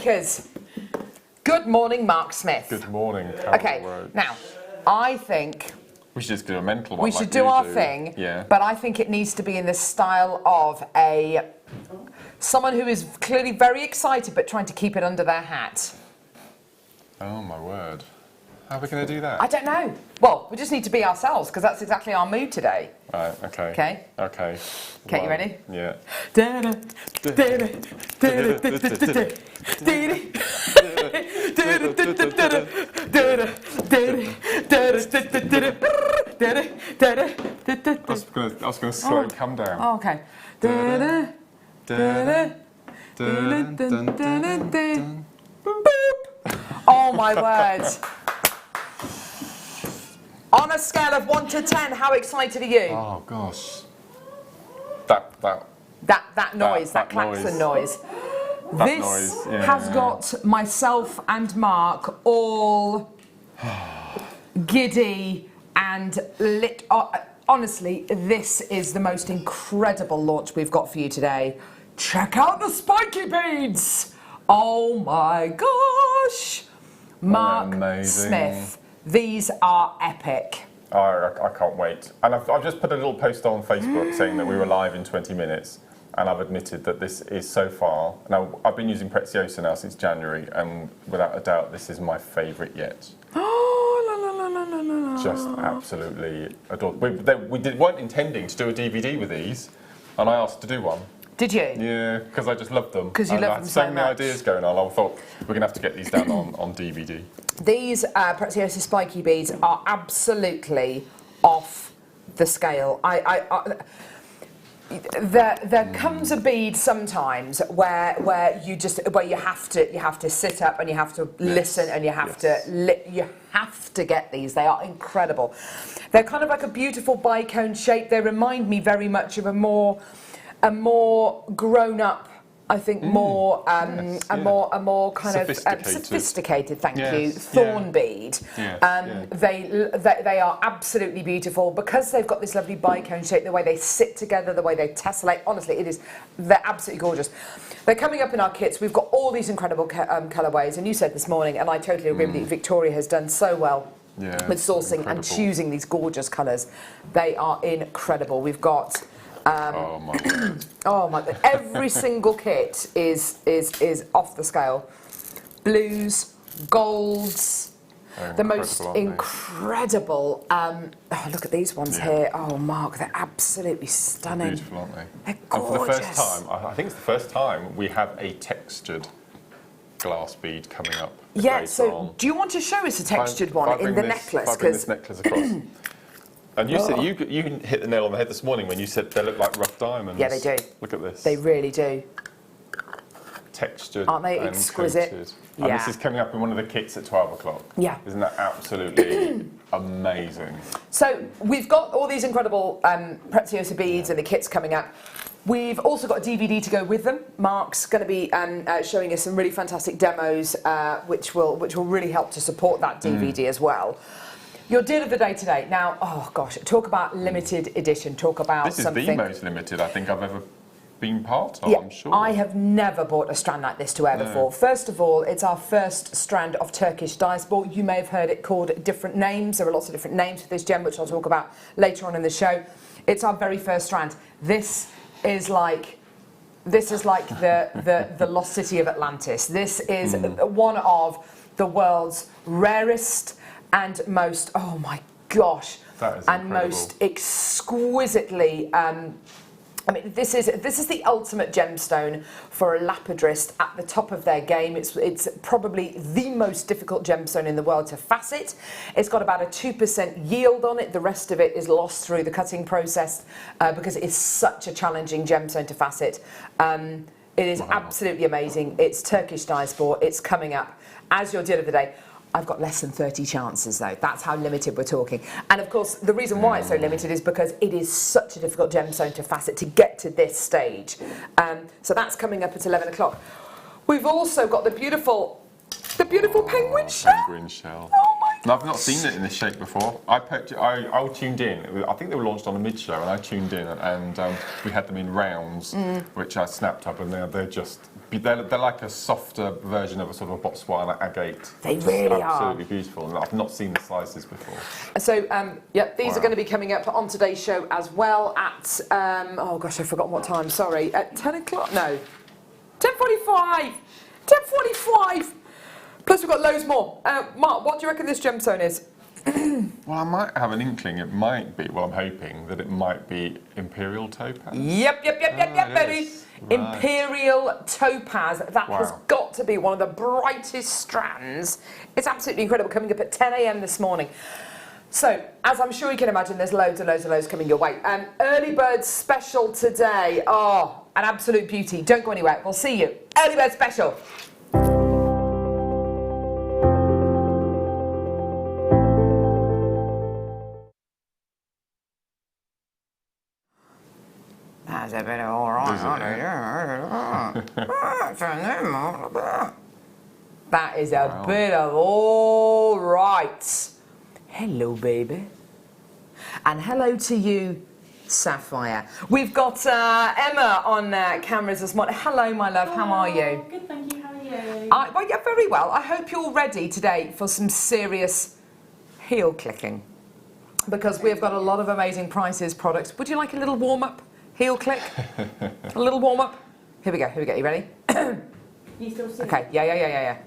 Makers. Good morning, Mark Smith. Good morning, Carol. Okay, now, I think we should just do a mental one. We should do our thing, but I think it needs to be in the style of someone who is clearly very excited but trying to keep it under their hat. Oh my word. How are we going to do that? I don't know. Well, we just need to be ourselves because that's exactly our mood today. Right, okay. Okay? Okay. Okay, you ready? Yeah. I was going to slow and come down. Oh, okay. Oh my word. On a scale of 1 to 10, how excited are you? Oh gosh. That noise, that klaxon noise. This has got myself and Mark all giddy and lit. Honestly, this is the most incredible launch we've got for you today. Check out the spiky beads. Oh my gosh. Mark Smith, these are epic. I can't wait. And I've just put a little post on Facebook saying that we were live in 20 minutes. And I've admitted that this is so far. Now, I've been using Preziosa now since January, and without a doubt, this is my favourite yet. Oh, Just absolutely adorable. We weren't intending to do a DVD with these, and I asked to do one. Did you? Yeah, because I just love them. Because you love them so much. I had so many ideas going on. I thought we're going to have to get these down on DVD. These Preziosa spiky beads are absolutely off the scale. There comes a bead sometimes where you have to sit up and you have to listen and you have to get these. They are incredible. They're kind of like a beautiful bicone shape. They remind me very much of a more grown up, I think, a more kind of sophisticated. Thank you. Thorn bead. They are absolutely beautiful because they've got this lovely bicone shape. The way they sit together, the way they tessellate. Honestly, they're absolutely gorgeous. They're coming up in our kits. We've got all these incredible colourways, and you said this morning, and I totally agree with you. Victoria has done so well with sourcing and choosing these gorgeous colours. They are incredible. We've got. Oh my God. Oh my God. Every single kit is off the scale. Blues, golds, the most incredible. Look at these ones here. Oh, Mark, they're absolutely stunning. They're beautiful, aren't they? They're gorgeous. And for the first time, I think it's the first time we have a textured glass bead coming up. Yeah, so do you want to show us a textured one in the necklace? If I bring this necklace across. And you said you hit the nail on the head this morning when you said they look like rough diamonds. Yeah, they do. Look at this. They really do. Textured. Aren't they exquisite? Coated. Yeah. And this is coming up in one of the kits at 12 o'clock. Yeah. Isn't that absolutely amazing? So we've got all these incredible Preziosa beads and the kits coming up. We've also got a DVD to go with them. Mark's going to be showing us some really fantastic demos, which will really help to support that DVD as well. Your deal of the day today. Now, oh gosh, talk about limited edition. Talk about something. This is the most limited I think I've ever been part of, yeah, I'm sure. I have never bought a strand like this to wear before. First of all, it's our first strand of Turkish diaspora. You may have heard it called different names. There are lots of different names for this gem, which I'll talk about later on in the show. It's our very first strand. This is like the lost city of Atlantis. This is one of the world's rarest and most, oh my gosh, and most exquisitely, I mean, this is the ultimate gemstone for a lapidrist at the top of their game. It's probably the most difficult gemstone in the world to facet. It's got about a 2% yield on it. The rest of it is lost through the cutting process because it is such a challenging gemstone to facet. It is absolutely amazing. It's Turkish diaspora. It's coming up as your deal of the day. I've got less than 30 chances though. That's how limited we're talking. And of course, the reason why it's so limited is because it is such a difficult gemstone to facet to get to this stage. So that's coming up at 11 o'clock. We've also got the beautiful penguin shell. Penguin shell. Oh my And I've not seen it in this shape before. I tuned in. I think they were launched on a mid-show, and I tuned in, and we had them in rounds, which I snapped up, and they're like a softer version of a sort of a Botswana agate. They really are. Absolutely beautiful. And I've not seen the slices before. So, these are going to be coming up on today's show as well at, oh gosh, I've forgotten what time, sorry, at 10 o'clock? No, 10:45. 10:45. Plus we've got loads more. Mark, what do you reckon this gemstone is? Well, I might have an inkling. It might be. Well, I'm hoping that it might be Imperial Topaz. Yep, baby. Right. Imperial Topaz. That has got to be one of the brightest strands. It's absolutely incredible. Coming up at 10 a.m. this morning. So, as I'm sure you can imagine, there's loads coming your way. Early bird special today. Oh, an absolute beauty. Don't go anywhere. We'll see you. Early bird special. That's a bit of all right. That is a bit of all right. Hello, baby. And hello to you, Sapphire. We've got Emma on cameras this morning. Hello, my love. How are you? Good, thank you. How are you? Well, yeah, very well. I hope you're ready today for some serious heel clicking, because we've got a lot of amazing prices, products. Would you like a little warm-up? Heel click? A little warm-up? Here we go. You ready? You still see? Okay, yeah.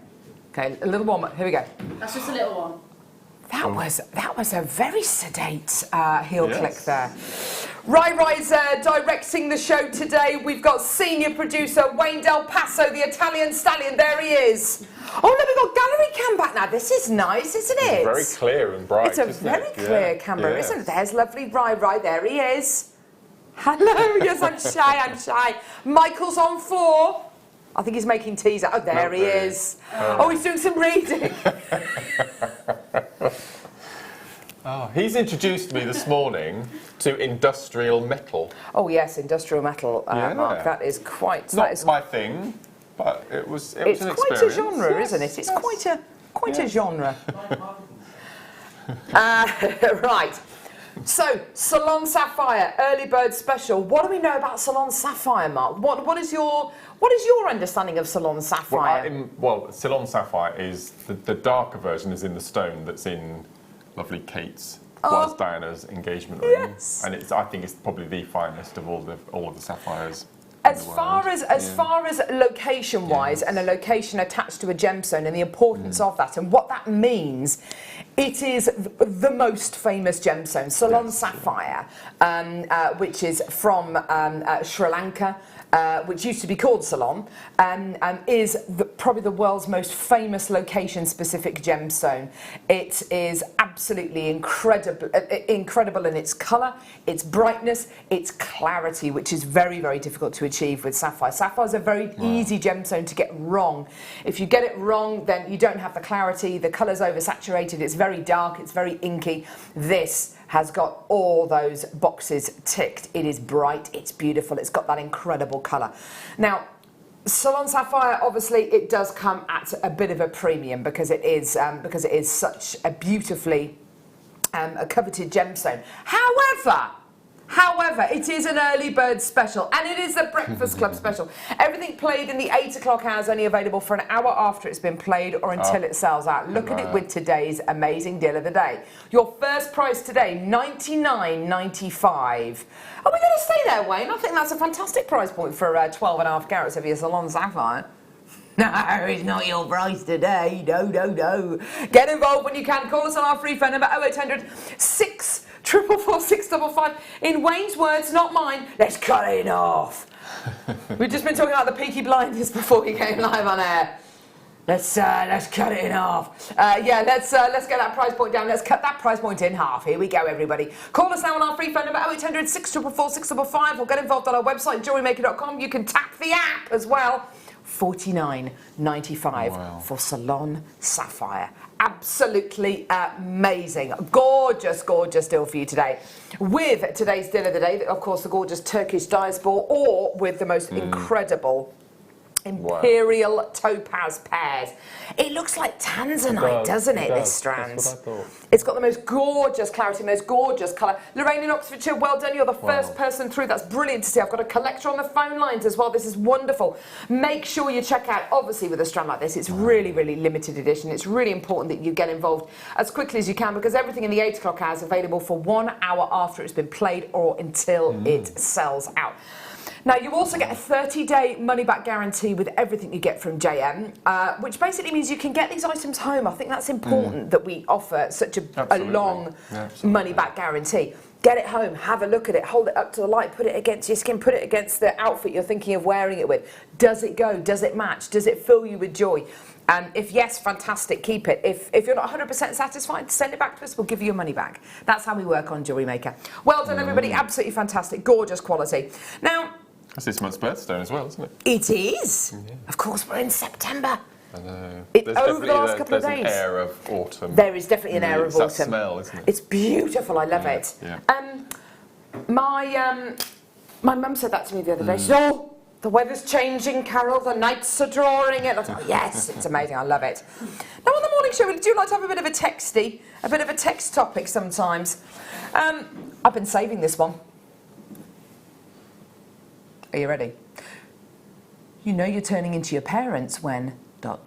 Okay, a little warm-up. Here we go. That's just a little one. That was a very sedate heel click there. Rai-Rai's directing the show today. We've got senior producer Wayne Del Paso, the Italian stallion. There he is. Oh, look, we've got gallery cam back now. This is nice, isn't it? It's very clear and bright. It's a very clear camera, isn't it? There's lovely Rai-Rai. There he is. Hello. Yes, I'm shy. Michael's on 4. I think he's making teas. Oh, there he is. Oh, he's doing some reading. He's introduced me this morning to industrial metal. Oh yes, industrial metal, Mark. That is quite. Not my thing, but it was an experience. It's quite a genre, isn't it? It's quite a genre. Right. So, Salon Sapphire, early bird special. What do we know about Salon Sapphire, Mark? What is your understanding of Salon Sapphire? Well, Salon Sapphire is the darker version is in the stone that's in lovely Kate's, Diana's engagement ring. Yes. And I think it's probably the finest of all of the sapphires. As far as location-wise, and a location attached to a gemstone, and the importance of that, and what that means, it is the most famous gemstone, Salon Sapphire, which is from Sri Lanka. Which used to be called Ceylon, is probably the world's most famous location-specific gemstone. It is absolutely incredible in its colour, its brightness, its clarity, which is very, very difficult to achieve with sapphire. Sapphire is a very easy gemstone to get wrong. If you get it wrong, then you don't have the clarity, the colour's oversaturated, it's very dark, it's very inky. This has got all those boxes ticked. It is bright, it's beautiful, it's got that incredible colour. Now, Salon Sapphire, obviously, it does come at a bit of a premium because it is such a beautifully coveted gemstone. However, it is an early bird special, and it is a Breakfast Club special. Everything played in the 8 o'clock hour is only available for an hour after it's been played or until it sells out. Look at it with today's amazing deal of the day. Your first price today, $99.95. Are we going to stay there, Wayne? I think that's a fantastic price point for 12.5 carats of your Salon Sapphire. No, it's not your price today. No. Get involved when you can. Call us on our free phone number 0800 644 655. In Wayne's words, not mine. Let's cut it off. We've just been talking about the Peaky Blinders before we came live on air. Let's cut it in half. Let's get that price point down. Let's cut that price point in half. Here we go, everybody. Call us now on our free phone number 0800 644 655 or get involved on our website JewelleryMaker.com. You can tap the app as well. $49.95 for Salon Sapphire. Absolutely amazing. Gorgeous deal for you today. With today's deal of the day, of course, the gorgeous Turkish dias ball, or with the most incredible Imperial topaz pairs. It looks like tanzanite, doesn't it, this strand? That's what I thought. It's got the most gorgeous clarity, most gorgeous colour. Lorraine in Oxfordshire, well done. You're the first person through. That's brilliant to see. I've got a collector on the phone lines as well. This is wonderful. Make sure you check out, obviously, with a strand like this, it's really, really limited edition. It's really important that you get involved as quickly as you can because everything in the 8 o'clock hour is available for 1 hour after it's been played or until it sells out. Now, you also get a 30-day money-back guarantee with everything you get from JM, which basically means you can get these items home. I think that's important that we offer such a long money-back guarantee. Get it home, have a look at it, hold it up to the light, put it against your skin, put it against the outfit you're thinking of wearing it with. Does it go? Does it match? Does it fill you with joy? And if yes, fantastic, keep it. If you're not 100% satisfied, send it back to us, we'll give you your money back. That's how we work on Jewellery Maker. Well done, everybody, absolutely fantastic, gorgeous quality. Now, that's this month's birthstone as well, isn't it? it is. Yeah. Of course, we're in September. I know. Over the last couple of days. There's an air of autumn. There is definitely an air of autumn. It's that smell, isn't it? It's beautiful, I love it. Yeah. My mum said that to me the other day. She said, oh, the weather's changing, Carol, the nights are drawing in. I thought, yes, it's amazing, I love it. Now on the morning show, we do like to have a bit of a bit of a text topic sometimes. I've been saving this one. Are you ready? You know you're turning into your parents when ... So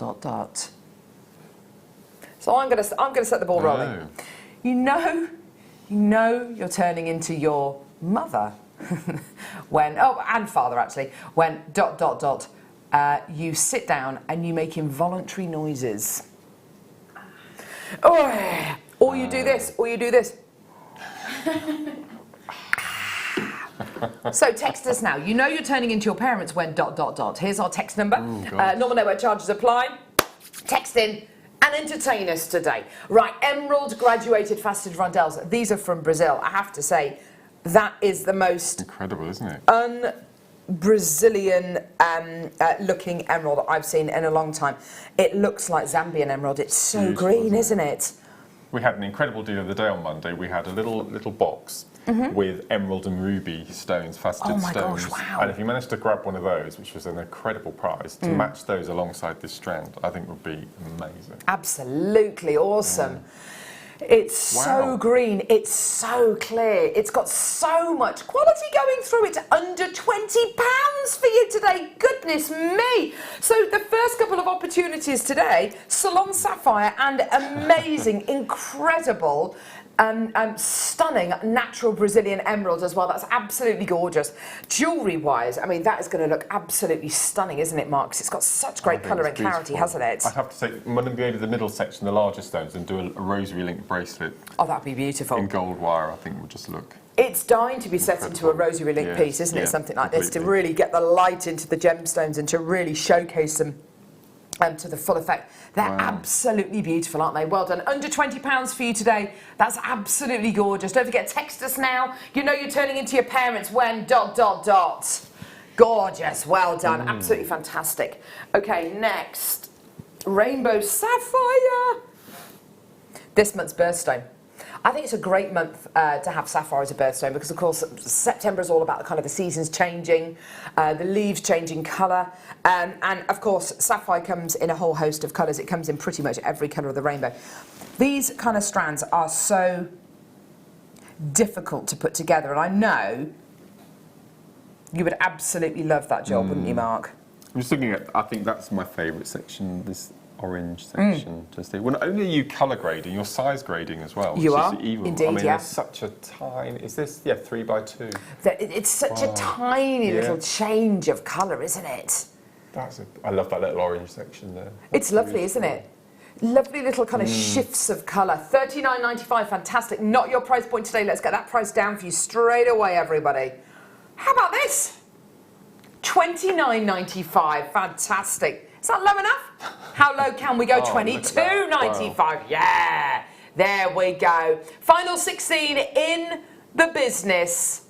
I'm gonna set the ball rolling. Oh. You know you're turning into your mother when and father actually when ... you sit down and you make involuntary noises. Oh, or you do this, or you do this. So text us now. You know you're turning into your parents when ... Here's our text number. Normal network charges apply. Text in and entertain us today. Right, emerald graduated faceted rondelles. These are from Brazil. I have to say, that is the most incredible, isn't it? Un-Brazilian looking emerald that I've seen in a long time. It looks like Zambian emerald. It's so beautiful, green, isn't it? We had an incredible deal of the day on Monday. We had a little box with emerald and ruby stones, faceted stones. Gosh, wow. And if you managed to grab one of those, which was an incredible prize, to match those alongside this strand, I think would be amazing. Absolutely awesome. It's so green, it's so clear, it's got so much quality going through. It's under £20 for you today, goodness me. So the first couple of opportunities today, Salon Sapphire and amazing, incredible, stunning natural Brazilian emerald as well. That's absolutely gorgeous. Jewellery wise, I mean, that is going to look absolutely stunning, isn't it, Mark? 'Cause it's got such great colour and clarity, hasn't it? I'd have to say, I'm going to go to the middle section, the larger stones, and do a rosary link bracelet. Oh, that'd be beautiful. In gold wire, I think would just look. It's dying to be set into a rosary link piece, isn't it? Something like this, to really get the light into the gemstones and to really showcase them to the full effect. They're absolutely beautiful, aren't they? Well done. Under £20 for you today. That's absolutely gorgeous. Don't forget, text us now. You know you're turning into your parents when ... Gorgeous. Well done. Absolutely fantastic. Okay, next. Rainbow Sapphire. This month's birthstone. I think it's a great month to have sapphire as a birthstone because, of course, September is all about the kind of the seasons changing, the leaves changing colour, and of course, sapphire comes in a whole host of colours. It comes in pretty much every colour of the rainbow. These kind of strands are so difficult to put together, and I know you would absolutely love that job, wouldn't you, Mark? I'm just looking at, I think that's my favourite section, this orange section. Just here. Well, not only are you colour grading, you're size grading as well. You are, evil. indeed, I mean, there's such a tiny, is this, 3x2? It's such a tiny little change of colour, isn't it? I love that little orange section there. It's lovely, isn't it? Lovely little kind of shifts of colour. $39.95, fantastic. Not your price point today. Let's get that price down for you straight away, everybody. How about this? $29.95, fantastic. Is that low enough? How low can we go? $22.95. Wow. Yeah, there we go. Final 16 in the business.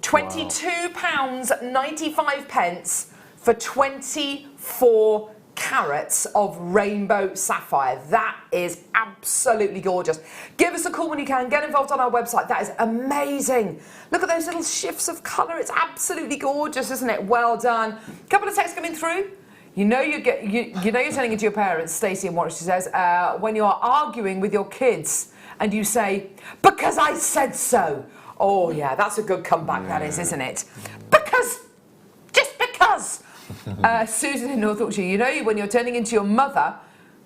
£22.95 for 24 carats of rainbow sapphire. That is absolutely gorgeous. Give us a call when you can. Get involved on our website. That is amazing. Look at those little shifts of colour. It's absolutely gorgeous, isn't it? Well done. A couple of texts coming through. You know you're turning into your parents, Stacey, and what she says, when you are arguing with your kids and you say, because I said so. Oh yeah, that's a good comeback, that is, isn't it? Just because. Susan in North Yorkshire, you know when you're turning into your mother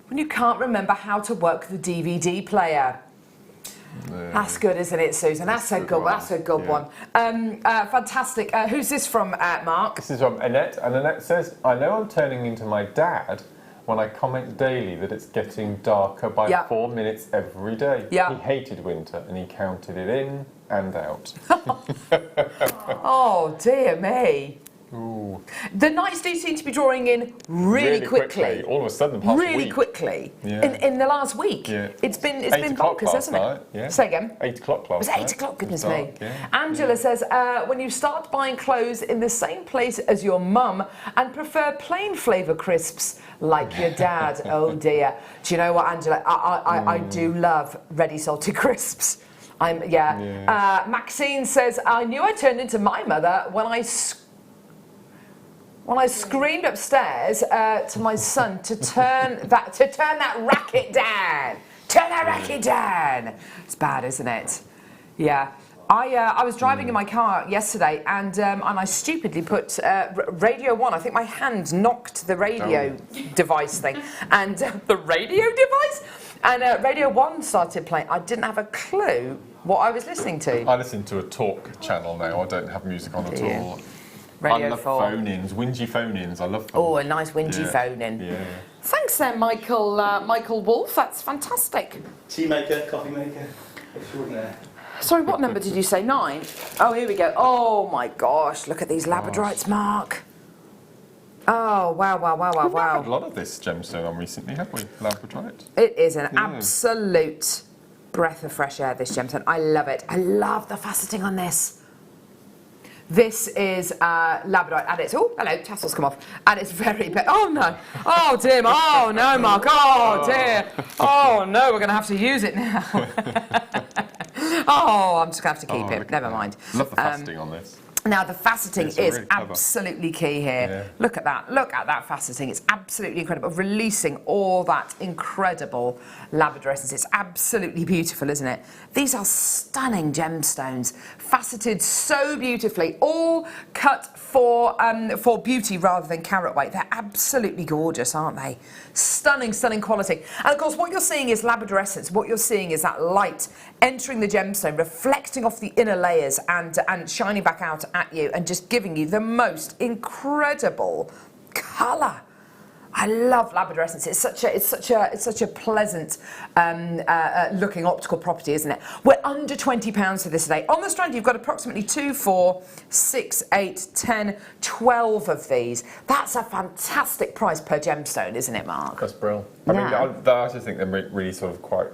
when you can't remember how to work the DVD player. That's good, isn't it, Susan? That's a good one. That's a good one. Fantastic. Who's this from, Mark? This is from Annette, and Annette says, I know I'm turning into my dad when I comment daily that it's getting darker by 4 minutes every day. He hated winter, and he counted it in and out. Oh, dear me. Ooh. The nights do seem to be drawing in really quickly. All of a sudden, past really week. quickly. In the last week. Yeah. It's been bonkers, hasn't it? Yeah. Say again. 8 o'clock last night. It was 8 o'clock, goodness me. Yeah. Angela says, when you start buying clothes in the same place as your mum and prefer plain flavour crisps like your dad. Oh dear. Do you know what, Angela? I do love ready salted crisps. Maxine says, I knew I turned into my mother when I screamed upstairs to my son to turn that racket down. Turn that racket down. It's bad, isn't it? Yeah. I was driving in my car yesterday and I stupidly put Radio 1. I think my hand knocked the radio device thing. And the radio device? And Radio 1 started playing. I didn't have a clue what I was listening to. I listen to a talk channel now. I don't have music on at all. Radio I love 4. phone-ins, whingy phone-ins. I love them. Oh, a nice whingy phone-in. Yeah. Thanks then, Michael Wolf. That's fantastic. Tea maker, coffee maker, extraordinaire. Sorry, what number did you say? 9? Oh, here we go. Oh my gosh, look at these labradorites, Mark. Oh, wow. We've had a lot of this gemstone on recently, have we? Labradorite. It is an absolute breath of fresh air, this gemstone. I love it. I love the faceting on this. This is labradorite, and it's hello, tassels come off, and it's very oh no, oh dear, oh no, Mark, oh dear, oh no, we're going to have to use it now. Oh, I'm just going to have to keep it. Never mind. Love the faceting on this. Now the faceting is really absolutely key here. Yeah. Look at that faceting. It's absolutely incredible. Releasing all that incredible labradorescence. It's absolutely beautiful, isn't it? These are stunning gemstones, faceted so beautifully, all cut for beauty rather than carat weight. They're absolutely gorgeous, aren't they? Stunning, stunning quality. And of course, what you're seeing is labradorescence. What you're seeing is that light entering the gemstone, reflecting off the inner layers and shining back out at you and just giving you the most incredible colour. I love labradorescence. It's such a pleasant looking optical property, isn't it? We're under £20 for this today. On the Strand, you've got approximately 2, 4, 6, 8, 10, 12 of these. That's a fantastic price per gemstone, isn't it, Mark? That's brilliant. I mean, I just think they're really sort of quite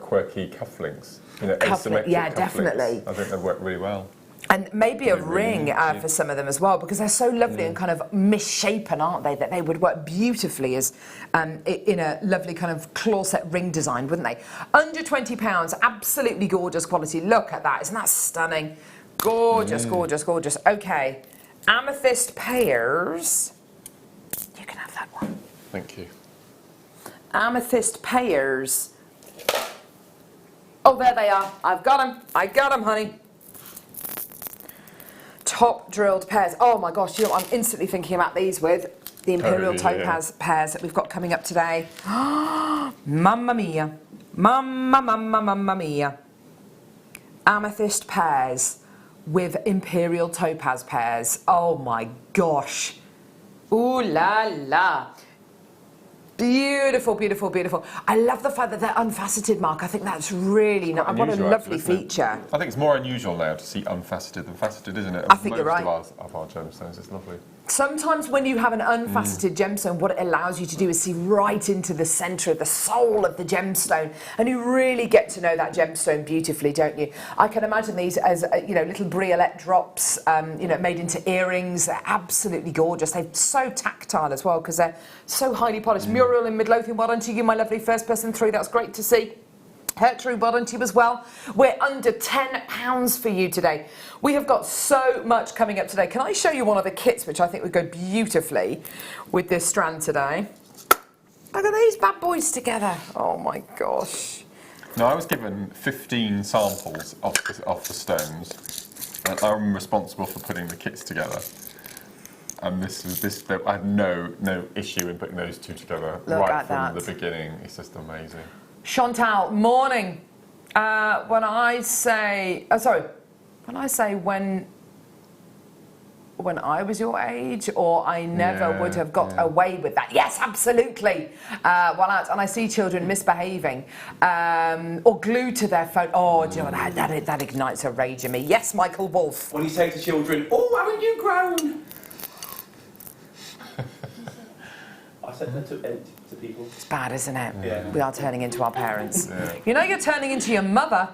quirky cufflinks. You know, asymmetric cufflinks. Definitely. I think they work really well. And maybe a ring for some of them as well, because they're so lovely and kind of misshapen, aren't they? That they would work beautifully as in a lovely kind of claw set ring design, wouldn't they? Under £20, absolutely gorgeous quality. Look at that, isn't that stunning? Gorgeous, gorgeous, gorgeous. Okay, amethyst pears. You can have that one. Thank you. Amethyst pears. Oh, there they are. I've got them. I got them, honey. Top drilled pears. Oh my gosh, you know what I'm instantly thinking about these with the Imperial Topaz pears that we've got coming up today. Mamma mia. Mamma mia. Amethyst pears with Imperial Topaz pears. Oh my gosh. Ooh la la. Beautiful, beautiful, beautiful. I love the fact that they're unfaceted, Mark. I think that's really nice. What a lovely feature. I think it's more unusual now to see unfaceted than faceted, isn't it? I think you're right. Most of our gemstones, it's lovely. Sometimes when you have an unfaceted gemstone, what it allows you to do is see right into the centre of the soul of the gemstone, and you really get to know that gemstone beautifully, don't you? I can imagine these as little briolette drops, made into earrings. They're absolutely gorgeous. They're so tactile as well because they're so highly polished. Muriel in Midlothian, well done to you, my lovely first person through. That's great to see. Her true bottom tube as well. We're under £10 for you today. We have got so much coming up today. Can I show you one of the kits which I think would go beautifully with this strand today? Look at these bad boys together. Oh my gosh. Now, I was given 15 samples of the stones, and I'm responsible for putting the kits together. And I had no issue in putting those two together right from the beginning. It's just amazing. Chantal, morning. When I say when I was your age, or I never would have got away with that. Yes, absolutely. And I see children misbehaving or glued to their phone. Oh, do you know what? That ignites a rage in me. Yes, Michael Wolf. When you say to children, "Oh, haven't you grown?" I said that to people. It's bad, isn't it? Yeah. We are turning into our parents. You know you're turning into your mother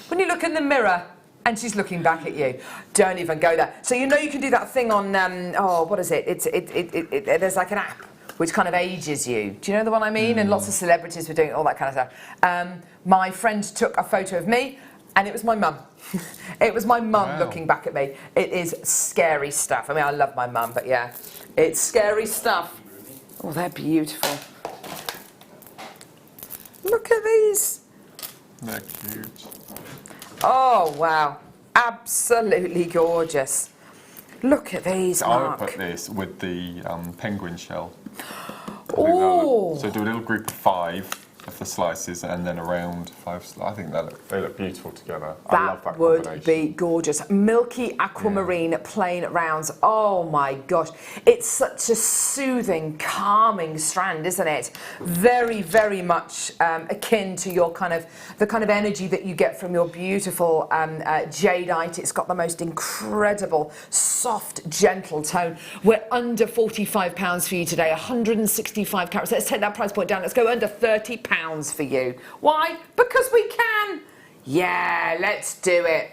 when you look in the mirror and she's looking back at you. Don't even go there. So you know you can do that thing on, what is it? There's like an app which kind of ages you. Do you know the one I mean? And lots of celebrities were doing all that kind of stuff. My friend took a photo of me and it was my mum. It was my mum looking back at me. It is scary stuff. I mean, I love my mum, but yeah, it's scary stuff. Oh, they're beautiful. Look at these. They're cute. Oh, wow. Absolutely gorgeous. Look at these, Mark. I would put this with the penguin shell. Oh. So do a little group of 5 of the slices and then around 5 I think they look beautiful together. I love that would be gorgeous. Milky aquamarine plain rounds. Oh my gosh. It's such a soothing, calming strand, isn't it? Very, very much akin to your the kind of energy that you get from your beautiful jadeite. It's got the most incredible, soft, gentle tone. We're under £45 for you today, 165 carats. Let's take that price point down. Let's go under £30 for you. Why? Because we can. Yeah, let's do it.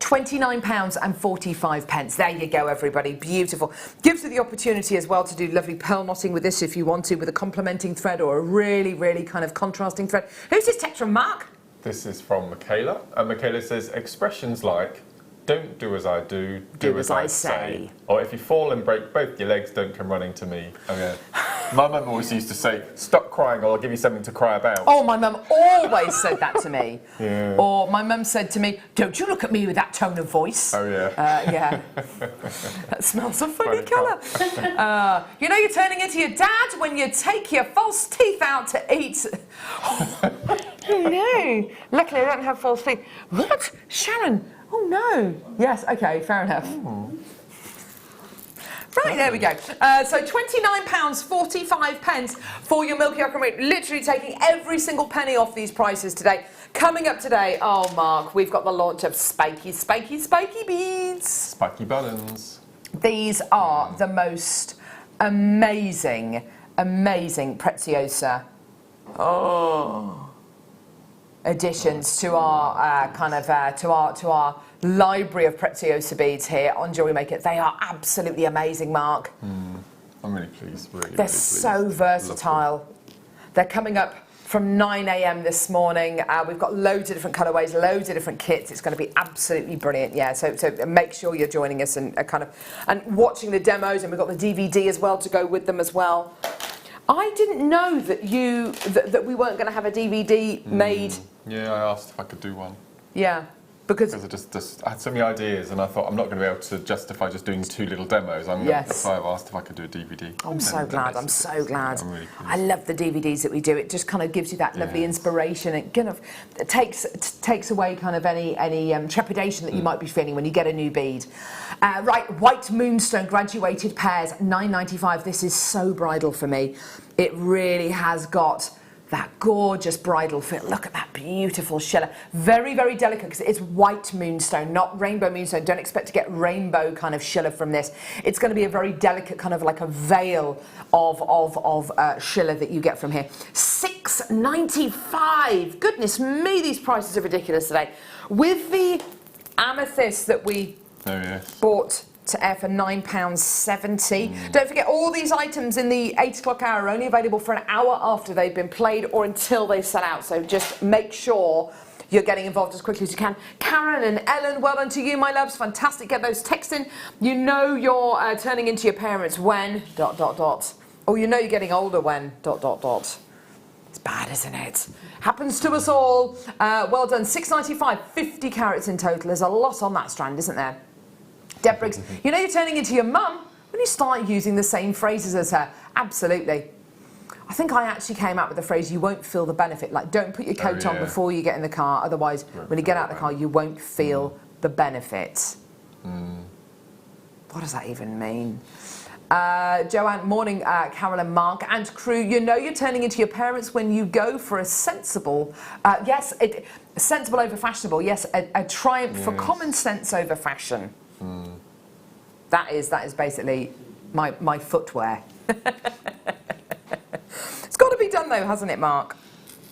£29.45. There you go, everybody. Beautiful. Gives you the opportunity as well to do lovely pearl knotting with this if you want to, with a complementing thread or a really, really kind of contrasting thread. Who's this text from, Mark? This is from Michaela. And Michaela says, expressions like, don't do as I do, do as I say. Or if you fall and break both your legs, don't come running to me. Okay. My mum always used to say, stop crying or I'll give you something to cry about. Oh, my mum always said that to me. Yeah. Or my mum said to me, don't you look at me with that tone of voice. Oh, yeah. Yeah. That smells of funny colour. You know you're turning into your dad when you take your false teeth out to eat. Oh, no. Luckily, I don't have false teeth. What? Sharon? Oh, no. Yes, OK, fair enough. Ooh. Right, there we go. So £29.45 for your Milky Aquamarine. Literally taking every single penny off these prices today. Coming up today, oh, Mark, we've got the launch of spiky beads. Spiky buttons. These are the most amazing Preziosa additions to our to our library of Preziosa beads here on Jewellery Maker. They are absolutely amazing, Mark. I'm really pleased. They're so versatile. They're coming up from 9 a.m. this morning. We've got loads of different colourways, loads of different kits. It's going to be absolutely brilliant. Yeah, so make sure you're joining us and and watching the demos. And we've got the DVD as well to go with them as well. I didn't know that that we weren't going to have a DVD made. Yeah, I asked if I could do one. Yeah. Because I had so many ideas and I thought I'm not going to be able to justify just doing 2 little demos. That's why I've asked if I could do a DVD. I'm so glad. I'm so glad. I'm really I love the DVDs that we do. It just kind of gives you that lovely inspiration. It kind of takes away kind of any trepidation that you might be feeling when you get a new bead. Right, white moonstone graduated pairs, £9.95. This is so bridal for me. It really has got that gorgeous bridal feel. Look at that beautiful shiller. Very, very delicate because it's white moonstone, not rainbow moonstone. Don't expect to get rainbow kind of shiller from this. It's going to be a very delicate kind of like a veil of shiller that you get from here. $6.95. Goodness me, these prices are ridiculous today. With the amethyst that we bought to air for £9.70. Don't forget, all these items in the 8 o'clock hour are only available for an hour after they've been played or until they sell out. So just make sure you're getting involved as quickly as you can. Karen and Ellen, well done to you, my loves. Fantastic. Get those texts in. You know you're turning into your parents when ... Or you know you're getting older when ... It's bad, isn't it? Happens to us all. Well done. £6.95, 50 carats in total. There's a lot on that strand, isn't there? Deb Briggs, you know you're turning into your mum when you start using the same phrases as her. Absolutely. I think I actually came out with the phrase, you won't feel the benefit. Like, don't put your coat on before you get in the car. Otherwise, when you get out of the car, you won't feel the benefit. What does that even mean? Joanne, morning, Carolyn, Mark and crew. You know you're turning into your parents when you go for a sensible, sensible over fashionable. Yes, a triumph for common sense over fashion. That is basically my footwear. It's got to be done though, hasn't it, Mark?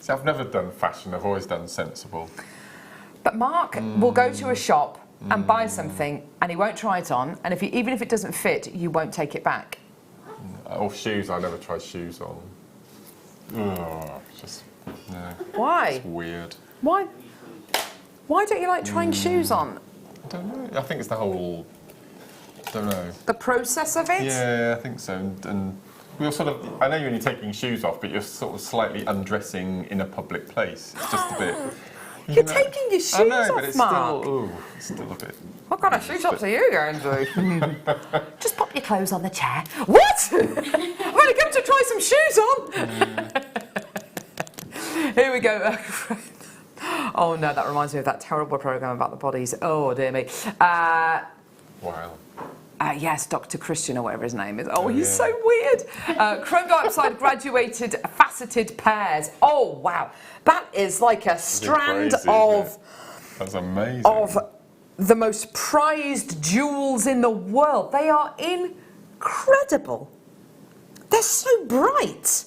See, I've never done fashion. I've always done sensible. But Mark will go to a shop and buy something, and he won't try it on. And even if it doesn't fit, you won't take it back. Or shoes. I never try shoes on. Just no. Why? It's weird. Why don't you like trying shoes on? I don't know. I think it's the whole. I don't know. The process of it? Yeah, I think so. And you're sort of. I know you're only taking shoes off, but you're sort of slightly undressing in a public place. It's just a bit. You're taking your shoes I know, off, but it's Mark. it's still a bit. What kind of shoe shops are you going to? Just pop your clothes on the chair. What? I've only come to try some shoes on. Here we go. Oh no, that reminds me of that terrible programme about the bodies. Oh dear me. Wow. Yes, Dr. Christian or whatever his name is. Oh, he's so weird. Chrome dioxide graduated faceted pairs. Oh wow, that is like a strand of. That's amazing. Of the most prized jewels in the world. They are incredible. They're so bright.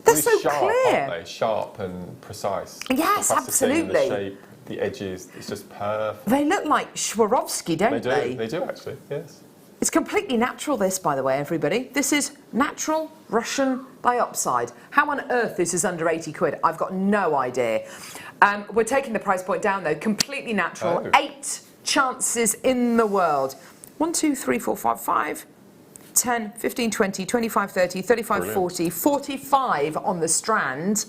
They're really so sharp, clear. Aren't they? Sharp and precise. Yes, the faceting and absolutely. The shape, the edges, it's just perfect. They look like Swarovski, don't they? They do actually, yes. It's completely natural, this, by the way, everybody. This is natural Russian dioxide. How on earth this is under 80 quid? I've got no idea. We're taking the price point down, though. Completely natural. Oh. 8 chances in the world. 1, 2, 3, 4, 5, 5, 10, 15, 20, 25, 30, 35, Brilliant. 40, 45 on the strand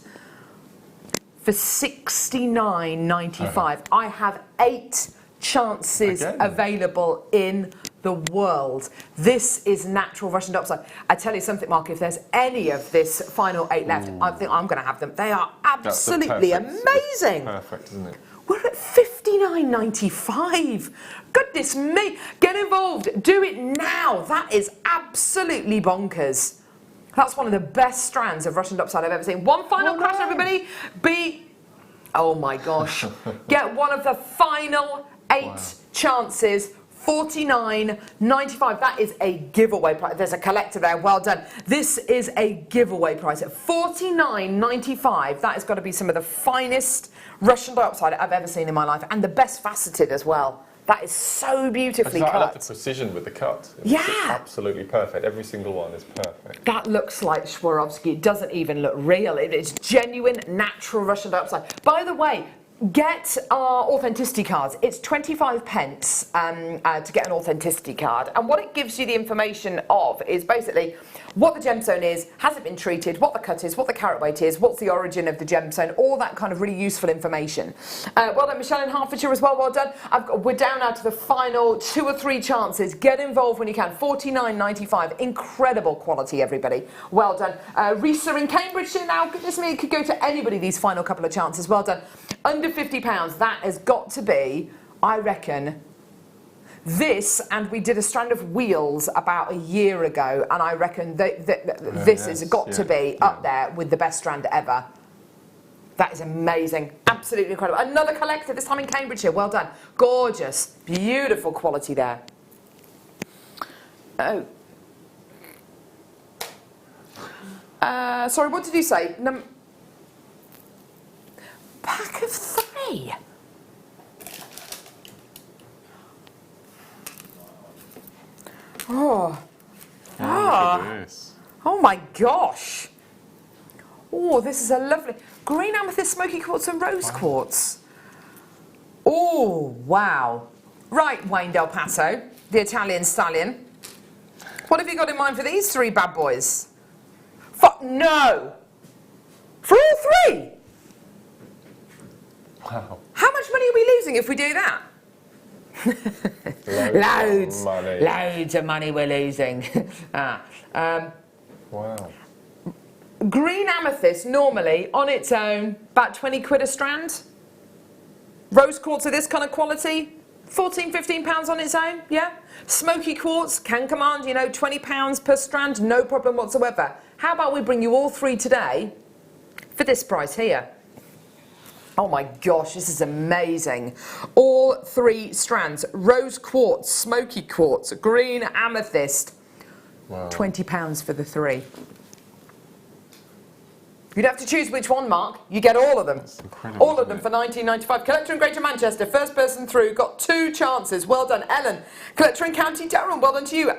for £69.95. I have 8 chances available in the world. This is natural Russian dioxide. I tell you something, Mark, if there's any of this final 8 left, I think I'm going to have them. They are absolutely amazing. Perfect, isn't it? We're at £59.95. Goodness me. Get involved. Do it now. That is absolutely bonkers. That's one of the best strands of Russian dioxide I've ever seen. One final question, everybody. Oh my gosh. Get one of the final 8 chances. £49.95. That is a giveaway price. There's a collector there. Well done. This is a giveaway price at £49.95. That has got to be some of the finest Russian dioxide I've ever seen in my life, and the best faceted as well. That is so beautifully cut. I love the precision with the cut. It's absolutely perfect. Every single one is perfect. That looks like Swarovski. It doesn't even look real. It is genuine, natural Russian dioxide. By the way, get our authenticity cards. It's 25 pence to get an authenticity card. And what it gives you the information of is basically what the gemstone is, has it been treated, what the cut is, what the carat weight is, what's the origin of the gemstone, all that kind of really useful information. Well done, Michelle in Hertfordshire as well, well done. We're down now to the final 2 or 3 chances. Get involved when you can. £49.95. Incredible quality, everybody. Well done. Risa in Cambridgeshire now, goodness me, it could go to anybody these final couple of chances. Well done. Under £50, that has got to be, I reckon, this, and we did a strand of wheels about a year ago, and I reckon this has got to be up there with the best strand ever. That is amazing. Absolutely incredible. Another collector, this time in Cambridgeshire. Well done. Gorgeous. Beautiful quality there. Oh. Sorry, what did you say? Pack of 3. Oh. Look at this. Oh my gosh. Oh, this is a lovely green amethyst, smoky quartz and rose quartz. Oh, wow. Right, Wayne Del Paso, the Italian stallion. What have you got in mind for these three bad boys? No! For all three? Wow. How much money are we losing if we do that? Loads of money. Loads of money we're losing. Wow. Green amethyst, normally, on its own, about 20 quid a strand. Rose quartz of this kind of quality, 14, 15 pounds on its own, yeah? Smoky quartz can command, you know, 20 pounds per strand, no problem whatsoever. How about we bring you all three today for this price here? Oh my gosh, this is amazing. All three strands, rose quartz, smoky quartz, green amethyst. Wow. £20 for the three. You don't have to choose which one, Mark. You get all of them. That's incredible, All of them isn't for £19.95. Collector in Greater Manchester, first person through, got 2 chances. Well done, Ellen. Collector in County Durham, well done to you.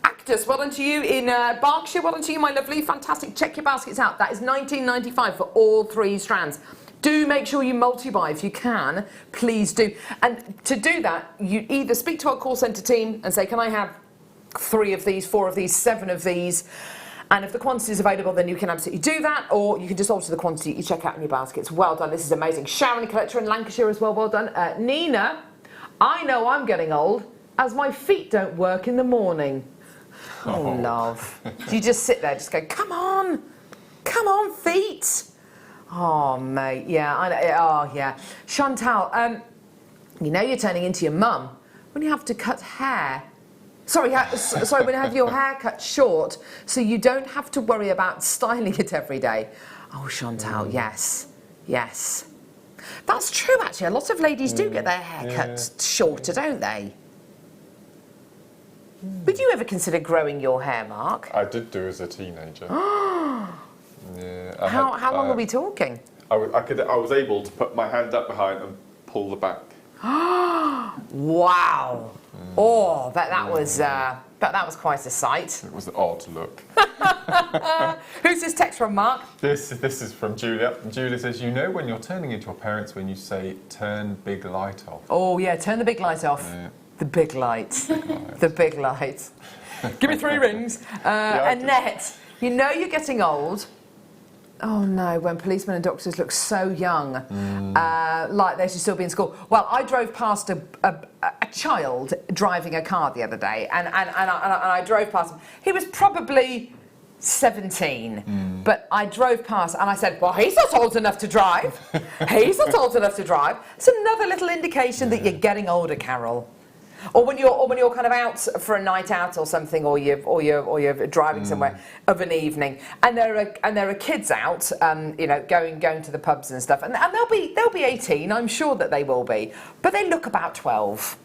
Actus, well done to you in Berkshire, well done to you, my lovely. Fantastic. Check your baskets out. That is £19.95 for all 3 strands. Do make sure you multi-buy if you can. Please do. And to do that, you either speak to our call centre team and say, can I have 3 of these, 4 of these, 7 of these? And if the quantity is available, then you can absolutely do that, or you can just alter the quantity you check out in your baskets. Well done, this is amazing. Sharon, collector in Lancashire as well, well done. Nina, I know I'm getting old, as my feet don't work in the morning. Oh, love. You just sit there, just go, come on, feet. Oh, mate, yeah, oh, yeah. Chantal, you know you're turning into your mum when you have to cut hair. Sorry, when you have your hair cut short, so you don't have to worry about styling it every day. Oh, Chantal, yes. That's true, actually. A lot of ladies do get their hair cut shorter, don't they? Would you ever consider growing your hair, Mark? I did do as a teenager. How long are we talking? I was able to put my hand up behind and pull the back. Wow. Oh, that was quite a sight. It was an odd look. Who's this text from, Mark? This is from Julia. Julia says, you know when you're turning into your parents when you say, turn big light off. Oh, yeah, turn the big light off. Yeah. The big light. The big light. Give me 3 rings. Annette, you know you're getting old. Oh no, when policemen and doctors look so young, like they should still be in school. Well, I drove past a child driving a car the other day, and I drove past him. He was probably 17, but I drove past and I said, well, he's not old enough to drive. He's not old enough to drive. It's another little indication that you're getting older, Carol. Or when you're kind of out for a night out or something, or you're driving somewhere of an evening, and there are kids out, you know, going to the pubs and stuff, and they'll be 18, I'm sure that they will be, but they look about 12.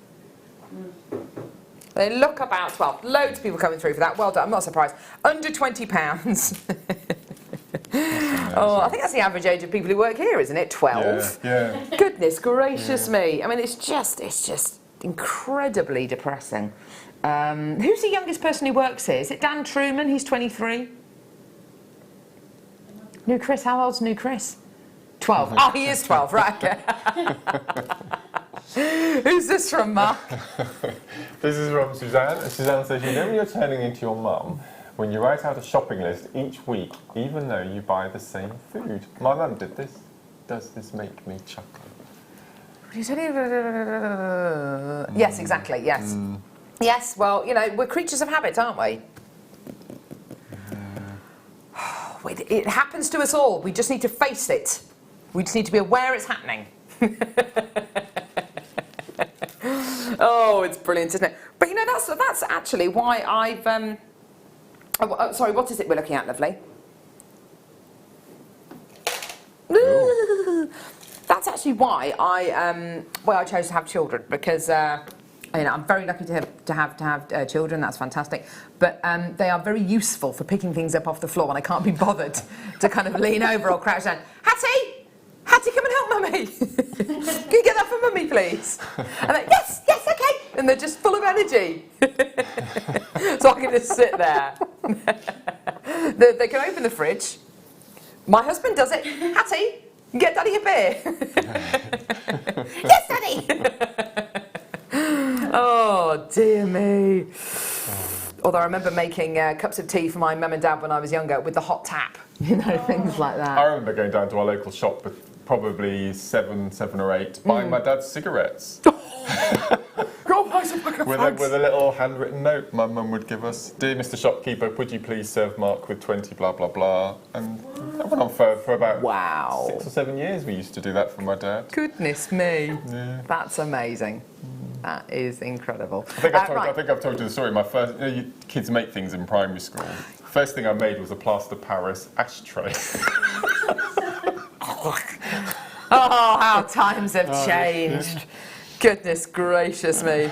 They look about 12. Loads of people coming through for that. Well done. I'm not surprised. Under £20. Oh, I think that's the average age of people who work here, isn't it? 12. Yeah. Goodness gracious me. I mean, it's just incredibly depressing. Who's the youngest person who works here? Is it Dan Truman? He's 23. New Chris, how old's New Chris? 12. Oh, he is 12, right, okay. Who's this from, Mark? This is from Suzanne. Suzanne says, you know when you're turning into your mum, when you write out a shopping list each week, even though you buy the same food. My mum did this. Does this make me chuckle? Yes, exactly, yes. Yes, well, you know, we're creatures of habit, aren't we? It happens to us all. We just need to face it. We just need to be aware it's happening. Oh, it's brilliant, isn't it? But, you know, that's actually why I've... sorry, what is it we're looking at, lovely? That's actually why I chose to have children, because you know, I'm very lucky to have children. That's fantastic, but they are very useful for picking things up off the floor when I can't be bothered to kind of lean over or crouch down. Hattie, come and help Mummy. Can you get that for Mummy, please? And they're, yes, okay. And they're just full of energy. So I can just sit there. They can open the fridge. My husband does it. Hattie, get Daddy a beer. Yes, Daddy. Oh, dear me. Although I remember making cups of tea for my mum and dad when I was younger with the hot tap. You know, things like that. I remember going down to our local shop with probably seven or eight, buying my dad's cigarettes. With a little handwritten note my mum would give us. Dear Mr. Shopkeeper, would you please serve Mark with 20 blah blah blah. And that went on for about 6 or 7 years. We used to do that for my dad. Goodness me. Yeah. That's amazing. That is incredible. I think I've told you the story. My first, kids make things in primary school. First thing I made was a plaster Paris ashtray. Oh, how times have changed. Goodness gracious me.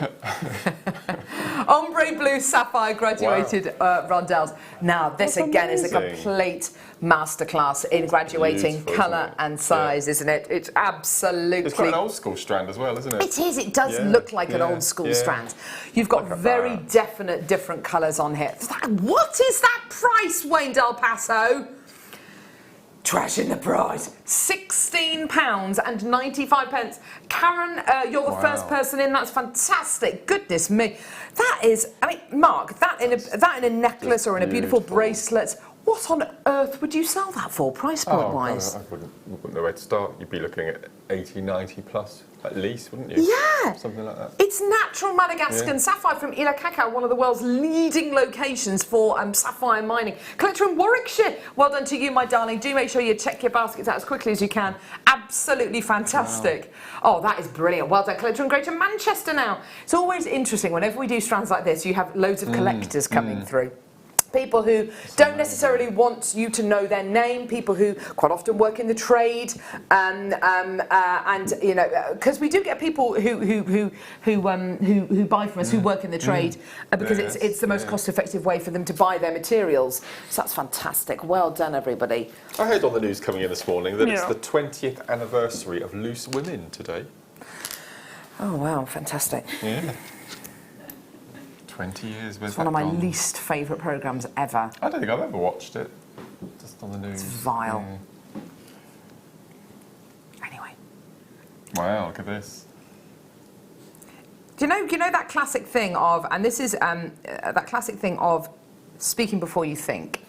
Ombre blue sapphire graduated rondelles. Now this That's again amazing. is a complete masterclass in graduating colour and size, isn't it? It's absolutely... It's quite an old school strand as well, isn't it? It is, it does look like an old school strand. You've got very definite different colours on here. What is that price, Wayne Del Paso? Trash in the price. £16.95. Karen, you're the first person in. That's fantastic. Goodness me. That is, I mean, Mark, that in a necklace or in a beautiful bracelet, what on earth would you sell that for, price point wise? I wouldn't know where to start. You'd be looking at 80, 90 plus at least, wouldn't you? Yeah. Something like that. It's natural Madagascan sapphire from Ilakaka, one of the world's leading locations for sapphire mining. Collector in Warwickshire. Well done to you, my darling. Do make sure you check your baskets out as quickly as you can. Absolutely fantastic. Wow. Oh, that is brilliant. Well done, Collector in Greater Manchester now. It's always interesting whenever we do strands like this, you have loads of collectors coming through. People who don't necessarily want you to know their name, people who quite often work in the trade, and you know, because we do get people who buy from us who work in the trade because it's the most cost-effective way for them to buy their materials. So that's fantastic. Well done, everybody. I heard on the news coming in this morning that it's the 20th anniversary of Loose Women today. Oh wow, fantastic. Yeah. 20 years. It's one of my least favourite programmes ever. I don't think I've ever watched it. Just on the news. It's vile. Anyway. Wow, look at this. Do you know that classic thing of, and this is that classic thing of speaking before you think.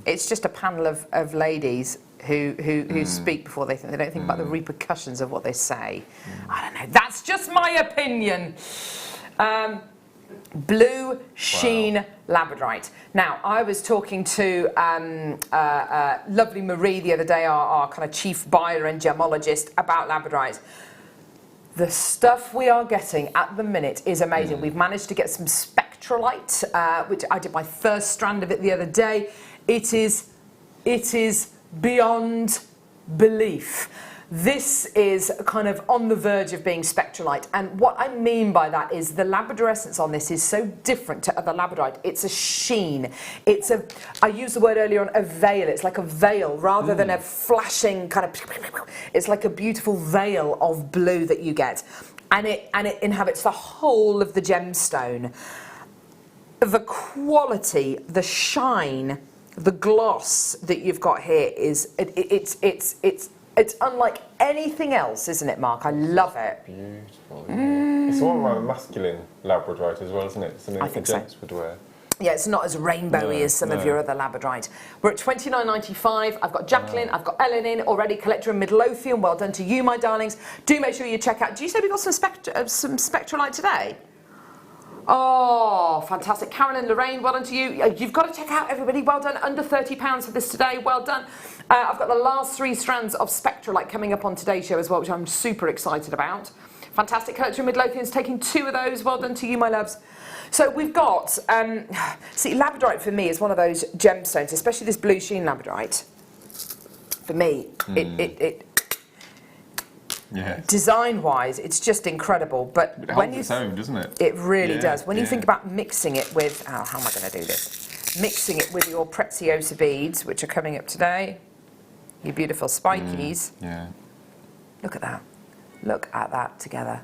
It's just a panel of ladies who speak before they think. They don't think about the repercussions of what they say. I don't know. That's just my opinion. Blue sheen labradorite. Now, I was talking to lovely Marie the other day, our kind of chief buyer and gemologist, about labradorite. The stuff we are getting at the minute is amazing. We've managed to get some spectrolite, which I did my first strand of it the other day. It is beyond belief. This is kind of on the verge of being spectrolite, and what I mean by that is the labradorescence on this is so different to other labradorite. It's a sheen. I used the word earlier on, a veil. It's like a veil rather than a flashing kind of. It's like a beautiful veil of blue that you get, and it inhabits the whole of the gemstone. The quality, the shine, the gloss that you've got here is it's unlike anything else, isn't it, Mark? I love it. Beautiful. It's more of a masculine labradorite as well, isn't it? Something that the gents would wear. Yeah, it's not as rainbowy as some of your other labradorite. We're at $29.95. I've got Jacqueline, I've got Ellen in already, collector in Midlothian. Well done to you, my darlings. Do make sure you check out. Do you say we got some spectrolite today? Oh, fantastic. Carolyn, Lorraine, well done to you. You've got to check out, everybody. Well done. Under £30 for this today. Well done. I've got the last 3 strands of spectrolite coming up on today's show as well, which I'm super excited about. Fantastic. Collector in Midlothian's taking 2 of those. Well done to you, my loves. So we've got, see, labradorite for me is one of those gemstones, especially this blue sheen labradorite. For me, design-wise, it's just incredible. But it holds its own, doesn't it? It really does. When you think about mixing it with, how am I going to do this? Mixing it with your Preziosa beads, which are coming up today. Your beautiful spikies. Look at that. Look at that together.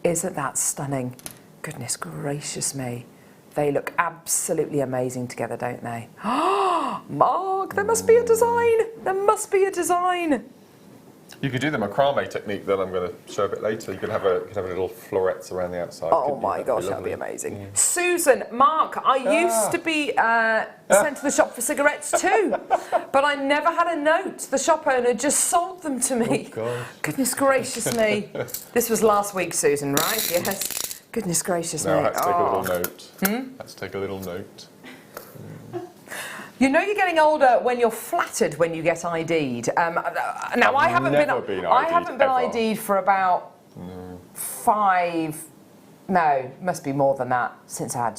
Isn't that stunning? Goodness gracious me. They look absolutely amazing together, don't they? Mark, there must be a design. There must be a design. You could do the macrame technique that I'm going to show a bit later. You could have a little florets around the outside. Oh my gosh, that'd be amazing. Yeah. Susan, Mark, I used to be sent to the shop for cigarettes too, but I never had a note. The shop owner just sold them to me. Oh gosh. Goodness gracious me. This was last week, Susan, right? Yes. Goodness gracious me. Now I had to take a little note. Let's take a little note. You know you're getting older when you're flattered when you get ID'd. Now I haven't been ID'd for about 5. No, must be more than that since I had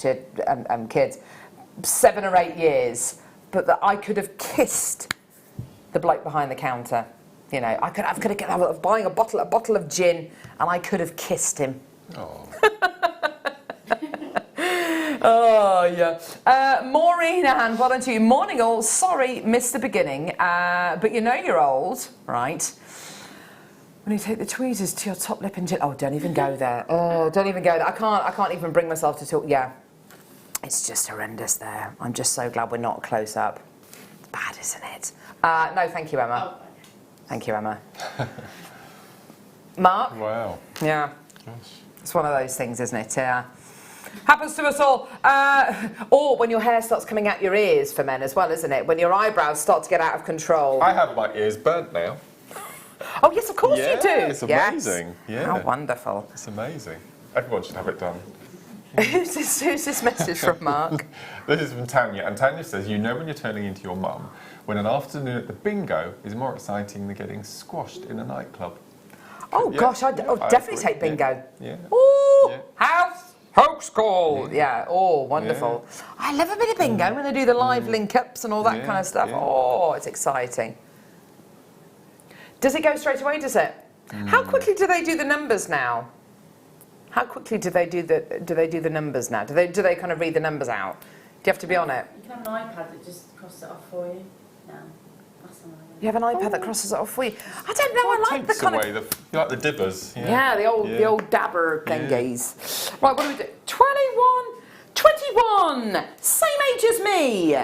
kids. 7 or 8 years. But that I could have kissed the bloke behind the counter. You know, I was buying a bottle of gin, and I could have kissed him. Oh. Oh, yeah. Maureen and well done to you. Morning all. Sorry, missed the beginning. But you know you're old, right? When you take the tweezers to your top lip and chin. Oh, don't even go there. Oh, don't even go there. I can't even bring myself to talk. Yeah. It's just horrendous there. I'm just so glad we're not close up. It's bad, isn't it? No, thank you, Emma. Oh. Thank you, Emma. Mark? Wow. Yeah. Gosh. It's one of those things, isn't it? Yeah. Happens to us all. Or when your hair starts coming out your ears for men as well, isn't it? When your eyebrows start to get out of control. I have my ears burnt now. Oh, yes, of course you do. It's amazing. Yes. Yeah. How wonderful. It's amazing. Everyone should have it done. Who's this message from, Mark? This is from Tanya, and Tanya says, you know when you're turning into your mum, when an afternoon at the bingo is more exciting than getting squashed in a nightclub. Oh, Yeah, gosh, I'd I definitely agree. take bingo. Yeah. Ooh, Yeah. house call. Yeah, oh, wonderful. Yeah. I love a bit of bingo when they do the live link-ups and all that kind of stuff. Yeah. Oh, it's exciting. Does it go straight away, does it? How quickly do they do the numbers now? How quickly do they do the numbers now? Do they kind of read the numbers out? Do you have to be on it? You can have an iPad that just crosses it off for you. No, that's not right. You have an iPad that crosses it off for you. I don't know. I like the kind of you like the dibbers. Yeah, the old dabber thingies. Right, what do we do? 21, same age as me.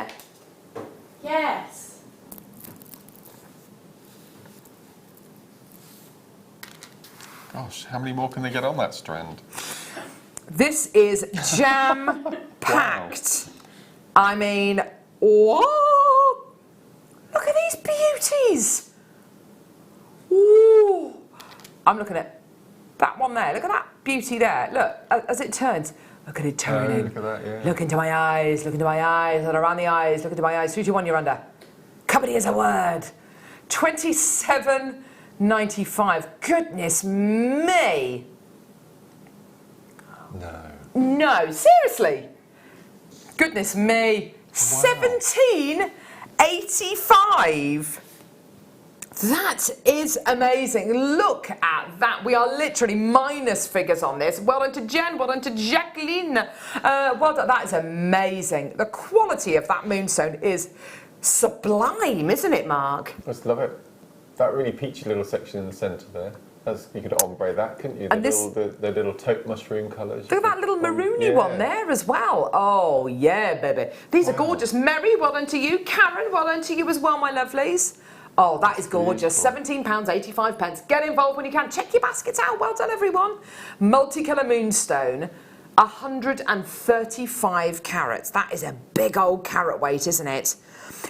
Yes. Gosh, how many more can they get on that strand? This is jam-packed. I mean, what? Look at these beauties. Ooh. I'm looking at that one there. Look at that beauty there. Look, as it turns. Look at it turning. Look at that, yeah. Look into my eyes, and around the eyes, look into my eyes. Who's your one you're under? Company is a word. 27.95. Goodness me. No, seriously. Goodness me. Wow. 17.85. That is amazing. Look at that. We are literally minus figures on this. Well done to Jen. Well done to Jacqueline. Well done. That is amazing. The quality of that moonstone is sublime, isn't it, Mark? I just love it. That really peachy little section in the centre there. You could ombre that, couldn't you? The little taupe mushroom colours. Look at that little maroony one there as well. Oh, yeah, baby. These are gorgeous. Mary, well done to you. Karen, well done to you as well, my lovelies. Oh, that is gorgeous. £17.85. Get involved when you can. Check your baskets out. Well done, everyone. Multicolour moonstone, 135 carats. That is a big old carat weight, isn't it?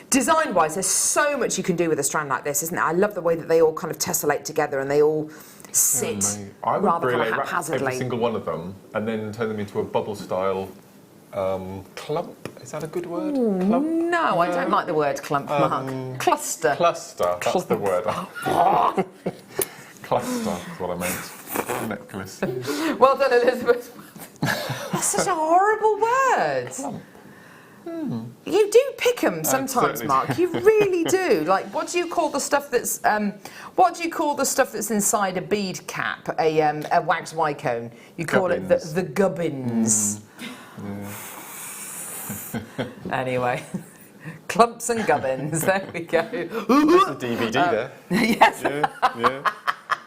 Design-wise, there's so much you can do with a strand like this, isn't it? I love the way that they all kind of tessellate together and they all sit rather kind of haphazardly. Every single one of them and then turn them into a bubble-style clump. Is that a good word? Clump? No, I don't like the word clump, Mark. Cluster. Cluster, that's the word. Cluster is what I meant. Necklace. Well done, Elizabeth. That's such a horrible word. Clump. You do pick them sometimes, Mark. You really do. Like, what do you call the stuff that's inside a bead cap, a wax wycombe? You call gubbins. it the gubbins. Anyway, clumps and gubbins. There we go. There's the DVD there. Yes. Yeah.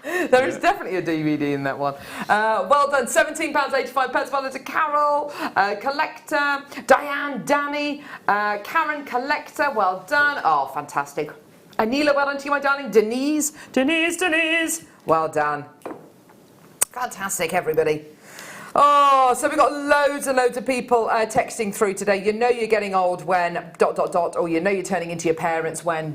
There is definitely a DVD in that one. Well done. £17.85. Well done to Carol, Collector, Diane, Danny, Karen, Collector. Well done. Oh, fantastic. Anila, well done to you, my darling. Denise. Well done. Fantastic, everybody. Oh, so we've got loads and loads of people texting through today. You know you're getting old when ... or you know you're turning into your parents when ...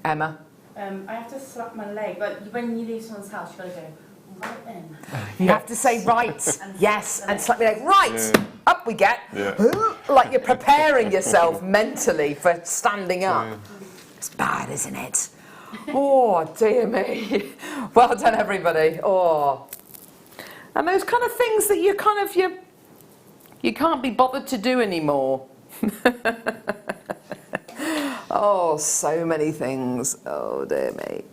Emma? I have to slap my leg, but when you leave someone's house, you've got to go right in. You have to say right, yes, and slap your leg. Right, Yeah. up we get. Yeah. Like you're preparing yourself mentally for standing up. Yeah. It's bad, isn't it? Oh, dear me. Well done, everybody. Oh. And those kind of things that you kind of, you can't be bothered to do anymore. Oh, so many things. Oh, dear me.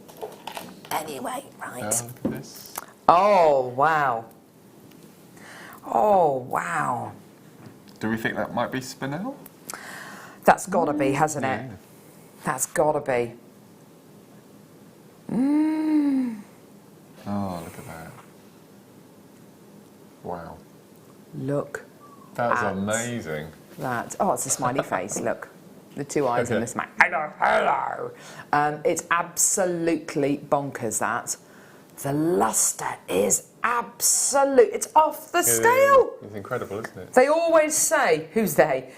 Anyway, right. Look at this. Oh, wow. Oh, wow. Do we think that might be spinel? That's got to be, hasn't it? Yeah. That's got to be. Oh, look at that. Wow. Look That's at amazing. that. Oh, it's a smiley face, look. The two eyes and Okay. the smile. Hello, hello. It's absolutely bonkers, that. The lustre is absolute. It's off the scale. It's incredible, isn't it? They always say, who's they?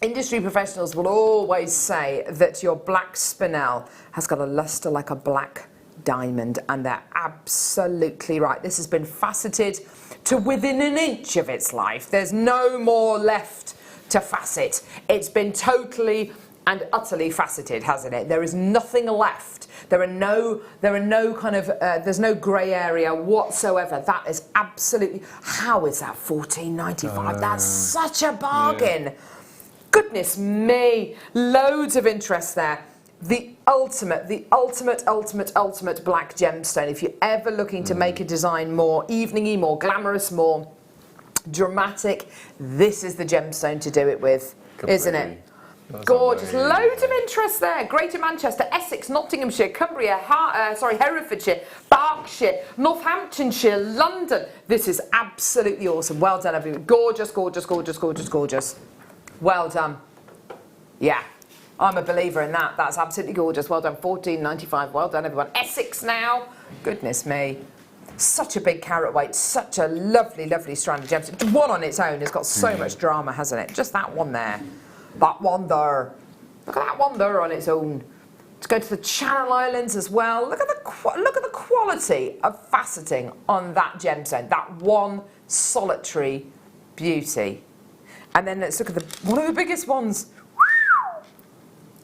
Industry professionals will always say that your black spinel has got a lustre like a black diamond, and they're absolutely right. This has been faceted to within an inch of its life. There's no more left to facet. It's been totally and utterly faceted, hasn't it? There is nothing left. There are no kind of, there's no grey area whatsoever. That is absolutely, how is that $14.95? That's such a bargain. Yeah. Goodness me, loads of interest there. The ultimate black gemstone. If you're ever looking to make a design more evening-y, more glamorous, more dramatic, this is the gemstone to do it with, isn't it? That's gorgeous. amazing. Loads of interest there. Greater Manchester, Essex, Nottinghamshire, Cumbria, Herefordshire, Berkshire, Northamptonshire, London. This is absolutely awesome. Well done, everyone. Gorgeous, gorgeous, gorgeous, gorgeous, gorgeous. Well done. Yeah, I'm a believer in that. That's absolutely gorgeous. Well done. $14.95. Well done, everyone. Essex now. Goodness me. Such a big carat weight. Such a lovely, lovely strand of gems. One on its own has got so much drama, hasn't it? Just that one there. That one there. Look at that one there on its own. Let's go to the Channel Islands as well. Look at the quality of faceting on that gemstone. That one solitary beauty. And then let's look at one of the biggest ones.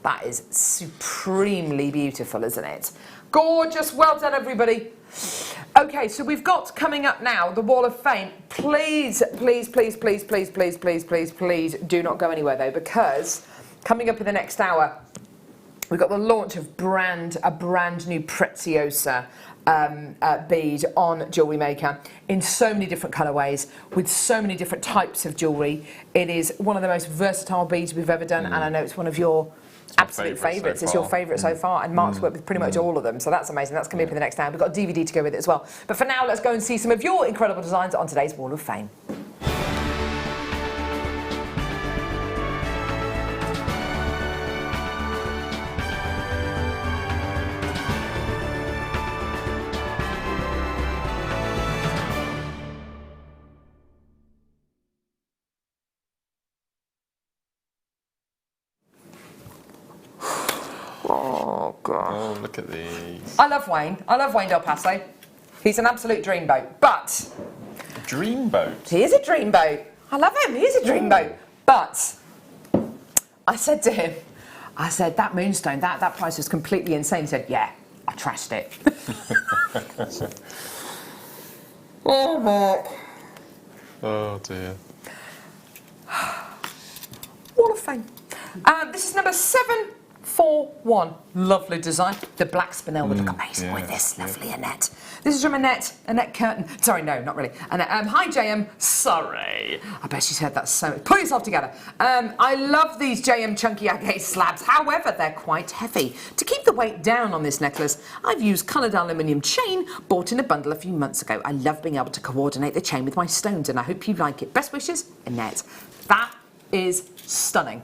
That is supremely beautiful, isn't it? Gorgeous. Well done, everybody. Okay, so we've got coming up now the Wall of Fame. Please, please, please, please, please, please, please, please, please do not go anywhere though, because coming up in the next hour, we've got the launch of a brand new Preziosa bead on Jewellery Maker in so many different colourways with so many different types of jewellery. It is one of the most versatile beads we've ever done, and I know it's one of your absolute favourites. It's your favourite so far, and Mark's worked with pretty much all of them, so that's amazing. That's coming up in the next hour. We've got a DVD to go with it as well. But for now, let's go and see some of your incredible designs on today's Wall of Fame. Oh, God. Oh, look at these. I love Wayne. I love Wayne Del Paso. He's an absolute dreamboat. But Dreamboat. he is a dreamboat. I love him. He is a dreamboat. But I said to him, I said, that moonstone, that price was completely insane. He said, yeah, I trashed it. Oh, Mark. Oh, dear. Wall of Fame. This is number 741. Lovely design. The black spinel would look amazing with this. Lovely Annette. This is from Annette Curtin. Sorry, no, not really. Annette, hi, JM. Sorry. I bet she's heard that so much. Pull yourself together. I love these JM chunky agate slabs. However, they're quite heavy. To keep the the weight down on this necklace, I've used coloured aluminium chain bought in a bundle a few months ago. I love being able to coordinate the chain with my stones, and I hope you like it. Best wishes, Annette. That is stunning.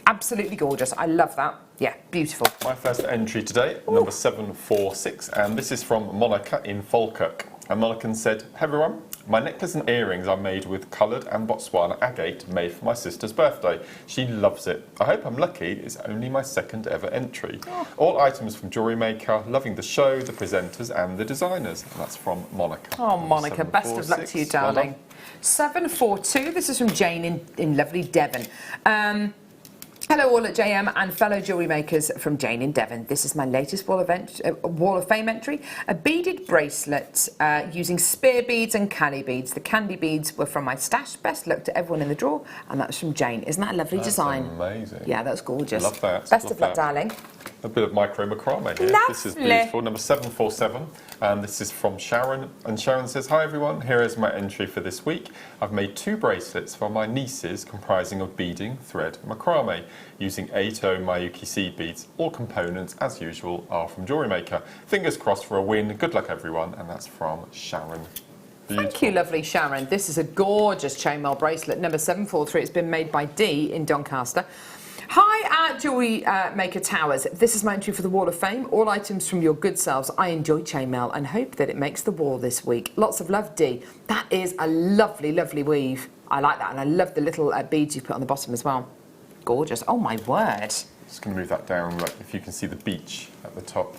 Absolutely gorgeous. I love that. Yeah, beautiful. My first entry today, number 746, and this is from Monica in Falkirk. And Monica said, "Hey everyone, my necklace and earrings are made with coloured and Botswana agate made for my sister's birthday. She loves it. I hope I'm lucky. It's only my second ever entry. All items from Jewellery Maker. Loving the show, the presenters and the designers." And that's from Monica. Oh, Monica, best of luck to you, darling. Well 742, this is from Jane in lovely Devon. Hello all at JM and fellow jewellery makers from Jane in Devon. This is my latest Wall of Fame entry, a beaded bracelet using spear beads and candy beads. The candy beads were from my stash. Best luck to everyone in the drawer, and that's from Jane. Isn't that a lovely design? Amazing. Yeah, that's gorgeous. Love that. Best of luck, darling. A bit of micro macrame here. Lovely. This is beautiful. Number 747, and this is from Sharon. And Sharon says, "Hi everyone, here is my entry for this week. I've made 2 bracelets for my nieces comprising of beading, thread, and macrame using 8O Mayuki seed beads. All components, as usual, are from Jewellery Maker. Fingers crossed for a win. Good luck everyone." And that's from Sharon. Beautiful. Thank you, lovely Sharon. This is a gorgeous chainmail bracelet, number 743. It's been made by Dee in Doncaster. Hi at Jewellery Maker Towers. This is my entry for the Wall of Fame. All items from your good selves. I enjoy chainmail and hope that it makes the wall this week. Lots of love, Dee. That is a lovely, lovely weave. I like that, and I love the little beads you put on the bottom as well. Gorgeous. Oh my word. Just going to move that down, like if you can see the beach at the top.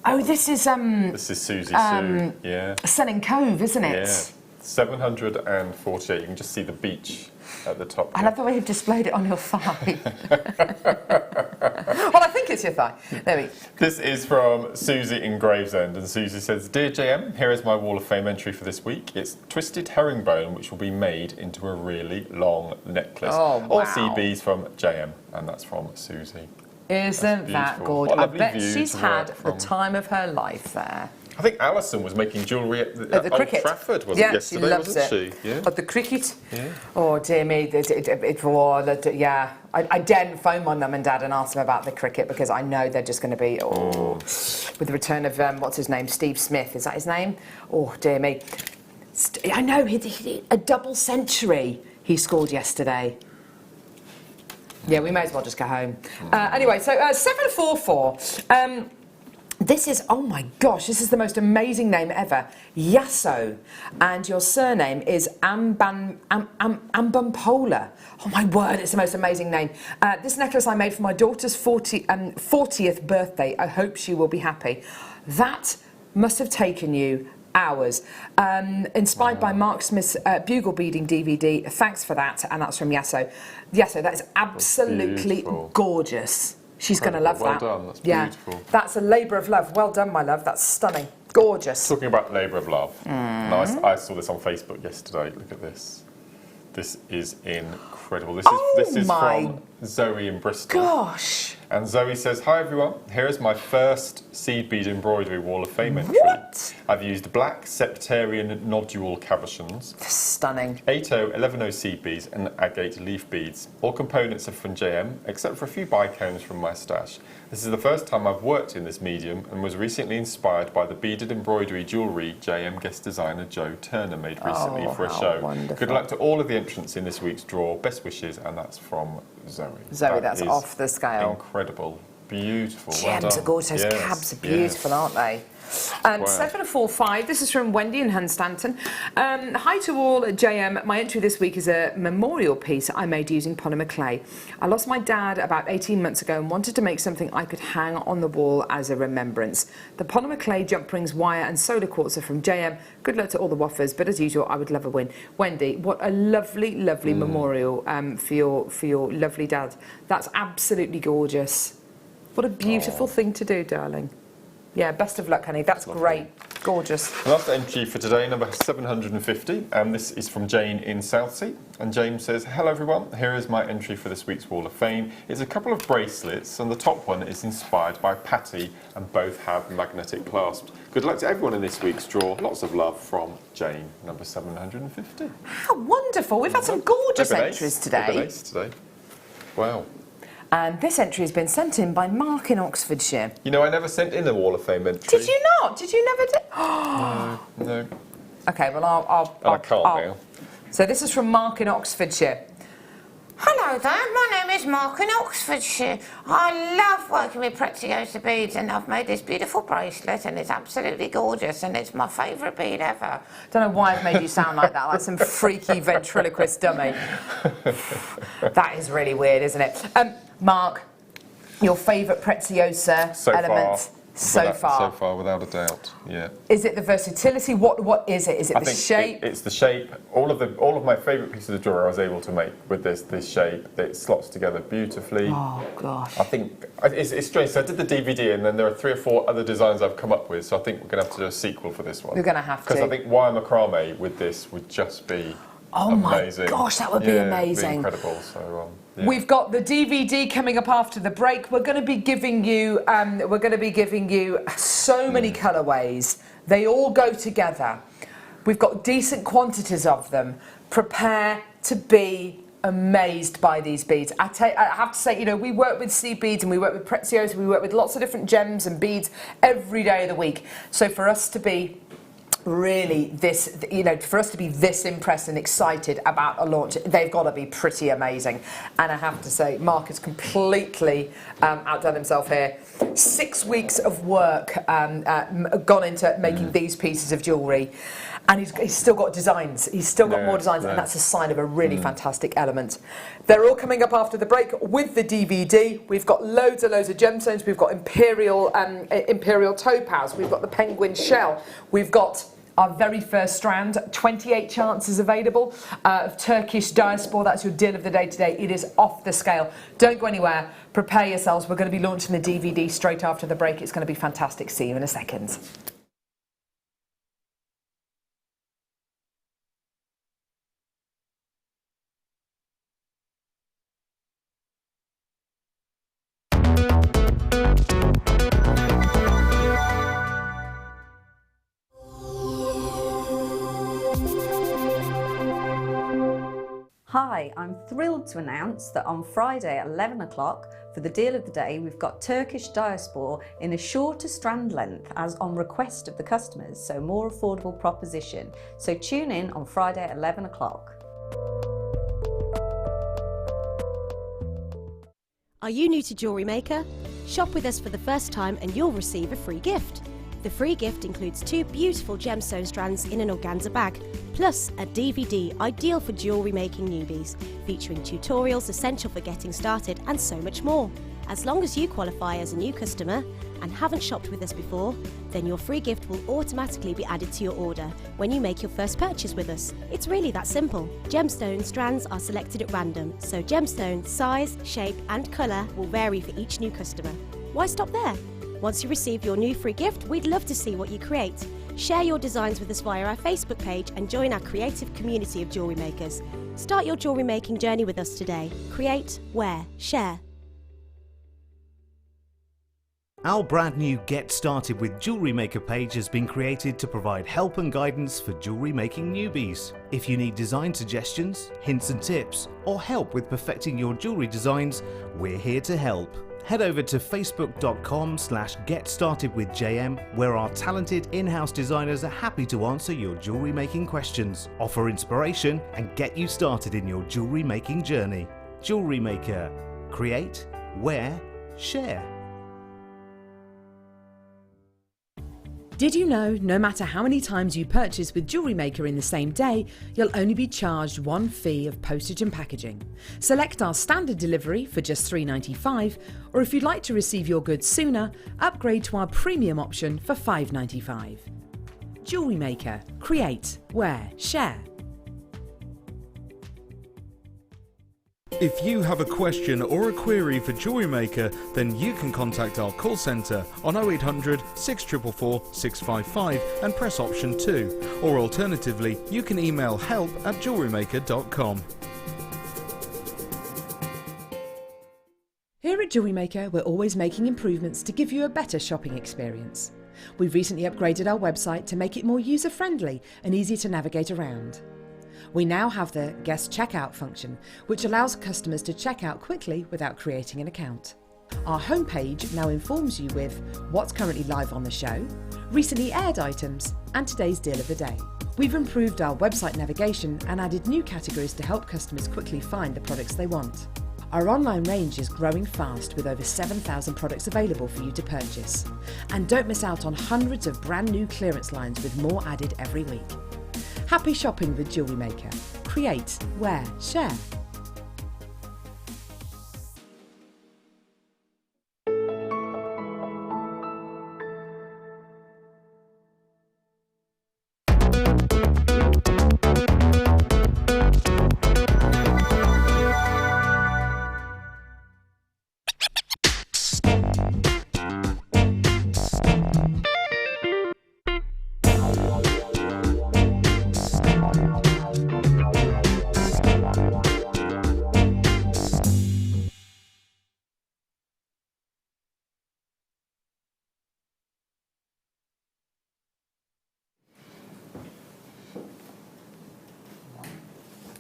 Oh, this is Susie Sue. Yeah. Selling Cove, isn't it? Yeah. 748. You can just see the beach at the top. I love the way you've displayed it on your thigh. Well, I think it's your thigh. There we go. This is from Susie in Gravesend, and Susie says, "Dear JM, here is my Wall of Fame entry for this week. It's twisted herringbone, which will be made into a really long necklace. Oh, wow. All CBs from JM," and that's from Susie. Isn't that beautiful. gorgeous? What a I lovely bet view she's to had work the from. time of her life there. I think Alison was making jewellery at At the Old cricket. Trafford, was Yeah, it yesterday, she loves wasn't it. she? Yeah. At the cricket? Yeah. Oh, dear me. Yeah. I daren't phone my mum and dad and ask them about the cricket because I know they're just going to be, with the return of, what's his name, Steve Smith, is that his name? Oh, dear me. I know, he a double century he scored yesterday. Yeah, we may as well just go home. Anyway, so 744. This is, oh my gosh, this is the most amazing name ever. Yasso. And your surname is Ambampola. Oh my word, it's the most amazing name. This necklace I made for my daughter's 40th birthday. I hope she will be happy. That must have taken you hours. Inspired by Mark Smith's bugle beading DVD. Thanks for that. And that's from Yasso. Yasso, that is absolutely gorgeous. She's going to love that. Well done, that's beautiful. That's a labour of love. Well done, my love. That's stunning. Gorgeous. Talking about labour of love. Nice. I saw this on Facebook yesterday. Look at this. This is incredible. This is from Zoe in Bristol. Gosh. And Zoe says, "Hi everyone, here is my first seed bead embroidery Wall of Fame entry. What? I've used black septarian nodule cabochons, Stunning. 8O, 11O seed beads and agate leaf beads. All components are from JM, except for a few bicones from my stash. This is the first time I've worked in this medium and was recently inspired by the beaded embroidery jewellery JM guest designer Joe Turner made recently for a show. Wonderful. Good luck to all of the entrants in this week's draw. Best wishes," and that's from Zoe. Zoe, that's is off the scale. Incredible. Beautiful. Gems are gorgeous. Those cabs are beautiful, aren't they? 745. This is from Wendy in Hunstanton. Hi to all at JM. My entry this week is a memorial piece I made using polymer clay. I lost my dad about 18 months ago and wanted to make something I could hang on the wall as a remembrance. The polymer clay jump rings, wire and solar quartz are from JM. Good luck to all the waffers, but as usual, I would love a win. Wendy, what a lovely, lovely memorial for your lovely dad. That's absolutely gorgeous. What a beautiful thing to do, darling. Yeah, best of luck, honey. That's great. Gorgeous. Last entry for today, number 750, and this is from Jane in Southsea. And James says, "Hello everyone, here is my entry for this week's Wall of Fame. It's a couple of bracelets, and the top one is inspired by Patty, and both have magnetic clasps. Good luck to everyone in this week's draw. Lots of love from Jane, number 750. How wonderful. We've had some gorgeous entries today. Wow. And this entry has been sent in by Mark in Oxfordshire. You know, I never sent in a Wall of Fame entry. Did you not? Did you never do? No. Okay, well, I can't now. So this is from Mark in Oxfordshire. Hello there, my name is Mark in Oxfordshire. I love working with Preziosa beads, and I've made this beautiful bracelet and it's absolutely gorgeous and it's my favourite bead ever. Don't know why I've made you sound like that, like some freaky ventriloquist dummy. That is really weird, isn't it? Mark, your favourite Preziosa element? So far, without a doubt, yeah. Is it the versatility? What is it? Is it the shape? It's the shape. All of my favourite pieces of jewellery I was able to make with this shape. It slots together beautifully. Oh gosh. I think it's strange. So I did the DVD, and then there are 3 or 4 other designs I've come up with. So I think we're going to have to do a sequel for this one. We're going to have to. Because I think wire macrame with this would just be my amazing. gosh, that would be amazing. It'd be incredible. So. Yeah. We've got the DVD coming up after the break. We're going to be giving you so many colourways. They all go together. We've got decent quantities of them. Prepare to be amazed by these beads. I have to say, you know, we work with sea beads and we work with Preziosa. We work with lots of different gems and beads every day of the week. So for us to be really for us to be this impressed and excited about a launch, they've got to be pretty amazing. And I have to say, Mark has completely outdone himself here. 6 weeks of work gone into making these pieces of jewellery, and he's still got designs. He's still got more designs, and that's a sign of a really fantastic element. They're all coming up after the break with the DVD. We've got loads of gemstones. We've got imperial topaz. We've got the penguin shell. We've got our very first strand, 28 chances available of Turkish diaspora. That's your deal of the day today. It is off the scale. Don't go anywhere. Prepare yourselves. We're going to be launching the DVD straight after the break. It's going to be fantastic. See you in a second. Hi, I'm thrilled to announce that on Friday at 11 o'clock, for the deal of the day, we've got Turkish diaspora in a shorter strand length as on request of the customers, so more affordable proposition. So tune in on Friday at 11 o'clock. Are you new to Jewellery Maker? Shop with us for the first time and you'll receive a free gift. The free gift includes 2 beautiful gemstone strands in an organza bag, plus a DVD ideal for jewellery making newbies, featuring tutorials essential for getting started and so much more. As long as you qualify as a new customer and haven't shopped with us before, then your free gift will automatically be added to your order when you make your first purchase with us. It's really that simple. Gemstone strands are selected at random, so gemstone size, shape and colour will vary for each new customer. Why stop there? Once you receive your new free gift, we'd love to see what you create. Share your designs with us via our Facebook page and join our creative community of jewellery makers. Start your jewellery making journey with us today. Create, wear, share. Our brand new Get Started with Jewellery Maker page has been created to provide help and guidance for jewellery making newbies. If you need design suggestions, hints and tips, or help with perfecting your jewellery designs, we're here to help. Head over to facebook.com/getstartedwithjm, where our talented in-house designers are happy to answer your jewellery making questions, offer inspiration and get you started in your jewellery making journey. Jewellery Maker. Create, wear, share. Did you know no matter how many times you purchase with Jewellery Maker in the same day, you'll only be charged one fee of postage and packaging? Select our standard delivery for just $3.95, or if you'd like to receive your goods sooner, upgrade to our premium option for $5.95. Jewellery Maker. Create, wear, share. If you have a question or a query for Jewellery Maker, then you can contact our call centre on 0800 644 655 and press option 2, or alternatively you can email help@jewellerymaker.com. Here at Jewellery Maker, we're always making improvements to give you a better shopping experience. We've recently upgraded our website to make it more user-friendly and easy to navigate around. We now have the guest checkout function, which allows customers to check out quickly without creating an account. Our homepage now informs you with what's currently live on the show, recently aired items, and today's deal of the day. We've improved our website navigation and added new categories to help customers quickly find the products they want. Our online range is growing fast with over 7,000 products available for you to purchase. And don't miss out on hundreds of brand new clearance lines with more added every week. Happy shopping with Jewellery Maker. Create, wear, share.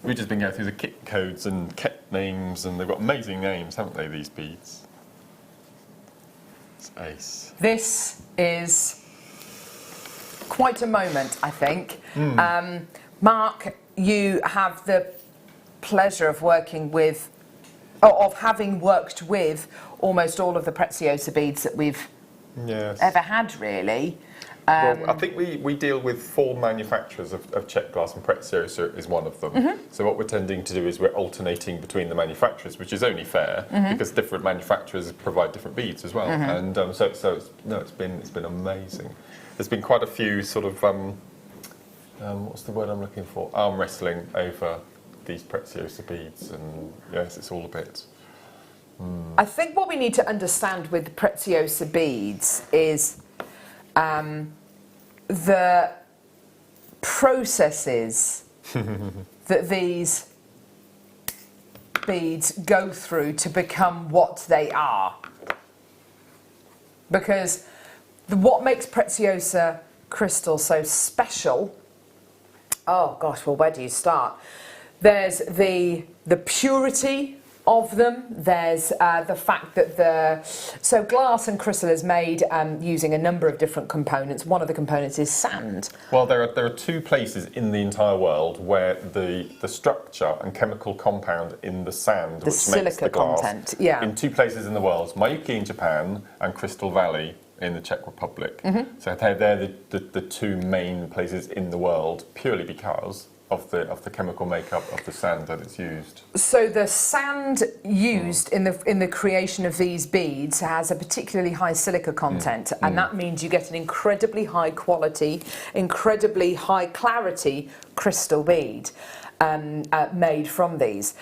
We've just been going through the kit codes and kit names, and they've got amazing names, haven't they, these beads? It's ace. This is quite a moment, I think. Mark, you have the pleasure of working with, or of having worked with almost all of the Preziosa beads that we've ever had, really. Well, I think we deal with 4 manufacturers of check glass, and Preziosa is one of them. So what we're tending to do is we're alternating between the manufacturers, which is only fair because different manufacturers provide different beads as well. And so it's been amazing. There's been quite a few sort of what's the word I'm looking for? Arm wrestling over these Preziosa beads, and yes, it's all a bit. I think what we need to understand with Preziosa beads is the processes that these beads go through to become what they are. Because what makes Preziosa crystal so special, oh gosh, well, where do you start? There's the purity of them. There's the fact that so glass and crystal is made using a number of different components. One of the components is sand. Well, there are 2 places in the entire world where the structure and chemical compound in the sand, the silica content, in 2 places in the world, Mayuki in Japan and Crystal Valley in the Czech Republic. So they're the 2 main places in the world, purely because of the chemical makeup of the sand that it's used. So the sand used in the creation of these beads has a particularly high silica content, and that means you get an incredibly high quality, incredibly high clarity crystal bead made from these.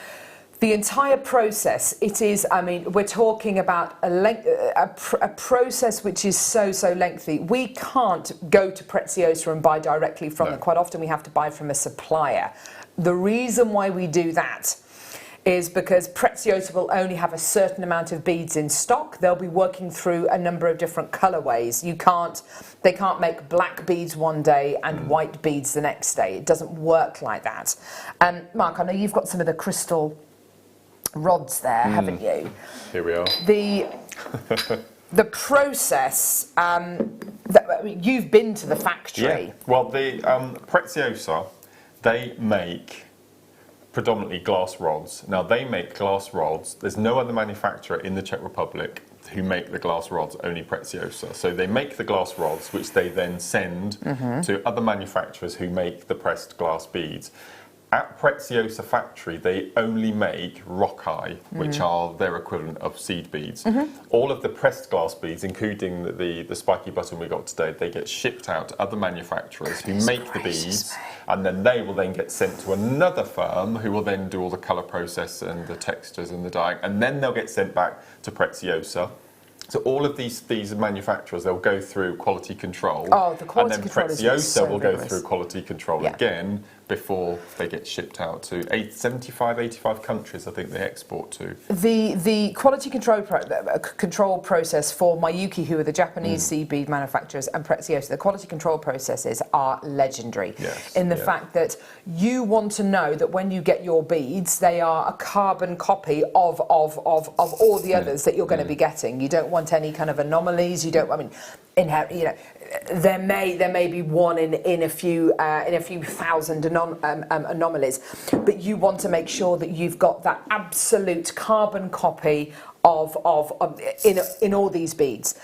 The entire process, it is, I mean, we're talking about a process which is so lengthy. We can't go to Preziosa and buy directly from them. Quite often we have to buy from a supplier. The reason why we do that is because Preziosa will only have a certain amount of beads in stock. They'll be working through a number of different colorways. They can't make black beads one day and white beads the next day. It doesn't work like that. Mark, I know you've got some of the crystal rods there, haven't you? Here we are. The process, you've been to the factory. Yeah. Well, the Preziosa, they make predominantly glass rods. Now, they make glass rods. There's no other manufacturer in the Czech Republic who make the glass rods, only Preziosa. So they make the glass rods, which they then send to other manufacturers who make the pressed glass beads. At Preziosa factory, they only make rock-eye, which are their equivalent of seed beads. All of the pressed glass beads, including the spiky button we got today, they get shipped out to other manufacturers who make the beads, and then they will then get sent to another firm who will then do all the colour process and the textures and the dyeing, and then they'll get sent back to Preziosa. So all of these manufacturers, they'll go through quality control. Oh, the quality control. control And then is so Preziosa will rigorous. go through quality control again before they get shipped out to 75, 85 countries, I think they export to. The quality control process for Miyuki, who are the Japanese seed bead manufacturers, and Preziosa, the quality control processes are legendary in the fact that you want to know that when you get your beads, they are a carbon copy of all the others that you're going to be getting. You don't want any kind of anomalies. You don't. I mean, there may be one in a few thousand anomalies, but you want to make sure that you've got that absolute carbon copy of in all these beads.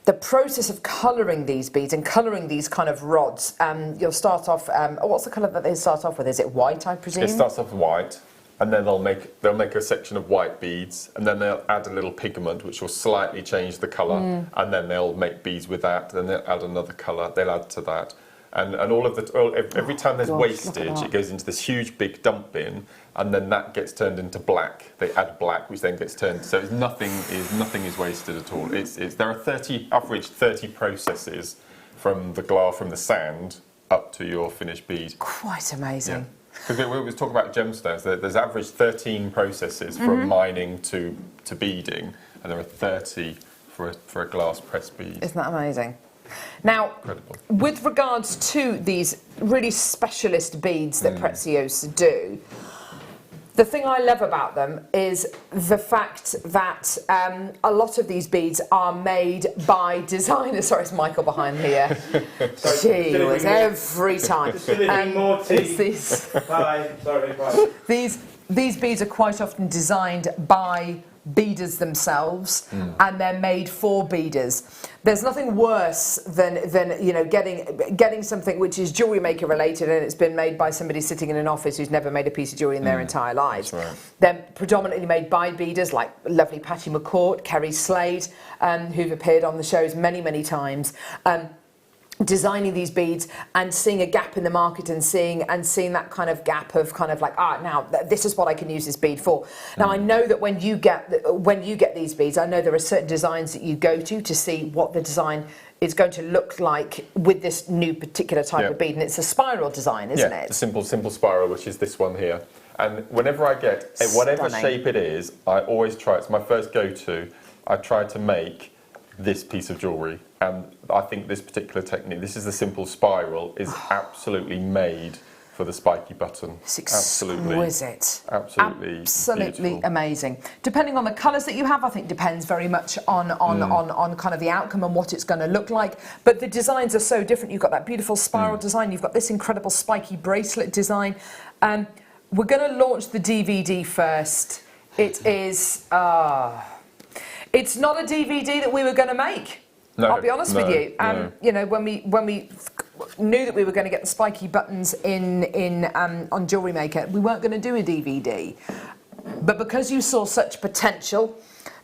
The process of colouring these beads and colouring these kind of rods, you'll start off. What's the colour that they start off with? Is it white, I presume? It starts off white. And then they'll make a section of white beads, and then they'll add a little pigment which will slightly change the colour, and then they'll make beads with that. Then they'll add another colour. They'll add to that, and all of every time there's wastage, it goes into this huge big dump bin, and then that gets turned into black. They add black, which then gets turned. So nothing is wasted at all. There are average 30 processes from the sand up to your finished bead. Quite amazing. Yeah. Because we was talking about gemstones, there's average 13 processes from mining to beading, and there are 30 for a glass press bead. Isn't that amazing? Now, incredible. With regards to these really specialist beads that Preziosa do, the thing I love about them is the fact that a lot of these beads are made by designers. Sorry, it's Michael behind here. She was every time. More tea. Bye. Sorry. Bye. These beads are quite often designed by beaders themselves, and they're made for beaders. There's nothing worse than getting something which is jewellery maker related, and it's been made by somebody sitting in an office who's never made a piece of jewellery in their entire lives. That's right. They're predominantly made by beaders like lovely Patty McCourt, Kerry Slade, who've appeared on the shows many times. Designing these beads and seeing a gap in the market and seeing that kind of gap of now this is what I can use this bead for. Now I know that when you get these beads, I know there are certain designs that you go to see what the design is going to look like with this new particular type of bead, and it's a spiral design, isn't it? The simple spiral, which is this one here. And whenever I get whatever shape it is, I always try. It's my first go-to. I try to make this piece of jewellery, and I think this particular technique, this is the simple spiral, is absolutely made for the spiky button. It's exquisite. Absolutely beautiful. Amazing. Depending on the colours that you have, I think depends very much on kind of the outcome and what it's going to look like. But the designs are so different. You've got that beautiful spiral design. You've got this incredible spiky bracelet design. We're going to launch the DVD first. It is. It's not a DVD that we were going to make. No, I'll be honest with you. No. You know, when we knew that we were going to get the spiky buttons on Jewellery Maker, we weren't going to do a DVD. But because you saw such potential,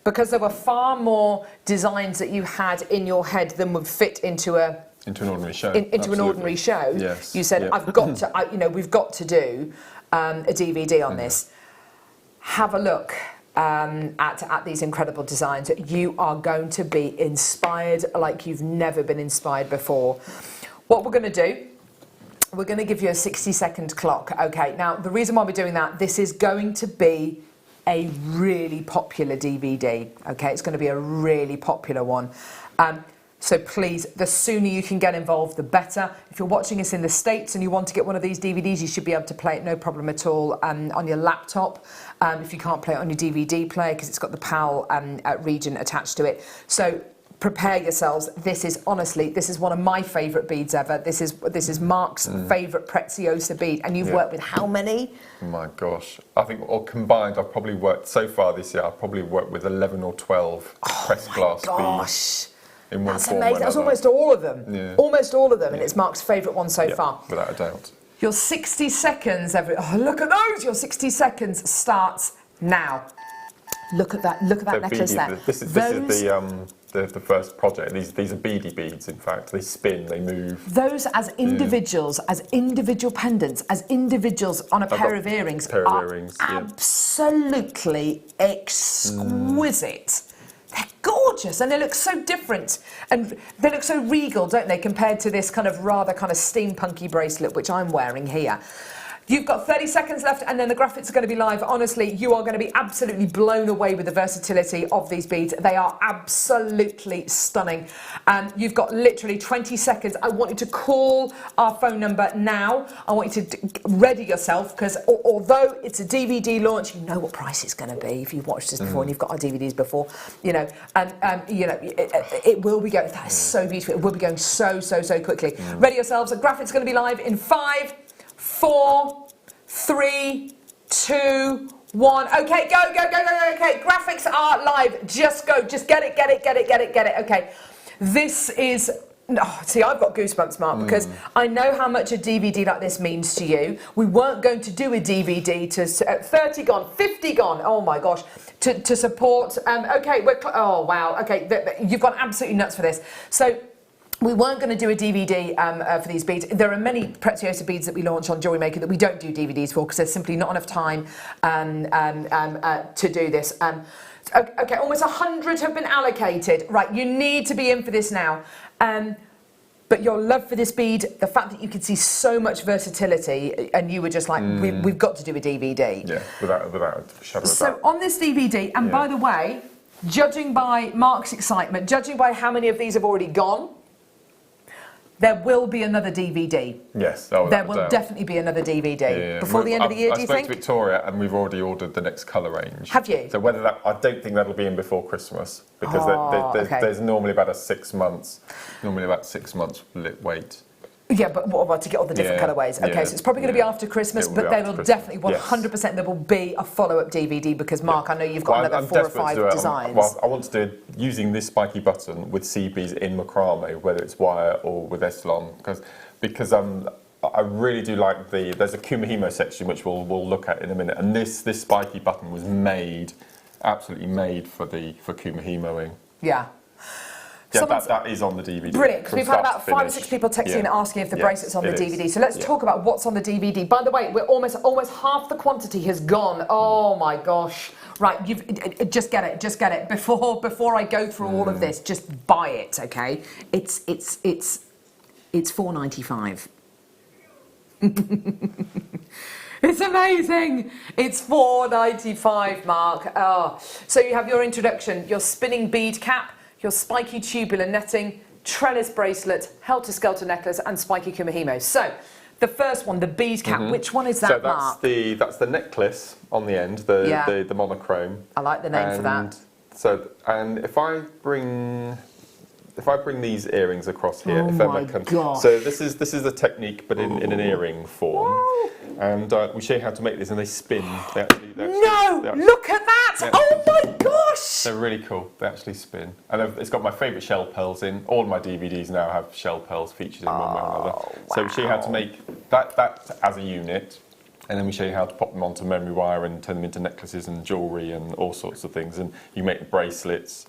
because there were far more designs that you had in your head than would fit into an ordinary show. Into an ordinary show. Yes. You said, I've got to. We've got to do a DVD on this. Have a look. At these incredible designs, you are going to be inspired like you've never been inspired before. What we're going to do, we're going to give you a 60-second clock. Okay, now the reason why we're doing that, this is going to be a really popular DVD. Okay, it's going to be a really popular one. So please, the sooner you can get involved, the better. If you're watching us in the States and you want to get one of these DVDs, you should be able to play it no problem at all on your laptop. If you can't play it on your DVD player, because it's got the PAL region attached to it. So prepare yourselves. This is one of my favourite beads ever. This is Mark's favourite Preziosa bead. And you've worked with how many? Oh my gosh. I think all combined, I've probably worked, so far this year, I've probably worked with 11 or 12 pressed glass beads. That's amazing. That's almost all of them. Yeah. Almost all of them, and it's Mark's favourite one so far. Without a doubt. Your 60 seconds, look at those! Your 60 seconds starts now. Look at that necklace there. This is the first project. These are beady beads, in fact. They spin, they move. Those as individuals, as individual pendants, as individuals on a pair of earrings, absolutely exquisite. They're gorgeous, and they look so different, and they look so regal, don't they, compared to this kind of rather kind of steampunky bracelet which I'm wearing here. You've got 30 seconds left, and then the graphics are going to be live. Honestly, you are going to be absolutely blown away with the versatility of these beads. They are absolutely stunning. You've got literally 20 seconds. I want you to call our phone number now. I want you to ready yourself, because although it's a DVD launch, you know what price it's going to be if you've watched this before and you've got our DVDs before, you know, and you know, it will be going. That is so beautiful. It will be going so quickly. Ready yourselves. The graphics are going to be live in 5, 4, 3, 2, 1. Okay, go. Okay, graphics are live. Just go. Just get it. Okay, this is. Oh, see, I've got goosebumps, Mark, because I know how much a DVD like this means to you. We weren't going to do a DVD to 30 gone, 50 gone. Oh my gosh, to support. Okay, oh wow. Okay, you've gone absolutely nuts for this. So. We weren't going to do a DVD for these beads. There are many Preziosa beads that we launch on Jewellery Maker that we don't do DVDs for, because there's simply not enough time to do this. Okay, almost 100 have been allocated. Right, you need to be in for this now. But your love for this bead, the fact that you could see so much versatility, and you were just like, we've got to do a DVD. Yeah, without a shadow of a So doubt. on this DVD, and by the way, judging by Mark's excitement, judging by how many of these have already gone, there will be another DVD. Yes, there will definitely be another DVD before the end of the year. Do you think? I spoke to Victoria, and we've already ordered the next colour range. Have you? So whether that, I don't think that'll be in before Christmas, because there's normally about 6 months. Normally about 6 months wait. Yeah, but what about to get all the different colourways? Okay, so it's probably going to be after Christmas, but there will definitely 100% there will be a follow-up DVD, because Mark, I know you've got another 4 or 5 designs. I want to do it using this spiky button with CBs in macrame, whether it's wire or with Estalon, because I really do like there's a Kumihimo section which we'll look at in a minute, and this spiky button was absolutely made for Kumihimoing. Yeah. Yeah, that is on the DVD. Brilliant, because we've had about 5 or 6 people texting and asking if the bracelet's on the DVD. So let's talk about what's on the DVD. By the way, we're almost half the quantity has gone. Oh my gosh! Right, you've just get it. Before I go through all of this, just buy it, okay? It's $4.95. It's amazing. It's $4.95, Mark. Oh, so you have your introduction, your spinning bead cap, your spiky tubular netting, trellis bracelet, helter-skelter necklace, and spiky kumihimo. So, the first one, the bead cap, which one is that, Mark? So that's the necklace on the end, the monochrome. I like the name for that. So, and if I bring these earrings across here, so this is the technique, but in an earring form. Wow. And we show you how to make this, and they spin. They actually, look at that! Oh my gosh! They're really cool. They actually spin, and it's got my favourite shell pearls in. All of my DVDs now have shell pearls featured in one way or another. Wow. So we show you how to make that as a unit, and then we show you how to pop them onto memory wire and turn them into necklaces and jewellery and all sorts of things. And you make the bracelets.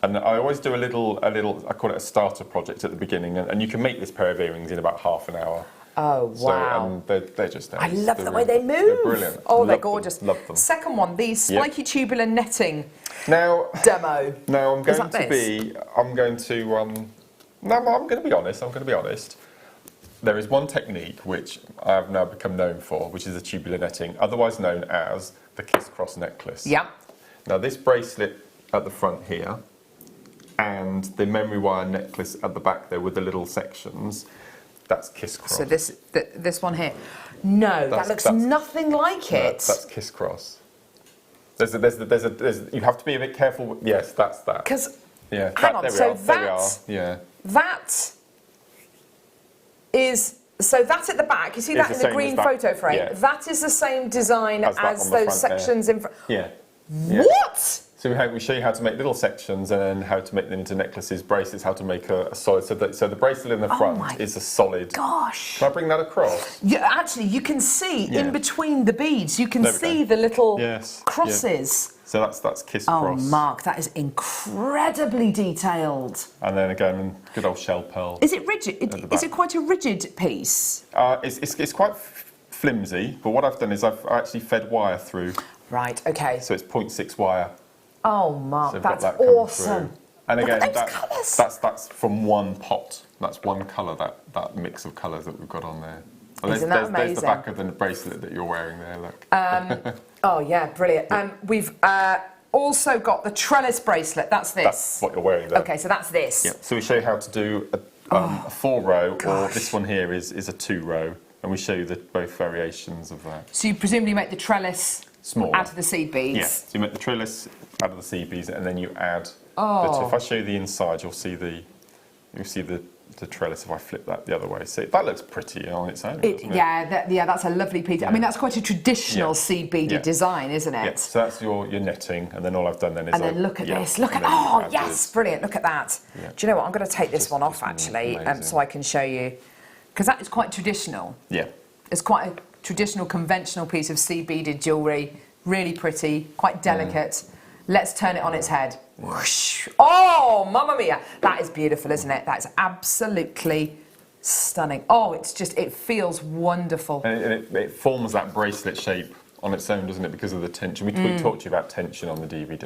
And I always do a little. I call it a starter project at the beginning, and you can make this pair of earrings in about half an hour. Oh, wow. So they're just nice. I love the way they move. They're brilliant. Oh, they're gorgeous. Love them. Second one, the spiky tubular netting demo. Now I'm going to be honest. There is one technique which I have now become known for, which is the tubular netting, otherwise known as the kiss-cross necklace. Yeah. Now this bracelet at the front here, and the memory wire necklace at the back there with the little sections, that's kiss-cross. So this one here. No, that looks nothing like it. That's kiss-cross. You have to be a bit careful. Yes, that's that. Because hang on, that's at the back. You see that in the green photo frame? Yeah. That is the same design as those sections in front. Yeah. What? So we show you how to make little sections and then how to make them into necklaces, bracelets, how to make a solid. So the bracelet in the front is a solid. Gosh! Can I bring that across? Yeah, actually, you can see in between the beads. You can see the little crosses. Yeah. So that's kiss-cross. Oh, Mark, that is incredibly detailed. And then again, good old shell pearl. Is it rigid? Is it quite a rigid piece? It's quite flimsy, but what I've done is I've actually fed wire through. Right. Okay. So it's 0.6 wire. Oh, Mark, So we've got that's that coming awesome. through. And Look again, at those colours. that's from one pot. That's one colour, that mix of colours that we've got on there. And Isn't that there's the amazing? back of the bracelet that you're wearing there, look. Oh, yeah, brilliant. We've also got the trellis bracelet. That's this. That's what you're wearing there. Okay, so that's this. Yeah. So we show you how to do a 4-row, or this one here is a 2-row, and we show you both variations of that. So you presumably make the trellis Smaller. out of the seed beads? Yeah, so you make the trellis out of the seed beads, and then you add the two. If I show you the inside, you'll see the trellis if I flip that the other way. See, that looks pretty on its own, doesn't it? Yeah, that's a lovely piece. I mean, that's quite a traditional seed beaded design, isn't it? Yeah, so that's your netting, and then all I've done then is... And then look at this, look at, yes, brilliant, look at that. Yeah. Do you know what, I'm going to take this one off actually, so I can show you, because that is quite traditional. Yeah. It's quite a traditional, conventional piece of seed beaded jewellery, really pretty, quite delicate. Let's turn it on its head. Whoosh. Oh, mamma mia. That is beautiful, isn't it? That is absolutely stunning. Oh, it feels wonderful. And it forms that bracelet shape on its own, doesn't it, because of the tension. We talked to you about tension on the DVD,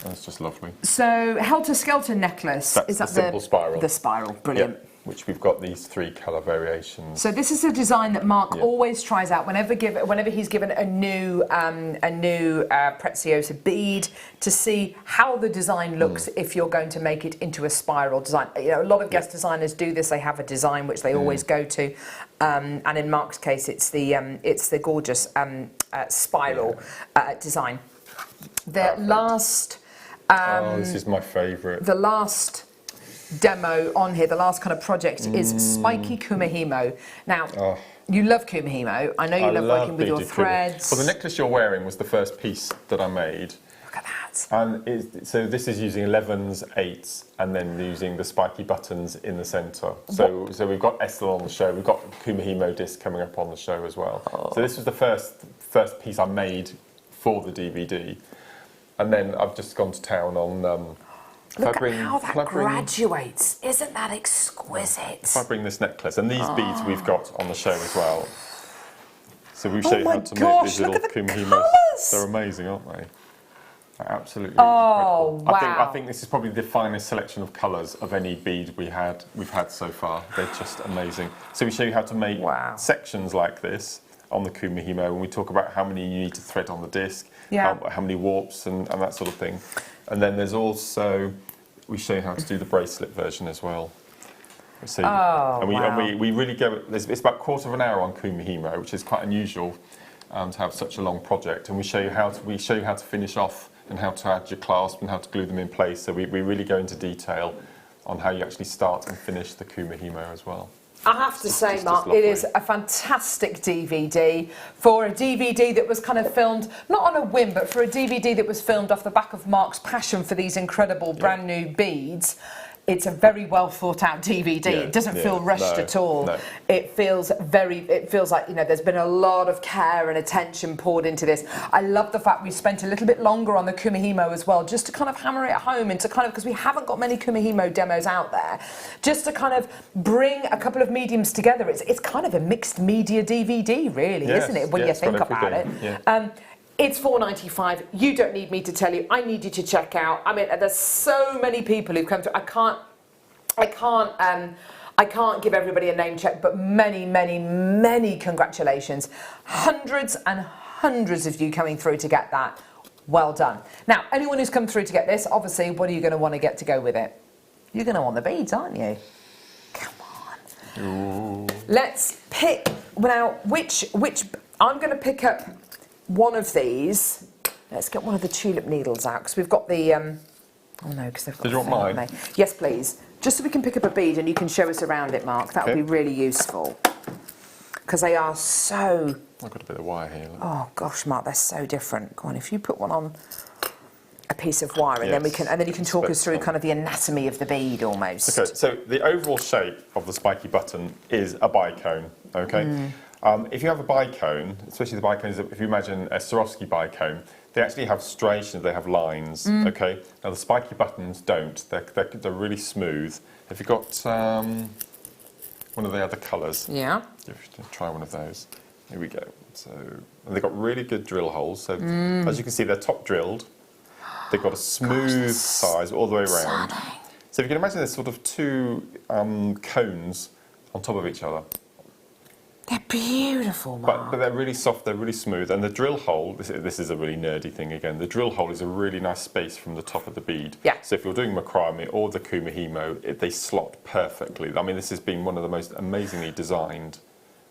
and it's just lovely. So, Helter Skelter necklace. That's is that the simple spiral. The spiral, brilliant. Yep. Which we've got these 3 colour variations. So this is a design that Mark always tries out whenever he's given a new Preziosa bead, to see how the design looks if you're going to make it into a spiral design. You know, a lot of guest designers do this. They have a design which they always go to, and in Mark's case, it's the gorgeous spiral design. The last. This is my favourite. The last demo on here, the last kind of project is Spiky Kumihimo. Now, you love Kumihimo. I know you love working with your threads. Well, the necklace you're wearing was the first piece that I made. Look at that. And so this is using 11s, 8s, and then using the spiky buttons in the centre. So we've got Estel on the show. We've got Kumihimo disc coming up on the show as well. So this was the first piece I made for the DVD. And then I've just gone to town on... Look at how that graduates. Isn't that exquisite? If I bring this necklace, and these beads we've got on the show as well. So we show you how to make these little Kumihimos. They're amazing, aren't they? They're absolutely incredible. Wow. I think this is probably the finest selection of colours of any bead we've had so far. They're just amazing. So we show you how to make sections like this on the Kumihimo, and we talk about how many you need to thread on the disc, how many warps and that sort of thing. And then there's also, we show you how to do the bracelet version as well. So, and we really go, it's about a quarter of an hour on Kumihimo, which is quite unusual to have such a long project. And we show you how to finish off and how to add your clasp and how to glue them in place. So we really go into detail on how you actually start and finish the Kumihimo as well. I have to say, Mark, it is a fantastic DVD for a DVD that was kind of filmed, not on a whim, but for a DVD that was filmed off the back of Mark's passion for these incredible brand new beads. It's a very well thought out DVD. It doesn't feel rushed at all. No. It feels like, you know, there's been a lot of care and attention poured into this. I love the fact we spent a little bit longer on the Kumihimo as well, just to kind of hammer it home and to kind of, because we haven't got many Kumihimo demos out there, just to kind of bring a couple of mediums together. It's kind of a mixed media DVD, really, isn't it, when you think about it? Yeah. It's $4.95. You don't need me to tell you. I need you to check out. I mean, there's so many people who've come through. I can't give everybody a name check, but many, many, many congratulations. Hundreds and hundreds of you coming through to get that. Well done. Now, anyone who's come through to get this, obviously, what are you going to want to get to go with it? You're going to want the beads, aren't you? Come on. Ooh. Let's pick now which I'm going to pick up. One of these. Let's get one of the tulip needles out, because we've got the. Oh no, because they've got. Did you want mine? Yes, please. Just so we can pick up a bead and you can show us around it, Mark. That would be really useful. Because they are so. I've got a bit of wire here. Look. Oh gosh, Mark, they're so different. Go on, if you put one on a piece of wire, and then we can, and then you can talk us through kind of the anatomy of the bead almost. Okay, so the overall shape of the spiky button is a bicone. Okay. If you have a bicone, especially the bicones, if you imagine a Swarovski bicone, they actually have striations, they have lines, okay? Now the spiky buttons don't, they're really smooth. If you've got one of the other colours, try one of those. Here we go. So, and they've got really good drill holes, so as you can see, they're top drilled, They've got a smooth size all the way around. So if you can imagine there's sort of two cones on top of each other. They're beautiful, Mark. But they're really soft, they're really smooth, and the drill hole, this is a really nerdy thing again, the drill hole is a really nice space from the top of the bead. Yeah. So if you're doing macrame or the kumihimo, they slot perfectly. I mean, this has been one of the most amazingly designed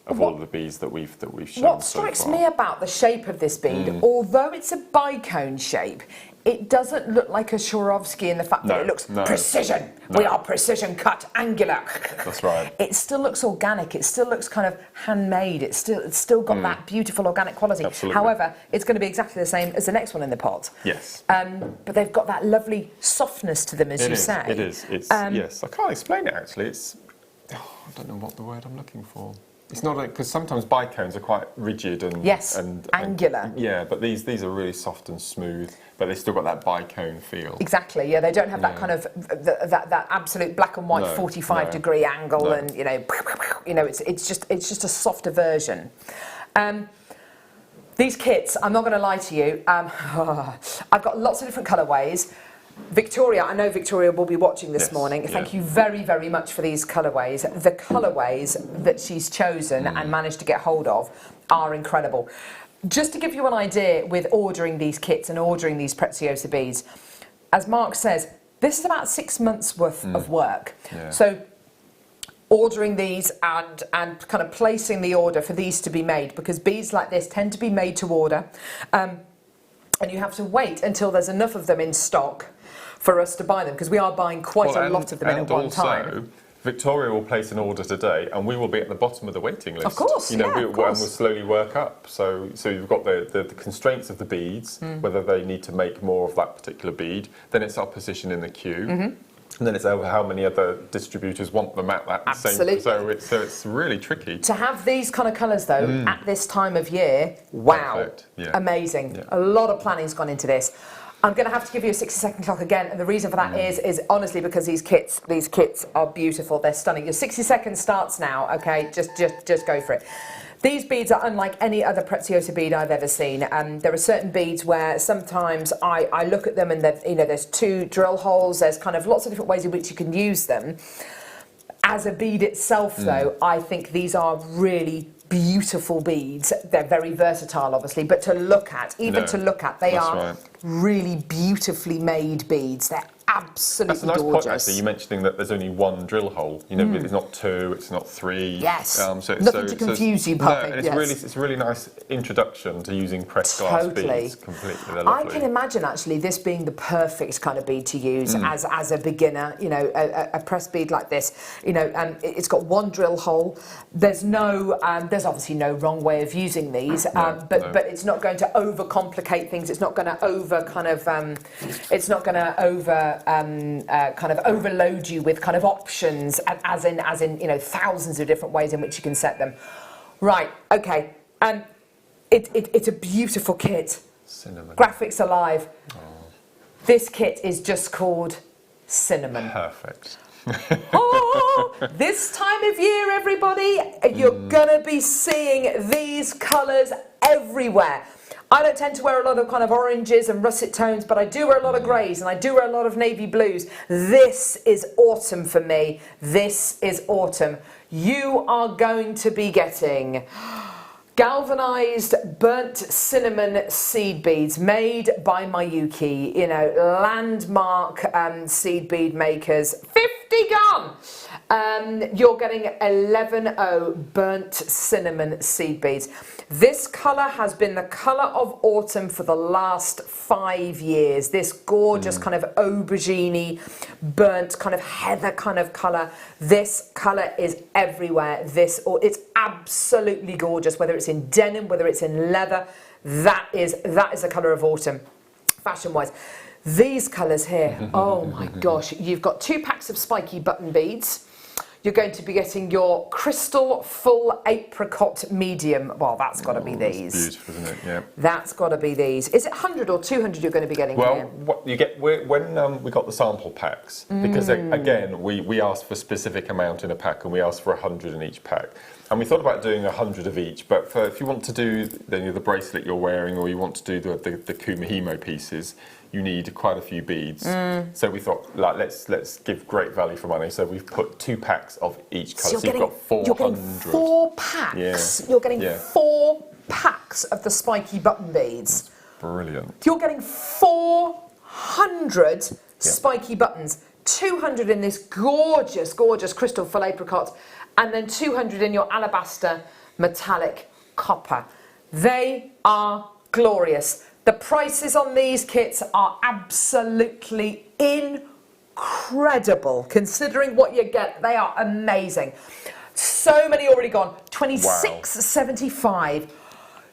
of all of the beads that we've shown. What strikes me about the shape of this bead, although it's a bicone shape, it doesn't look like a Swarovski in the fact that it looks precision. We are precision cut, angular. That's right. It still looks organic. It still looks kind of handmade. It's still got that beautiful organic quality. Absolutely. However, it's going to be exactly the same as the next one in the pot. Yes. But they've got that lovely softness to them, as you say. It is. It's yes. I can't explain it actually. It's I don't know what the word I'm looking for. It's not like, because sometimes bicones are quite rigid and angular. Yeah, but these are really soft and smooth, but they still got that bicone feel. Exactly. Yeah, they don't have that kind of that absolute black and white 45-degree angle, and you know, it's just a softer version. These kits, I'm not going to lie to you. I've got lots of different colourways. Victoria, I know Victoria will be watching this morning. Thank you very, very much for these colourways. The colourways that she's chosen and managed to get hold of are incredible. Just to give you an idea with ordering these kits and ordering these Preziosa beads, as Mark says, this is about 6 months worth of work. Yeah. So ordering these and kind of placing the order for these to be made, because beads like this tend to be made to order, and you have to wait until there's enough of them in stock for us to buy them, because we are buying quite a lot of them at one time. Victoria will place an order today, and we will be at the bottom of the waiting list. Of course, of course. And we'll slowly work up. So you've got the constraints of the beads, whether they need to make more of that particular bead. Then it's our position in the queue. And then it's over how many other distributors want them at that same. So it's really tricky. To have these kind of colours though at this time of year, wow, amazing. Yeah. A lot of planning's gone into this. I'm going to have to give you a 60-second clock again, and the reason for that is honestly because these kits are beautiful. They're stunning. Your 60 seconds starts now. Okay, just go for it. These beads are unlike any other Preziosa bead I've ever seen. There are certain beads where sometimes I look at them and there's two drill holes. There's kind of lots of different ways in which you can use them. As a bead itself, though, I think these are really beautiful beads. They're very versatile, obviously, but to look at, they are really beautifully made beads. They're absolutely gorgeous. That's a nice gorgeous. point, actually. You're mentioning that there's only one drill hole. You know, it's not two, it's not three. Yes. Nothing to confuse you, Puppy. No, it's a really nice introduction to using pressed glass beads. Completely, they're lovely. I can imagine actually this being the perfect kind of bead to use as a beginner. You know, a pressed bead like this. You know, it's got one drill hole. There's obviously no wrong way of using these, but it's not going to overcomplicate things. It's not going to kind of overload you with kind of options, as in you know, thousands of different ways in which you can set them. Right. Okay. It's a beautiful kit. Cinnamon. Graphics alive. Oh. This kit is just called Cinnamon. Perfect. This time of year, everybody, you're gonna be seeing these colours everywhere. I don't tend to wear a lot of kind of oranges and russet tones, but I do wear a lot of greys and I do wear a lot of navy blues. This is autumn for me. This is autumn. You are going to be getting galvanized burnt cinnamon seed beads made by Mayuki, you know, landmark seed bead makers. 50 gone! You're getting 11.0 burnt cinnamon seed beads. This colour has been the colour of autumn for the last 5 years. This gorgeous kind of aubergine, burnt kind of heather kind of colour. This colour is everywhere. It's absolutely gorgeous, whether it's in denim, whether it's in leather. That is the colour of autumn, fashion-wise. These colours here, oh my gosh. You've got 2 packs of spiky button beads. You're going to be getting your crystal full apricot medium. Well, that's got to be these. That's beautiful, isn't it? Yeah. That's got to be these. Is it 100 or 200 you're going to be getting here? What you get when we got the sample packs, because again we asked for a specific amount in a pack and we asked for 100 in each pack. And we thought about doing 100 of each, but if you want to do the bracelet you're wearing, or you want to do the Kumihimo pieces, you need quite a few beads. So we thought, like, let's give great value for money. So we've put 2 packs of each colour. So you've got 400. You're getting 4 packs. Yeah. You're getting 4 packs of the spiky button beads. Brilliant. You're getting 400 spiky buttons. 200 in this gorgeous, gorgeous crystal full apricot, and then 200 in your alabaster metallic copper. They are glorious. The prices on these kits are absolutely incredible. Considering what you get, they are amazing. So many already gone. 26.75.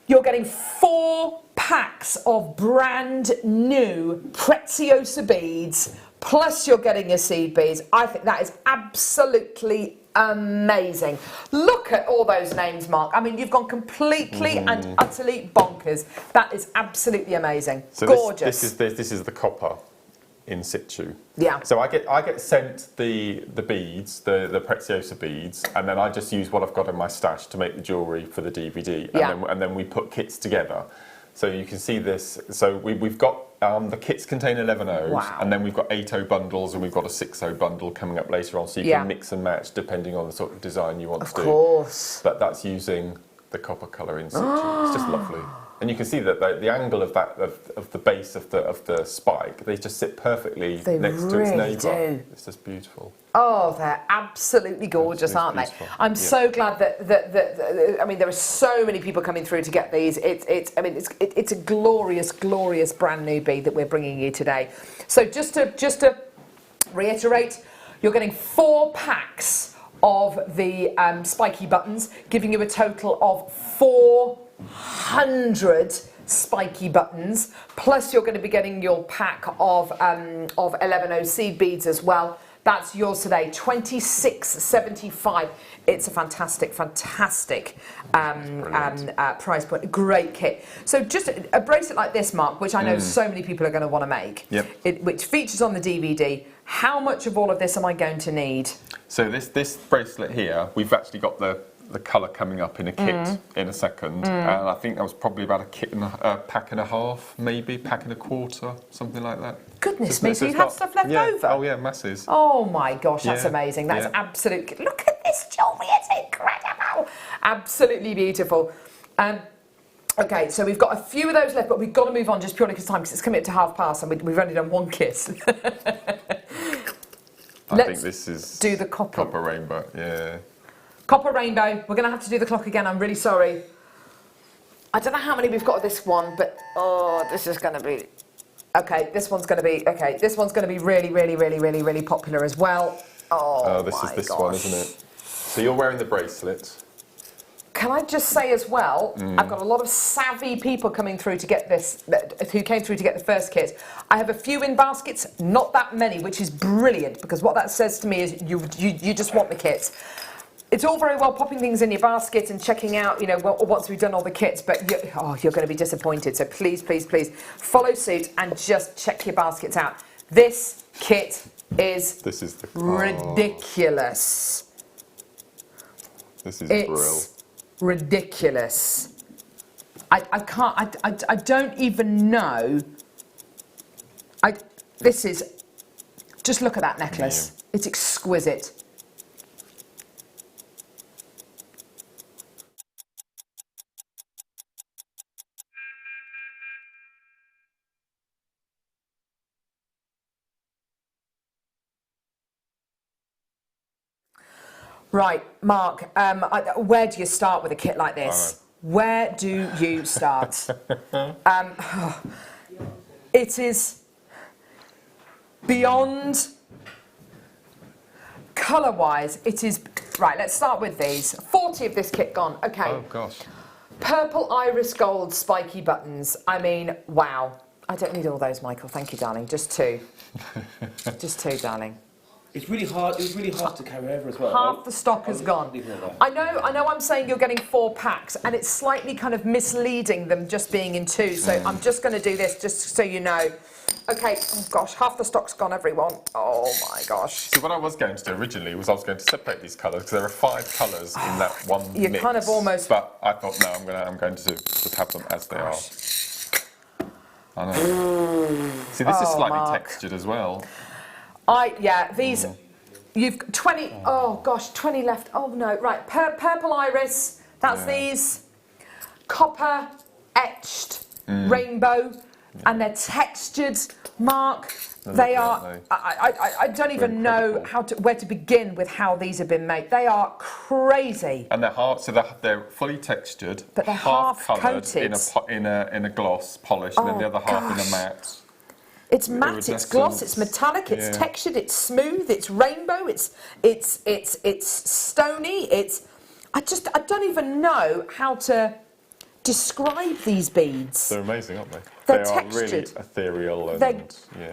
You're getting 4 packs of brand new Preziosa beads, plus you're getting your seed beads. I think that is absolutely amazing. Look at all those names, Mark. I mean, you've gone completely and utterly bonkers. That is absolutely amazing. So gorgeous. This is the copper in situ. Yeah. So I get sent the beads, the Preziosa beads, and then I just use what I've got in my stash to make the jewellery for the DVD. And then we put kits together. So you can see this. So we've got the kits contain 11 O's, and then we've got 8 O bundles, and we've got a 6 O bundle coming up later on. So you can mix and match depending on the sort of design you want to do. Of course. But that's using the copper colour in situ. It's just lovely. And you can see that the angle of the base of the spike, they just sit perfectly next to its neighbour. It's just beautiful. Oh, they're absolutely gorgeous, aren't they? I'm so glad that I mean, there are so many people coming through to get these. It's a glorious, glorious brand new bead that we're bringing you today. So just to reiterate, you're getting 4 packs of the spiky buttons, giving you a total of 400 spiky buttons, plus you're going to be getting your pack of 11O seed beads as well. That's yours today, $26.75. It's a fantastic, fantastic price point. Great kit. So just a bracelet like this, Mark, which I know so many people are going to want to make, which features on the DVD. How much of all of this am I going to need? So this bracelet here, we've actually got the colour coming up in a kit in a second, and I think that was probably about a pack and a half, maybe pack and a quarter, something like that. Goodness me, so you have stuff left over? Oh yeah, masses. Oh my gosh, that's amazing. That's absolutely, look at this jewellery, it's incredible. Absolutely beautiful. Okay, so we've got a few of those left, but we've got to move on just purely because it's coming up to past and we've only done 1 kiss. I think this is do the copper rainbow, Copper rainbow. We're going to have to do the clock again. I'm really sorry. I don't know how many we've got of this one, but this is going to be... Okay, this one's going to be... Okay, this one's going to be really, really, really, really, really popular as well. This is this one, isn't it? So you're wearing the bracelet. Can I just say as well, I've got a lot of savvy people coming through to get this, who came through to get the first kit. I have a few in baskets, not that many, which is brilliant, because what that says to me is you just want the kits. It's all very well popping things in your basket and checking out, once we've done all the kits, but you're going to be disappointed. So please, please, please follow suit and just check your baskets out. This kit is ridiculous. This is brilliant. Ridiculous. I don't even know. This is, just look at that necklace. Yeah. It's exquisite. Right, Mark, where do you start with a kit like this? Where do you start? It is beyond colour-wise. It is... Right, let's start with these. 40 of this kit gone. Okay. Oh, gosh. Purple iris gold spiky buttons. I mean, wow. I don't need all those, Michael. Thank you, darling. Just 2. Just 2, darling. It's really hard. It was really hard to carry over as well. Half the stock has gone. I know I'm saying you're getting 4 packs, and it's slightly kind of misleading them just being in 2. So I'm just going to do this just so you know. Okay, oh gosh, half the stock's gone, everyone. Oh my gosh. So what I was going to do originally was I was going to separate these colours because there are 5 colours in that one You're mix. kind of almost... But I thought, no, I'm going to just have them as they are. I know. See, this is slightly textured as well. These... You've 20... Oh gosh, 20 left. Oh no, right. Purple iris, that's these. Copper, etched, rainbow. And they're textured, Mark. They are. I don't even know where to begin with how these have been made. They are crazy. And they're hard, so they're fully textured, but they're half coloured coated in a gloss polish, and then the other half in a matte. It's matte, it's gloss, it's metallic, it's textured, it's smooth, it's rainbow, it's stony. I don't even know how to describe these beads. They're amazing, aren't they? They're they textured. Are really ethereal and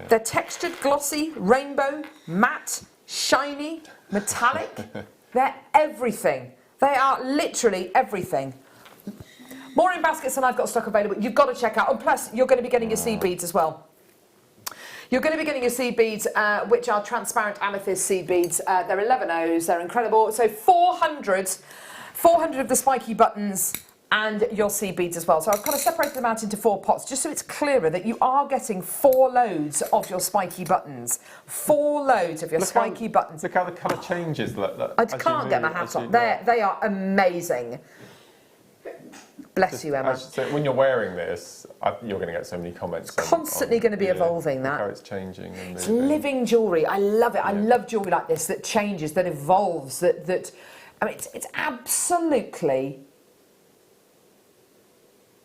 they're textured, glossy, rainbow, matte, shiny, metallic. They're everything. They are literally everything. More in baskets than I've got stock available. You've got to check out. And plus, you're going to be getting your seed beads as well. You're going to be getting your seed beads, which are transparent amethyst seed beads. They're 11Os. They're incredible. So 400 of the spiky buttons and your seed beads as well. So I've kind of separated them out into 4 pots, just so it's clearer that you are getting 4 loads of your spiky buttons. 4 loads of your spiky buttons. Look how the colour changes. I can't get my hat on. They are amazing. Bless you, Emma. So when you're wearing this, you're going to get so many comments. Constantly going to be evolving that. How it's changing. And it's living jewellery. I love it. I love jewellery like this that changes, that evolves, that I mean, it's absolutely...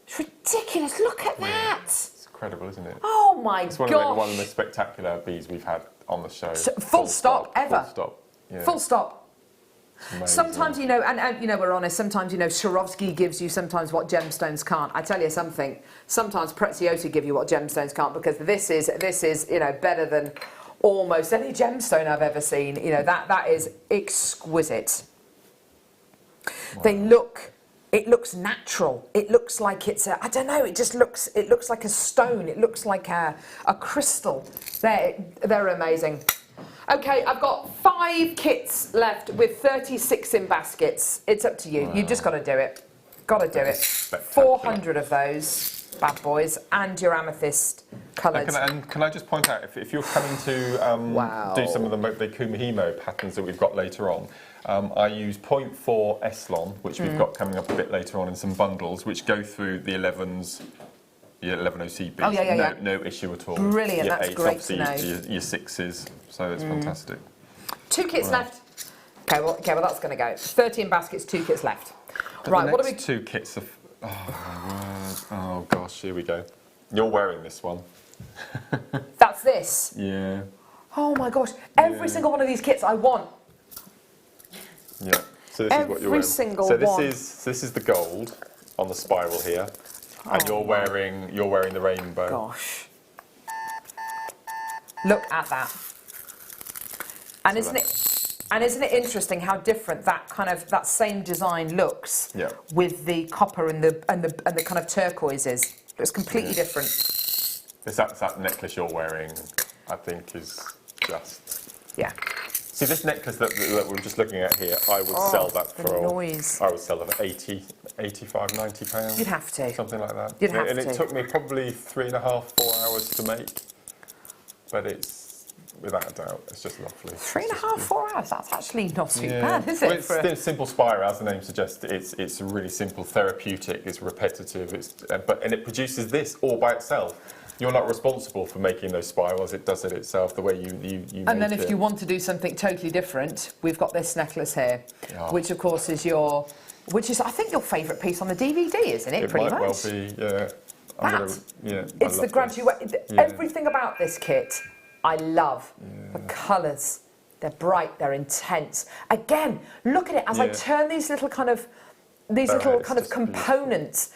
It's ridiculous. Look at that. It's incredible, isn't it? Oh my gosh. It's one of the most spectacular beads we've had on the show. Full stop, ever. Full stop. Yeah. Full stop. Amazing. Sometimes, and we're honest, sometimes, Swarovski gives you sometimes what gemstones can't. I tell you something, sometimes Preziosi give you what gemstones can't, because this is better than almost any gemstone I've ever seen. That is exquisite. Wow. It looks natural. It looks like it's I don't know, it looks like a stone. It looks like a crystal. They're amazing. Okay, I've got 5 kits left with 36 in baskets. It's up to you. Wow. You've just got to do it. Got to do it. 400 of those bad boys and your amethyst coloured. And can I just point out, if you're coming to do some of the Kumihimo patterns that we've got later on, I use 0.4 Eslon, which we've got coming up a bit later on in some bundles, which go through the 11s. Your 11 OC beads, no issue at all. Brilliant, your that's 8s, great to know. Your 6s, so it's fantastic. 2 kits left. Okay, well that's going to go. 13 baskets, 2 kits left. But right, what are we? 2 kits of. Oh my word! Oh gosh, here we go. You're wearing this one. That's this. Yeah. Oh my gosh! Every single one of these kits I want. Yeah. So this is what you're wearing. Every single one. So this is the gold on the spiral here. And you're wearing the rainbow. Gosh. Look at that. And isn't it interesting how different that same design looks with the copper and the kind of turquoises? It's completely different. That necklace you're wearing, I think, is just See, this necklace that we're just looking at here, I would sell that for... I would sell it for 80, 85, 90 pounds. You'd have to. Something like that. You'd have to. And it took me probably 3.5, 4 hours to make. But it's, without a doubt, it's just lovely. 3.5, 4 hours? That's actually not too bad, is it? Well, it's simple spiral, as the name suggests. It's really simple, therapeutic, it's repetitive, and it produces this all by itself. You're not responsible for making those spirals, it does it itself, the way you and then if you want to do something totally different, we've got this necklace here, which of course is I think your favourite piece on the DVD, isn't it? Pretty much. Well be, yeah. It's the graduate. Everything about this kit, I love. The colours, they're bright, they're intense. Again, look at it as I turn these little kind of components.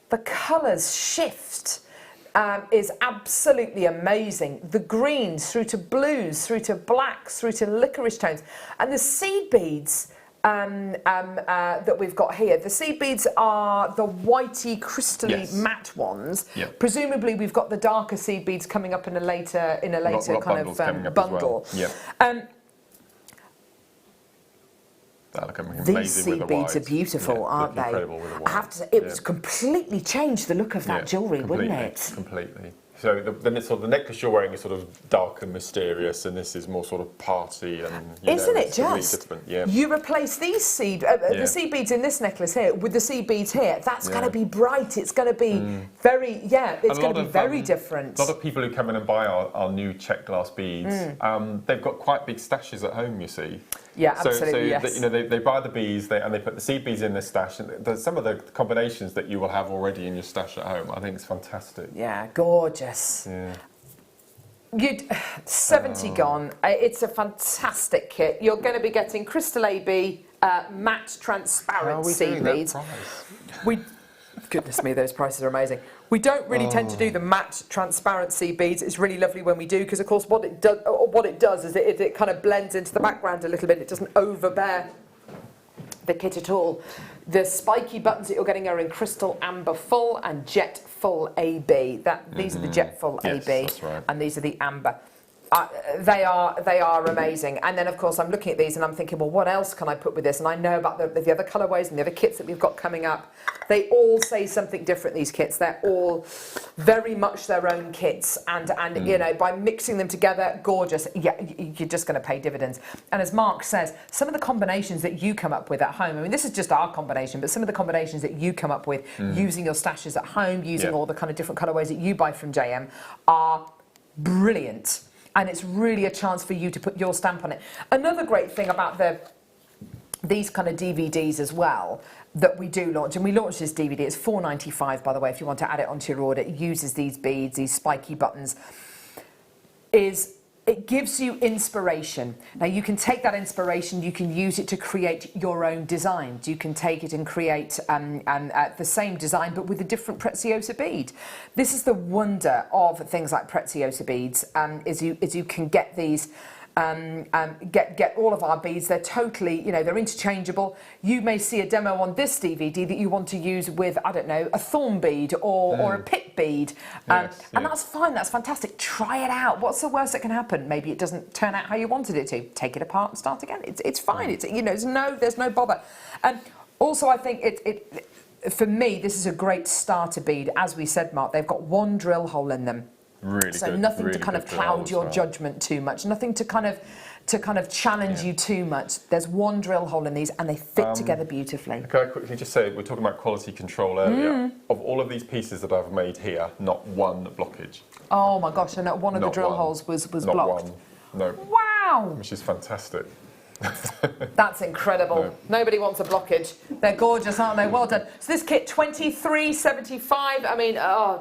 The colours shift. is absolutely amazing. The greens through to blues, through to blacks, through to licorice tones. And the seed beads that we've got here, the seed beads are the whitey, crystally matte ones. Yep. Presumably we've got the darker seed beads coming up in a later kind of bundle. Well. Yep. These seed beads are beautiful, aren't they? I have to say, it was completely changed the look of that jewellery, wouldn't it? Completely. So the necklace you're wearing is sort of dark and mysterious, and this is more sort of party and. Isn't it just? Yeah. You replace these the seed beads in this necklace here with the seed beads here. That's going to be bright. It's going to be very it's going to be very different. A lot of people who come in and buy our new check glass beads, they've got quite big stashes at home. You see. Yeah, absolutely. So they buy the beads and they put the seed beads in their stash. And there's some of the combinations that you will have already in your stash at home. I think it's fantastic. Yeah, gorgeous. Yeah. 70 gone. It's a fantastic kit. You're going to be getting crystal AB matte transparent seed beads. Goodness me, those prices are amazing. We don't really tend to do the matte transparent seed beads. It's really lovely when we do, because of course what it does is it kind of blends into the background a little bit. It doesn't overbear the kit at all. The spiky buttons that you're getting are in crystal amber full and jet full AB. These are the jet full AB, that's right. and these are the amber. They are amazing. And then of course I'm looking at these and I'm thinking, well, what else can I put with this? And I know about the other colourways and the other kits that we've got coming up. They all say something different, these kits. They're all very much their own kits, and you know, by mixing them together, gorgeous. Yeah, you're just going to pay dividends. And as Mark says, some of the combinations that you come up with at home, I mean, this is just our combination, but some of the combinations that you come up with using your stashes at home, using all the kind of different colourways that you buy from JM are brilliant. And it's really a chance for you to put your stamp on it. Another great thing about these kind of DVDs as well that we do launch, and we launched this DVD, it's £4.95 by the way, if you want to add it onto your order. It uses these beads, these spiky buttons, it gives you inspiration. Now you can take that inspiration, you can use it to create your own designs. You can take it and create the same design but with a different Preziosa bead. This is the wonder of things like Preziosa beads, is you can get these, get all of our beads. They're totally, you know, they're interchangeable. You may see a demo on this DVD that you want to use with, I don't know, a thorn bead or a pit bead. And that's fine, that's fantastic. Try it out. What's the worst that can happen? Maybe it doesn't turn out how you wanted it to. Take it apart and start again. It's fine. It's, you know, there's no bother. And also I think for me, this is a great starter bead. As we said, Mark, they've got one drill hole in them. Really so good, nothing really to kind of cloud your judgment too much, nothing to kind of challenge you too much. There's one drill hole in these and they fit together beautifully. Can I quickly just say, we're talking about quality control earlier. Of all of these pieces that I've made here, not one blockage. Oh my gosh, and one of the drill holes was not blocked. One. No. Wow! Which is fantastic. That's incredible. No. Nobody wants a blockage. They're gorgeous, aren't they? Well done. So this kit, £23.75. I mean, yeah,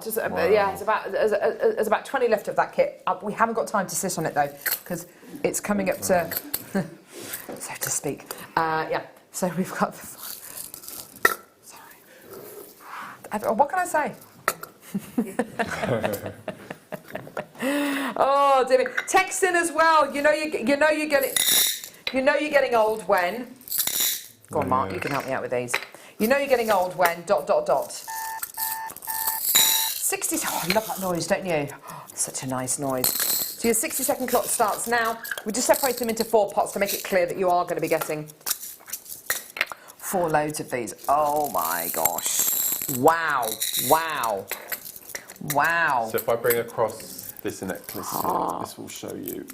there's about 20 left of that kit. We haven't got time to sit on it though, because it's coming up to, so to speak. Yeah. So we've got the. Sorry. What can I say? Oh dear me. Text in as well. You know you're getting. You know you're getting old when. Go on, Mark, you can help me out with these. You know you're getting old when ... 60. Oh, I love that noise, don't you? Oh, such a nice noise. So your 60-second clock starts now. We just separate them into 4 pots to make it clear that you are going to be getting 4 loads of these. Oh my gosh! Wow! Wow! Wow! So if I bring across this necklace, this will show you.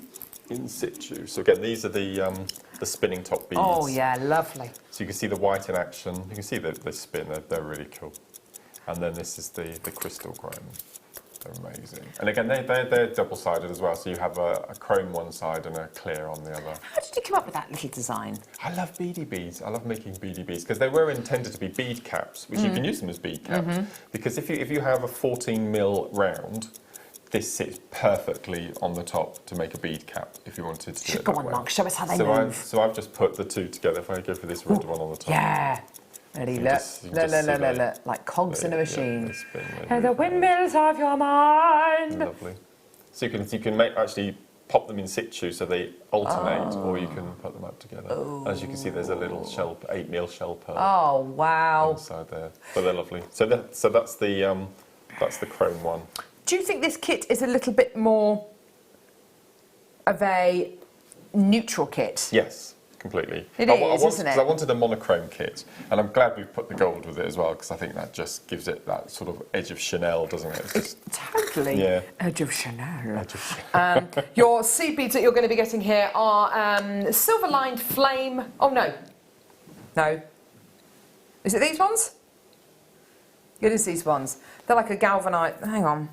In situ. So again, these are the spinning top beads. Oh yeah, lovely. So you can see the white in action. You can see the spin. They're really cool. And then this is the crystal chrome. They're amazing. And again, they're double-sided as well. So you have a chrome one side and a clear on the other. How did you come up with that little design? I love beady beads. I love making beady beads because they were intended to be bead caps, which you can use them as bead caps. Because if you have a 14mm round. This sits perfectly on the top to make a bead cap if you wanted to do it. Go on, Mark, show us how they move. So I've just put the two together. If I go for this red one on the top. Yeah. Ready, You look, just- you look, just look, see look, they- look, like cogs in a Yeah, machine. they spin really They're the fast. windmills of your mind. Lovely. So you can actually pop them in situ so they alternate, or you can put them up together. As you can see, there's a little shell, 8mm shell pearl Oh, wow. inside there, but they're lovely. So that's the chrome one. Do you think this kit is a little bit more of a neutral kit? Yes, completely. It is, isn't it? I wanted a monochrome kit, and I'm glad we've put the gold with it as well, because I think that just gives it that sort of edge of Chanel, doesn't it? It's just, Totally. Yeah. Edge of Chanel. edge of Chanel. Your seed beads that you're going to be getting here are silver-lined flame. Oh, no. No. Is it these ones? It is these ones. They're like a galvanised... Hang on.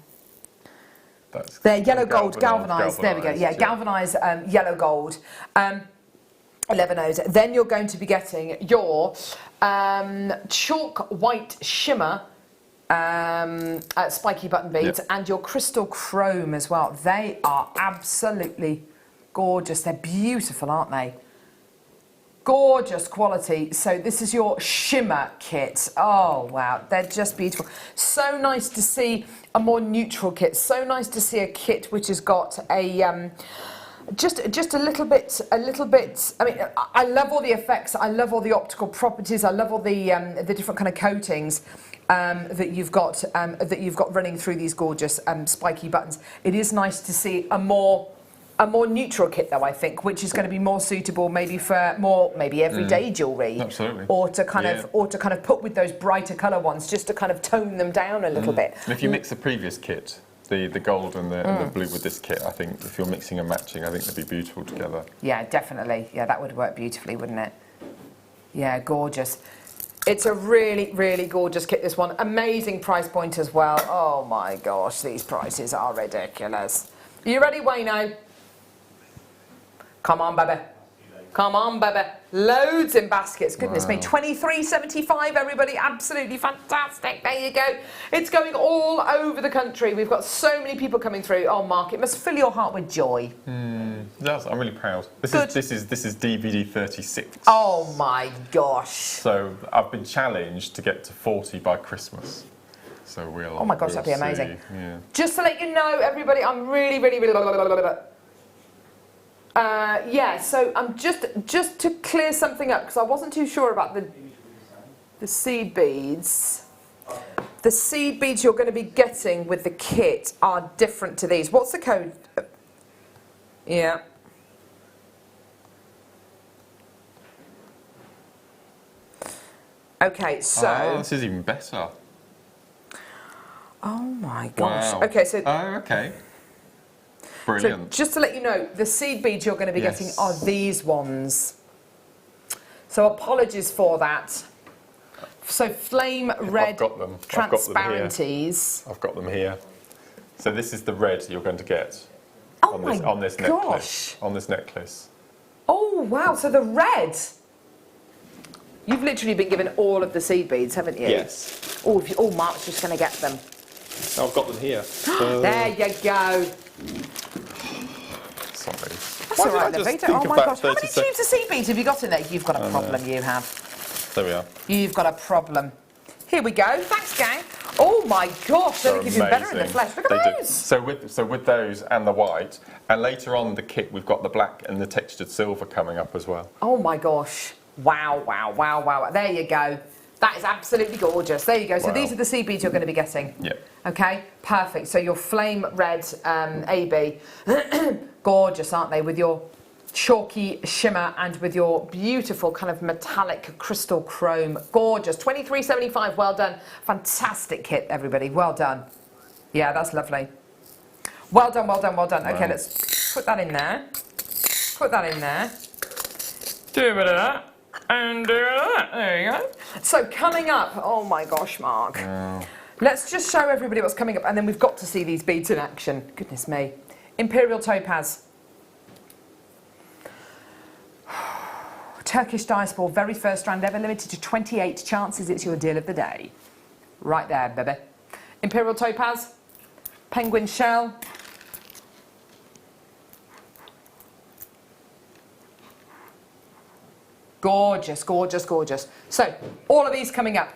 They're yellow gold, galvanised. There we go. Yeah, galvanised yellow gold. 11 O's. Then you're going to be getting your chalk white shimmer spiky button beads, and your crystal chrome as well. They are absolutely gorgeous. They're beautiful, aren't they? Gorgeous quality. So this is your shimmer kit. Oh wow, they're just beautiful. So nice to see a more neutral kit. So nice to see a kit which has got a just a little bit. I mean, I love all the effects. I love all the optical properties. I love all the different kind of coatings that you've got running through these gorgeous spiky buttons. It is nice to see a more neutral kit, though, I think, which is going to be more suitable maybe for more everyday jewellery. Absolutely. Or to kind of put with those brighter colour ones, just to kind of tone them down a little bit. And if you mix the previous kit, the gold and the blue with this kit, I think if you're mixing and matching, I think they'd be beautiful together. Yeah, definitely. Yeah, that would work beautifully, wouldn't it? Yeah, gorgeous. It's a really, really gorgeous kit, this one. Amazing price point as well. Oh my gosh, these prices are ridiculous. Are you ready, Wayno? Come on, baby. Come on, baby. Loads in baskets. Goodness me. $23.75, everybody. Absolutely fantastic. There you go. It's going all over the country. We've got so many people coming through. Oh, Mark, it must fill your heart with joy. Yes, I'm really proud. This is DVD 36. Oh my gosh. So I've been challenged to get to 40 by Christmas. So we'll. Oh my gosh, we'll that'd be amazing. see. Yeah. Just to let you know, everybody, I'm really, really, really... yeah, so I'm just to clear something up, because I wasn't too sure about the seed beads. The seed beads you're going to be getting with the kit are different to these. What's the code? Yeah. Okay, so... Oh, this is even better. Oh my gosh. Wow. Okay, so... Oh, okay. Brilliant. So just to let you know, the seed beads you're going to be getting are these ones. So apologies for that. So flame red I've got them. transparencies. I've got them here. So this is the red you're going to get on this necklace. On this necklace. Oh wow! So the red. You've literally been given all of the seed beads, haven't you? Yes. Oh, Mark's just going to get them. I've got them here. There you go. Sorry. That's all right, Levita. Oh my gosh! How many tubes of seed beads have you got in there? You've got a problem. You have. There we are. You've got a problem. Here we go. Thanks, gang. Oh my gosh, they look even better in the flesh. Look at those. So with those and the white, and later on in the kit we've got the black and the textured silver coming up as well. Oh my gosh. Wow, wow, wow, wow. There you go. That is absolutely gorgeous. There you go. So Wow. these are the seed beads you're going to be getting. Yep. Okay, perfect. So your flame red AB. Gorgeous, aren't they? With your chalky shimmer and with your beautiful kind of metallic crystal chrome. Gorgeous. $23.75. Well done. Fantastic kit, everybody. Well done. Yeah, that's lovely. Well done, well done, well done. Okay, let's put that in there. Put that in there. Do a bit of that. And do that. There you go. So coming up, oh my gosh, Mark. Wow. Let's just show everybody what's coming up, and then we've got to see these beads in action. Goodness me. Imperial Topaz. Turkish Diaspora, very first strand ever, limited to 28 chances. It's your deal of the day. Right there, baby. Imperial Topaz. Penguin Shell. Gorgeous, gorgeous, gorgeous. So, all of these coming up.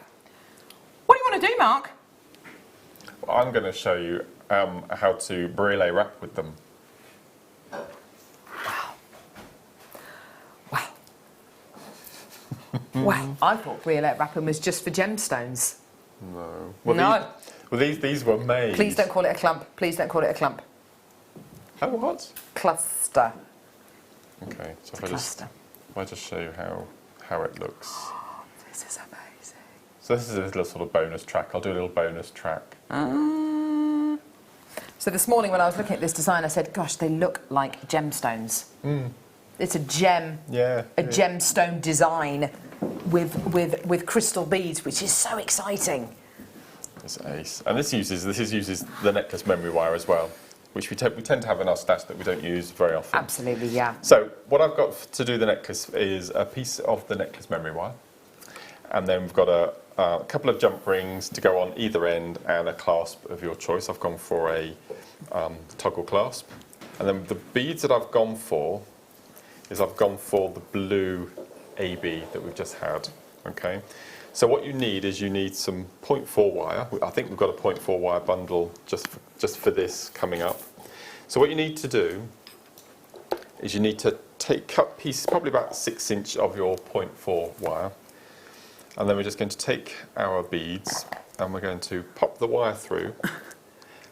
What do you want to do, Mark? Well, I'm going to show you how to brûlée wrap with them. Wow. Wow. I thought brûlée wrapping was just for gemstones. No. Well, no. These were made. Please don't call it a clump. Please don't call it a clump. Oh, what? Cluster. Okay, so if I just show you how it looks. Oh, this is amazing. So this is a little sort of bonus track. I'll do a little bonus track. So this morning when I was looking at this design, I said, gosh, they look like gemstones. It's a gem, a gemstone design with crystal beads, which is so exciting. It's ace. And this uses the necklace memory wire as well, which we tend to have in our stash that we don't use very often. Absolutely, yeah. So what I've got to do the necklace is a piece of the necklace memory wire, and then we've got a couple of jump rings to go on either end and a clasp of your choice. I've gone for a toggle clasp. And then the beads that I've gone for is I've gone for the blue AB that we've just had, okay? So what you need is some 0.4 wire. I think we've got a 0.4 wire bundle just for this coming up. So what you need to do is you need to cut pieces, probably about 6 inch of your 0.4 wire. And then we're just going to take our beads and we're going to pop the wire through.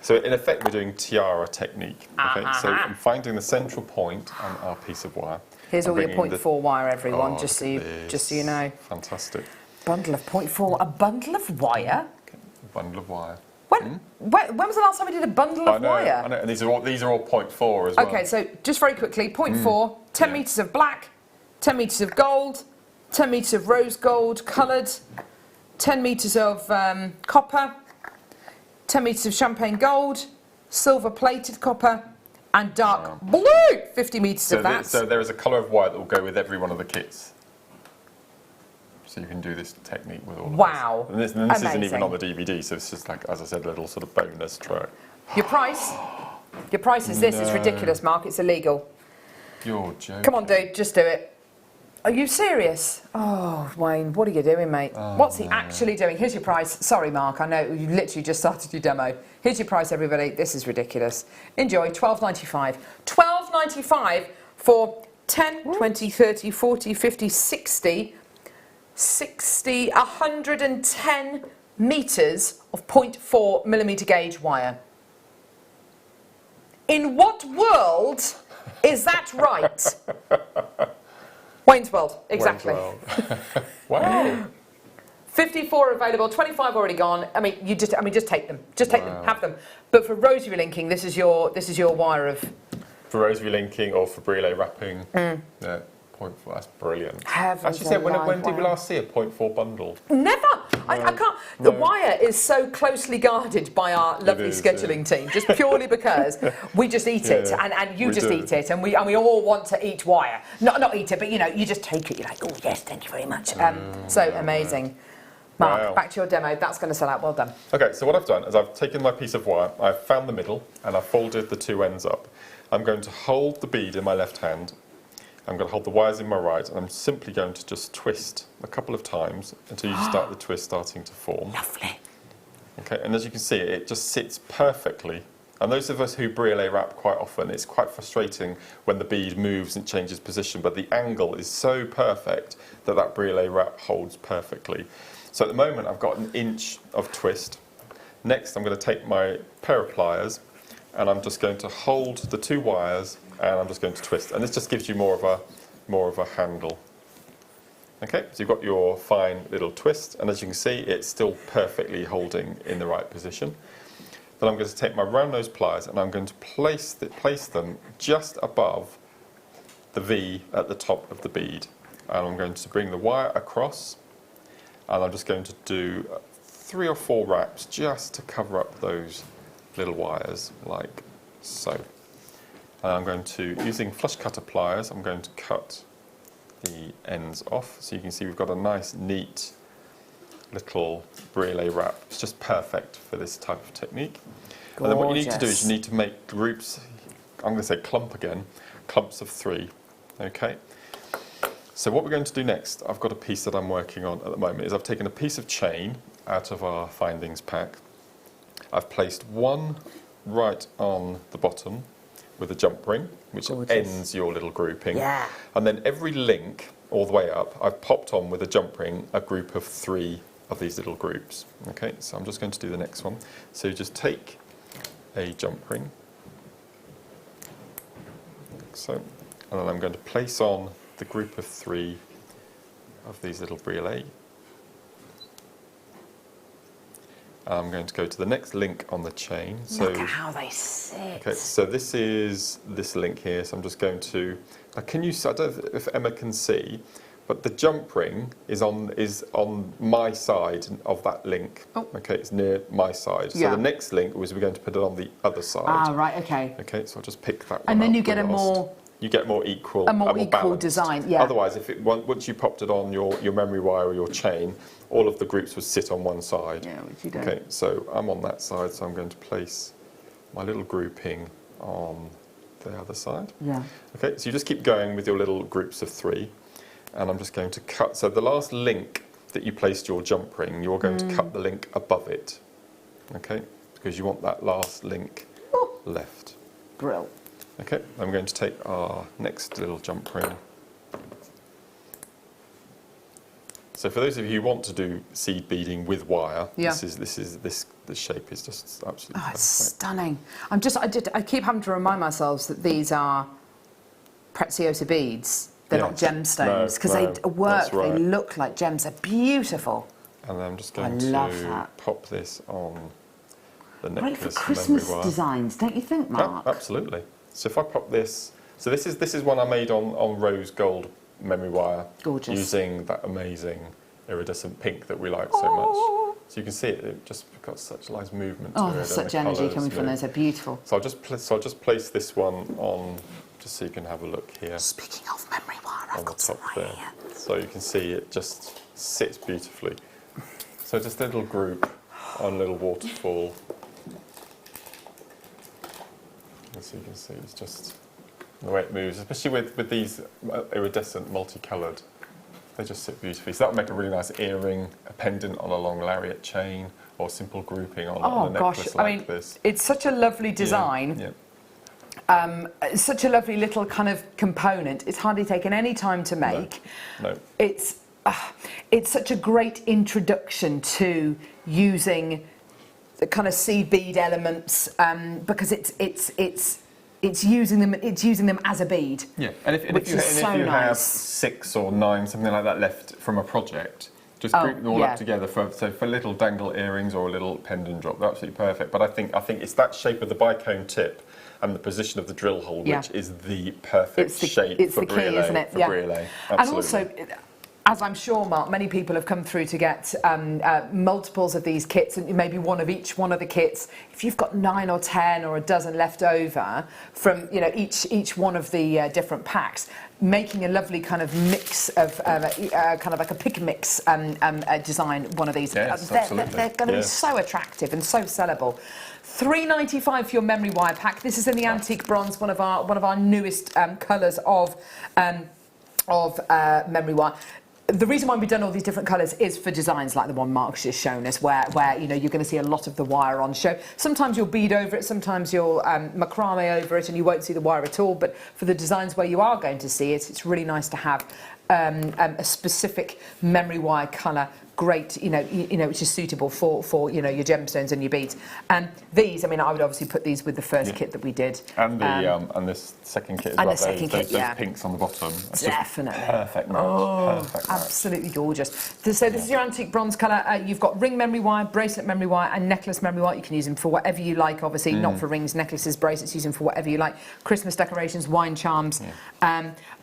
So in effect we're doing tiara technique. Okay? So I'm finding the central point on our piece of wire. Here's all your 0.4 wire, everyone, just so you know. Fantastic. Bundle of 0.4, a bundle of wire? Okay. A bundle of wire. When was the last time we did a bundle of wire? I know, and these are all 0.4 as well. Okay, so just very quickly, 0.4, 10 metres of black, 10 metres of gold, 10 metres of rose gold coloured, 10 metres of copper, 10 metres of champagne gold, silver plated copper, and dark blue, 50 metres of that. So there is a colour of wire that will go with every one of the kits. So you can do this technique with all of this. And this isn't even on the DVD, so it's just like, as I said, a little sort of bonus track. Your price is this. It's ridiculous, Mark. It's illegal. You're joking. Come on, dude, just do it. Are you serious? Oh, Wayne, what are you doing, mate? What's he actually doing? Here's your price. Sorry, Mark, I know you literally just started your demo. Here's your price, everybody. This is ridiculous. Enjoy, $12.95. $12.95 for 10, 20, 30, 40, 50, 60, 110 metres of 0.4 millimetre gauge wire. In what world is that right? Wayne's World, exactly. Wayne's World. Wow. 54 available, 25 already gone. I mean, just take them. Just take them, have them. But for rosary linking, this is your wire of. For rosary linking or for brûlée wrapping, yeah, 0.4. That's brilliant. Actually, said when did we last see a 0.4 bundle? Never. I can't. The wire is so closely guarded by our lovely scheduling team, just purely because we just eat it, and you just eat it, and we all want to eat wire. Not eat it, but you just take it. You're like, oh yes, thank you very much. So amazing. Mark, back to your demo. That's going to sell out. Well done. Okay, so what I've done is I've taken my piece of wire, I've found the middle, and I've folded the two ends up. I'm going to hold the bead in my left hand. I'm going to hold the wires in my right, and I'm simply going to just twist a couple of times until you start the twist starting to form. Lovely. Okay, and as you can see, it just sits perfectly. And those of us who brûlée wrap quite often, it's quite frustrating when the bead moves and changes position, but the angle is so perfect that that brûlée wrap holds perfectly. So at the moment, I've got 1 inch of twist. Next, I'm going to take my pair of pliers, and I'm just going to hold the two wires, and I'm just going to twist. And this just gives you more of a handle. Okay, so you've got your fine little twist, and as you can see, it's still perfectly holding in the right position. Then I'm going to take my round nose pliers, and I'm going to place them just above the V at the top of the bead. And I'm going to bring the wire across, and I'm just going to do 3 or 4 wraps just to cover up those little wires, like so. And I'm going to, using flush cutter pliers, I'm going to cut the ends off. So you can see we've got a nice, neat little brûlée wrap. It's just perfect for this type of technique. Gorgeous. And then what you need to do is you need to make groups, I'm going to say clump again, clumps of 3. Okay? So what we're going to do next, I've got a piece that I'm working on at the moment, is I've taken a piece of chain out of our findings pack. I've placed one right on the bottom with a jump ring, which ends your little grouping. Yeah. And then every link all the way up, I've popped on with a jump ring a group of 3 of these little groups. Okay, so I'm just going to do the next one. So you just take a jump ring, like so, and then I'm going to place on the group of 3 of these little brilets. I'm going to go to the next link on the chain. Look at how they sit. Okay, so this is this link here. So I'm just going to. Can you? I don't know if Emma can see, but the jump ring is on my side of that link. Oh. Okay, it's near my side. Yeah. So the next link was we're going to put it on the other side. Ah, right. Okay. Okay, so I'll just pick that one. And then up you get a more. You get more equal. A more equal balanced design. Yeah. Otherwise, once you popped it on your memory wire or your chain, all of the groups would sit on one side. Yeah, which you don't. Okay, so I'm on that side, so I'm going to place my little grouping on the other side. Yeah. Okay, so you just keep going with your little groups of 3, and I'm just going to cut. So the last link that you placed your jump ring, you're going to cut the link above it. Okay, because you want that last link left. Brill. Okay, I'm going to take our next little jump ring. So for those of you who want to do seed beading with wire, this shape is just absolutely perfect. It's stunning. I keep having to remind myself that these are Preziosa beads. They're not gemstones because they work. Right. They look like gems. They're beautiful. And then I'm just going to pop this on the necklace. Great for Christmas designs, don't you think, Mark? Absolutely. So if I pop this, so this is one I made on rose gold memory wire. Gorgeous. Using that amazing iridescent pink that we like so much. So you can see it just got such nice movement to it. There's such energy coming from those. They're beautiful. So I'll just place this one on, just so you can have a look here. Speaking of memory wire, on the top there. Here. So you can see it just sits beautifully. So just a little group on a little waterfall. As you can see, it's just the way it moves, especially with these iridescent, multicoloured. They just sit beautifully. So that would make a really nice earring, a pendant on a long lariat chain, or simple grouping on a necklace like this. It's such a lovely design. Yeah. Such a lovely little kind of component. It's hardly taken any time to make. No. It's such a great introduction to using the kind of seed bead elements because it's using them as a bead. Yeah, and if you have 6 or 9, something like that left from a project, just group them all up together for little dangle earrings or a little pendant drop. They're absolutely perfect. But I think it's that shape of the bicone tip and the position of the drill hole which is the perfect shape for the key, isn't it? brillet. Absolutely. And also, as I'm sure, Mark, many people have come through to get multiples of these kits, and maybe one of each one of the kits. If you've got 9 or 10 or a dozen left over from each one of the different packs, making a lovely kind of mix of kind of like a pick mix design. One of these, yes, they're going to be so attractive and so sellable. £3.95 for your memory wire pack. This is in the antique bronze, one of our newest colours of memory wire. The reason why we've done all these different colours is for designs like the one Mark's just shown us, where you're going to see a lot of the wire on show. Sometimes you'll bead over it, sometimes you'll macrame over it, and you won't see the wire at all. But for the designs where you are going to see it, it's really nice to have a specific memory wire colour. Great, which is suitable for your gemstones and your beads. These, I would obviously put these with the first kit that we did, and and this second kit as well. Those pinks on the bottom. Definitely perfect match. Perfect match. Absolutely gorgeous. So this is your antique bronze colour. You've got ring memory wire, bracelet memory wire, and necklace memory wire. You can use them for whatever you like. Obviously, not for rings, necklaces, bracelets. Use them for whatever you like. Christmas decorations, wine charms.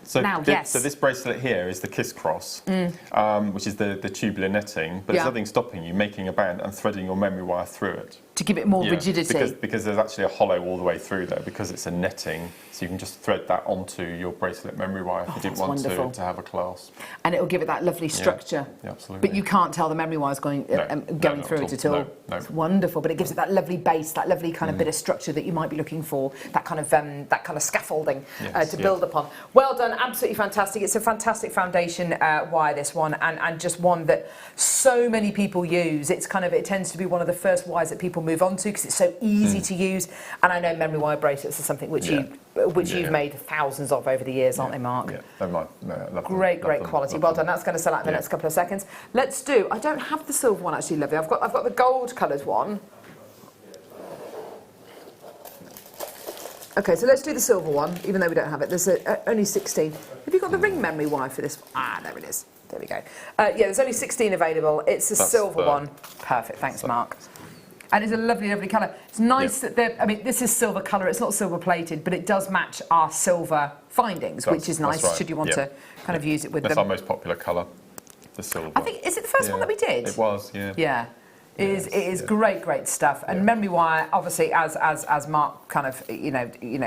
So this bracelet here is the Kiss Cross, which is the tubular netting, but there's nothing stopping you making a band and threading your memory wire through it. To give it more rigidity. Because there's actually a hollow all the way through there, because it's a netting, so you can just thread that onto your bracelet memory wire if you didn't want to have a clasp. And it'll give it that lovely structure. Yeah, absolutely. But you can't tell the memory wire's going through it at all. No. It's wonderful, but it gives it that lovely base, that lovely kind of bit of structure that you might be looking for, that kind of scaffolding to build upon. Well done, absolutely fantastic. It's a fantastic fantastic foundation wire, this one, and just one that so many people use. It tends to be one of the first wires that people move on to because it's so easy to use. And I know memory wire bracelets are something which you've made thousands of over the years, aren't they, Mark? Yeah, they're mine. No, I love great them. quality. Well done. That's going to sell out in the next couple of seconds. Let's do. I don't have the silver one actually, Lovely. I've got the gold coloured one. Okay, so let's do the silver one, even though we don't have it. There's only 16. Have you got the ring memory wire for this? Ah, there it is. There we go. Yeah, there's only 16 available. It's a silver one. Perfect. Thanks, Mark. And it's a lovely, lovely colour. It's nice that they're. I mean, this is silver colour. It's not silver plated, but it does match our silver findings, which is nice. Right. Should you want to kind of use it with them. That's our most popular colour, the silver. I think is it the first one that we did? It was. Yeah. Yeah. It is great stuff. And memory wire, obviously, as Mark kind of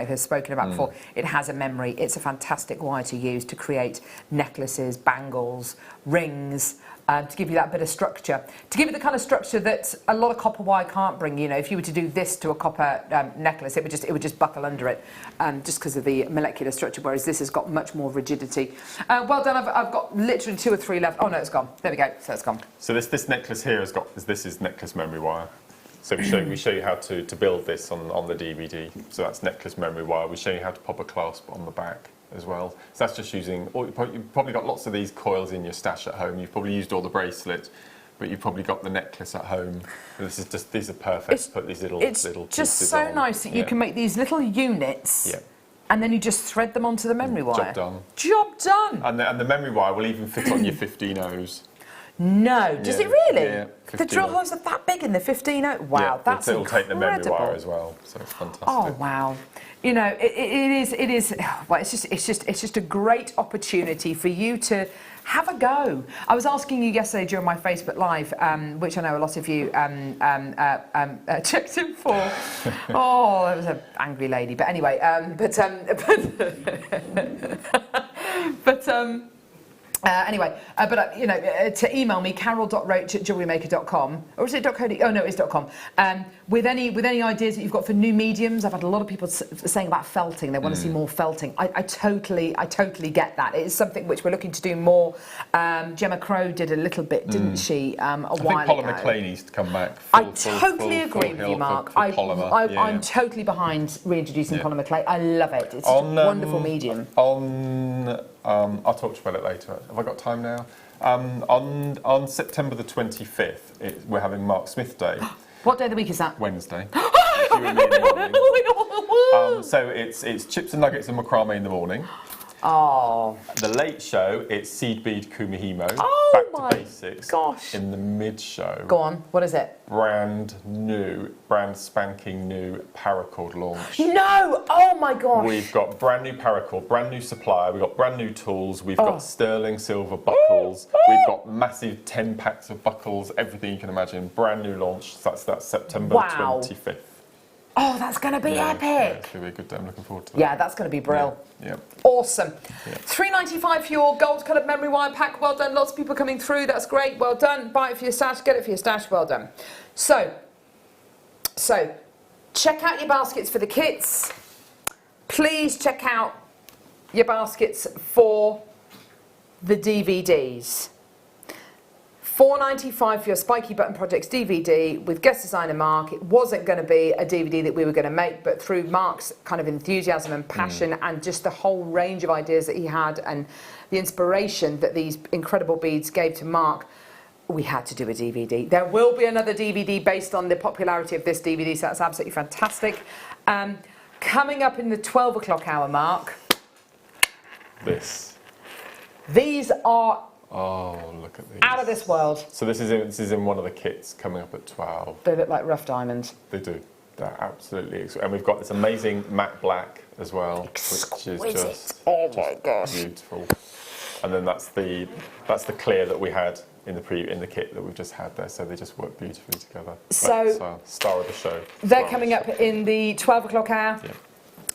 has spoken about before, it has a memory. It's a fantastic wire to use to create necklaces, bangles, rings. To give you that bit of structure, to give it the kind of structure that a lot of copper wire can't bring. You know, if you were to do this to a copper necklace, it would just buckle under it, just because of the molecular structure. Whereas this has got much more rigidity. Well done. I've got literally 2 or 3 left. Oh no, it's gone. There we go. So it's gone. So this necklace here this is necklace memory wire. So we show you how to build this on the DVD. So that's necklace memory wire. We show you how to pop a clasp on the back as well. So that's just using, you've probably got lots of these coils in your stash at home. You've probably used all the bracelets, but you've probably got the necklace at home. And these are perfect to put these little It's just so on. Nice that you can make these little units. And then you just thread them onto the memory wire. Job done. Job done. And the memory wire will even fit on your 15-Os. No, does it really? Yeah, the drill holes are that big in the 15-0? Wow, that's incredible. It'll take the memory wire as well, so it's fantastic. Oh wow. You know, it is. Well, it's just a great opportunity for you to have a go. I was asking you yesterday during my Facebook Live, which I know a lot of you checked in for. Oh, that was an angry lady. But anyway, to email me, carol.roach@jewellerymaker.com, or is it .co? Oh no, it's .com. With any ideas that you've got for new mediums. I've had a lot of people saying about felting. They want to see more felting. I totally get that. It is something which we're looking to do more. Gemma Crow did a little bit, didn't she? A while ago. I think Paula McLean needs to come back. I totally agree with you, Mark. I'm totally behind reintroducing Paula McLean. I love it. It's a wonderful medium. I'll talk to you about it later. Have I got time now? On September the 25th, we're having Mark Smith Day. What day of the week is that? Wednesday. You and me in the morning. So it's chips and nuggets and macrame in the morning. Oh. The late show, it's seed bead kumihimo. Oh back to basics. Gosh. In the mid show. Go on. What is it? Brand spanking new paracord launch. No! Oh my gosh. We've got brand new paracord, brand new supplier. We've got brand new tools. We've got sterling silver buckles. We've got massive 10 packs of buckles. Everything you can imagine. Brand new launch. So that's September 25th. Oh, that's going to be epic. Yeah, it's going to be a good day. I'm looking forward to that. Yeah, that's going to be brilliant. Yeah. Awesome. Yeah. $3.95 for your gold-coloured memory wire pack. Well done. Lots of people coming through. That's great. Well done. Buy it for your stash. Get it for your stash. Well done. So check out your baskets for the kits. Please check out your baskets for the DVDs. $4.95 for your Spiky Button Projects DVD with guest designer Mark. It wasn't going to be a DVD that we were going to make, but through Mark's kind of enthusiasm and passion and just the whole range of ideas that he had and the inspiration that these incredible beads gave to Mark, we had to do a DVD. There will be another DVD based on the popularity of this DVD, so that's absolutely fantastic. Coming up in the 12 o'clock hour, Mark. These are... Oh, look at these. Out of this world. So this is in one of the kits coming up at 12. They look like rough diamonds. They do. They're absolutely... And we've got this amazing matte black as well. Exquisite. Which is just, my gosh. Beautiful. And then that's the clear that we had in the kit that we've just had there. So they just work beautifully together. So star of the show. They're coming up in the 12 o'clock hour. Yeah.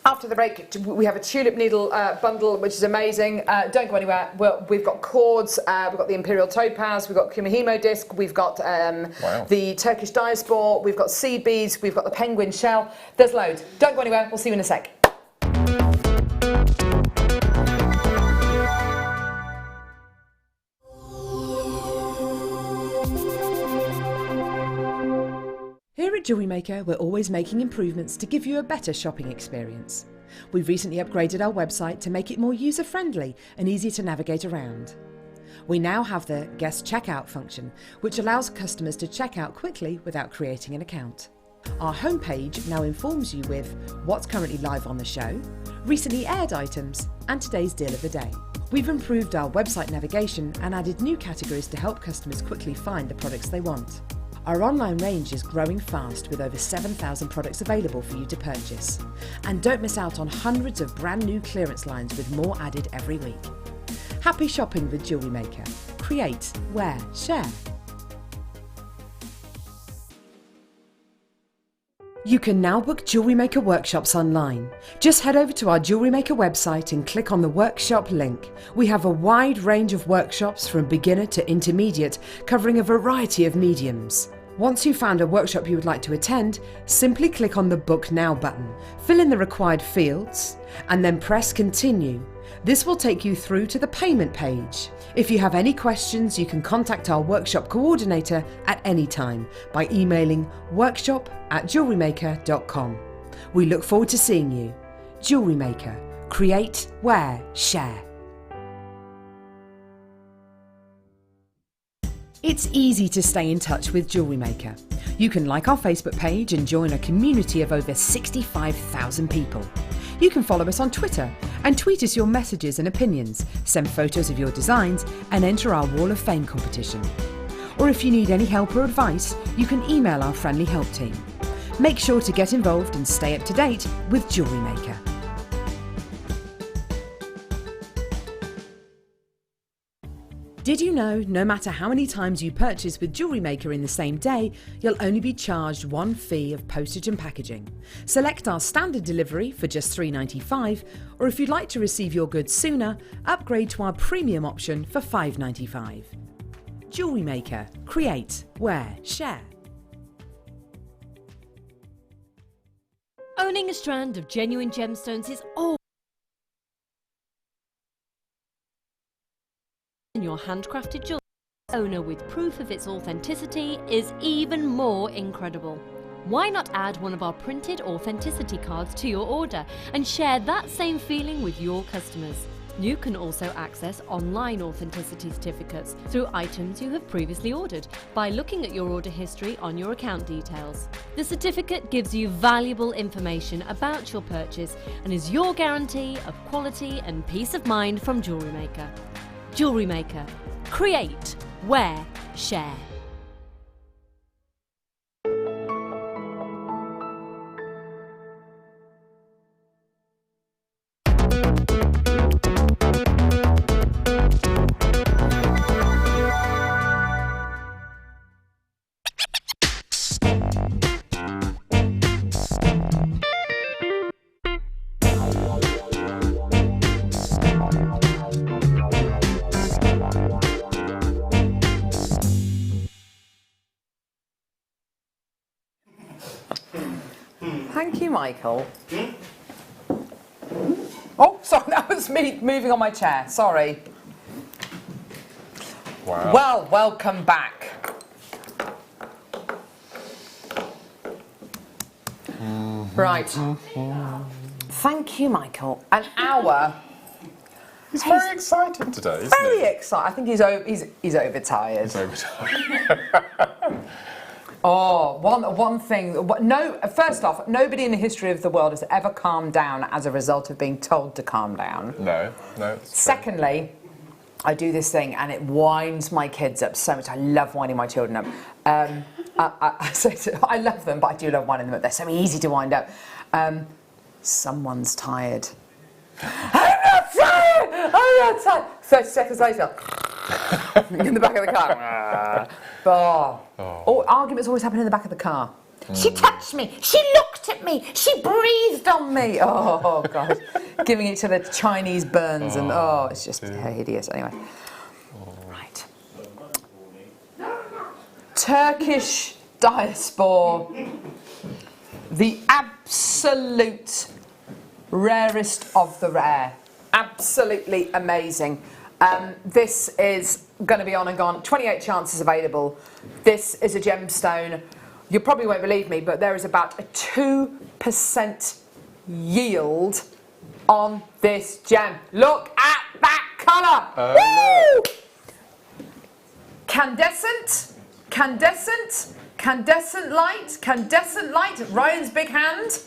After the break, we have a tulip needle bundle, which is amazing. Don't go anywhere. We've got cords, we've got the Imperial Topaz, we've got Kumihimo disc, we've got the Turkish diaspora, we've got seed beads, we've got the penguin shell. There's loads. Don't go anywhere. We'll see you in a sec. Here at Jewellery Maker, we're always making improvements to give you a better shopping experience. We've recently upgraded our website to make it more user-friendly and easier to navigate around. We now have the guest checkout function, which allows customers to check out quickly without creating an account. Our homepage now informs you with what's currently live on the show, recently aired items, and today's deal of the day. We've improved our website navigation and added new categories to help customers quickly find the products they want. Our online range is growing fast with over 7,000 products available for you to purchase. And don't miss out on hundreds of brand new clearance lines with more added every week. Happy shopping with Jewellery Maker. Create, wear, share. You can now book Jewellery Maker workshops online. Just head over to our Jewellery Maker website and click on the workshop link. We have a wide range of workshops from beginner to intermediate, covering a variety of mediums. Once you've found a workshop you would like to attend, simply click on the Book Now button, fill in the required fields, and then press Continue. This will take you through to the payment page. If you have any questions, you can contact our workshop coordinator at any time by emailing workshop@jewellerymaker.com. We look forward to seeing you. Jewellery Maker. Create, wear, share. It's easy to stay in touch with Jewellery Maker. You can like our Facebook page and join a community of over 65,000 people. You can follow us on Twitter and tweet us your messages and opinions, send photos of your designs and enter our Wall of Fame competition. Or if you need any help or advice, you can email our friendly help team. Make sure to get involved and stay up to date with Jewellery Maker. Did you know no matter how many times you purchase with Jewellery Maker in the same day, you'll only be charged one fee of postage and packaging? Select our standard delivery for just $3.95, or if you'd like to receive your goods sooner, upgrade to our premium option for $5.95. Jewellery Maker. Create, wear, share. Owning a strand of genuine gemstones is all in your handcrafted jewelry. Owner with proof of its authenticity is even more incredible. Why not add one of our printed authenticity cards to your order and share that same feeling with your customers? You can also access online authenticity certificates through items you have previously ordered by looking at your order history on your account details. The certificate gives you valuable information about your purchase and is your guarantee of quality and peace of mind from Jewellery Maker. Jewellery Maker. Create, wear, share. Thank you, Michael. Oh, sorry, that was me moving on my chair. Sorry. Wow. Well, welcome back. Right. Thank you, Michael. An hour. He's very excited today, isn't Very he? excited. I think he's overtired. He's overtired. Oh, one thing. No, first off, nobody in the history of the world has ever calmed down as a result of being told to calm down. No. Secondly, I do this thing and it winds my kids up so much. I love winding my children up. I love them, but I do love winding them up. They're so easy to wind up. Someone's tired. I'm not tired! 30 seconds later, in the back of the car. Arguments always happen in the back of the car. She touched me. She looked at me. She breathed on me. Oh, God. Giving each other Chinese burns and, it's just hideous. Anyway. Right. Turkish diaspora. The absolute rarest of the rare. Absolutely amazing. This is going to be on and gone. 28 chances available. This is a gemstone you probably won't believe me, but there is about a 2% yield on this gem. Look at that colour! Woo! Candescent, candescent, candescent light, Ryan's big hand.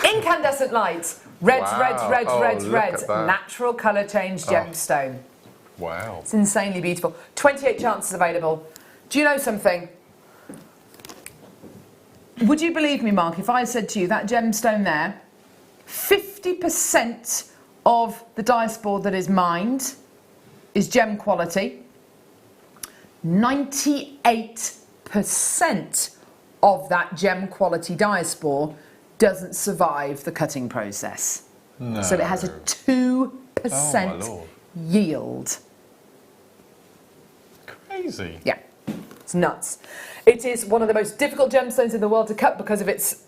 Incandescent light, reds, reds. Natural colour change gemstone. Wow. It's insanely beautiful. 28 chances available. Do you know something? Would you believe me, Mark, if I said to you that gemstone there, 50% of the diaspora that is mined is gem quality. 98% of that gem quality diaspora doesn't survive the cutting process. No. So it has a 2% yield. Crazy. Yeah, it's nuts. It is one of the most difficult gemstones in the world to cut because of its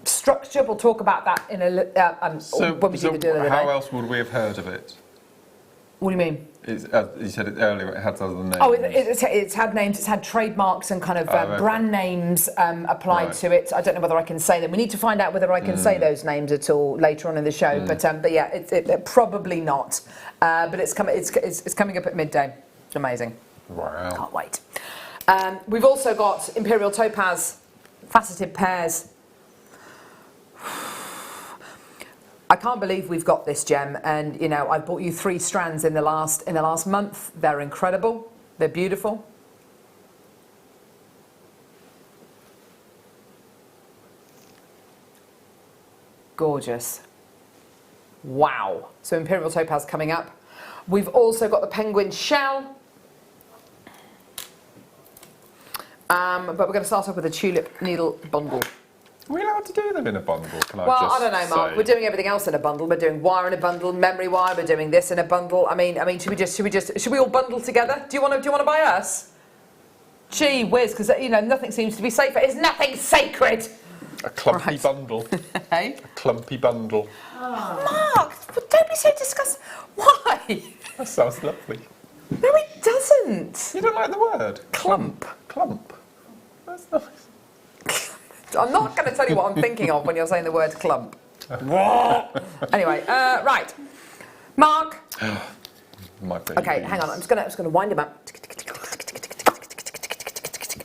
structure. We'll talk about that in a when we do the deal of the day. How else would we have heard of it? What do you mean? You said it earlier, it had other names. Oh, it's had names, it's had trademarks and kind of brand names applied to it. I don't know whether I can say them. We need to find out whether I can say those names at all later on in the show. But yeah, it probably not. But it's coming up at midday. It's amazing. Wow. Can't wait. We've also got Imperial Topaz faceted pairs. I can't believe we've got this gem, and you know, I bought you 3 strands in the last month. They're incredible. They're beautiful. Gorgeous. Wow. So Imperial Topaz coming up. We've also got the Penguin Shell. But we're going to start off with a tulip needle bundle. Are we allowed to do them in a bundle? Well, I don't know, Mark. We're doing everything else in a bundle. We're doing wire in a bundle, memory wire. We're doing this in a bundle. I mean, should we all bundle together? Do you want to buy us? Gee whiz, because you know nothing seems to be safer. Is nothing sacred? A clumpy bundle. Hey? A clumpy bundle. Oh. Mark, don't be so disgusting. Why? That sounds lovely. No, it doesn't. You don't like the word? Clump. Clump. That's nice. I'm not going to tell you what I'm thinking of when you're saying the word clump. Anyway, right. Mark. My baby. Okay, hang on. I'm just going to wind him up.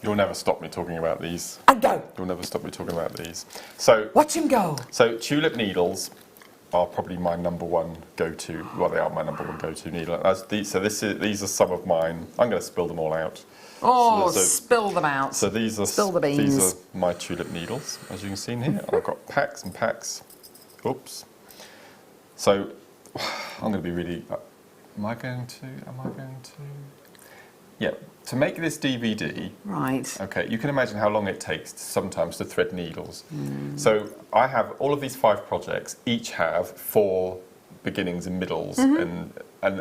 You'll never stop me talking about these. And go. You'll never stop me talking about these. So watch him go. So tulip needles are probably my number one go-to. Well, they are my number one go-to needle. These are some of mine. I'm going to spill them all out. Oh, spill them out. So these are spill the beans. These are my tulip needles, as you can see in here. I've got packs and packs. Oops. So I'm going to be really. Am I going to? Yeah. To make this DVD, right? Okay. You can imagine how long it takes sometimes to thread needles. So I have all of these 5 projects. Each have 4 beginnings and middles, and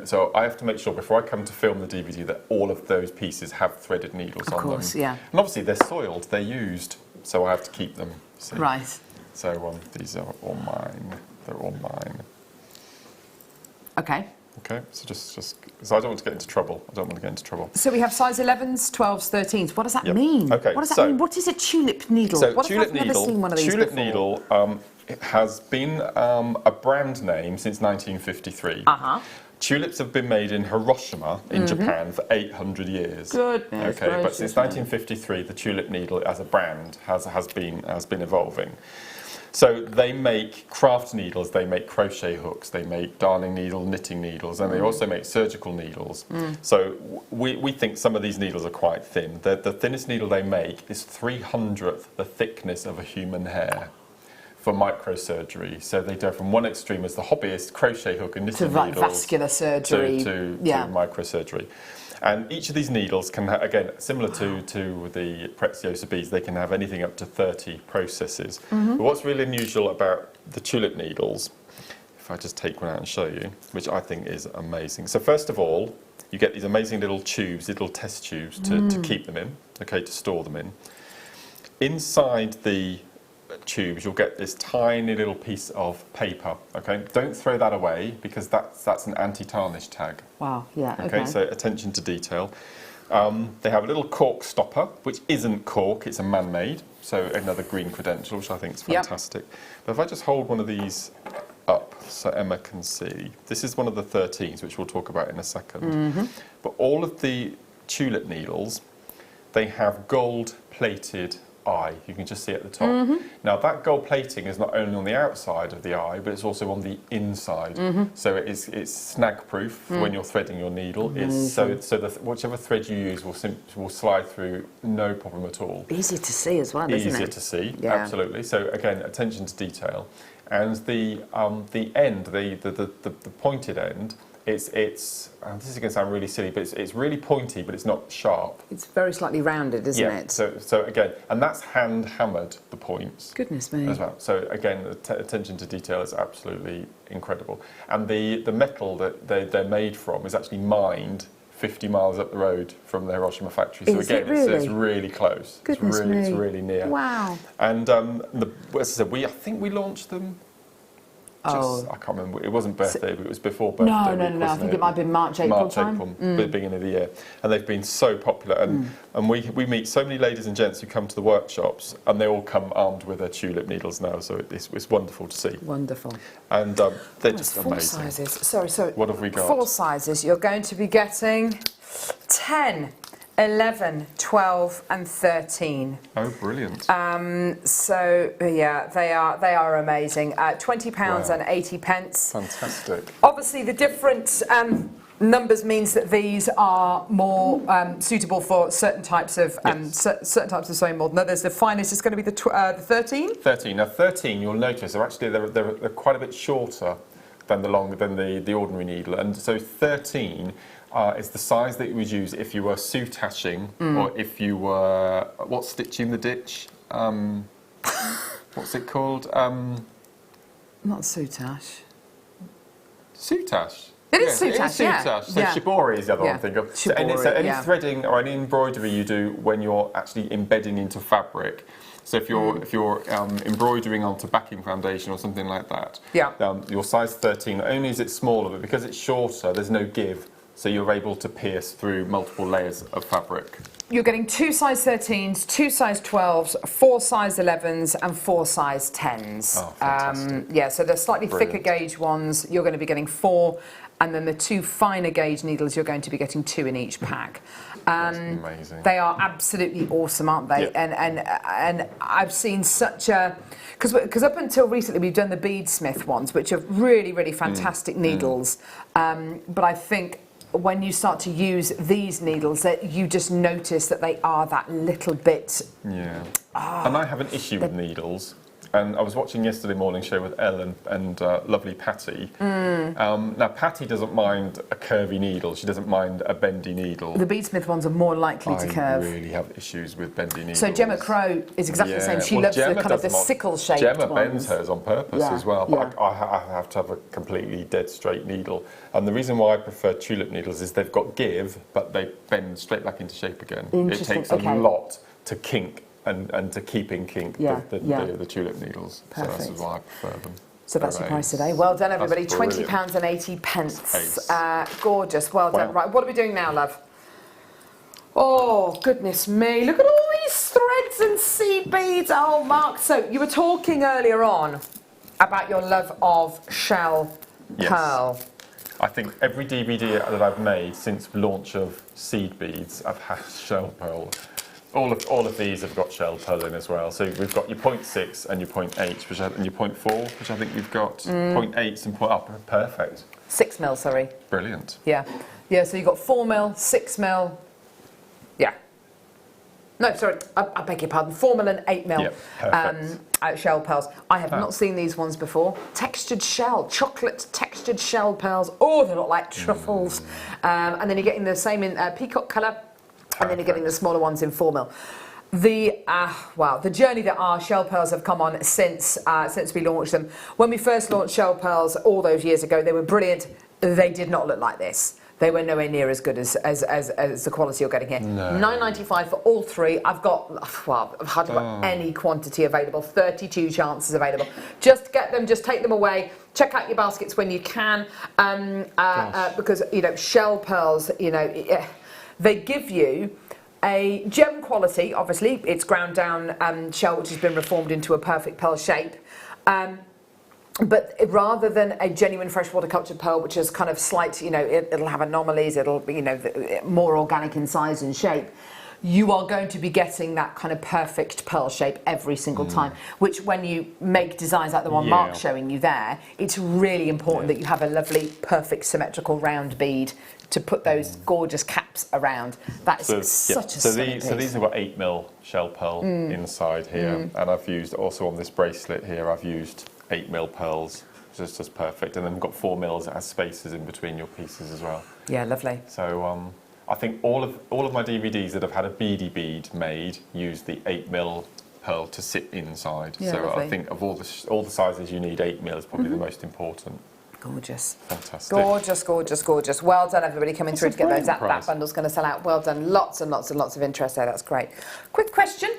so I have to make sure before I come to film the DVD that all of those pieces have threaded needles on them. Of course, yeah. And obviously they're soiled, they're used, so I have to keep them. See? Right. So these are all mine. They're all mine. Okay. Okay. So just so I don't want to get into trouble. So we have size 11s, 12s, 13s. What does that mean? Okay. What does that mean? What is a tulip needle? So what tulip I've never seen one of these tulip before. needle it has been a brand name since 1953. Tulips have been made in Hiroshima in Japan for 800 years. Goodness okay, but since 1953, the tulip needle as a brand has been evolving. So they make craft needles, they make crochet hooks, they make darning needle, knitting needles, and they also make surgical needles. So we think some of these needles are quite thin. The thinnest needle they make is 300th the thickness of a human hair for microsurgery. So they go from one extreme as the hobbyist crochet hook and knitting needles vascular surgery to microsurgery. And each of these needles can have, again, similar to the Preziosa beads, they can have anything up to 30 processes. But what's really unusual about the tulip needles, if I just take one out and show you, which I think is amazing. So first of all, you get these amazing little tubes, little test tubes to keep them in, okay, to store them in. Inside the tubes, you'll get this tiny little piece of paper, okay? Don't throw that away because that's an anti-tarnish tag. Wow, yeah, okay. So attention to detail. They have a little cork stopper, which isn't cork, it's a man-made, so another green credential, which I think is fantastic. But if I just hold one of these up so Emma can see, this is one of the 13s, which we'll talk about in a second. But all of the tulip needles, they have gold-plated eye. You can just see at the top. Now that gold plating is not only on the outside of the eye, but it's also on the inside. So it's snag-proof when you're threading your needle. It's so whichever thread you use will slide through no problem at all. Easy to see as well, isn't it? Easier to see, absolutely. So again, attention to detail, and the end, the pointed end. This is going to sound really silly, but it's really pointy, but it's not sharp. It's very slightly rounded, isn't it? So again, and that's hand hammered, the points. Goodness me. As well. So again, the attention to detail is absolutely incredible. And the metal that they're made from is actually mined 50 miles up the road from the Hiroshima factory. So again, it's really close. Goodness it's really near. Wow. And as I said, I think we launched them. I can't remember. It wasn't birthday, but it was before birthday. No. I think it might have been March, April time. The beginning of the year, and they've been so popular. And we meet so many ladies and gents who come to the workshops, and they all come armed with their tulip needles now. So it's wonderful to see. Wonderful. And they're just four amazing. Sizes. Sorry. What have we got? 4 sizes. You're going to be getting 10, 11, 12 and 13. Oh, brilliant. So yeah, they are amazing. £20 and 80 pence. Fantastic. Obviously the different numbers means that these are more suitable for certain types of certain types of sewing mold. Now there's the finest, it's going to be the 13? 13. Now 13, you'll notice, they're quite a bit shorter than the ordinary needle, and so 13 is the size that you would use if you were soutashing or if you were stitching the ditch. What's it called? Not soutash. Soutash. It is soutash, yeah. So shibori is the other one I think of. So any threading or any embroidery you do when you're actually embedding into fabric. So if you're embroidering onto backing foundation or something like that, your size 13, not only is it smaller, but because it's shorter, there's no give. So you're able to pierce through multiple layers of fabric. You're getting 2 size 13s, 2 size 12s, 4 size 11s and 4 size 10s. Oh, fantastic. So the slightly thicker gauge ones, you're going to be getting 4, and then the 2 finer gauge needles, you're going to be getting 2 in each pack. That's amazing. They are absolutely awesome, aren't they? And I've seen such a... Because up until recently we've done the beadsmith ones, which are really, really fantastic needles. But I think when you start to use these needles, that you just notice that they are that little bit... Yeah. And I have an issue with needles. And I was watching yesterday morning show with Elle and lovely Patty. Now, Patty doesn't mind a curvy needle. She doesn't mind a bendy needle. The beadsmith ones are more likely to curve. I really have issues with bendy needles. So Gemma Crow is exactly the same. She loves the kind of the sickle-shaped ones. Gemma bends hers on purpose as well. But I have to have a completely dead straight needle. And the reason why I prefer tulip needles is they've got give, but they bend straight back into shape again. It takes a lot to kink and to keep in kink the tulip needles. Perfect. So that's why I prefer them. So that's your price today. Well done, everybody. £20 and 80 pence. Gorgeous. Well done. Right, what are we doing now, love? Oh, goodness me. Look at all these threads and seed beads. Oh, Mark. So you were talking earlier on about your love of shell pearl. I think every DVD that I've made since launch of seed beads, I've had shell pearl. All of these have got shell pearl in as well. So we've got your 0.6 and your 0.8, and your 0.4, which I think we've got 0.8s and perfect. 6 mil, sorry. Brilliant. Yeah. So you've got 4 mil, 6 mil. Yeah. No, sorry, I beg your pardon. 4 mil and 8 mil. Shell pearls. I have not seen these ones before. Textured shell, chocolate textured shell pearls. Oh, they look like truffles. And then you're getting the same in peacock colour. And then you're getting the smaller ones in 4 mil. The journey that our shell pearls have come on since we launched them. When we first launched shell pearls all those years ago, they were brilliant. They did not look like this. They were nowhere near as good as the quality you're getting here. No. £9.95 for all 3. I've got hardly got any quantity available. 32 chances available. Just get them. Just take them away. Check out your baskets when you can, because shell pearls. they give you a gem quality, obviously, it's ground down shell which has been reformed into a perfect pearl shape. But rather than a genuine freshwater cultured pearl, which is kind of slight, it'll have anomalies, it'll be, more organic in size and shape, you are going to be getting that kind of perfect pearl shape every single time, which when you make designs like the one Mark's showing you there, it's really important that you have a lovely, perfect, symmetrical round bead to put those gorgeous caps around. That is such a stunning piece. So these have got 8mm shell pearl inside here, and I've used, also on this bracelet here, I've used 8mm pearls, which is just perfect. And then we've got 4mm that has spaces in between your pieces as well. Yeah, lovely. So I think all of my DVDs that have had a beady bead made use the 8mm pearl to sit inside. Yeah, so lovely. I think of all the sizes you need, 8mm is probably the most important. Gorgeous. Fantastic. Gorgeous, gorgeous, gorgeous. Well done, everybody coming through to get those. That bundle's going to sell out. Well done. Lots and lots and lots of interest there. That's great. Quick question.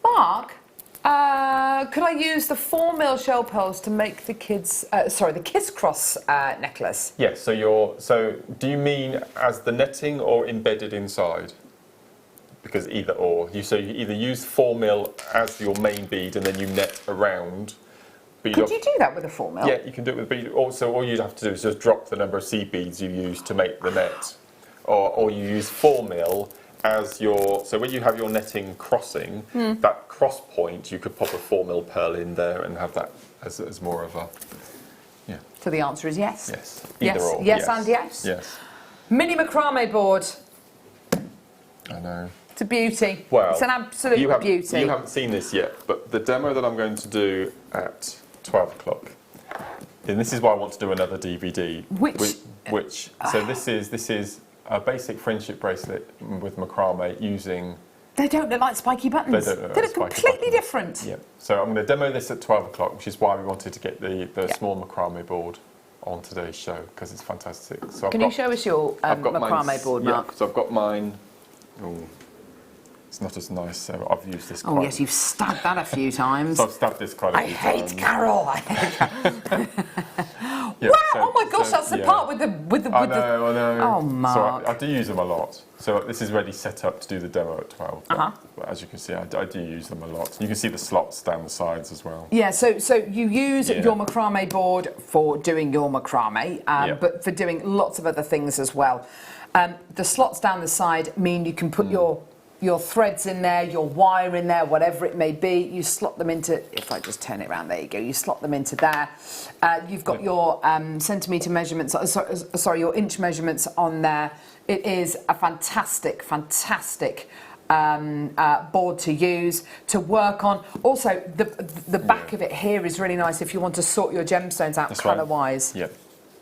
Mark, could I use the 4mm shell pearls to make the the Kiss Cross necklace? Yes, so do you mean as the netting or embedded inside? Because either or. You either use 4mm as your main bead and then you net around. Could you do that with a 4mm? Yeah, you can do it with a bead. Also, all you'd have to do is just drop the number of seed beads you use to make the net. Or you use 4mm as your... So when you have your netting crossing, that cross point, you could pop a 4mm pearl in there and have that as more of a... Yeah. So the answer is yes. Yes. Either or. Yes and yes. Yes. Mini macrame board. I know. It's a beauty. Well, it's an absolute beauty. You haven't seen this yet, but the demo that I'm going to do at 12 o'clock, and this is why I want to do another DVD. So this is a basic friendship bracelet with macrame using... They don't look like spiky buttons. They don't look They like look spiky completely buttons. different. Yeah. So I'm going to demo this at 12 o'clock, which is why we wanted to get the small macrame board on today's show, because it's fantastic. So Can you show us your macrame board, Mark? Yeah, so I've got mine... Ooh. It's not as nice, so I've used this quite... Oh, yes, you've stabbed that a few times. So I've stabbed this quite a few times. Carol. I hate Carol. Wow, oh my gosh, that's the part with the... I know. Oh, Mark. So I do use them a lot. So this is ready set up to do the demo at 12. But as you can see, I do use them a lot. You can see the slots down the sides as well. Yeah, so you use your macrame board for doing your macrame, but for doing lots of other things as well. The slots down the side mean you can put your threads in there, your wire in there, whatever it may be. You slot them into, if I just turn it around, there you go, you slot them into there. You've got your centimetre measurements, sorry, your inch measurements on there. It is a fantastic, fantastic board to use, to work on. Also, the back of it here is really nice if you want to sort your gemstones out colour-wise. Right. Yeah,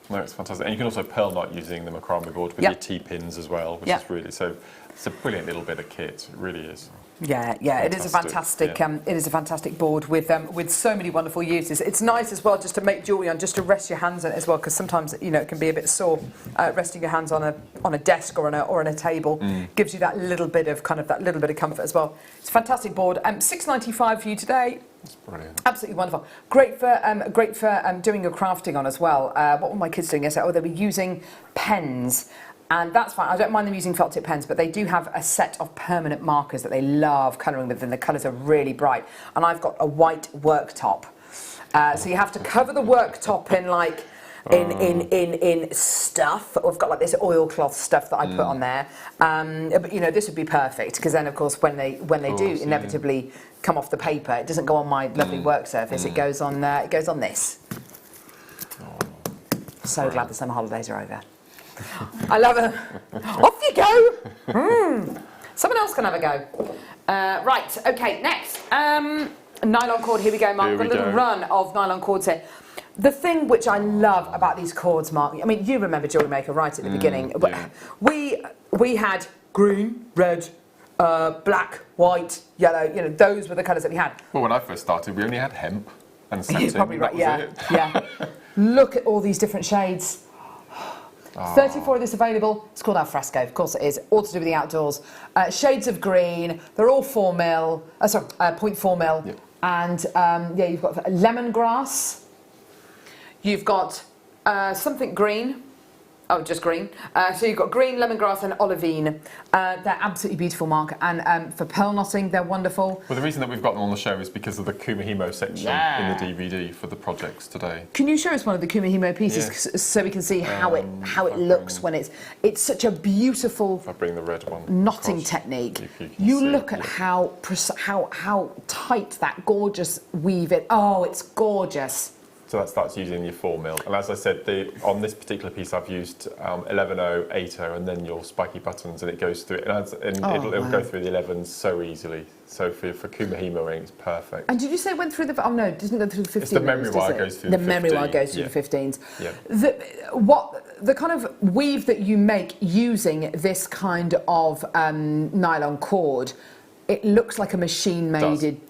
no, it's fantastic. And you can also pearl knot using the macrame board with your T-pins as well, which is really, so it's a brilliant little bit of kit, it really is. Yeah, it is a fantastic. It is a fantastic board with so many wonderful uses. It's nice as well just to make jewellery on, just to rest your hands on it as well, because sometimes it can be a bit sore resting your hands on a desk or on a table. Gives you that little bit of comfort as well. It's a fantastic board. $6.95 for you today. That's brilliant. Absolutely wonderful. Great for doing your crafting on as well. What were my kids doing yesterday? Oh, they were using pens. And that's fine. I don't mind them using felt tip pens, but they do have a set of permanent markers that they love colouring with, and the colours are really bright. And I've got a white worktop, so you have to cover the worktop in stuff. I've got like this oilcloth stuff that I put on there. But this would be perfect, because then of course when they do inevitably come off the paper, it doesn't go on my lovely work surface. It goes on this. So glad the summer holidays are over. I love it. Off you go. Someone else can have a go. Right, okay, next. Nylon cord, here we go, Mark. We've got a little run of nylon cords here. The thing which I love about these cords, Mark, I mean, you remember Jewellery Maker right at the beginning. Yeah. We had green, red, black, white, yellow, those were the colours that we had. Well, when I first started, we only had hemp and satin. You're probably right, yeah. Look at all these different shades. 34 of this available. It's called Alfresco, of course it is. All to do with the outdoors. Shades of green. They're all 4mm. 0.4mm. Yep. And you've got lemongrass. You've got something green. Oh, just green. So you've got green, lemongrass and olivine. They're absolutely beautiful, Mark. And for pearl knotting, they're wonderful. Well, the reason that we've got them on the show is because of the Kumihimo section in the DVD for the projects today. Can you show us one of the Kumihimo pieces so we can see how it looks when it's such a beautiful if I bring the red one knotting technique. You look at how tight that gorgeous weave is. Oh, it's gorgeous. So that's using your 4mm. And as I said, on this particular piece, I've used 11/0, 8/0, and then your spiky buttons, and it goes through it. It'll go through the 11s so easily. So for Kumihimo ring, it's perfect. And did you say it went through the? Oh no, it doesn't go through the 15s. It's the memory wire goes through the 15. The memory wire goes through the 15s. Yeah. The kind of weave that you make using this kind of nylon cord. It looks like a machine-made,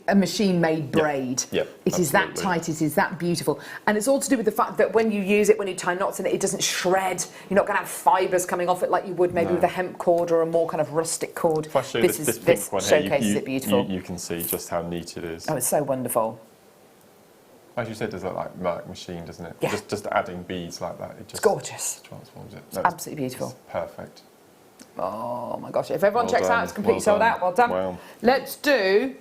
a machine-made braid. It is that tight. It is that beautiful, and it's all to do with the fact that when you use it, when you tie knots in it, it doesn't shred. You're not going to have fibres coming off it like you would maybe with a hemp cord or a more kind of rustic cord. If I show this pink one showcases here, it beautiful. You can see just how neat it is. Oh, it's so wonderful. As you said, it does look like machine, doesn't it? Yeah. Just adding beads like that, It's gorgeous. Transforms it. It's absolutely beautiful. It's perfect. Oh my gosh, if everyone checks done. out, it's completely Well sold done. out. Well done. Wow. Let's do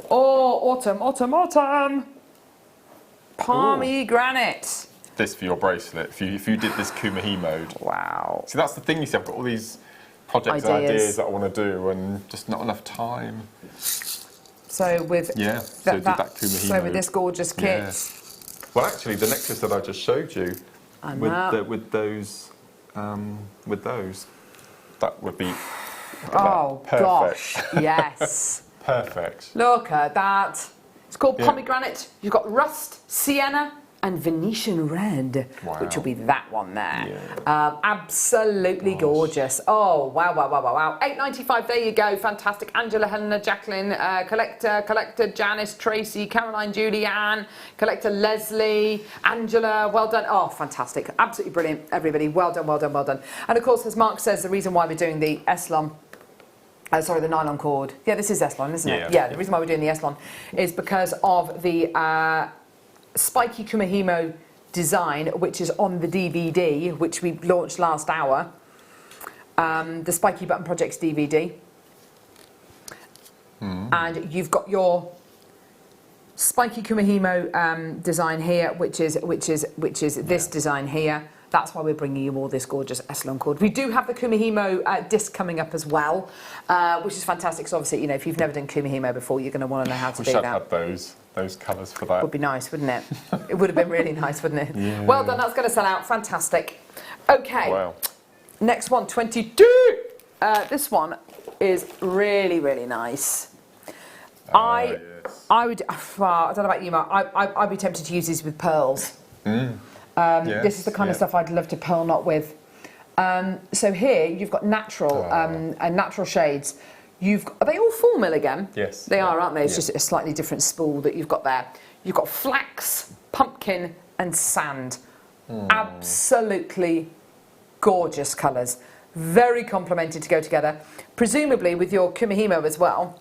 autumn. Palmy granite. This for your bracelet. If you did this Kumihimo mode. Wow. See, that's the thing, you see, I've got all these projects and ideas that I want to do and just not enough time. So with that Kumihimo. So with this gorgeous kit. Yeah. Well, actually, the necklace that I just showed you with those, that would be perfect. Gosh, yes. Perfect. Look at that. It's called pomegranate. You've got rust, sienna, and Venetian red, which will be that one there. Yeah. Absolutely gorgeous. Oh, wow. £8.95, there you go. Fantastic. Angela, Helena, Jacqueline, Collector, Janice, Tracy, Caroline, Julianne, Collector, Leslie, Angela, well done. Oh, fantastic. Absolutely brilliant, everybody. Well done. And of course, as Mark says, the reason why we're doing the Eslon, the nylon cord. Yeah, this is Eslon, isn't it? Yeah, the reason why we're doing the Eslon is because of the spiky Kumihimo design, which is on the DVD, which we launched last hour, the Spiky Button Projects DVD. And you've got your spiky Kumihimo design here, which is this design here. That's why we're bringing you all this gorgeous Eslon cord. We do have the Kumihimo disc coming up as well, which is fantastic. So obviously, if you've never done Kumihimo before, you're going to want to know how to do that. We should have those colours for that. Would be nice, wouldn't it? It would have been really nice, wouldn't it? Yeah. Well done, that's going to sell out. Fantastic. Okay. Wow. Next one, 22. This one is really, really nice. I would. Well, I don't know about you, Mark. I'd be tempted to use these with pearls. This is the kind of stuff I'd love to pearl knot with. So here you've got natural natural shades. Are they all 4mm again? Yes. They are, aren't they? It's just a slightly different spool that you've got there. You've got flax, pumpkin and sand. Absolutely gorgeous colours. Very complemented to go together. Presumably with your Kumihimo as well,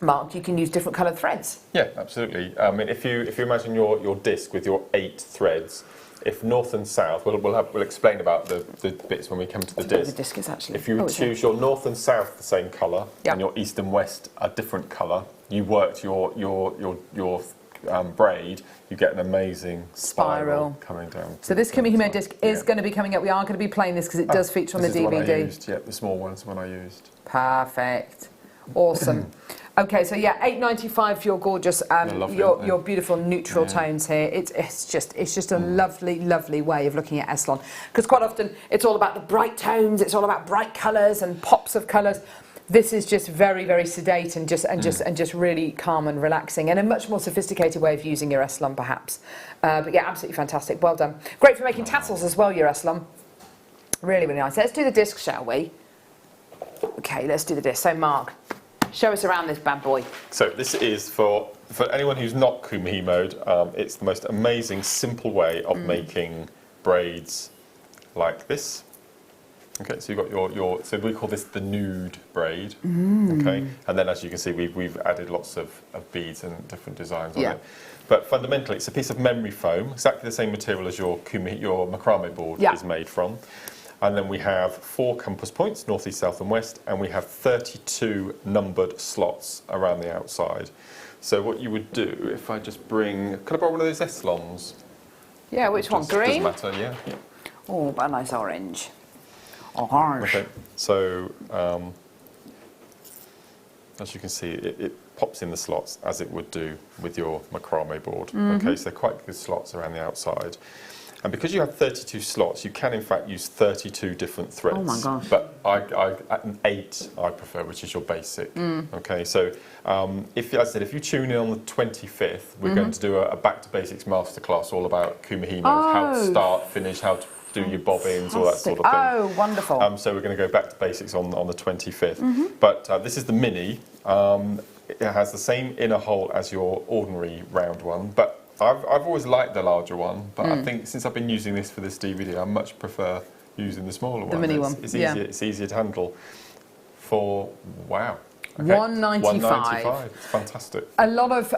Mark, you can use different coloured threads. Yeah, absolutely. I mean, if you imagine your disc with your 8 threads, if north and south, we'll explain about the bits when we come to the disc. The disc is actually. If you choose your north and south the same colour and your east and west a different colour, you worked your braid, you get an amazing spiral coming down. So this Kumihimo disc is going to be coming up. We are going to be playing this because it does feature on the DVD. The one I used, the small one's the one I used. Perfect. Awesome. Okay, so yeah, £8.95 for your gorgeous, your beautiful neutral tones here. It's just a lovely way of looking at Eslon, because quite often it's all about the bright tones, it's all about bright colours and pops of colours. This is just very, very sedate and just really calm and relaxing, and a much more sophisticated way of using your Eslon, perhaps. But yeah, absolutely fantastic. Well done. Great for making tassels as well, your Eslon. Really, really nice. Let's do the disc, shall we? Okay, let's do the disc. So, Mark, show us around this bad boy. So this is for anyone who's not Kumihimo'd. It's the most amazing, simple way of making braids like this. Okay, so you've got your so we call this the nude braid. Okay, and then as you can see, we've added lots of beads and different designs on it. But fundamentally, it's a piece of memory foam, exactly the same material as your macrame board is made from. And then we have 4 compass points, north, east, south and west, and we have 32 numbered slots around the outside. So what you would do, if I just bring, could I borrow one of those Eslons? Yeah, which one? Green? Doesn't matter, yeah. Oh, but a nice orange. Orange. Okay, so as you can see, it pops in the slots as it would do with your macrame board. Okay, so they're quite good slots around the outside. And because you have 32 slots, you can in fact use 32 different threads. Oh my gosh. But 8 I prefer, which is your basic. Okay, so as I said, if you tune in on the 25th, we're going to do a Back to Basics masterclass all about kumihimo, how to start, finish, how to do your bobbins, all that sort of thing. Oh, wonderful. So we're going to go back to basics on the 25th. But this is the mini. It has the same inner hole as your ordinary round one, but I've always liked the larger one, but I think since I've been using this for this DVD, I much prefer using the smaller one. The mini one. It's easier. It's easier to handle. For wow. Okay. $1.95. It's fantastic. A lot of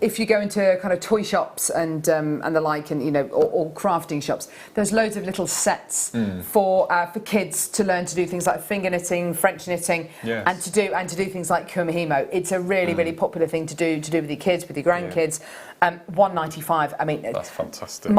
if you go into kind of toy shops and the like, and or crafting shops, there's loads of little sets for kids to learn to do things like finger knitting, French knitting, and to do things like kumihimo. It's a really popular thing to do with your kids, with your grandkids. $1.95. I mean, that's fantastic. If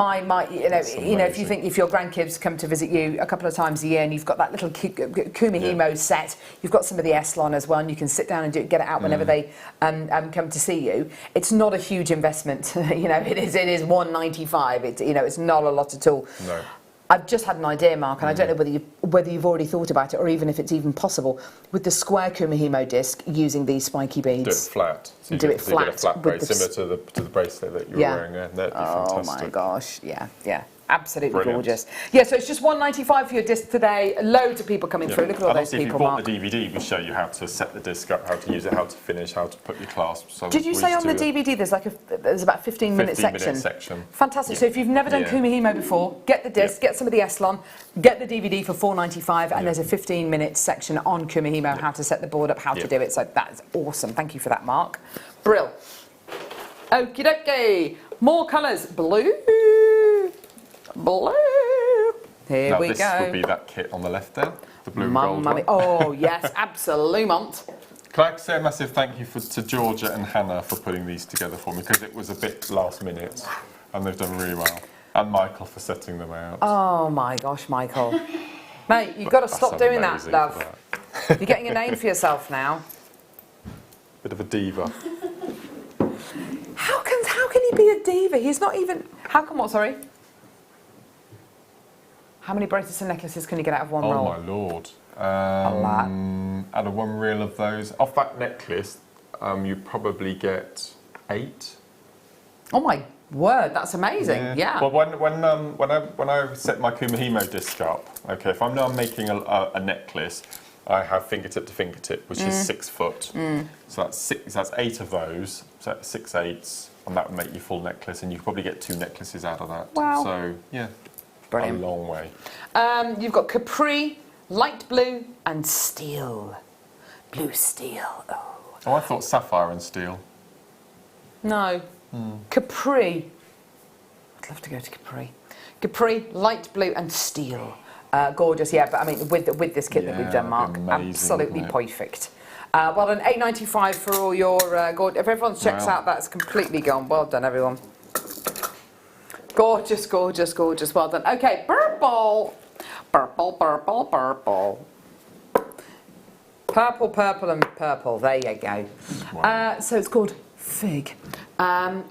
your grandkids come to visit you a couple of times a year and you've got that little kumihimo set, you've got some of the Eslon as well, and you can sit down and get it out whenever they come to see you. It's not a huge investment. It is $1.95. It's not a lot at all. No. I've just had an idea, Mark, and I don't know whether you've already thought about it, or even if it's even possible, with the square kumihimo disc using these spiky beads. Do it flat. So you get a flat braid, similar to the bracelet that you're wearing there. That'd be fantastic. Oh my gosh, yeah. Absolutely Brilliant. Gorgeous. Yeah, so it's just $1.95 for your disc today. Loads of people coming through. Look at all those people, if you bought the DVD, we show you how to set the disc up, how to use it, how to finish, how to put your clasps. So did you say on the DVD there's about a 15-minute section? Fantastic. So if you've never done kumihimo before, get the disc, get some of the Eslon, get the DVD for $4.95, and there's a 15-minute section on kumihimo, how to set the board up, how to do it. So that is awesome. Thank you for that, Mark. Brill. Okie dokie. More colours. Blue. Here we go. This would be that kit on the left there, the blue and gold one. Oh yes, absolutely. Can I say a massive thank you to Georgia and Hannah for putting these together for me, because it was a bit last minute and they've done really well. And Michael for setting them out. Oh my gosh, Michael. Mate, you've got to stop doing that, love. You're getting a name for yourself now. Bit of a diva. How can he be a diva? He's not even... How come what, sorry? How many bracelets and necklaces can you get out of one roll? Oh my lord. A lot. Out of one reel of those, off that necklace, you probably get 8. Oh my word, that's amazing. Yeah. Well, when I set my kumihimo disc up, okay, if I'm now making a necklace, I have fingertip to fingertip, which is 6 foot. So that's 8 of those. So that's 6 8s, and that would make your full necklace, and you could probably get 2 necklaces out of that. Wow. So yeah. Brilliant. A long way. You've got capri, light blue, and steel. Blue steel. Oh, I thought sapphire and steel. No. Capri. I'd love to go to capri. Capri, light blue, and steel. Gorgeous, yeah. But I mean, with this kit that we've done, Mark, amazing, absolutely perfect. Well done, $8.95 for all your. If everyone checks out, that's completely gone. Well done, everyone. Gorgeous, gorgeous, gorgeous. Well done. Okay, purple. Purple, purple, purple. Purple, purple, and purple. There you go. Wow. So it's called Fig.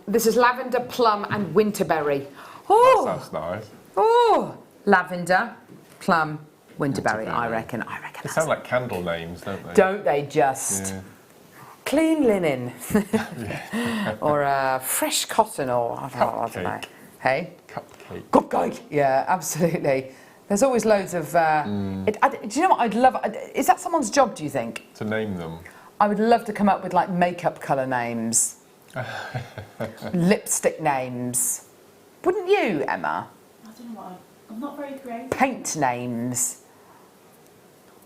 This is lavender, plum, and winterberry. Oh, that sounds nice. Oh, lavender, plum, winterberry. I reckon. They sound like candle names, don't they? Don't they just? Yeah. Clean linen, or fresh cotton, or I don't know. Hey? Cupcake. Cupcake. Yeah, absolutely. There's always loads of... do you know what I'd love... Is that someone's job, do you think? To name them? I would love to come up with, like, makeup colour names. Lipstick names. Wouldn't you, Emma? I don't know what I'm not very creative. Paint names.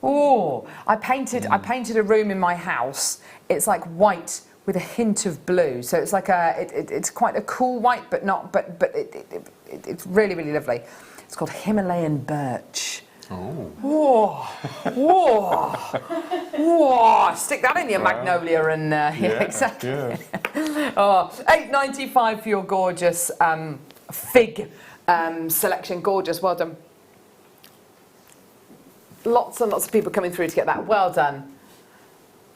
Oh, I painted a room in my house. It's like white with a hint of blue. So it's like it's quite a cool white, but it's really, really lovely. It's called Himalayan birch. Oh. Whoa. Whoa. Stick that in your magnolia and yeah, exactly. Oh, £8.95 for your gorgeous fig selection. Gorgeous. Well done. Lots and lots of people coming through to get that. Well done.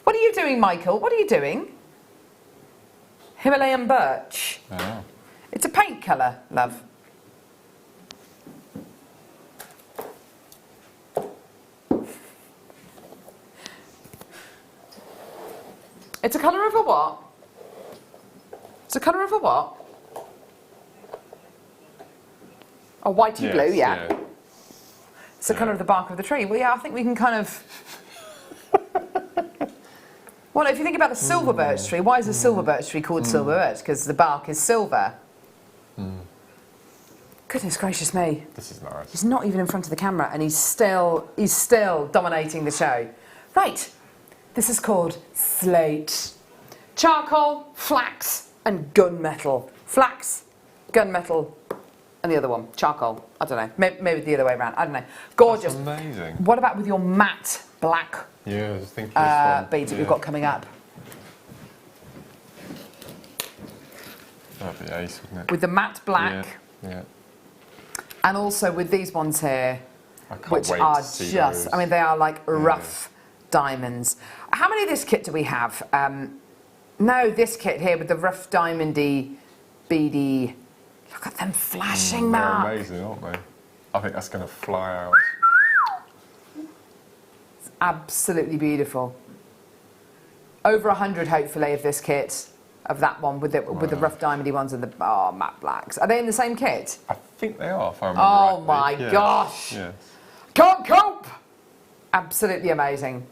What are you doing, Michael? What are you doing? Himalayan birch. Oh. It's a paint colour, love. It's a colour of a what? It's a colour of a what? A whitey blue, yeah. It's the colour of the bark of the tree. Well, yeah, I think we can kind of... Well, if you think about the silver birch tree, why is the silver birch tree called silver birch? Because the bark is silver. Goodness gracious me. This is nice. He's not even in front of the camera and he's still dominating the show. Right. This is called slate. Charcoal, flax and gunmetal. Flax, gunmetal and the other one, charcoal. I don't know. Maybe the other way around. I don't know. Gorgeous. That's amazing. What about with your matte black yeah, I was thinking beads that we've got coming up? That'd be ace, wouldn't it? With the matte black. Yeah. And also with these ones here, which wait are to see just, those. I mean, they are like rough diamonds. How many of this kit do we have? No, this kit here with the rough diamondy, beady. Look at them flashing, Mark. They're amazing, aren't they? I think that's going to fly out. It's absolutely beautiful. Over 100, hopefully, of this kit. Of that one with the rough diamondy ones and the matte blacks. Are they in the same kit? I think they are, if I remember Oh rightly. my gosh! Yes. Can't cope! Absolutely amazing.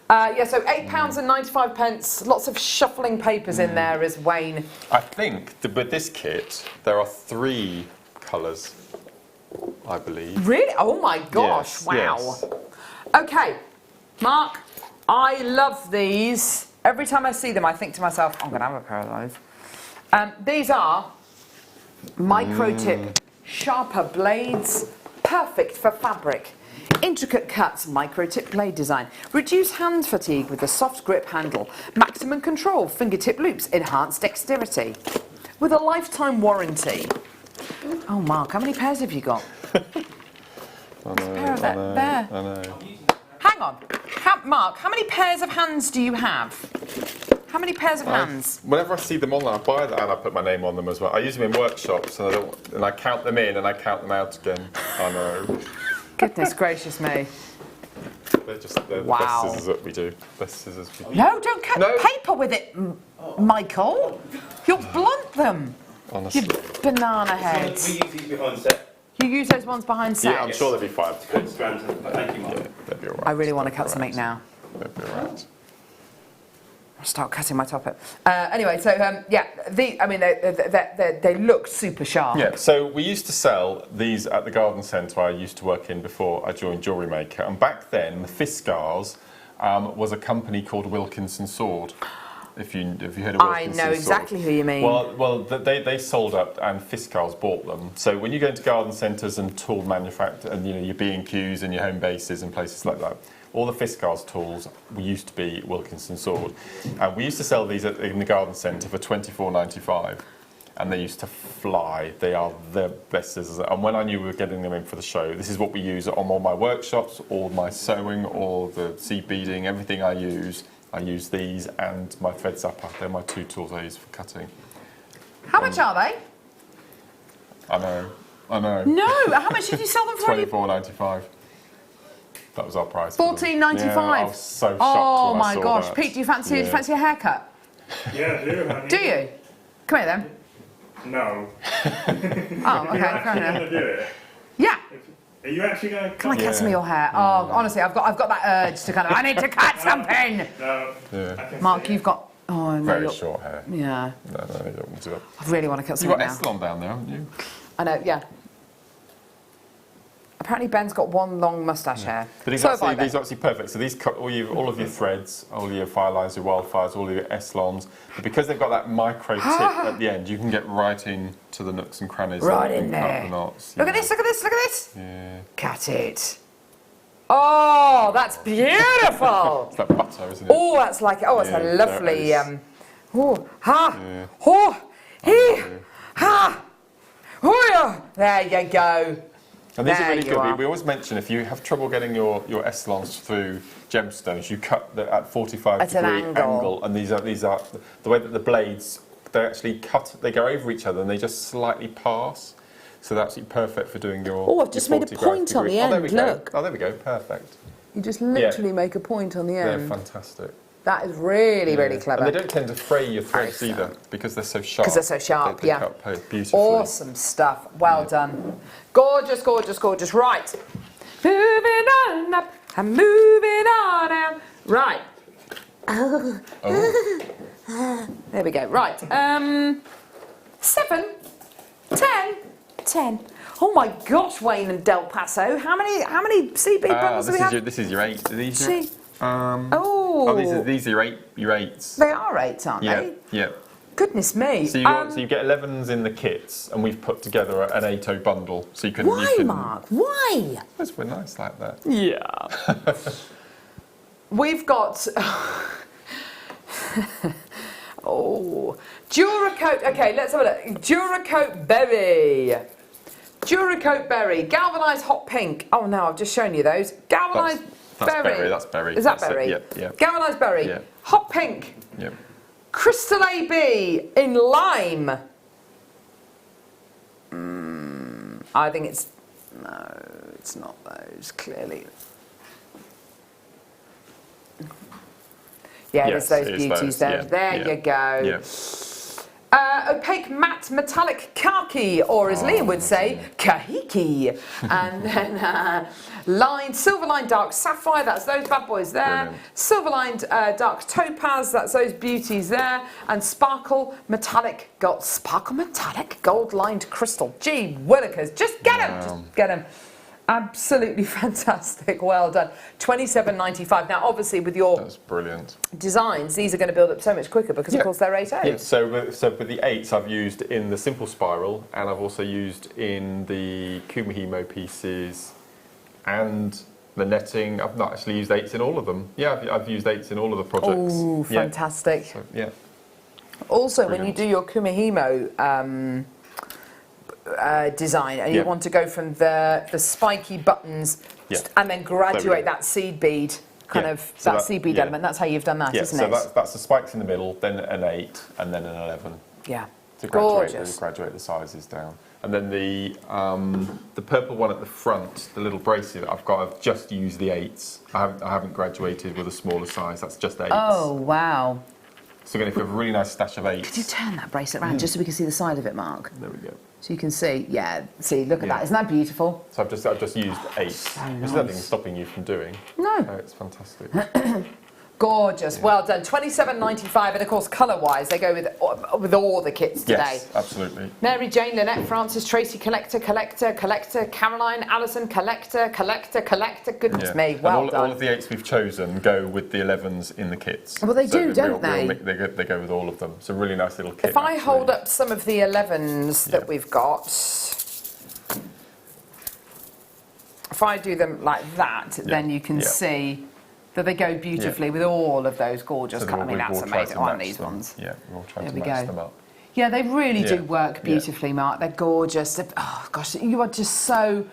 Yeah, so £8.95. Lots of shuffling papers in there as Wayne. I think with this kit, there are 3 colours, I believe. Really? Oh my gosh, Yes, wow. yes. Okay, Mark, I love these. Every time I see them, I think to myself, I'm going to have a pair of those. These are micro-tip sharper blades, perfect for fabric. Intricate cuts, micro-tip blade design. Reduce hand fatigue with a soft grip handle. Maximum control, fingertip loops, enhanced dexterity. With a lifetime warranty. Oh, Mark, how many pairs have you got? I know. Hang on. Mark, how many pairs of hands do you have? How many pairs of hands? Whenever I see them online, I buy that and I put my name on them as well. I use them in workshops and I count them in and I count them out again. I know. Goodness gracious me. They're the best scissors that we do. Best scissors we do. No, don't cut paper with it, Michael. You'll blunt them. Honestly. You banana heads. We use these behind set. You use those ones behind set? Yeah, I'm sure they'll be fine. Good strands. Thank you, Mark. Yeah, they'll be alright. I really want to cut something now. They'll be alright. I'll start cutting my top up. Anyway, so yeah, they look super sharp. Yeah, so we used to sell these at the garden centre I used to work in before I joined Jewellery Maker. And back then, the Fiskars was a company called Wilkinson Sword. If you heard of Wilkinson I know exactly who you mean. Well, they sold up and Fiskars bought them. So when you go into garden centres and tool manufacture, and your B&Qs and your home bases and places like that, all the Fiskars tools used to be Wilkinson Sword. And we used to sell these in the garden centre for $24.95. And they used to fly. They are the best scissors. And when I knew we were getting them in for the show, this is what we use on all my workshops, all my sewing, all the seed beading, everything I use. I use these and my thread zapper. They're my 2 tools I use for cutting. How much are they? I know. No, how much did you sell them for? $24.95. That was our price. $14.95. Yeah, I was so shocked oh when I my saw gosh, that. Pete, do you fancy a haircut? Yeah, I do. Do you? Come here then. No. Oh, okay, fair enough. Going to do it? Yeah. Are you actually going to cut? Can I cut some of your hair? Oh, honestly, I've got that urge to kind of, I need to cut something. No. Yeah. Mark, you've got no, very short hair. Yeah. No, you don't want to do that. I really want to cut You've something got now. Estelon down there, haven't you? I know, yeah. Apparently Ben's got one long moustache hair. But these So are have I, Ben. actually perfect. So these cut all of your threads, all your fire lines, your wildfires, all of your S-lons. But because they've got that micro tip at the end, you can get right in to the nooks and crannies. Right and in cut there. the knots. Look at this, look at this, look at this. Yeah. Cut it. Oh, that's beautiful. It's like butter, isn't it? Oh, that's like, oh, it's Yeah, a lovely, that is. oh, ha, Yeah. oh, he, ha, oh, yeah. There you go. And these are There really you good. are. We always mention if you have trouble getting your S-lons through gemstones, you cut at 45 At an degree angle. and these are the way that the blades, they actually cut, they go over each other and they just slightly pass. So they're absolutely perfect for doing your. Oh, I've just made a 45 point on degree. the Oh, there end, we go. look. Oh, there we go. Perfect. You just literally make a point on the They're end. fantastic. That is really, really Yeah. clever. And they don't tend to fray your threads Excellent. either because they're so sharp. Because they're so sharp, They yeah. cut beautifully. Awesome stuff. Well done. Gorgeous, gorgeous, gorgeous. Right. Moving on up and moving on down. Right. Oh. There we go. Right. 7, 10, 10. Oh my gosh, Wayne and Del Paso. How many CB bundles do we have? This is your 8. Are these See? your, Oh. these are your 8s. They are 8s, aren't Yeah, they? yeah. Goodness me. So you get 11s in the kits, and we've put together an 8-0 bundle, so you can. Why, you can, Mark? Why? Because we're nice like that. Yeah. We've got. Oh, Duracoat. Okay, let's have a look. Duracoat Berry. Duracoat Berry. Galvanised Hot Pink. Oh no, I've just shown you those. Galvanised That's Berry. berry. That's berry. Is that That's it, berry? Yep. Yep. Galvanised Berry. Yep. Hot Pink. Yep. Crystal AB in Lime. I think it's. No, it's not those, clearly. Yeah, Yes, there's it those is beauties those, there. yeah, There yeah, you go. Yeah. Opaque matte metallic khaki, or as Liam would say, kahiki. And then lined, silver lined dark sapphire, that's those bad boys there. Brilliant. Silver lined dark topaz, that's those beauties there. And sparkle metallic gold lined crystal. Gee willikers, just get them, just get them. Absolutely fantastic, well done. $27.95. Now, obviously, with your That's brilliant. designs, these are going to build up so much quicker because, of course, they're 8/8. Yeah, so with the 8s, I've used in the simple spiral, and I've also used in the Kumihimo pieces and the netting. I've not actually used 8s in all of them. Yeah, I've used 8s in all of the projects. Oh, fantastic. So, yeah. Also, when you do your Kumihimo design and you want to go from the spiky buttons and then graduate that seed bead seed bead element, that's how you've done that, isn't it? So that's the spikes in the middle, then an 8 and then an 11. Yeah. To Gorgeous. graduate the sizes down. And then the purple one at the front, the little bracelet I've just used the 8s. I haven't graduated with a smaller size, that's just 8s. Oh, wow. So again, if you have a really nice stash of 8s. Could you turn that bracelet around just so we can see the side of it, Mark? There we go. So you can see, look at that. Isn't that beautiful? So I've just used 8s. There's nothing stopping you from doing. No. It's fantastic. Gorgeous. Well done. $27.95, and of course, colour-wise, they go with all the kits today. Yes, absolutely. Mary Jane, Lynette, Francis, Tracy, Collector, Caroline, Alison, Collector. Goodness me, well and done. all of the 8s we've chosen go with the 11s in the kits. Well, they do, don't they? They go with all of them. It's a really nice little kit. If I hold up some of the 11s that we've got, if I do them like that, then you can see that they go beautifully with all of those gorgeous colours. I mean, that's amazing on these ones. Yeah, we'll try There to we match go. them up. Yeah, they really do work beautifully, Mark. They're gorgeous. Oh gosh, you are just so.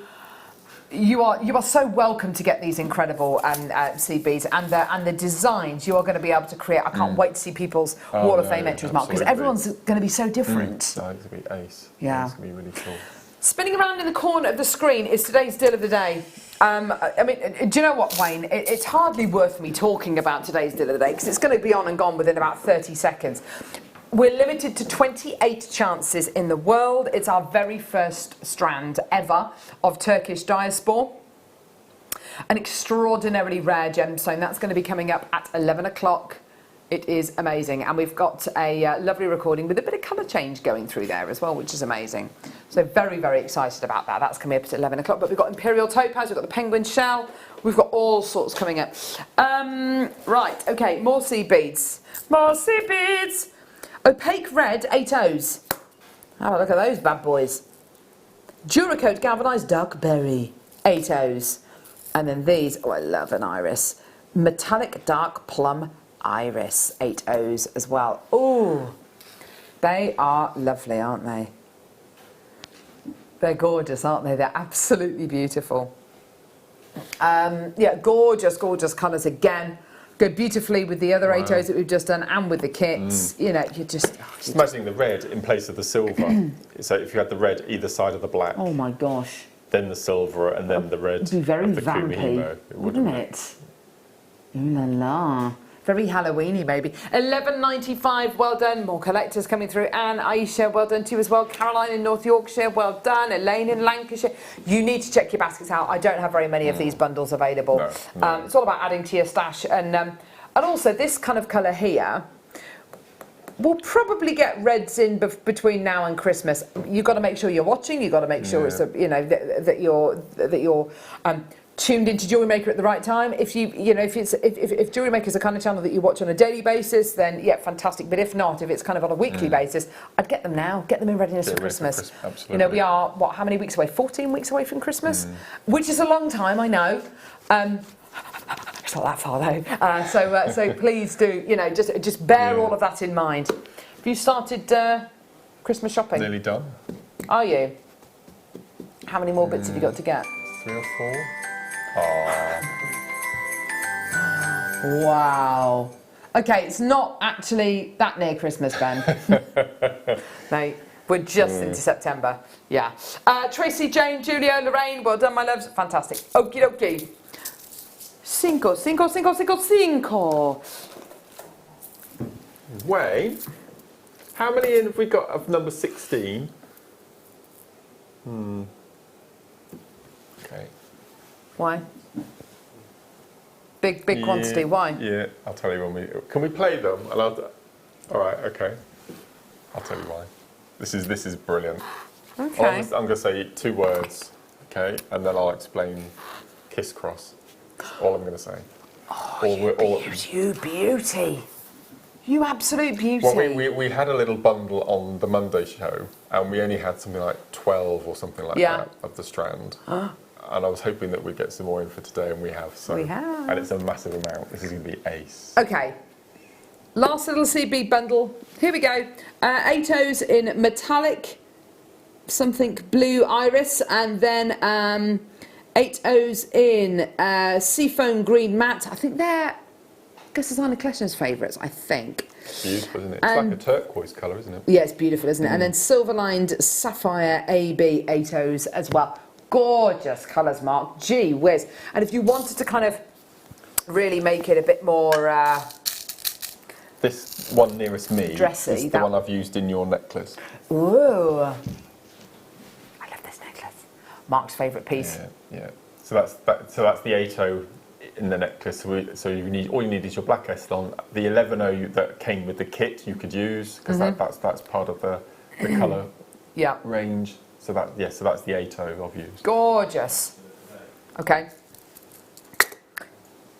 You are so welcome to get these incredible seed beads and the designs you are going to be able to create. I can't wait to see people's Wall of Fame entries, Mark, because everyone's going to be so different. No, it's going to be ace. Yeah. It's going to be really cool. Spinning around in the corner of the screen is today's deal of the day. I mean, do you know what, Wayne? It's hardly worth me talking about today's deal of the day because it's going to be on and gone within about 30 seconds. We're limited to 28 chances in the world. It's our very first strand ever of Turkish diaspora. An extraordinarily rare gemstone. That's going to be coming up at 11 o'clock It is amazing, and we've got a lovely recording with a bit of colour change going through there as well, which is amazing. So very, very excited about that. That's coming up at 11 o'clock, but we've got Imperial Topaz, we've got the Penguin Shell, we've got all sorts coming up. Right, okay, more seed beads. More seed beads! Opaque red 8 O's. Have a look at those bad boys. Duracoat galvanised dark berry 8 O's. And then these, oh I love an iris. Metallic dark plum iris 8 O's as well. Oh, they are lovely, aren't they? They're gorgeous, aren't they? They're absolutely beautiful. Yeah, gorgeous, gorgeous colours again. Go beautifully with the other 8 O's that we've just done and with the kits. You know, you just... Just imagining the red in place of the silver. So if you had the red either side of the black. Oh my gosh. Then the silver and then the red. It'd be very of the vampy, wouldn't it? Ooh la la. Very Halloweeny, maybe. £11.95, well done. More collectors coming through. Anne, Aisha, well done to you as well. Caroline in North Yorkshire, well done. Elaine in Lancashire. You need to check your baskets out. I don't have very many of these bundles available. No. It's all about adding to your stash. And also this kind of colour here, we'll probably get reds in between now and Christmas. You've got to make sure you're watching. You've got to make sure it's that you're tuned into Jewellery Maker at the right time. If Jewellery Maker is the kind of channel that you watch on a daily basis, then yeah, fantastic. But if not, if it's kind of on a weekly basis, I'd get them now. Get them in readiness for Christmas. Absolutely. You know, we are how many weeks away? 14 weeks away from Christmas, which is a long time, I know. It's not that far though. So please do, just bear all of that in mind. Have you started Christmas shopping? Nearly done. Are you? How many more bits have you got to get? 3 or 4. Aww. Wow. Okay, it's not actually that near Christmas, Ben. No, we're just into September. Yeah. Tracy, Jane, Julia, Lorraine, well done, my loves. Fantastic. Okie dokie. Cinco. Wayne, how many in have we got of number 16? Okay. Why? Big quantity. Why? Yeah, I'll tell you when we... Can we play them? And all right, okay. I'll tell you why. This is brilliant. Okay. I'm going to say 2 words, okay? And then I'll explain kiss cross. That's all I'm going to say. Oh, you beauty. You absolute beauty. Well, we had a little bundle on the Monday show, and we only had something like 12 or something like that of the strand. And I was hoping that we'd get some more in for today, and we have. So, we have. And it's a massive amount. This is going to be ace. Okay. Last little CB bundle. Here we go. 8 O's in metallic, something blue iris, and then 8 O's in seafoam green matte. I think they're Designer Collection's favourites, I think. It's beautiful, isn't it? It's like a turquoise colour, isn't it? Yeah, it's beautiful, isn't it? And then silver-lined sapphire AB 8 O's as well. Gorgeous colours, Mark. Gee whiz. And if you wanted to kind of really make it a bit more... this one nearest me dressy, is the one I've used in your necklace. Ooh. I love this necklace. Mark's favourite piece. Yeah. So that's the 8 O in the necklace. So you need all you need is your black Eston. The 11 O that came with the kit you could use because that's part of the colour range. So that's the 8 O I've used. Gorgeous. Okay.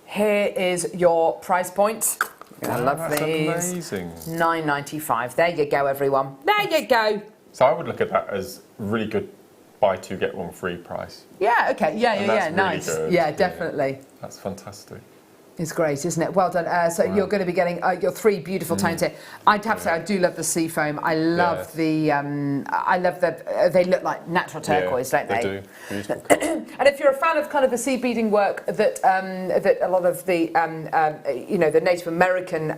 Here is your price point. I love that's these. Amazing. £9.95. There you go, everyone. There you go. So I would look at that as really good buy 2 get 1 free price. Yeah. Okay. Yeah. Nice. Really yeah, definitely. That's fantastic. It's great, isn't it? Well done. So you're going to be getting your 3 beautiful tones here. I'd have to say I do love the seafoam. I love the. I love that they look like natural turquoise, don't they? They do. Beautiful. And if you're a fan of kind of the seed beading work that that a lot of the the Native American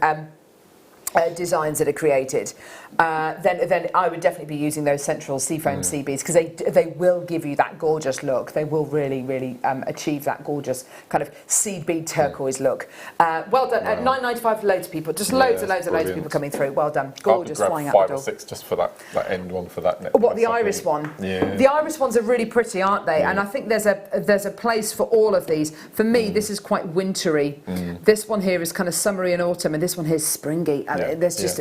designs that are created, then I would definitely be using those central seafoam sea beads, because they will give you that gorgeous look. They will really achieve that gorgeous kind of seed bead turquoise look. Well done. At £9.95 for loads of people, just loads and loads of people coming through. Well done. Gorgeous. Flying out the door. 5 or 6 just for that end one for that necklace. What, the iris one? Yeah. The iris ones are really pretty, aren't they? And I think there's a place for all of these. For me, this is quite wintry. This one here is kind of summery and autumn, and this one here is springy. There's just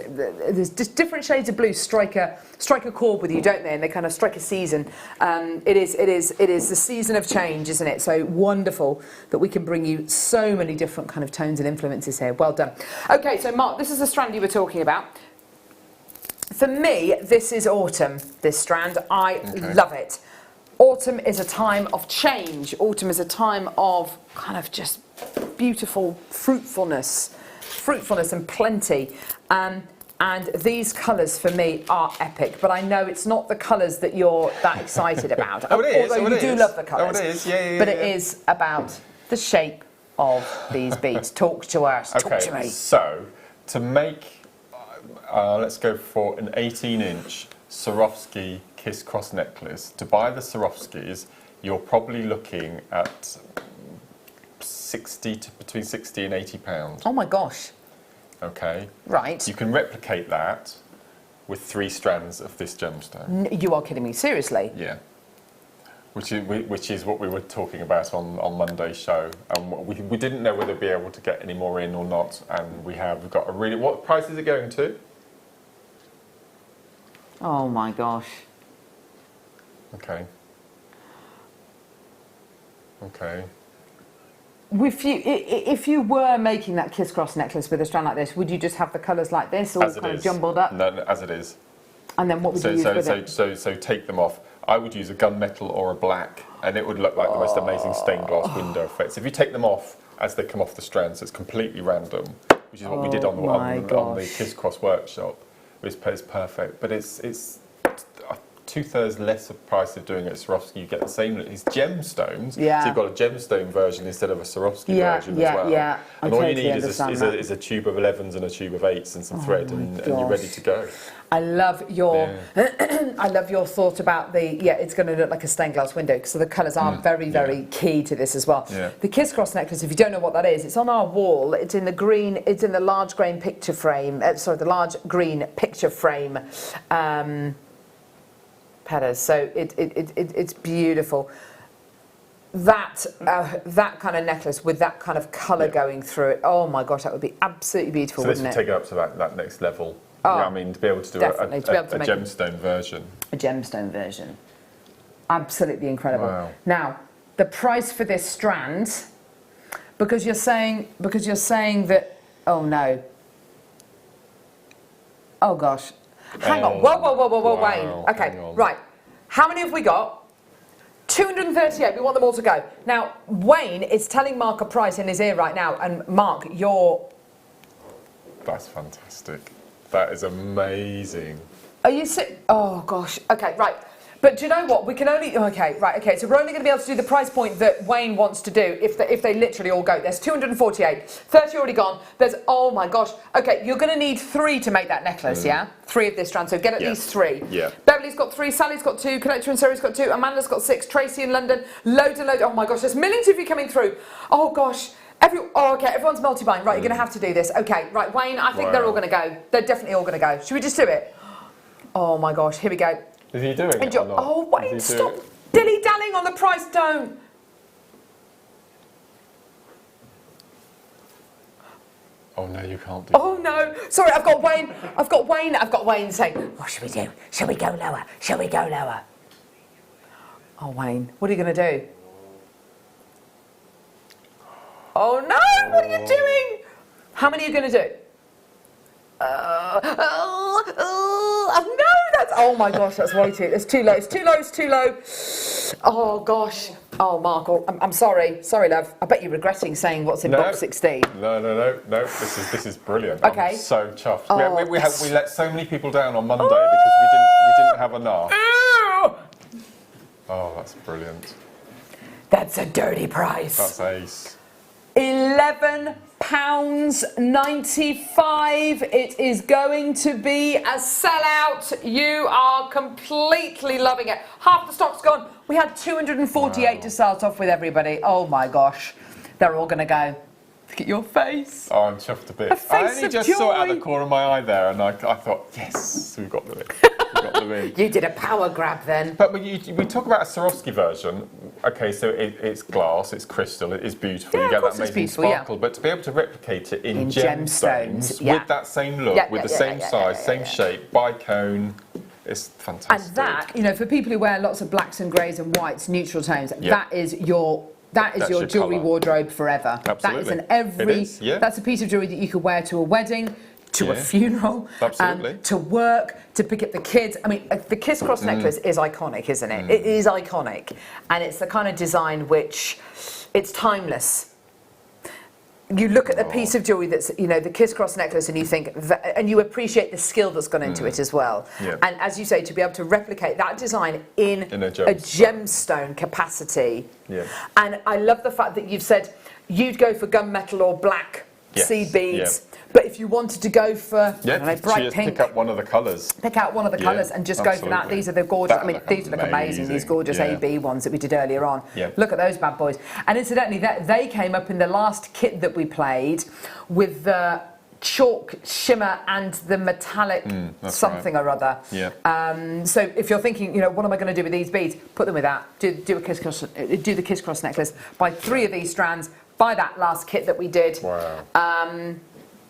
different shades of blue strike a chord with you, don't they? And they kind of strike a season. It is the season of change, isn't it? So wonderful that we can bring you so many different kind of tones and influences here. Well done. Okay, so Mark, this is the strand you were talking about. For me, this is autumn, this strand. I love it. Autumn is a time of change. Autumn is a time of kind of just beautiful fruitfulness and plenty. And these colours for me are epic, but I know it's not the colours that you're that excited about. Oh, it is. Although you do love the colours. Oh, it is. Yeah. But it is about the shape of these beads. Talk to us. Talk to me. So to make, let's go for an 18-inch Swarovski Kiss Cross necklace. To buy the Swarovskis, you're probably looking at between 60 and 80 pounds. Oh my gosh. Okay. Right. You can replicate that with 3 strands of this gemstone. You are kidding me, seriously? Yeah. Which is what we were talking about on Monday's show, and we didn't know whether we'd be able to get any more in or not, and we've got a really. What price is it going to? Oh my gosh. Okay. If you were making that Kiss Cross necklace with a strand like this, would you just have the colours like this, all kind of jumbled up? No, as it is. And then what would you use with it? So take them off. I would use a gunmetal or a black, and it would look like the most amazing stained glass window effects. If you take them off as they come off the strands, it's completely random, which is what we did on the Kiss Cross workshop. It's perfect, but it's 2/3 less of price of doing it at Swarovski. You get the same. It's gemstones. Yeah. So you've got a gemstone version instead of a Swarovski version as well. Yeah. And all you need is a tube of 11s and a tube of 8s and some thread, and you're ready to go. I love your I love your thought about it's going to look like a stained glass window, so the colours are very key to this as well. Yeah. The Kiss Cross necklace, if you don't know what that is, it's on our wall. It's in the green. It's in the large green picture frame. The large green picture frame. Petals. So it's beautiful. That kind of necklace with that kind of colour going through it. Oh my gosh, that would be absolutely beautiful, so wouldn't this would take it up to that next level. Oh, I mean, to be able to do a gemstone version. A gemstone version. Absolutely incredible. Wow. Now, the price for this strand, because you're saying that. Oh no. Oh gosh. Hang on. Whoa, Wayne. Okay, right. How many have we got? 238. We want them all to go. Now, Wayne is telling Mark a price in his ear right now, and Mark, you're. That's fantastic. That is amazing. Are you sick? Oh gosh. Okay, right. But do you know what? We can only. Okay, right. Okay, so we're only going to be able to do the price point that Wayne wants to do if they literally all go. There's 248. 30 already gone. There's. Oh my gosh. Okay, you're going to need 3 to make that necklace. Yeah, 3 of this strand. So get at least 3. Yeah. Beverly's got 3. Sally's got 2. Connector and Sarah's got 2. Amanda's got 6. Tracy in London. Loads and loads. Oh my gosh. There's millions of you coming through. Oh gosh. Okay, everyone's multi-buying. Right, you're going to have to do this. Okay, right, Wayne, I think they're all going to go. They're definitely all going to go. Should we just do it? Oh my gosh, here we go. Is he doing it or not? Oh, Wayne, stop dilly-dallying on the price, don't. Oh no, you can't do Oh no, sorry, I've got Wayne saying, what should we do? Shall we go lower? Shall we go lower? Oh, Wayne, what are you going to do? Oh no, what are you doing? How many are you going to do? Oh my gosh, that's way too. It's too low. It's too low. It's too low. Oh gosh. Oh, Mark. I'm sorry. Sorry, love. I bet you're regretting saying what's in box 16. No. This is brilliant. Okay. I'm so chuffed. We let so many people down on Monday because we didn't have enough. Oh, that's brilliant. That's a dirty price. That's ace. £11 £8.95. It is going to be a sellout. You are completely loving it. Half the stock's gone. We had 248 to start off with, everybody. Oh my gosh. They're all going to go. Look at your face. Oh, I'm chuffed a bit. A face I only of just joy. saw it out the corner of my eye there, and I thought, yes, we've got the win. We've got the win. You did a power grab then. But we talk about a Swarovski version. Okay, so it's glass, it's crystal, it is beautiful. Yeah, you get of course that it's amazing beautiful, sparkle. But to be able to replicate it in gemstones, gemstones with that same look, with the same size, same shape, bicone, it's fantastic. And that, you know, for people who wear lots of blacks and greys and whites, neutral tones, that is your That's your jewellery colour. wardrobe forever. Absolutely. That is That's a piece of jewellery that you could wear to a wedding, to a funeral, to work, to pick up the kids. I mean, the Kiss Cross necklace is iconic, isn't it? It is iconic. And it's the kind of design which, it's timeless. You look at the piece of jewellery that's, you know, the Kiss Cross necklace, and you think, and you appreciate the skill that's gone into it as well. Yeah. And as you say, to be able to replicate that design in a gemstone capacity. Yeah. And I love the fact that you've said you'd go for gunmetal or black seed beads. Yeah. But if you wanted to go for I don't know, bright just pink, pick up one of the colours. pick out one of the colours and just go for that. absolutely. These are the gorgeous. That I mean, look these look amazing. These gorgeous yeah. AB ones that we did earlier on. Yeah. Look at those bad boys. And incidentally, they came up in the last kit that we played with the chalk shimmer and the metallic something or other. Yeah. So if you're thinking, you know, what am I going to do with these beads? Put them with that. Do the Kiss Cross necklace. Buy 3 of these strands. Buy that last kit that we did. Wow.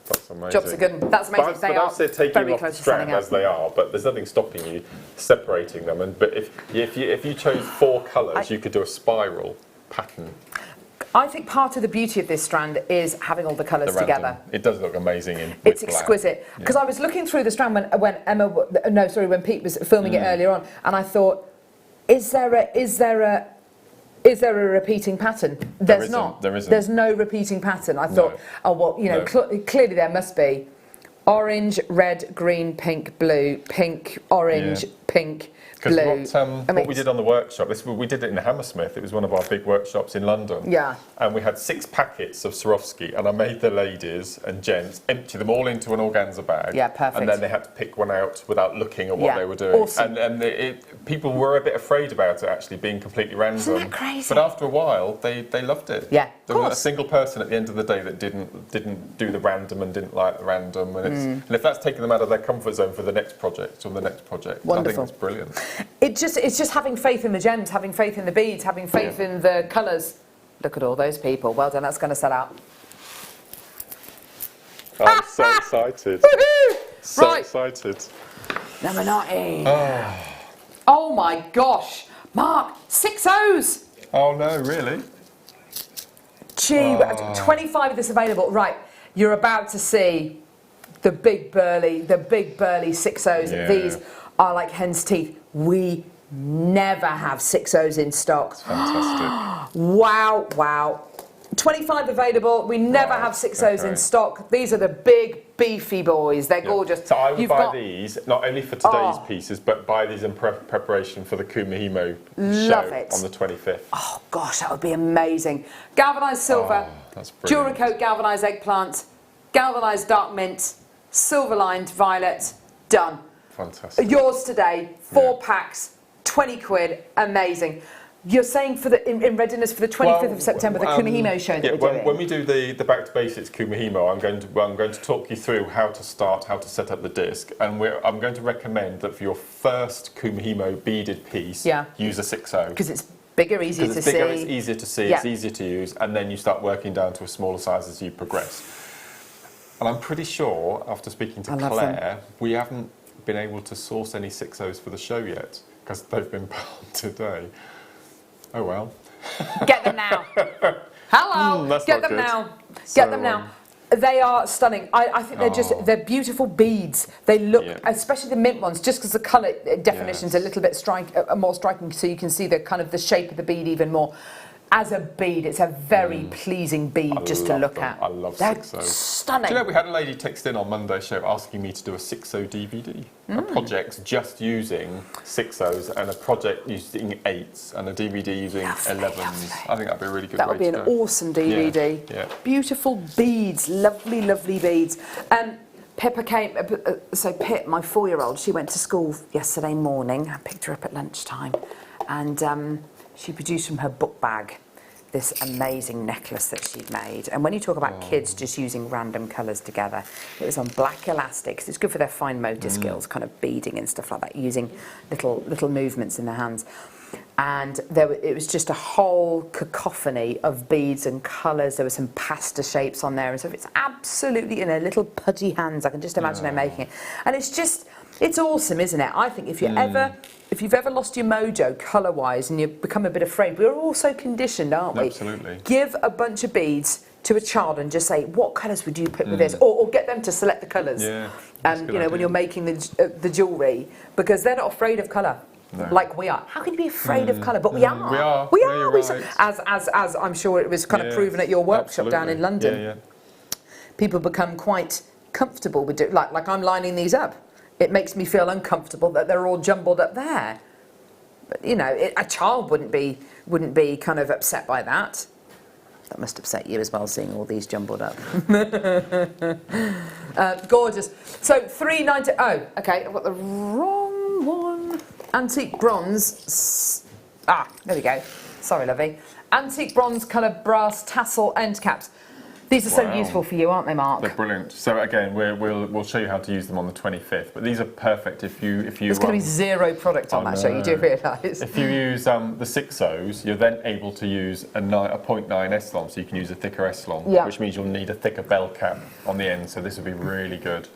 That's amazing. Jobs are good. That's amazing. But They I are said taking very them off the close to selling strand out. as they are, but there's nothing stopping you separating them. But if you chose 4 colours, you could do a spiral pattern. I think part of the beauty of this strand is having all the colours together. It does look amazing in It's black. exquisite. Because I was looking through the strand when Pete was filming it earlier on, and I thought, is there a repeating pattern? There's not. There isn't. There's no repeating pattern. I thought, oh well, you know, clearly there must be. Orange, red, green, pink, blue, pink, orange, pink, blue. Because what we did on the workshop, we did it in Hammersmith. It was one of our big workshops in London. Yeah. And we had 6 packets of Swarovski, and I made the ladies and gents empty them all into an organza bag. Yeah, perfect. And then they had to pick one out without looking at what they were doing. Awesome. And people were a bit afraid about it actually being completely random. Isn't that crazy? But after a while, they loved it. Yeah, There wasn't a single person at the end of the day that didn't do the random and didn't like the random. And if that's taking them out of their comfort zone for the next project or the next project, Wonderful. I think that's brilliant. It's just having faith in the gems, having faith in the beads, having faith in the colours. Look at all those people. Well done. That's going to sell out. I'm so excited. So excited. Number 19. Oh my gosh. Mark, 6 O's. Oh no, really? Gee, 25 of this available. Right, you're about to see the big burly 6 O's. Yeah. These are like hen's teeth. We never have 6 O's in stock. It's fantastic. Wow. 25 available. We never have 6 O's in stock. These are the big, beefy boys. They're gorgeous. So I would buy these, not only for today's pieces, but buy these in preparation for the Kumihimo show on the 25th. Oh gosh, that would be amazing. Galvanised silver, that's brilliant. Duracoat galvanised eggplant, galvanised dark mint, silver lined violet, done. Fantastic. Yours today, 4 packs, 20 quid, amazing. You're saying for in readiness for the 25th of September, the Kumihimo show that we're doing? When we do the Back to Basics Kumihimo, I'm going to talk you through how to start, how to set up the disc, and I'm going to recommend that for your first Kumihimo beaded piece, use a 6/0. Because it's bigger, easier to see. It's easier to see, it's easier to use, and then you start working down to a smaller size as you progress. And I'm pretty sure, after speaking to Claire, we haven't been able to source any 6/0s for the show yet, because they've been bought today. Oh well. Get them now. Hello. Get them now. Get them now. They are stunning. I think they're beautiful beads. They look, especially the mint ones, just because the colour definition's a little bit more striking, so you can see the kind of the shape of the bead even more. as a bead, it's a very pleasing bead just to look at. I love They're 6.0. stunning. Do you know, we had a lady text in on Monday's show asking me to do a 6.0 DVD. A project just using 6.0s and a project using 8s and a DVD using 11s. I think that'd be a really good That way would be to an go. awesome DVD. Yeah. Beautiful beads, lovely, lovely beads. Pippa came, so Pip, my 4-year-old, she went to school yesterday morning. I picked her up at lunchtime and she produced from her book bag this amazing necklace that she'd made. And when you talk about kids just using random colours together, it was on black elastic, 'cause it's good for their fine motor skills, kind of beading and stuff like that, using little movements in their hands. And it was just a whole cacophony of beads and colours. There were some pasta shapes on there and stuff. It's absolutely in her little pudgy hands. I can just imagine her making it. And it's awesome, isn't it? I think if you've ever lost your mojo colour-wise and you've become a bit afraid, we're all so conditioned, aren't we? Absolutely. Give a bunch of beads to a child and just say, what colours would you put with this? Or get them to select the colours. Yeah, when you're making the jewellery, because they're not afraid of colour. No. Like we are. How can you be afraid of colour? But we are. We are. We Yeah, are. you're right. As I'm sure it was kind of proven at your workshop down in London. Yeah. People become quite comfortable with it. Like I'm lining these up. It makes me feel uncomfortable that they're all jumbled up there. But, a child wouldn't be kind of upset by that. That must upset you as well, seeing all these jumbled up. Gorgeous. So $3.90. Oh, okay. I've got the wrong one. Antique bronze. There we go. Sorry, lovey. Antique bronze colour brass tassel end caps. These are so useful for you, aren't they, Mark? They're brilliant. So again, we'll show you how to use them on the 25th. But these are perfect if you. There's going to be zero product on that show. You do realise. If you use the 6.0s, you're then able to use a 0.9 Eslon, so you can use a thicker Eslon, which means you'll need a thicker bell cap on the end. So this would be really good.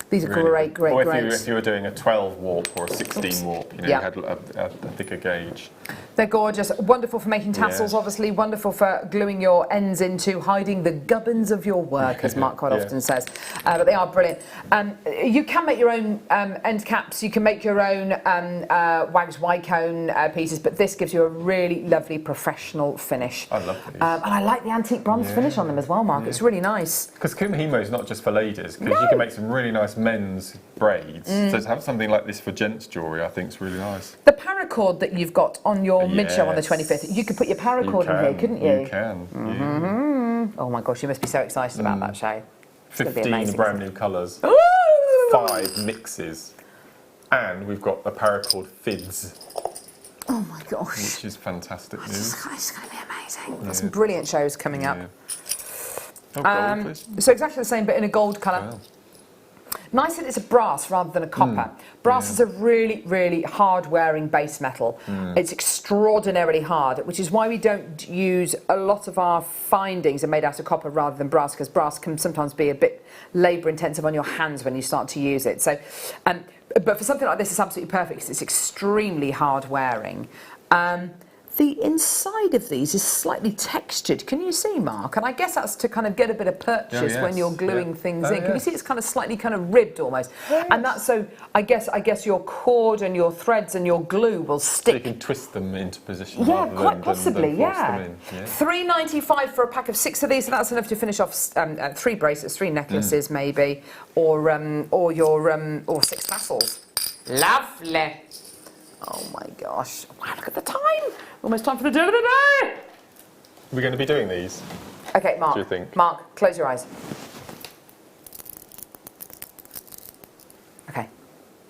These are great. Or if you were doing a 12 warp or a 16 warp, you had a thicker gauge. They're gorgeous, wonderful for making tassels, obviously, wonderful for gluing your ends into, hiding the gubbins of your work, as Mark quite often says. But they are brilliant. You can make your own end caps, you can make your own wags Y-cone pieces, but this gives you a really lovely professional finish. I love these. And I like the antique bronze finish on them as well, Mark. It's really nice. Because Kumihimo is not just for ladies, because you can make some really nice men's braids. So to have something like this for gents' jewellery, I think is really nice. The paracord that you've got on your mid-show on the 25th, you could put your paracord in here, couldn't you? You can. Oh my gosh, you must be so excited about that show. It's 15 brand new colours, 5 mixes, and we've got the paracord fids. Oh my gosh. Which is fantastic news. It's going to be amazing. We've got some brilliant shows coming up. Oh, gold, please. So exactly the same, but in a gold colour. Wow. Nice that it's a brass rather than a copper. Brass is a really, really hard-wearing base metal. It's extraordinarily hard, which is why we don't use a lot of our findings are made out of copper rather than brass, because brass can sometimes be a bit labour-intensive on your hands when you start to use it. So, but for something like this, it's absolutely perfect because it's extremely hard-wearing. The inside of these is slightly textured. Can you see, Mark? And I guess that's to kind of get a bit of purchase when you're gluing things in. Can you see it's kind of slightly kind of ribbed almost? And that's so, I guess your cord and your threads and your glue will stick. So you can twist them into position quite possibly, than force them in. $3.95 for a pack of 6 of these, so that's enough to finish off 3 bracelets, 3 necklaces maybe, or 6 tassels. Lovely. Oh my gosh. Wow, look at the time. Almost time for the deal of the day. We're going to be doing these. Okay, Mark. What do you think? Mark, close your eyes. Okay,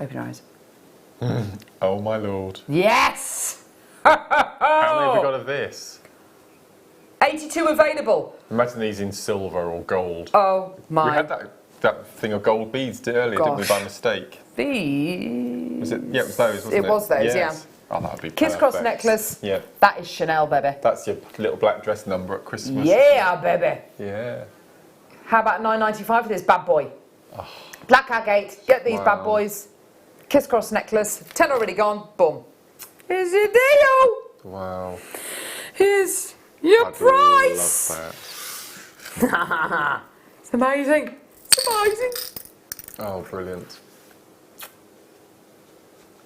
open your eyes. Oh my lord. Yes! How many have we got of this? 82 available. Imagine these in silver or gold. Oh my. We had that thing of gold beads earlier, didn't we, by mistake? These. Was it? Yeah, it was those, wasn't it? It was those, yes. Oh, that would be Kiss cross necklace. Yeah. That is Chanel, baby. That's your little black dress number at Christmas. Yeah, baby. Yeah. How about $9.95 for this bad boy? Oh. Black agate. Get these bad boys. Kiss cross necklace. 10 already gone. Boom. Here's your deal. Wow. Here's your price. Love that. It's amazing. It's amazing. Oh, brilliant.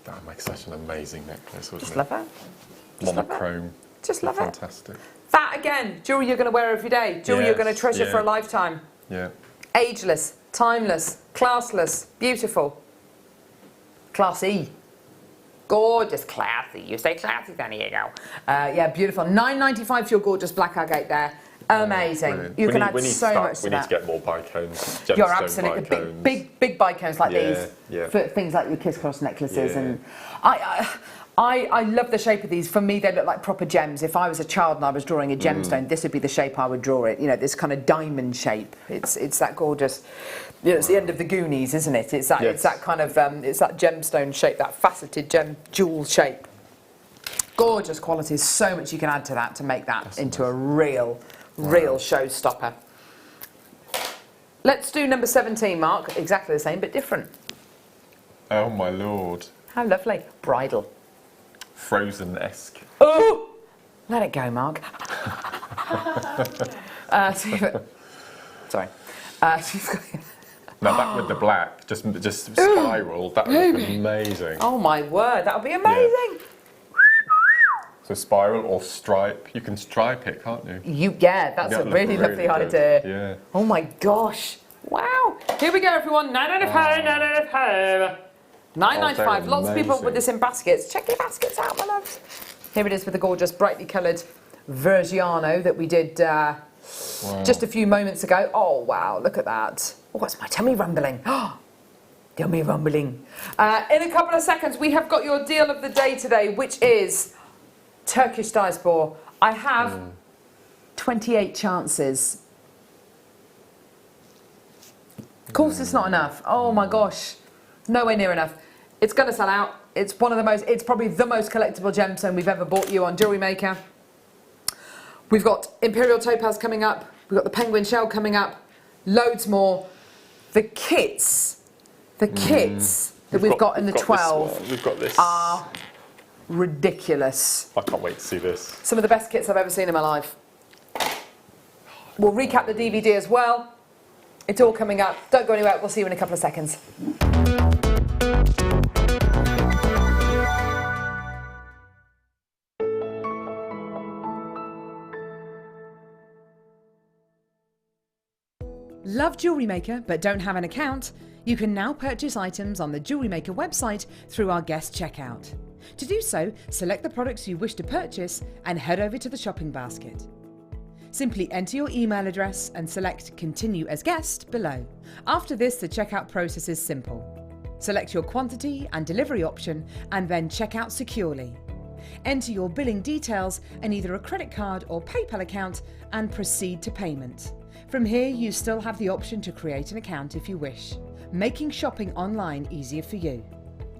That would make such an amazing necklace, wouldn't Just it? love it. Monochrome. Just love it. Fantastic. That again, jewellery you're going to wear every day. Jewellery you're going to treasure for a lifetime. Yeah. Ageless, timeless, classless, beautiful. Classy. Gorgeous, classy. You say classy, then here you go. Yeah, beautiful. $9.95 for your gorgeous black agate there. Amazing. You can add so much to that. We need to get more bicones. You're absolutely big bicones like these for things like your kiss cross necklaces. And I love the shape of these. For me, they look like proper gems. If I was a child and I was drawing a gemstone, this would be the shape I would draw it. You know, this kind of diamond shape. It's that gorgeous. You know, it's the end of the Goonies, isn't it? It's that it's that kind of it's that gemstone shape, that faceted jewel shape. Gorgeous qualities. So much you can add to that to make that into a real showstopper. Let's do number 17, Mark. Exactly the same, but different. Oh my lord. How lovely. Bridal. Frozen-esque. Oh! Let it go, Mark. Sorry. Now that with the black, just spiral, that would look amazing. Oh my word, that would be amazing. Yeah. So spiral or stripe, you can stripe it, can't you? That's a really lovely idea. Yeah. Oh my gosh. Wow. Here we go, everyone. $9.95. $9.95. Lots of people with this in baskets. Check your baskets out, my loves. Here it is with the gorgeous, brightly coloured Vergiano that we did just a few moments ago. Oh, wow. Look at that. Oh, what's my tummy rumbling? Oh, tummy rumbling. In a couple of seconds, we have got your deal of the day today, which is Turkish diaspora. I have 28 chances. Of course, it's not enough. Oh my gosh, nowhere near enough. It's going to sell out. It's it's probably the most collectible gemstone we've ever bought you on Jewellery Maker. We've got Imperial Topaz coming up. We've got the Penguin Shell coming up. Loads more. The kits that we've got in the 12 we've got this. Are ridiculous. I can't wait to see this. Some of the best kits I've ever seen in my life. We'll recap the DVD as well. It's all coming up. Don't go anywhere. We'll see you in a couple of seconds. Love Jewellery Maker but don't have an account? You can now purchase items on the Jewellery Maker website through our guest checkout. To do so, select the products you wish to purchase and head over to the shopping basket. Simply enter your email address and select Continue as Guest below. After this, the checkout process is simple. Select your quantity and delivery option and then check out securely. Enter your billing details and either a credit card or PayPal account and proceed to payment. From here, you still have the option to create an account if you wish, making shopping online easier for you.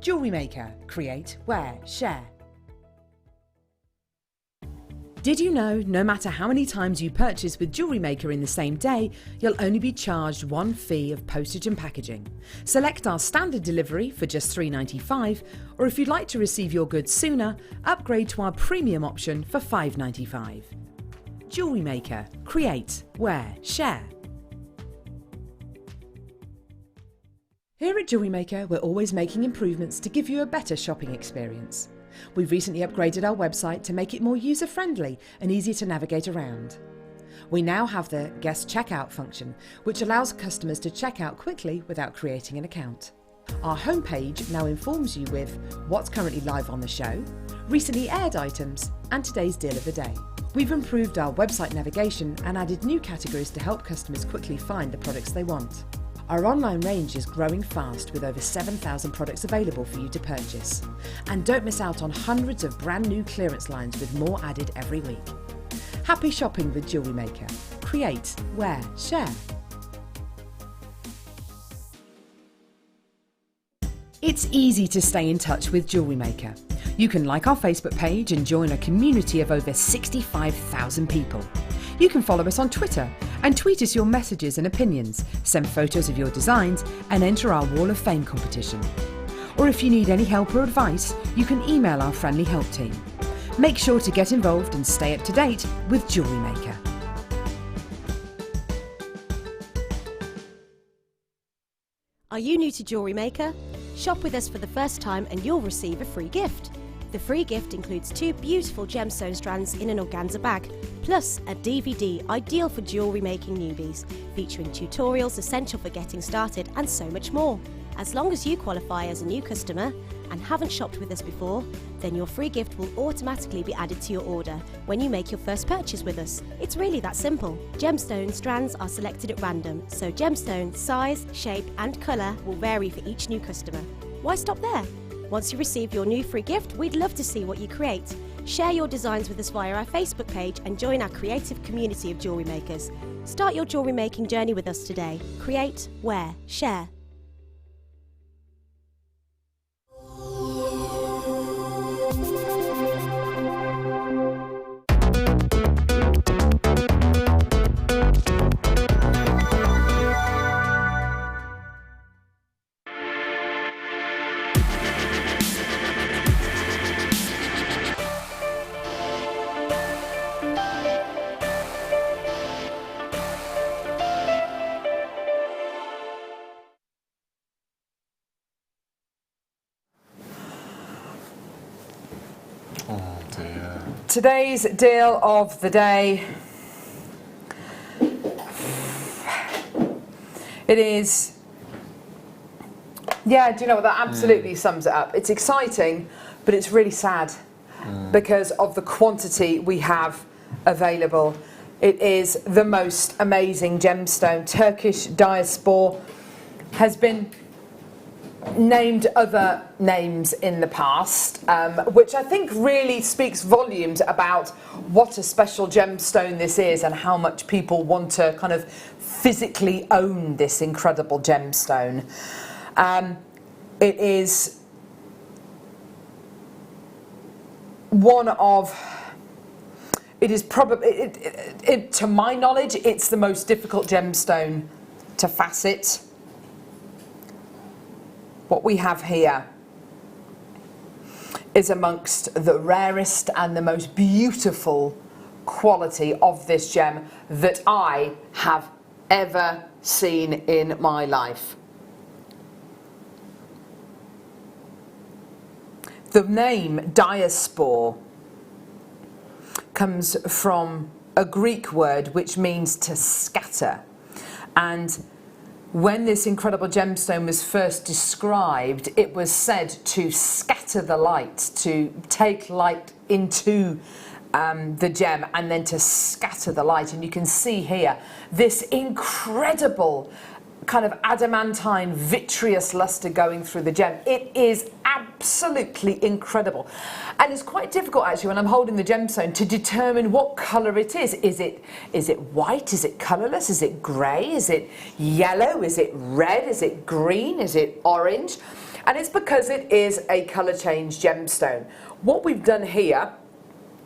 Jewellery Maker. Create, wear, share. Did you know no matter how many times you purchase with Jewellery Maker in the same day, you'll only be charged one fee of postage and packaging? Select our standard delivery for just $3.95, or if you'd like to receive your goods sooner, upgrade to our premium option for $5.95. Jewellery Maker. Create, wear, share. Here at Jewellery Maker, we're always making improvements to give you a better shopping experience. We've recently upgraded our website to make it more user-friendly and easier to navigate around. We now have the guest checkout function, which allows customers to check out quickly without creating an account. Our homepage now informs you with what's currently live on the show, recently aired items, and today's deal of the day. We've improved our website navigation and added new categories to help customers quickly find the products they want. Our online range is growing fast with over 7,000 products available for you to purchase. And don't miss out on hundreds of brand new clearance lines with more added every week. Happy shopping with Jewellery Maker. Create, wear, share. It's easy to stay in touch with Jewellery Maker. You can like our Facebook page and join a community of over 65,000 people. You can follow us on Twitter and tweet us your messages and opinions, send photos of your designs and enter our Wall of Fame competition. Or if you need any help or advice, you can email our friendly help team. Make sure to get involved and stay up to date with Jewellery Maker. Are you new to Jewellery Maker? Shop with us for the first time and you'll receive a free gift. The free gift includes 2 beautiful gemstone strands in an organza bag, plus a DVD ideal for jewellery making newbies, featuring tutorials essential for getting started and so much more. As long as you qualify as a new customer and haven't shopped with us before, then your free gift will automatically be added to your order when you make your first purchase with us. It's really that simple. Gemstone strands are selected at random, so gemstone size, shape and colour will vary for each new customer. Why stop there? Once you receive your new free gift, we'd love to see what you create. Share your designs with us via our Facebook page and join our creative community of jewellery makers. Start your jewellery making journey with us today. Create, wear, share. Oh dear. Today's deal of the day. It is, yeah, do you know what, that absolutely sums it up. It's exciting, but it's really sad because of the quantity we have available. It is the most amazing gemstone. Turkish diaspora has been named other names in the past, which I think really speaks volumes about what a special gemstone this is and how much people want to kind of physically own this incredible gemstone. It is one of, it is probably, to my knowledge, it's the most difficult gemstone to facet. What we have here is amongst the rarest and the most beautiful quality of this gem that I have ever seen in my life. The name diaspora comes from a Greek word which means to scatter, and when this incredible gemstone was first described, it was said to scatter the light, to take light into the gem and then to scatter the light. And you can see here this incredible kind of adamantine vitreous luster going through the gem. It is absolutely incredible, and it's quite difficult actually when I'm holding the gemstone to determine what colour it is. Is it white? Is it colourless? Is it grey? Is it yellow? Is it red? Is it green? Is it orange? And it's because it is a colour change gemstone. What we've done here,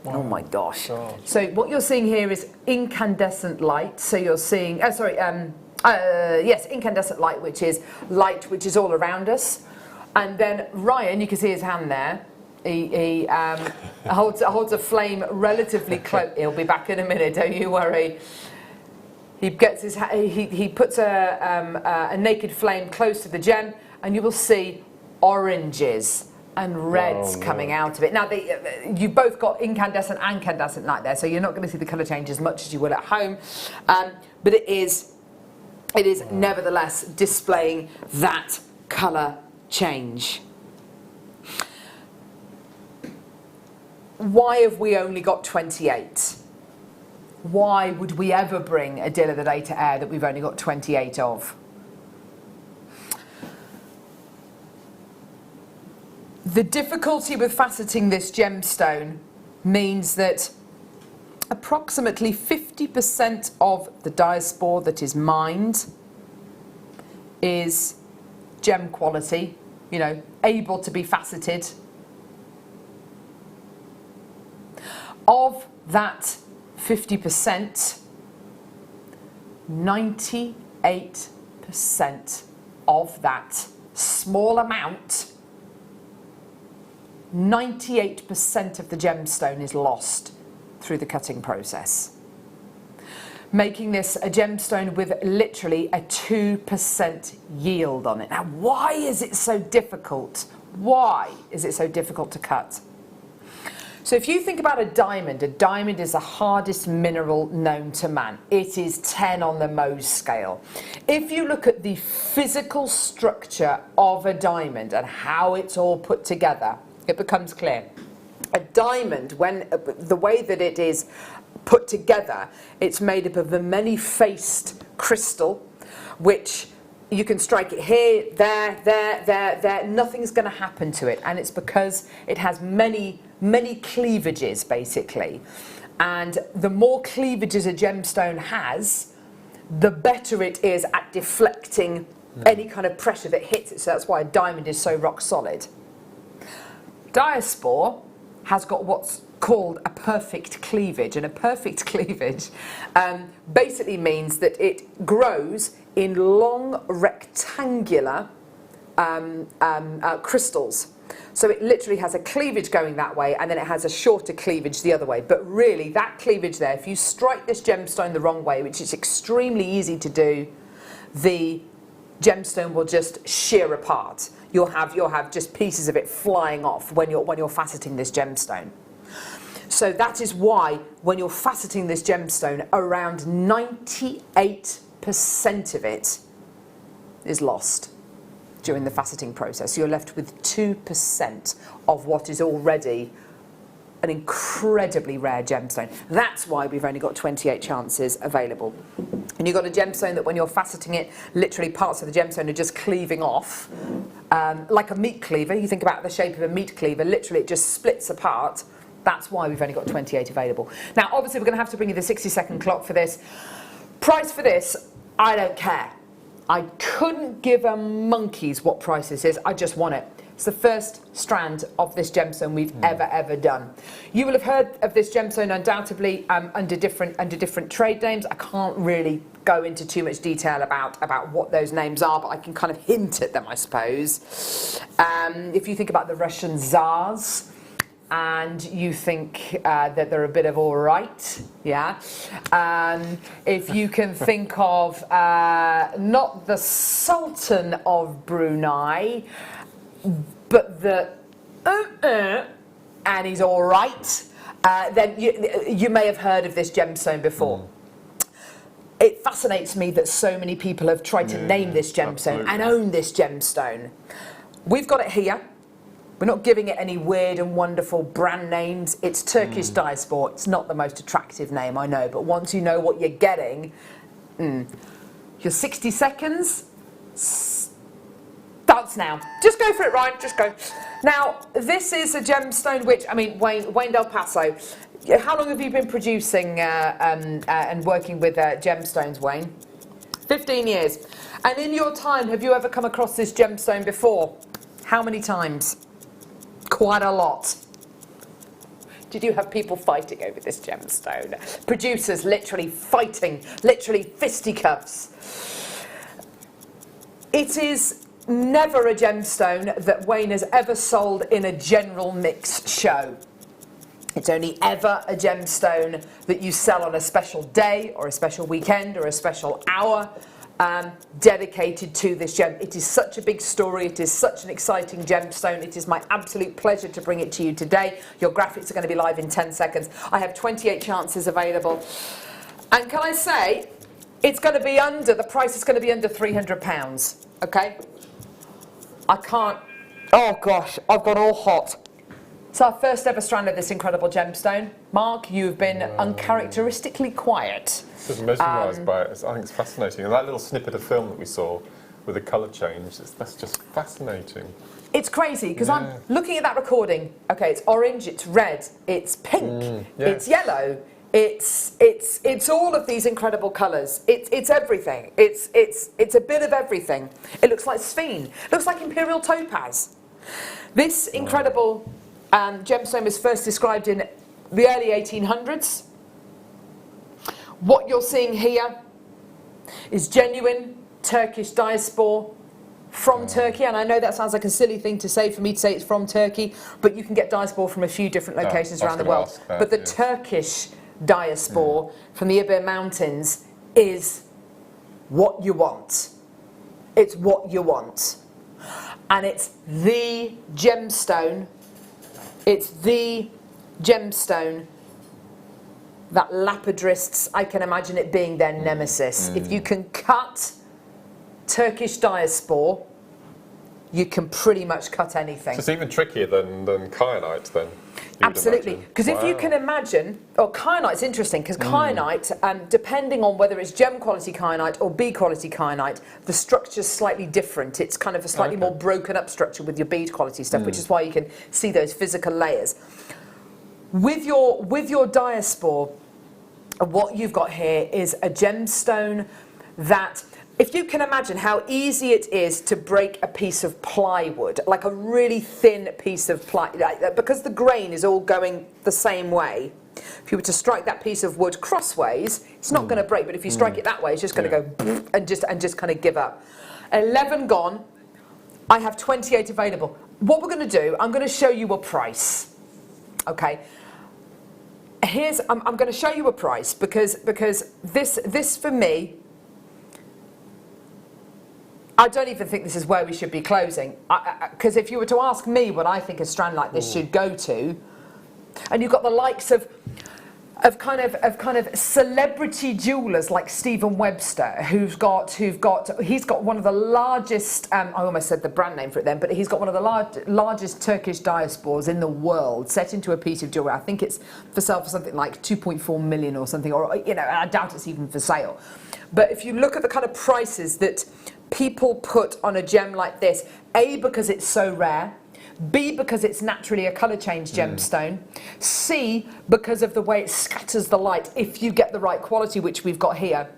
oh my gosh. So what you're seeing here is incandescent light. So you're seeing, yes, incandescent light, which is all around us. And then Ryan, you can see his hand there. He holds a flame relatively close. He'll be back in a minute, don't you worry. He gets his he puts a naked flame close to the gem, and you will see oranges and reds coming out of it. Now, you've both got incandescent and candescent light there, so you're not going to see the colour change as much as you would at home, but it is nevertheless displaying that colour change. Why have we only got 28? Why would we ever bring a deal of the day to air that we've only got 28 of? The difficulty with faceting this gemstone means that approximately 50% of the diaspora that is mined is gem quality, you know, able to be faceted. Of that 50%, 98% of that small amount, 98% of the gemstone is lost through the cutting process, making this a gemstone with literally a 2% yield on it. Now, why is it so difficult? Why is it so difficult to cut? So if you think about a diamond is the hardest mineral known to man. It is 10 on the Mohs scale. If you look at the physical structure of a diamond and how it's all put together, it becomes clear. A diamond, when the way that it is put together, it's made up of a many-faced crystal, which you can strike it here, there, nothing's going to happen to it. And it's because it has many cleavages, basically. And the more cleavages a gemstone has, the better it is at deflecting any kind of pressure that hits it. So that's why a diamond is so rock solid. Diaspore has got what's called a perfect cleavage, and a perfect cleavage basically means that it grows in long rectangular crystals. So it literally has a cleavage going that way, and then it has a shorter cleavage the other way. But really, that cleavage there, if you strike this gemstone the wrong way, which is extremely easy to do, the gemstone will just shear apart. You'll have just pieces of it flying off when you're faceting this gemstone. So that is why when you're faceting this gemstone, around 98% of it is lost during the faceting process. You're left with 2% of what is already an incredibly rare gemstone. That's why we've only got 28 chances available. And you've got a gemstone that when you're faceting it, literally parts of the gemstone are just cleaving off, like a meat cleaver. You think about the shape of a meat cleaver, literally it just splits apart. That's why we've only got 28 available. Now, obviously, we're going to have to bring you the 60-second clock for this. Price for this, I don't care. I couldn't give a monkey's what price this is. I just want it. It's the first strand of this gemstone we've ever done. You will have heard of this gemstone undoubtedly under different trade names. I can't really go into too much detail about what those names are, but I can kind of hint at them, I suppose. If you think about the Russian Tsars, and you think that they're a bit of all right, yeah. If you can think of not the Sultan of Brunei, but the and he's all right, then you may have heard of this gemstone before. It fascinates me that so many people have tried to name this gemstone and own this gemstone. We've got it here. We're not giving it any weird and wonderful brand names. It's Turkish Diaspor. It's not the most attractive name, I know, but once you know what you're getting, your 60 seconds starts now. Just go for it, Ryan, just go. Now, this is a gemstone which, I mean, Wayne Del Paso, how long have you been producing and working with gemstones, Wayne? 15 years. And in your time, have you ever come across this gemstone before? How many times? Quite a lot. Did you have people fighting over this gemstone? Producers literally fighting, literally fisticuffs. It is never a gemstone that Wayne has ever sold in a general mix show. It's only ever a gemstone that you sell on a special day or a special weekend or a special hour dedicated to this gem. It is such a big story. It is such an exciting gemstone. It is my absolute pleasure to bring it to you today. Your graphics are going to be live in 10 seconds. I have 28 chances available. And can I say, it's going to be under, the price is going to be under £300, okay? I can't, oh gosh, I've got all hot. It's our first ever strand of this incredible gemstone. Mark, you've been uncharacteristically quiet. Just mesmerised by it. I think it's fascinating. And that little snippet of film that we saw with the colour change, that's just fascinating. It's crazy, because I'm looking at that recording. Okay, it's orange, it's red, it's pink, it's yellow, it's all of these incredible colours. It's everything. It's a bit of everything. It looks like sphene. It looks like imperial topaz. This incredible gemstone was first described in the early 1800s. What you're seeing here is genuine Turkish diaspor from Turkey, and I know that sounds like a silly thing to say for me to say it's from Turkey, but you can get diaspor from a few different locations around the world. But the Turkish diaspor from the Iberian Mountains is what you want. It's what you want. And it's the gemstone, it's the gemstone that lapidarists, I can imagine it being their nemesis. If you can cut Turkish diaspore, you can pretty much cut anything. So it's even trickier than kyanite then? Absolutely, because if you can imagine, kyanite's interesting because kyanite, depending on whether it's gem quality kyanite or bead quality kyanite, the structure's slightly different. It's kind of a slightly more broken up structure with your bead quality stuff, which is why you can see those physical layers. With your diaspore, what you've got here is a gemstone that, if you can imagine how easy it is to break a piece of plywood, like a really thin piece of plywood, because the grain is all going the same way. If you were to strike that piece of wood crossways, it's not going to break, but if you strike it that way, it's just going to go and just kind of give up. 11 gone. I have 28 available. What we're going to do, I'm going to show you a price. Okay. I'm going to show you a price because this for me, I don't even think this is where we should be closing. Because if you were to ask me what I think a strand like this should go to, and you've got the likes of kind of celebrity jewellers like Stephen Webster, he's got one of the largest, I almost said the brand name for it then, but he's got one of the largest Turkish diasporas in the world set into a piece of jewellery. I think it's for sale for something like 2.4 million or something, or I doubt it's even for sale. But if you look at the kind of prices that people put on a gem like this, A, because it's so rare, B, because it's naturally a colour change gemstone, C, because of the way it scatters the light if you get the right quality, which we've got here,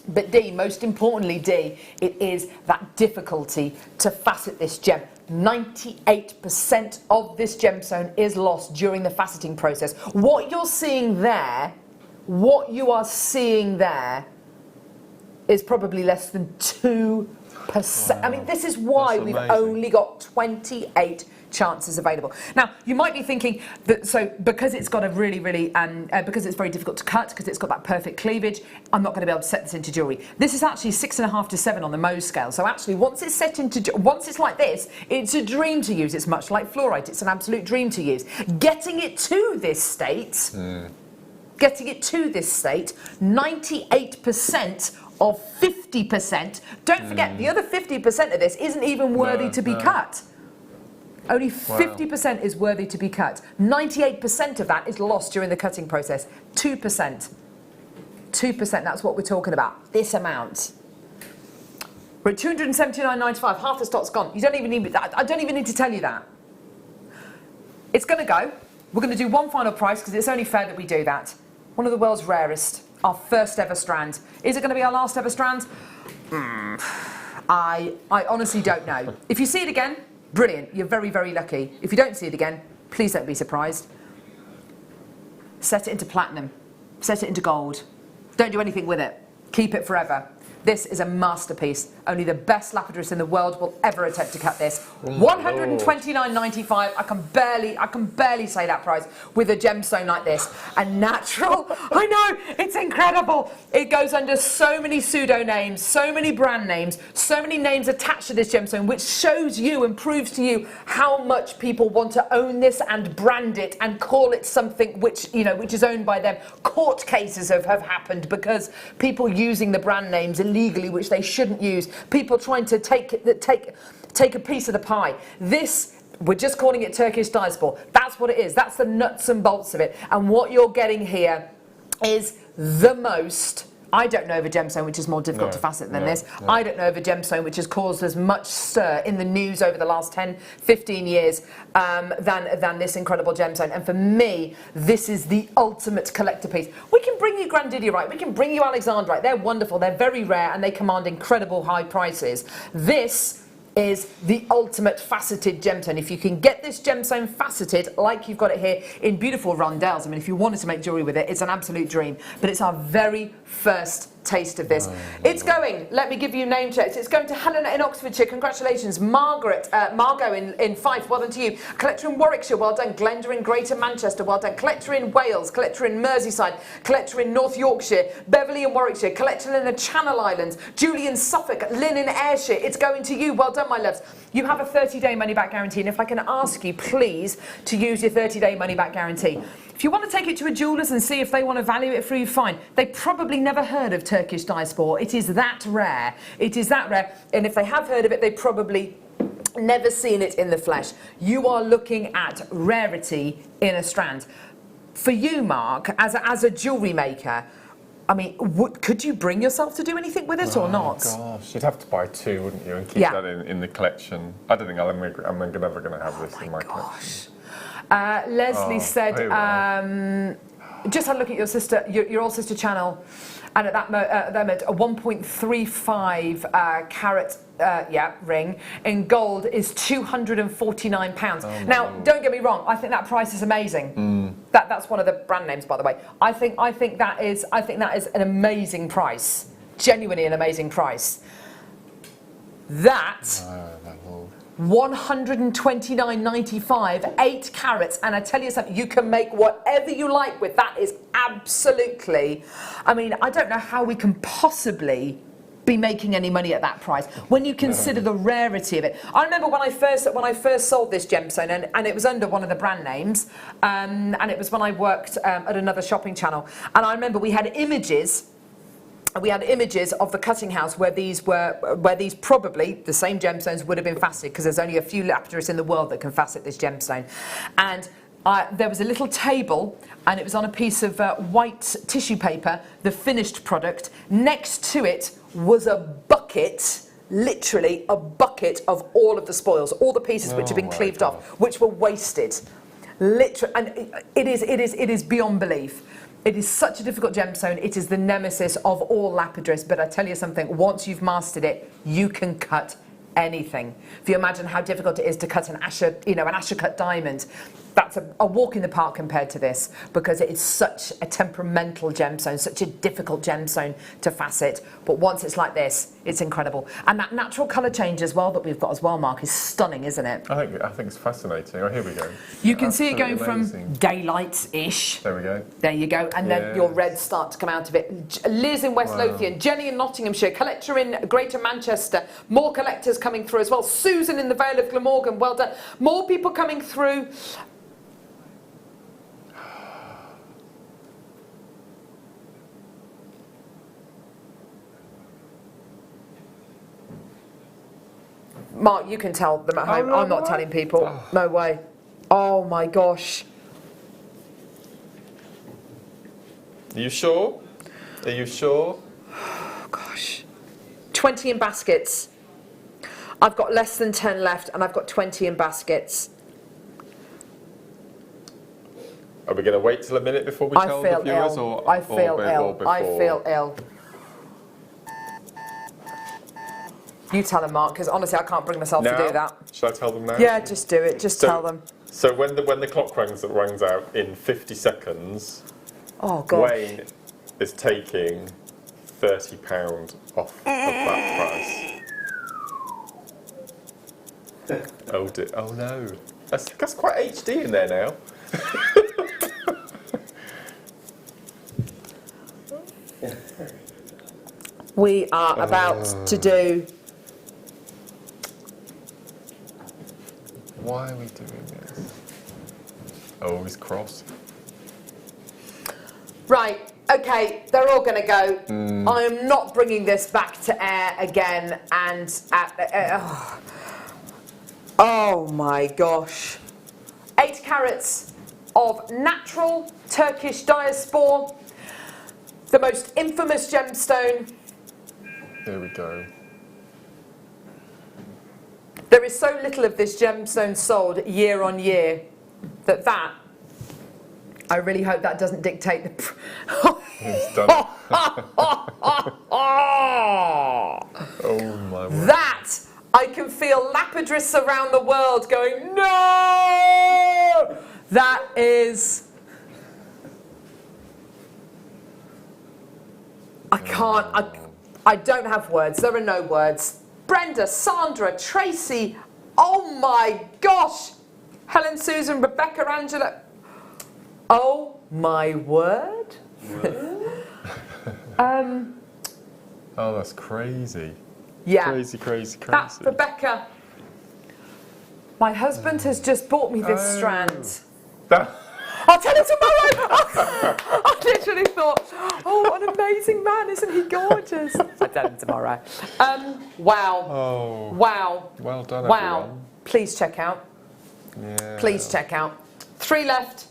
but D, most importantly D, it is that difficulty to facet this gem. 98% of this gemstone is lost during the faceting process. What you are seeing there is probably less than 2%. Wow. I mean, this is why we've only got 28 chances available. Now, you might be thinking that, because it's got a really, because it's very difficult to cut, because it's got that perfect cleavage, I'm not going to be able to set this into jewellery. This is actually 6.5 to 7 on the Mohs scale. So actually, once it's like this, it's a dream to use. It's much like fluorite. It's an absolute dream to use. Getting it to this state, 98% of 50%. Don't forget, the other 50% of this isn't even worthy to be cut. Only 50% is worthy to be cut. 98% of that is lost during the cutting process. 2%. 2%, that's what we're talking about. This amount. We're at 279.95. Half the stock's gone. You don't even need that. I don't even need to tell you that. It's going to go. We're going to do one final price because it's only fair that we do that. One of the world's rarest. Our first ever strand. Is it going to be our last ever strand? I honestly don't know. If you see it again, brilliant. You're very, very lucky. If you don't see it again, please don't be surprised. Set it into platinum. Set it into gold. Don't do anything with it. Keep it forever. This is a masterpiece. Only the best lapidarists in the world will ever attempt to cut this. $129.95. I can barely say that price with a gemstone like this. And natural. I know, it's incredible. It goes under so many pseudo names, so many brand names, so many names attached to this gemstone, which shows you and proves to you how much people want to own this and brand it and call it something which is owned by them. Court cases have happened because people using the brand names illegally, which they shouldn't use. People trying to take a piece of the pie. This, we're just calling it Turkish diaspora. That's what it is. That's the nuts and bolts of it. And what you're getting here is the most. I don't know of a gemstone which is more difficult to facet than this. I don't know of a gemstone which has caused as much stir in the news over the last 10, 15 years than this incredible gemstone. And for me, this is the ultimate collector piece. We can bring you Grandidiorite, we can bring you Alexandrite. They're wonderful, they're very rare, and they command incredible high prices. This is the ultimate faceted gemstone. If you can get this gemstone faceted like you've got it here in beautiful rondelles, I mean, if you wanted to make jewellery with it, it's an absolute dream. But it's our very first taste of this. It's going, let me give you name checks. It's going to Helena in Oxfordshire, congratulations. Margaret, Margot in Fife, well done to you. Collector in Warwickshire, well done. Glenda in Greater Manchester, well done. Collector in Wales, collector in Merseyside, collector in North Yorkshire, Beverley in Warwickshire, collector in the Channel Islands, Julie in Suffolk, Lynn in Ayrshire, it's going to you, well done my loves. You have a 30-day money-back guarantee, and if I can ask you, please, to use your 30-day money-back guarantee. If you want to take it to a jeweller's and see if they want to value it for you, fine. They probably never heard of Turkish diaspora. It is that rare. It is that rare. And if they have heard of it, they probably never seen it in the flesh. You are looking at rarity in a strand. For you, Mark, as a jewellery maker, I mean, could you bring yourself to do anything with it or not? Oh gosh, you'd have to buy 2, wouldn't you, and keep that in the collection. I don't think I'm never going to have this in my collection. Leslie said, just had a look at your sister, your old sister channel, and at that moment, a 1.35 carat ring in gold is £249. Now, don't get me wrong, I think that price is amazing. That's one of the brand names, by the way. I think that is an amazing price, genuinely an amazing price. That. £129.95, 8 carats, and I tell you something, you can make whatever you like with that. Is absolutely, I mean, I don't know how we can possibly be making any money at that price when you consider the rarity of it. I remember when I first sold this gemstone, and it was under one of the brand names, and it was when I worked at another shopping channel, and I remember we had images of the cutting house where these probably the same gemstones would have been faceted, because there's only a few lapidarists in the world that can facet this gemstone. And there was a little table, and it was on a piece of white tissue paper, the finished product. Next to it was a bucket, literally a bucket of all of the spoils, all the pieces which had been cleaved off, which were wasted. Literally, and it is beyond belief. It is such a difficult gemstone. It is the nemesis of all lapidarists. But I tell you something, once you've mastered it, you can cut anything. If you imagine how difficult it is to cut an Asher cut diamond, that's a walk in the park compared to this, because it is such a temperamental gemstone, such a difficult gemstone to facet. But once it's like this, it's incredible. And that natural colour change as well that we've got as well, Mark, is stunning, isn't it? I think it's fascinating. Oh, here we go. You can see it going from daylight-ish. There we go. There you go. And then your reds start to come out of it. Liz in West Lothian, Jenny in Nottinghamshire, collector in Greater Manchester, more collectors coming through as well. Susan in the Vale of Glamorgan, well done. More people coming through. Mark, you can tell them at home. I'm not telling people. No way. Oh my gosh. Are you sure? Are you sure? Oh gosh. 20 in baskets. I've got less than 10 left, and I've got 20 in baskets. Are we going to wait till a minute before we tell the viewers? I feel ill. I feel ill. You tell them, Mark, because honestly, I can't bring myself to do that. Shall I tell them now? Yeah, just do it. Just tell them. So when the clock runs out in 50 seconds, Wayne is taking £30 off of that price. Oh dear. Oh no. That's quite HD in there now. We are about to do. Why are we doing this? Oh, he's cross. Right, okay, they're all going to go. I am not bringing this back to air again, and oh my gosh. 8 carats of natural Turkish diaspora, the most infamous gemstone. There we go. There is so little of this gemstone sold year on year that I really hope that doesn't dictate the. He's done it. Oh my word. That I can feel lapidarists around the world going, no! That is. I can't. I don't have words. There are no words. Brenda, Sandra, Tracy. Oh my gosh. Helen, Susan, Rebecca, Angela. Oh my word. Oh, that's crazy. Yeah. Crazy, crazy, crazy. That's Rebecca. My husband has just bought me this strand. I'll tell you tomorrow. I literally thought, oh, what an amazing man, isn't he gorgeous? I'll tell him tomorrow. Wow. Oh. Wow. Well done, wow. everyone. Please check out. Yeah. Please check out. 3 left,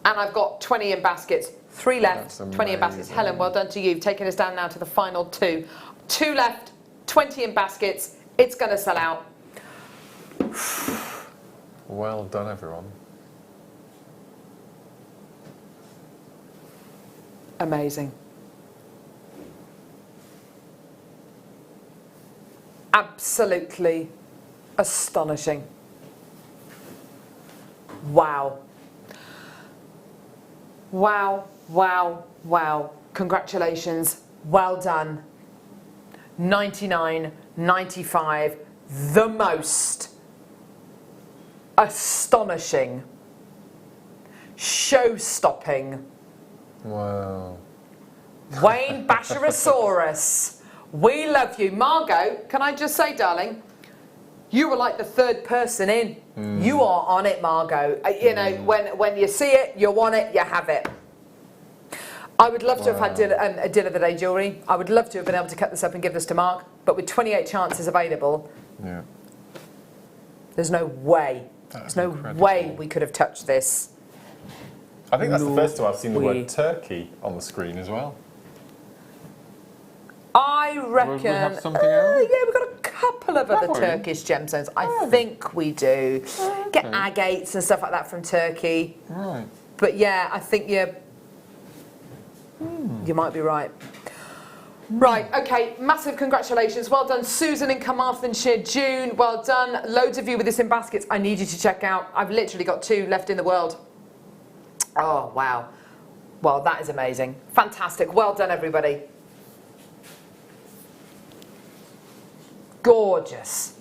and I've got 20 in baskets. 3 left, 20 in baskets. Helen, well done to you. Taking us down now to the final 2. 2 left, 20 in baskets. It's going to sell out. Well done, everyone. Amazing. Absolutely astonishing. Wow. Wow, wow, wow. Congratulations. Well done. 99.95. The most astonishing, show-stopping. Wow. Wayne Basherosaurus, we love you. Margot, can I just say, darling, you were like the 3rd person in. You are on it, Margot. You know, when you see it, you want it, you have it. I would love to have had a deal of the day jewellery. I would love to have been able to cut this up and give this to Mark, but with 28 chances available, there's no way. There's no way we could have touched this. I think that's the first time I've seen the word turkey on the screen as well. I reckon. We have something else? Yeah, we've got a couple of other Turkish gemstones. I think we do. Get agates and stuff like that from Turkey. Right. But yeah, I think you might be right. Right, okay, massive congratulations. Well done, Susan in Carmarthenshire, June, well done. Loads of you with this in baskets. I need you to check out. I've literally got 2 left in the world. Oh, wow. Well, that is amazing. Fantastic. Well done, everybody. Gorgeous.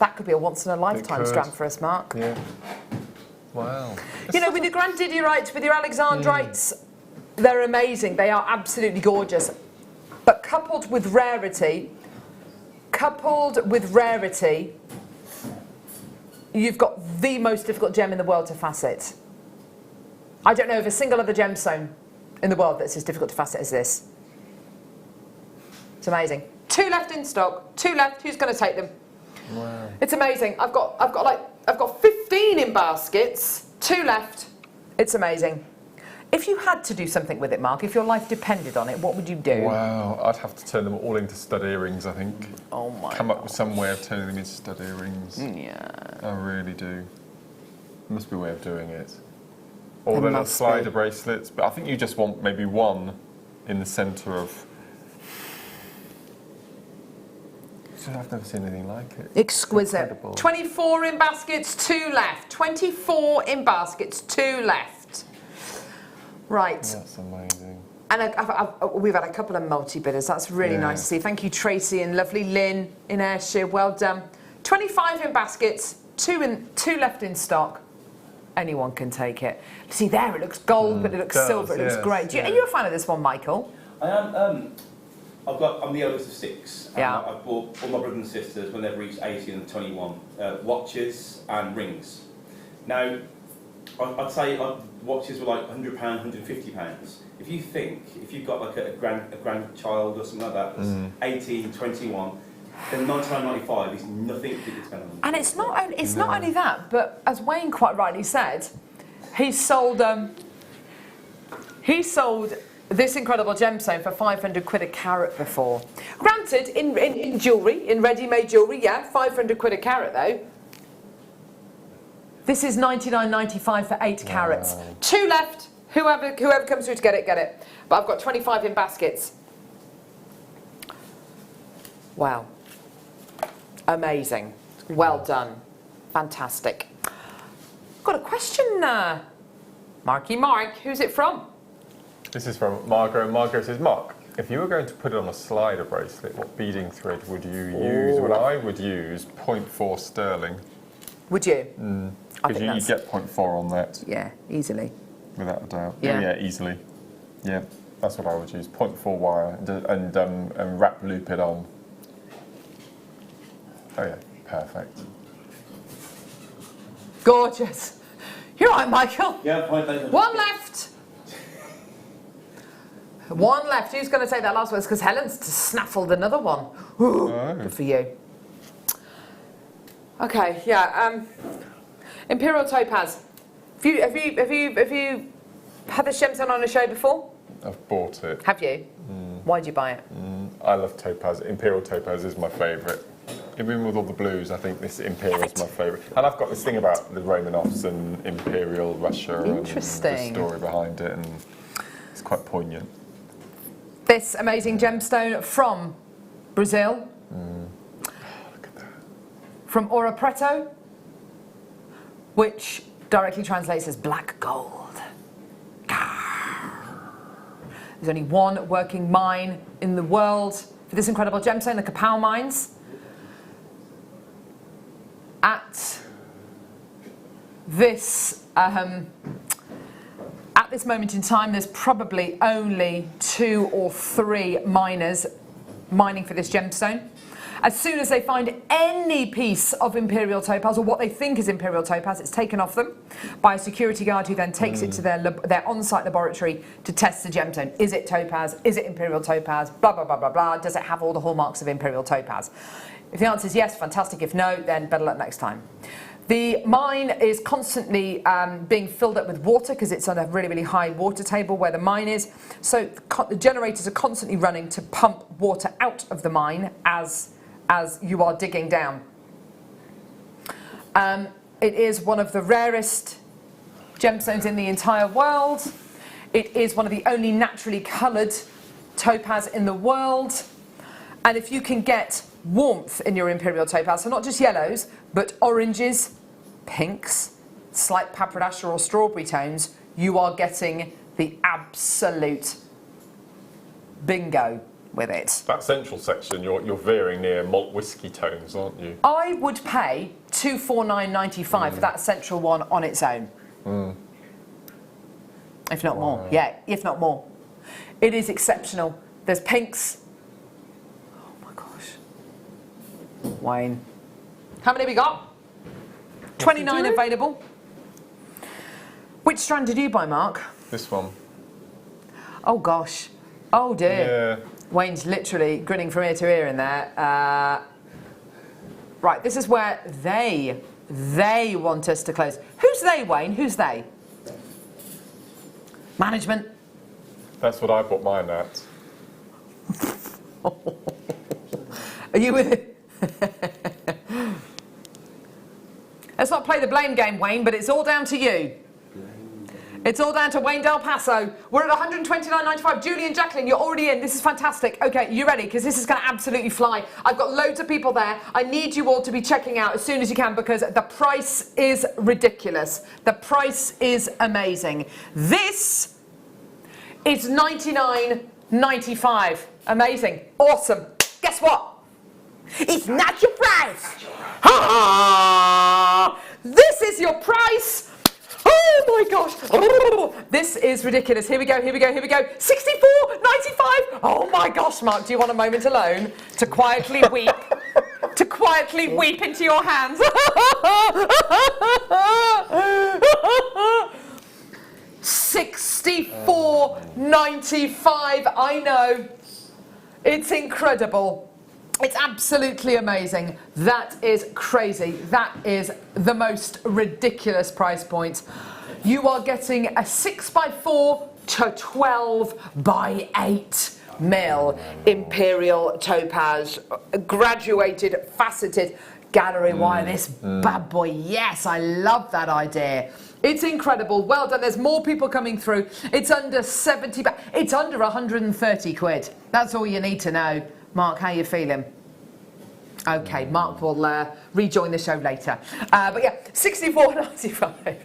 That could be a once-in-a-lifetime strand for us, Mark. Yeah. Wow. You know, with your grandidierite, with your alexandrites, they're amazing. They are absolutely gorgeous. But coupled with rarity, you've got the most difficult gem in the world to facet. I don't know of a single other gemstone in the world that's as difficult to facet as this. It's amazing. 2 left in stock. 2 left. Who's going to take them? Wow. It's amazing. I've got 15 in baskets. 2 left. It's amazing. If you had to do something with it, Mark, if your life depended on it, what would you do? Wow, I'd have to turn them all into stud earrings, I think. Oh my Come up with some way of turning them into stud earrings. Yeah. I really do. There must be a way of doing it. Or the little slider bracelets, but I think you just want maybe one in the centre of... I've never seen anything like it. Exquisite. Incredible. 24 in baskets, 2 left. 24 in baskets, 2 left. Right. That's amazing. And we've had a couple of multi-bidders. That's really nice to see. Thank you, Tracy and lovely Lynn in Ayrshire. Well done. 25 in baskets, 2 left in stock. Anyone can take it. See there, it looks gold, but it looks silver. It looks great. Are you a fan of this one, Michael? I am. I'm the eldest of 6. And Yeah. I've bought all my brothers and sisters when they've reached 18 and 21 watches and rings. Now, I'd say watches were like £100, £150. If you've got like a grandchild or something like that, that's 18, 21, then £99.95 is nothing that you can spend on. And it's not only that, but as Wayne quite rightly said, he sold this incredible gemstone for 500 quid a carat before. Granted, in jewellery, in ready-made jewellery, yeah, 500 quid a carat though. This is 99.95 for 8 carats. Wow. 2 left. Whoever comes through to get it. But I've got 25 in baskets. Wow. Amazing. Well done. Fantastic. Got a question, Marky Mark. Who's it from? This is from Margot, and Margot says, Mark, if you were going to put it on a slider bracelet, what beading thread would you use? Well, I would use 0.4 sterling. Would you? Because you get 0.4 on that. Yeah, easily. Without a doubt. Yeah. Yeah, easily. Yeah, that's what I would use. 0.4 wire and wrap loop it on. Oh yeah, perfect. Gorgeous. You're right, Michael. Yeah, one left. One left. Who's going to say that last one? It's because Helen's snaffled another one. Ooh, good for you. Okay, yeah. Imperial Topaz. Have you had this gemstone on a show before? I've bought it. Have you? Why did you buy it? I love Topaz. Imperial Topaz is my favourite. Even with all the blues, I think this Imperial is my favourite. And I've got this thing about the Romanovs and Imperial Russia and the story behind it, and it's quite poignant. This amazing gemstone from Brazil. Look at that. From Ouro Preto, which directly translates as black gold. There's only one working mine in the world for this incredible gemstone, the Capão mines. At this moment in time, there's probably only 2 or 3 miners mining for this gemstone. As soon as they find any piece of Imperial Topaz, or what they think is Imperial Topaz, it's taken off them by a security guard who then takes it to their on-site laboratory to test the gemstone. Is it Topaz? Is it Imperial Topaz? Blah, blah, blah, blah, blah. Does it have all the hallmarks of Imperial Topaz? If the answer is yes, fantastic. If no, then better luck next time. The mine is constantly being filled up with water because it's on a really, really high water table where the mine is. So the generators are constantly running to pump water out of the mine as you are digging down. It is one of the rarest gemstones in the entire world. It is one of the only naturally coloured topaz in the world. And if you can get warmth in your Imperial Topaz, so not just yellows, but oranges, pinks, slight paprikash or strawberry tones, you are getting the absolute bingo with it. That central section, you're veering near malt whiskey tones, aren't you? I would pay $249.95 for that central one on its own. If not more. Yeah, if not more. It is exceptional. There's pinks. Oh my gosh. Wayne. How many have we got? 29 available. Which strand did you buy, Mark? This one. Oh gosh. Oh dear. Yeah. Wayne's literally grinning from ear to ear in there. Right, this is where they want us to close. Who's they, Wayne? Who's they? Management. That's what I bought mine at. Are you with it? Let's not play the blame game, Wayne, but it's all down to you. It's all down to Wayne Del Paso. We're at $129.95. Julie and Jacqueline, you're already in. This is fantastic. Okay, you ready? Because this is going to absolutely fly. I've got loads of people there. I need you all to be checking out as soon as you can because the price is ridiculous. The price is amazing. This is $99.95. Amazing. Awesome. Guess what? It's not your price. This is your price. Oh my gosh. This is ridiculous. Here we go, here we go, here we go. $64.95. Oh my gosh, Mark, do you want a moment alone to quietly weep? To quietly weep into your hands. $64.95. I know. It's incredible. It's absolutely amazing. That is crazy. That is the most ridiculous price point. You are getting a 6x4 to 12x8 mil Imperial Topaz, graduated, faceted gallery wire. This bad boy, yes, I love that idea. It's incredible. Well done. There's more people coming through. It's under 70, it's under 130 quid. That's all you need to know. Mark, how you feeling? Okay, Mark will rejoin the show later. But yeah, $64.95.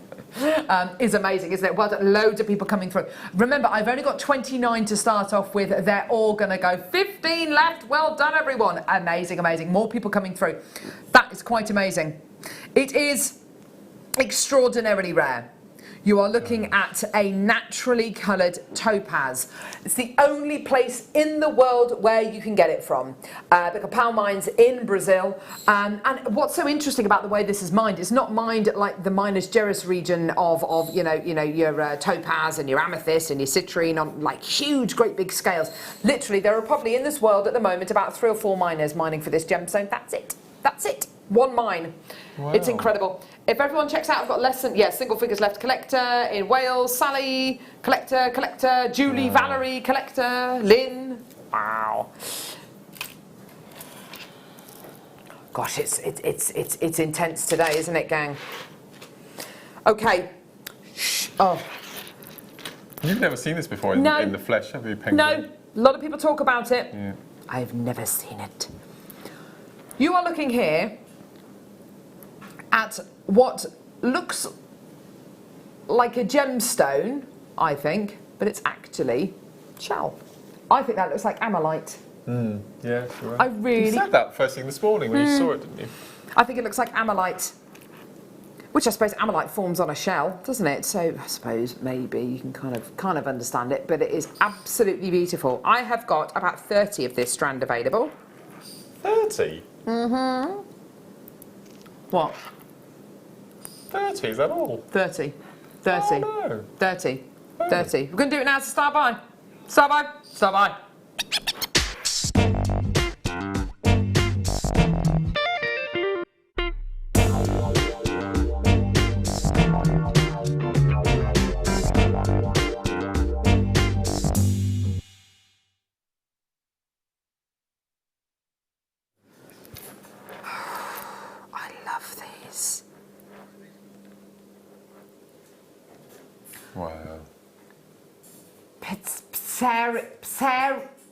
is amazing, isn't it? Well done. Loads of people coming through. Remember, I've only got 29 to start off with. They're all going to go. 15 left. Well done, everyone. Amazing, amazing. More people coming through. That is quite amazing. It is extraordinarily rare. You are looking at a naturally coloured topaz. It's the only place in the world where you can get it from. The Capão mines in Brazil. And what's so interesting about the way this is mined, it's not mined like the Minas Gerais region of your topaz and your amethyst and your citrine on like huge, great big scales. Literally, there are probably in this world at the moment about 3 or 4 miners mining for this gemstone. That's it. That's it. One mine. Wow. It's incredible. If everyone checks out, I've got less than, single figures left. Collector in Wales, Sally, collector, Julie, Valerie, collector, Lynn. Wow. Gosh, it's intense today, isn't it, gang? Okay. Shh. Oh. You've never seen this before in the flesh, have you, Penguin? No. A lot of people talk about it. Yeah. I've never seen it. You are looking here at what looks like a gemstone, I think, but it's actually shell. I think that looks like amylite. Yeah, sure. I really... You said that first thing this morning when you saw it, didn't you? I think it looks like amylite, which I suppose amylite forms on a shell, doesn't it? So I suppose maybe you can kind of understand it, but it is absolutely beautiful. I have got about 30 of this strand available. 30? Mm-hmm. What? 30, is that all? 30. 30. Oh, no. 30. 30. We're going to do it now, so start by. Start by. Start by. Wow.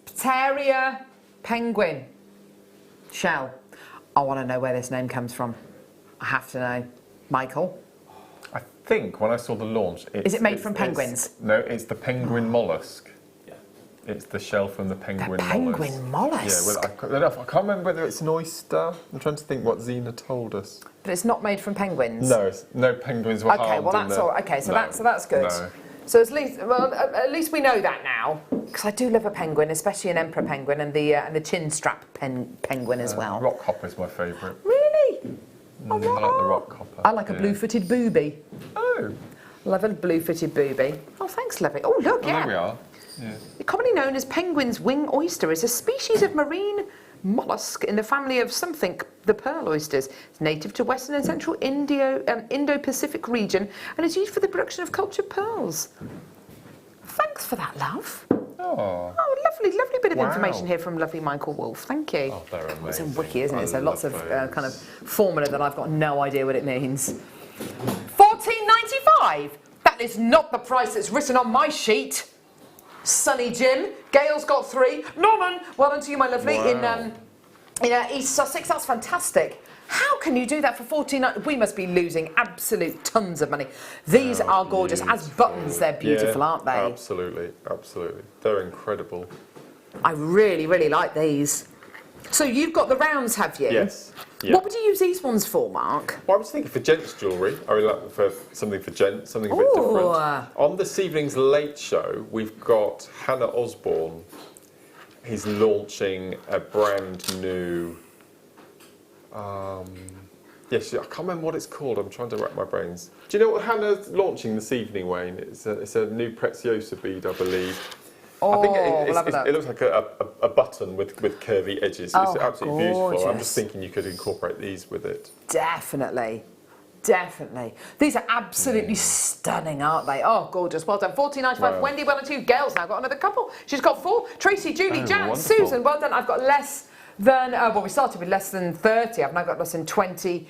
Pteria penguin shell. I want to know where this name comes from. I have to know. Michael? I think when I saw the launch... Is it made from penguins? No, it's the penguin mollusk. Yeah. It's the shell from the penguin mollusk. Penguin mollusk? Yeah, I can't remember whether it's an oyster. I'm trying to think what Zena told us. But it's not made from penguins? No, no penguins were harmed. Okay, well that's all. Okay, so that's good. No. So at least we know that now, because I do love a penguin, especially an emperor penguin and the chin strap penguin as well. Rock hopper is my favourite. Really? I like the rock hopper. I like a blue-footed booby. Oh. Love a blue-footed booby. Oh, thanks, lovely. Oh, look, yeah. There we are. Yeah. Commonly known as penguin's wing oyster, is a species of marine mollusk in the family of something, the pearl oysters. It's native to Western and Central Indo-Pacific region and is used for the production of cultured pearls. Thanks for that, love. Oh, lovely, lovely bit of information here from lovely Michael Wolf. Thank you. Oh, they're amazing. It's a wiki, isn't it? So lots of those. kind of formula that I've got no idea what it means. $14.95. That is not the price that's written on my sheet. Sunny Jim. Gail's got 3. Norman, well done to you, my lovely. Wow. In East Sussex. That's fantastic. How can you do that for $14? We must be losing absolute tons of money. These are gorgeous. As buttons, they're beautiful, aren't they? Absolutely, absolutely. They're incredible. I really, really like these. So you've got the rounds, have you? Yes. Yeah. What would you use these ones for, Mark? Well, I was thinking for gents' jewellery. I mean, like for something for gents, something a bit different. On this evening's Late Show, we've got Hannah Osborne. He's launching a brand new... yes, I can't remember what it's called. I'm trying to rack my brains. Do you know what Hannah's launching this evening, Wayne? It's a new Preziosa bead, I believe. Oh, I think it looks like a button with curvy edges. Oh, it's absolutely beautiful. gorgeous. I'm just thinking you could incorporate these with it. Definitely. Definitely. These are absolutely stunning, aren't they? Oh, gorgeous. Well done. $14.95. Wow. Wendy, well done to you. Gail's now got another couple. She's got 4. Tracy, Julie, Jan, wonderful. Susan, well done. I've got less than, well, we started with less than 30. I've now got less than 20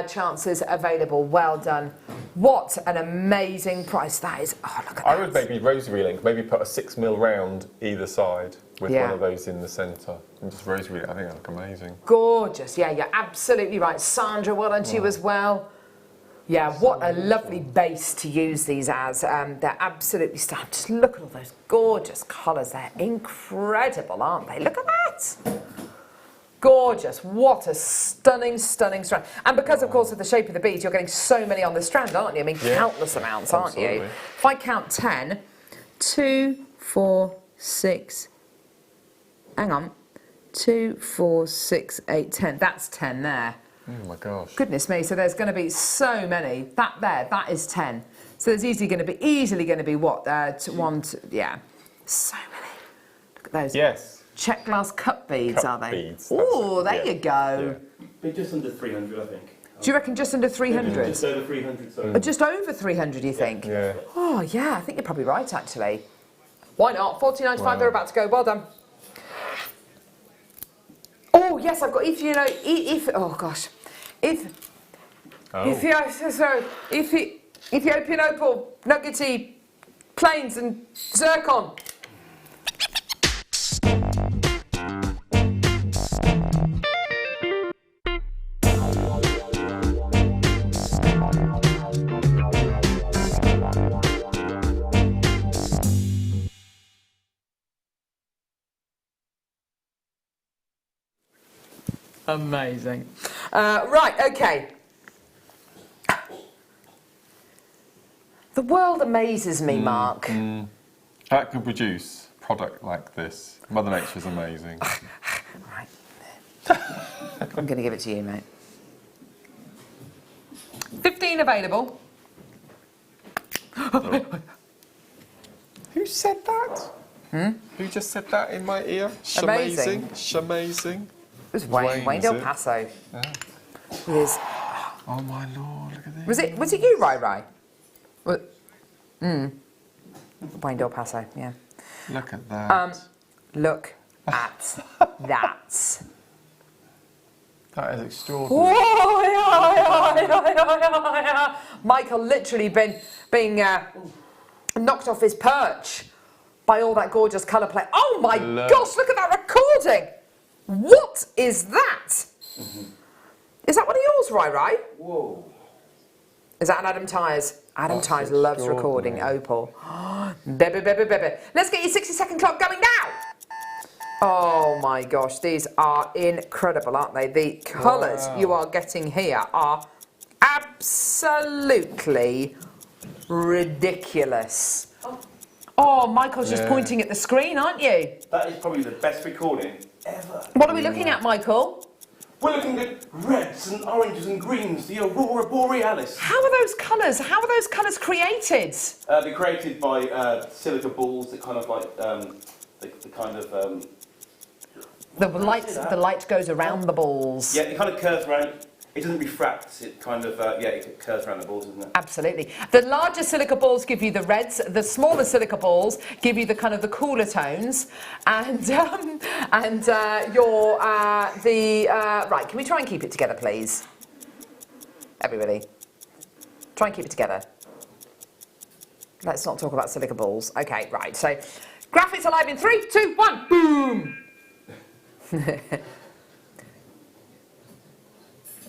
chances available. Well done. What an amazing price that is. Oh, look at that. I would maybe rosary link, maybe put a 6mm round either side with one of those in the centre. And just rosary link. I think that look amazing. Gorgeous. Yeah, you're absolutely right. Sandra, well done to you as well. Yeah, what a lovely base to use these as. They're absolutely stunning. Just look at all those gorgeous colours. They're incredible, aren't they? Look at that. Gorgeous. What a stunning, stunning strand. And because, of course, of the shape of the beads, you're getting so many on the strand, aren't you? I mean, countless amounts, aren't you? If I count 10, 2, 4, 6, hang on, 2, 4, 6, 8, 10. That's 10 there. Oh my gosh. Goodness me, so there's going to be so many. That there, that is 10. So there's easily going to be what? One, two, yeah. So many. Look at those. Yes. Check glass cup beads, are they? Beads. Oh, there you go. Be just under 300, I think. Do you reckon just under 300? Just over 300, sorry. Just over 300, you think? Yeah. Oh, yeah, I think you're probably right, actually. Why not? $14.95, they're about to go. Well done. Oh, yes, I've got, oh, gosh. Ethiopian opal, nuggety, plains and zircon. Amazing. Right, okay. The world amazes me, Mark. That can produce a product like this. Mother Nature's amazing. Right. I'm going to give it to you, mate. 15 available. Who said that? Who just said that in my ear? Amazing. Shamazing. It was Wayne Del Paso. Yeah. With his... Oh my lord, look at this. Was it you, Rai? Wayne Del Paso, yeah. Look at that. Look at that. That is extraordinary. Michael literally being knocked off his perch by all that gorgeous colour play. Oh my gosh, look at that recording! What is that? Is that one of yours, Rai? Whoa. Is that an Adam Tyres? Adam Tyres loves recording opal. Baby. Let's get your 60-second clock going now. Oh my gosh, these are incredible, aren't they? The colours you are getting here are absolutely ridiculous. Oh, Michael's just pointing at the screen, aren't you? That is probably the best recording ever. What are we looking at, Michael? We're looking at reds and oranges and greens, the Aurora Borealis. How are those colours? How are those colours created? They're created by silica balls that kind of like the light goes around the balls. Yeah, it kind of curves around. It doesn't refract. It kind of it curves around the balls, doesn't it? Absolutely. The larger silica balls give you the reds. The smaller silica balls give you the kind of the cooler tones. And right. Can we try and keep it together, please? Everybody, try and keep it together. Let's not talk about silica balls. Okay, right. So, graphics are live in 3, 2, 1. Boom.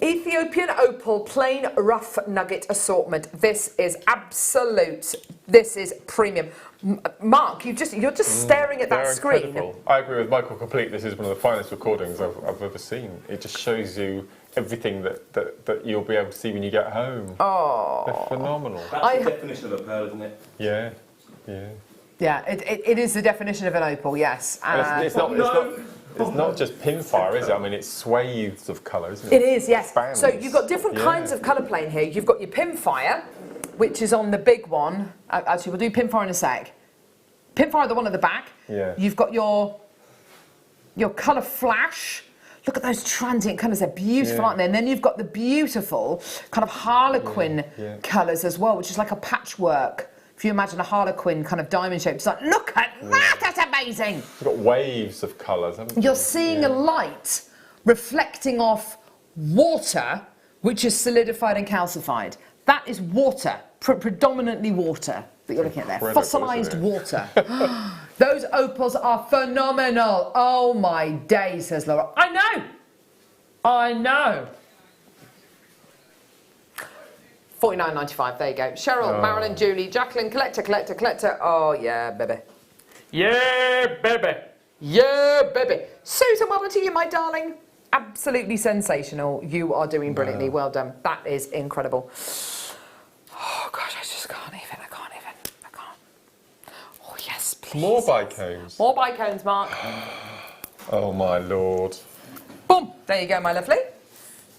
Ethiopian opal plain rough nugget assortment. This is absolute. This is premium. Mark, you're just staring at that screen. Incredible. I agree with Michael completely. This is one of the finest recordings I've ever seen. It just shows you everything that you'll be able to see when you get home. Oh, they're phenomenal. That's the definition of a pearl, isn't it? Yeah. Yeah, it is the definition of an opal. Yes. It's not just pinfire, is it? I mean, it's swathes of colour, isn't it? It is, yes. Spans. So you've got different kinds of colour playing here. You've got your pinfire, which is on the big one. Actually, we'll do pinfire in a sec. Pinfire, the one at the back. Yeah. You've got your colour flash. Look at those transient colours. They're beautiful, aren't they? And then you've got the beautiful kind of harlequin colours as well, which is like a patchwork. If you imagine a harlequin kind of diamond shape, it's like, look at that, that's amazing. You've got waves of colours, haven't you? You're seeing a light reflecting off water, which is solidified and calcified. That is water, predominantly water that you're looking at there. Fossilised water. Those opals are phenomenal. Oh my day, says Laura. I know. $49.95. There you go. Cheryl, Marilyn, Julie, Jacqueline, collector. Oh yeah, baby. Yeah, baby. Yeah, baby. Susan, well done to you, my darling. Absolutely sensational. You are doing brilliantly. Well done. That is incredible. Oh gosh, I just can't even. I can't. Oh yes, please. More bicones. More bicones, Mark. Oh my lord. Boom. There you go, my lovely.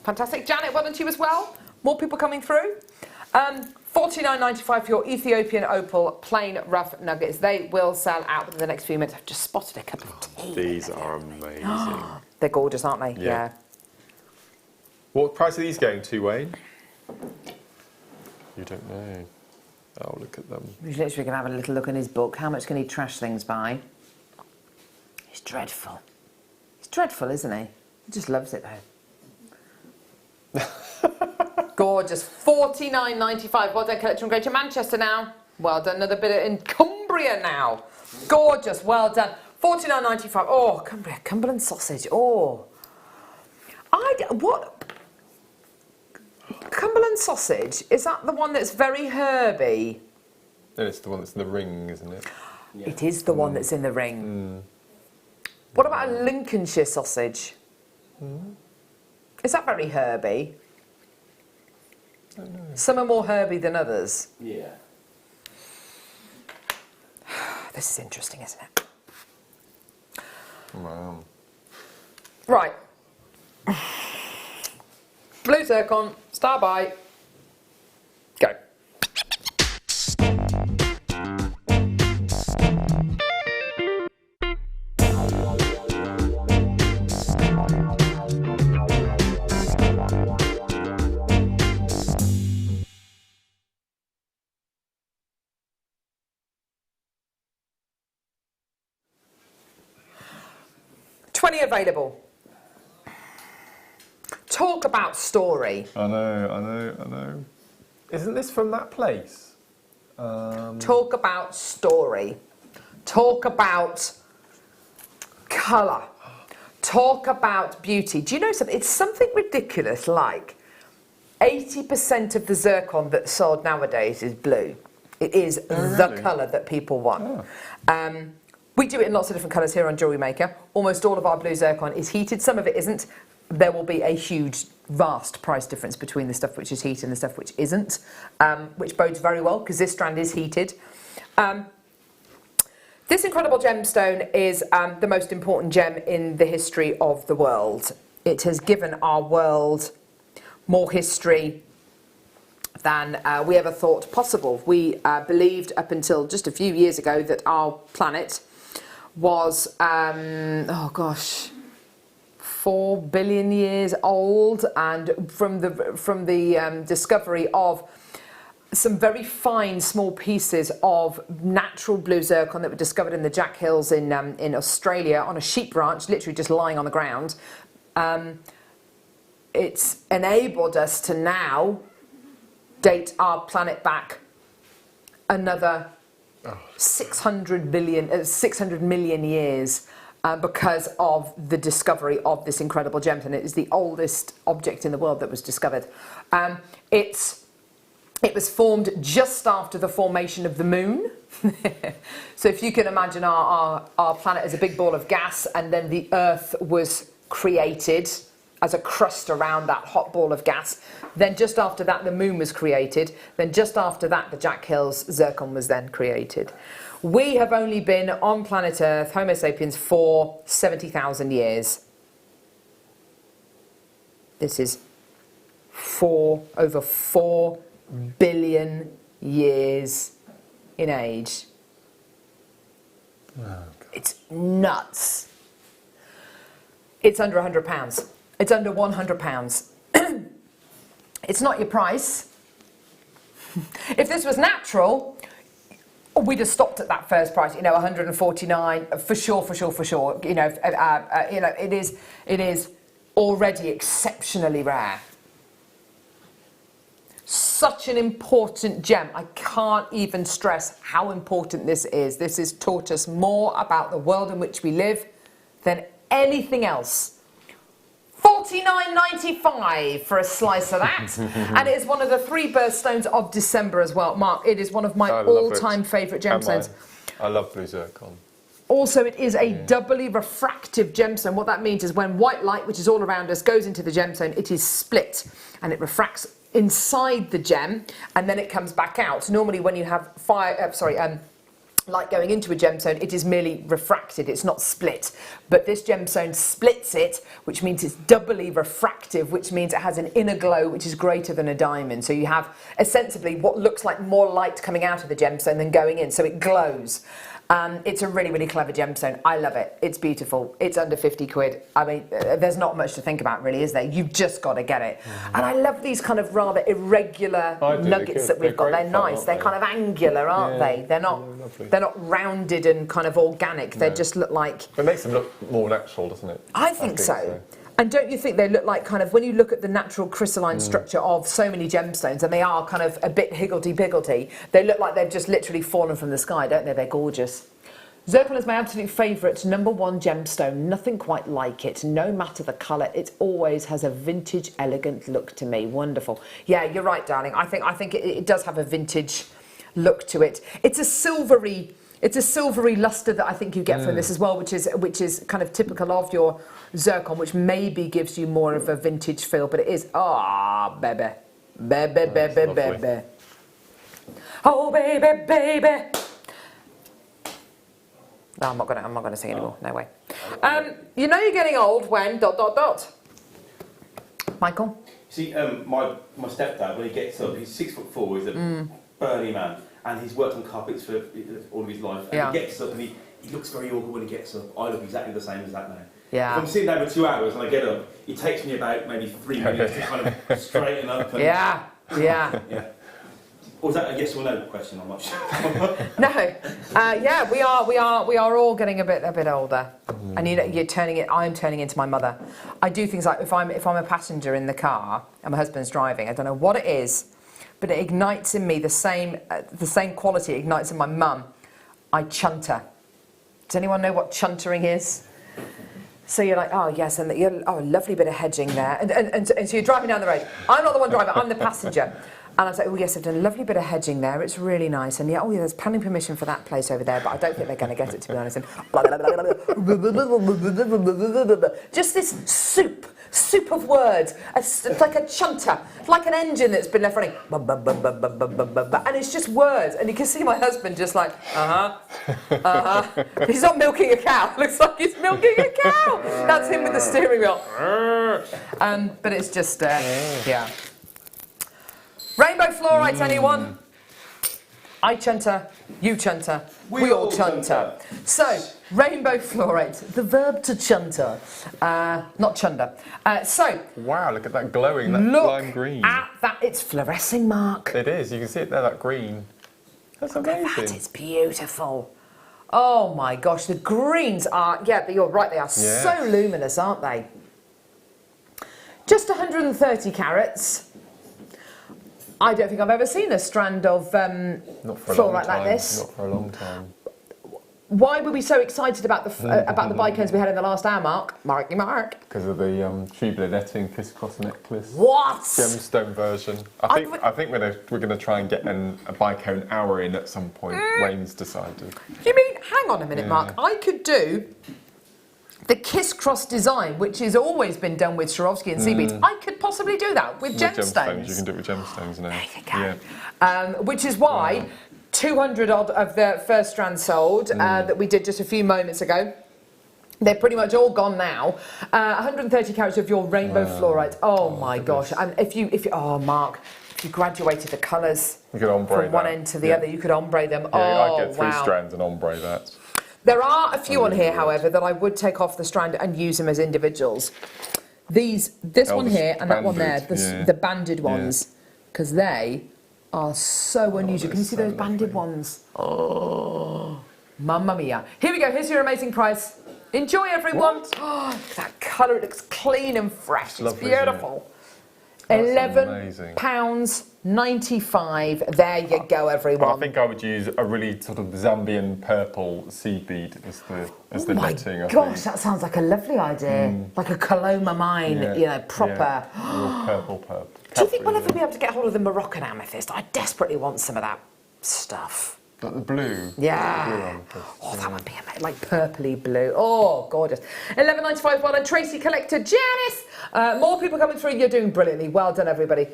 Fantastic. Janet, well done to you as well. More people coming through. $49.95 for your Ethiopian opal plain rough nuggets. They will sell out within the next few minutes. I've just spotted a cup of tea. These are amazing. They're gorgeous, aren't they? Yeah. What price are these going to, Wayne? You don't know. Oh, look at them. He's literally going to have a little look in his book. How much can he trash things by? He's dreadful. He's dreadful, isn't he? He just loves it, though. Gorgeous. $49.95. Well done, collection from Greater Manchester now. Well done. Another bit in Cumbria now. Gorgeous. Well done. $49.95. Oh, Cumbria. Cumberland sausage. Oh. What? Cumberland sausage, is that the one that's very herby? And it's the one that's in the ring, isn't it? Yeah. It is the one that's in the ring. What about a Lincolnshire sausage? Is that very herby? I don't know. Some are more herby than others. Yeah. This is interesting, isn't it? Wow. Right. Blue zircon, star by. Go. Available. Talk about story. I know. Isn't this from that place? Talk about story. Talk about colour. Talk about beauty. Do you know something? It's something ridiculous like 80% of the zircon that's sold nowadays is blue. It is the colour that people want. We do it in lots of different colours here on Jewellery Maker. Almost all of our blue zircon is heated. Some of it isn't. There will be a huge, vast price difference between the stuff which is heated and the stuff which isn't, which bodes very well because this strand is heated. This incredible gemstone is the most important gem in the history of the world. It has given our world more history than we ever thought possible. We believed up until just a few years ago that our planet was, 4 billion years old, and from the discovery of some very fine small pieces of natural blue zircon that were discovered in the Jack Hills in Australia on a sheep ranch, literally just lying on the ground, it's enabled us to now date our planet back another 600 million years because of the discovery of this incredible gem, and it is the oldest object in the world that was discovered. It was formed just after the formation of the moon. So if you can imagine our planet as a big ball of gas, and then the Earth was created as a crust around that hot ball of gas. Then just after that, the moon was created. Then just after that, the Jack Hills zircon was then created. We have only been on planet Earth, Homo sapiens, for 70,000 years. This is over 4 billion years in age. Oh, it's nuts. It's under £100. It's under £100. It's not your price. If this was natural, we'd have stopped at that first price. 149 for sure. It is already exceptionally rare. Such an important gem. I can't even stress how important this is. This has taught us more about the world in which we live than anything else $49.95 for a slice of that. And it is one of the 3 birthstones of December as well. Mark, it is one of my all-time favourite gemstones. I love blue zircon. Also, it is a doubly refractive gemstone. What that means is when white light, which is all around us, goes into the gemstone, it is split and it refracts inside the gem and then it comes back out. Normally when you have light going into a gemstone, it is merely refracted, it's not split. But this gemstone splits it, which means it's doubly refractive, which means it has an inner glow which is greater than a diamond. So you have ostensibly what looks like more light coming out of the gemstone than going in, so it glows. It's a really, really clever gemstone. I love it. It's beautiful. It's under 50 quid. I mean, there's not much to think about really, is there? You've just got to get it. And I love these kind of rather irregular nuggets that we've got. They're nice. They're kind of angular, aren't they? They're not rounded and kind of organic. They just look like... It makes them look more natural, doesn't it? I think so. And don't you think they look like kind of, when you look at the natural crystalline structure of so many gemstones, and they are kind of a bit higgledy-piggledy, they look like they've just literally fallen from the sky, don't they? They're gorgeous. Zircon is my absolute favourite, #1 gemstone. Nothing quite like it, no matter the colour. It always has a vintage, elegant look to me. Wonderful. Yeah, you're right, darling. I think it does have a vintage look to it. It's a silvery luster that I think you get from this as well, which is kind of typical of your zircon, which maybe gives you more of a vintage feel, but it is baby. Oh baby, baby. No, I'm not gonna sing anymore. No way. You know you're getting old when ... Michael? See, my stepdad, when he gets up, he's 6'4", he's a burly man, and he's worked on carpets for all of his life. And he gets up and he looks very awkward when he gets up. I look exactly the same as that now. Yeah. If I'm sitting there for 2 hours and I get up, it takes me about maybe 3 minutes to kind of straighten up. And, yeah. Or was that a yes or no question? I'm not sure. No. Yeah, we are all getting a bit older. And you're turning it. I'm turning into my mother. I do things like if I'm a passenger in the car and my husband's driving, I don't know what it is, but it ignites in me the same quality it ignites in my mum. I chunter. Does anyone know what chuntering is? So you're like, oh yes, and you're, a lovely bit of hedging there, and so you're driving down the road. I'm not the one driving, I'm the passenger, and I say, oh yes, I've done a lovely bit of hedging there. It's really nice, and yeah, there's planning permission for that place over there, but I don't think they're going to get it, to be honest. And just this soup of words, like a chunter, like an engine that's been left running, and it's just words, and you can see my husband just like, he's not milking a cow, looks like he's milking a cow. That's him with the steering wheel. But it's just, yeah. Rainbow fluorite, anyone? I chunter, you chunter, we all chunter. So, rainbow fluorite, the verb to chunter, not chunder. Wow, look at that glowing, that lime green. Look at that, it's fluorescing, Mark. It is, you can see it there, that green. That's amazing. Look at that, it's beautiful. Oh my gosh, the greens are, yeah, you're right, they are so luminous, aren't they? Just 130 carats. I don't think I've ever seen a strand of fluorite like this. Not for a long time. Why were we so excited about the bicones we had in the last hour, Mark? Mark. Because of the tubular netting crisscross necklace. What? Gemstone version. I think we're going to try and get a bicone hour in at some point. Wayne's decided. You mean? Hang on a minute, Mark. I could do the kiss-cross design, which has always been done with Swarovski and sea beads. I could possibly do that with gemstones. You can do it with gemstones now. There you go. Yeah. Which is why 200 odd of the first strand sold that we did just a few moments ago. They're pretty much all gone now. 130 carats of your rainbow fluorite. Oh my gosh! And if you, Mark, if you graduated the colours from one end to the other, you could ombre them. Yeah, I'd get 3 strands and ombre that. There are a few on here, however, that I would take off the strand and use them as individuals. This one here and that one there, the banded ones, because they are so unusual. Can you see those banded ones? Oh, mamma mia. Here we go, here's your amazing price. Enjoy, everyone. Oh, that colour, it looks clean and fresh. It's beautiful. £11 95. There you go, everyone. I think I would use a really sort of Zambian purple seed bead as the netting. Oh my gosh, that sounds like a lovely idea. Like a Coloma mine, you know, proper. Yeah. Purple. Do you think we'll ever be able to get hold of the Moroccan amethyst? I desperately want some of that stuff. But the blue. Yeah. The blue amethyst. Oh, that would be amazing. Like purpley blue. Oh, gorgeous. 11.95. Well done, Tracy Collector. Janice. More people coming through. You're doing brilliantly. Well done, everybody.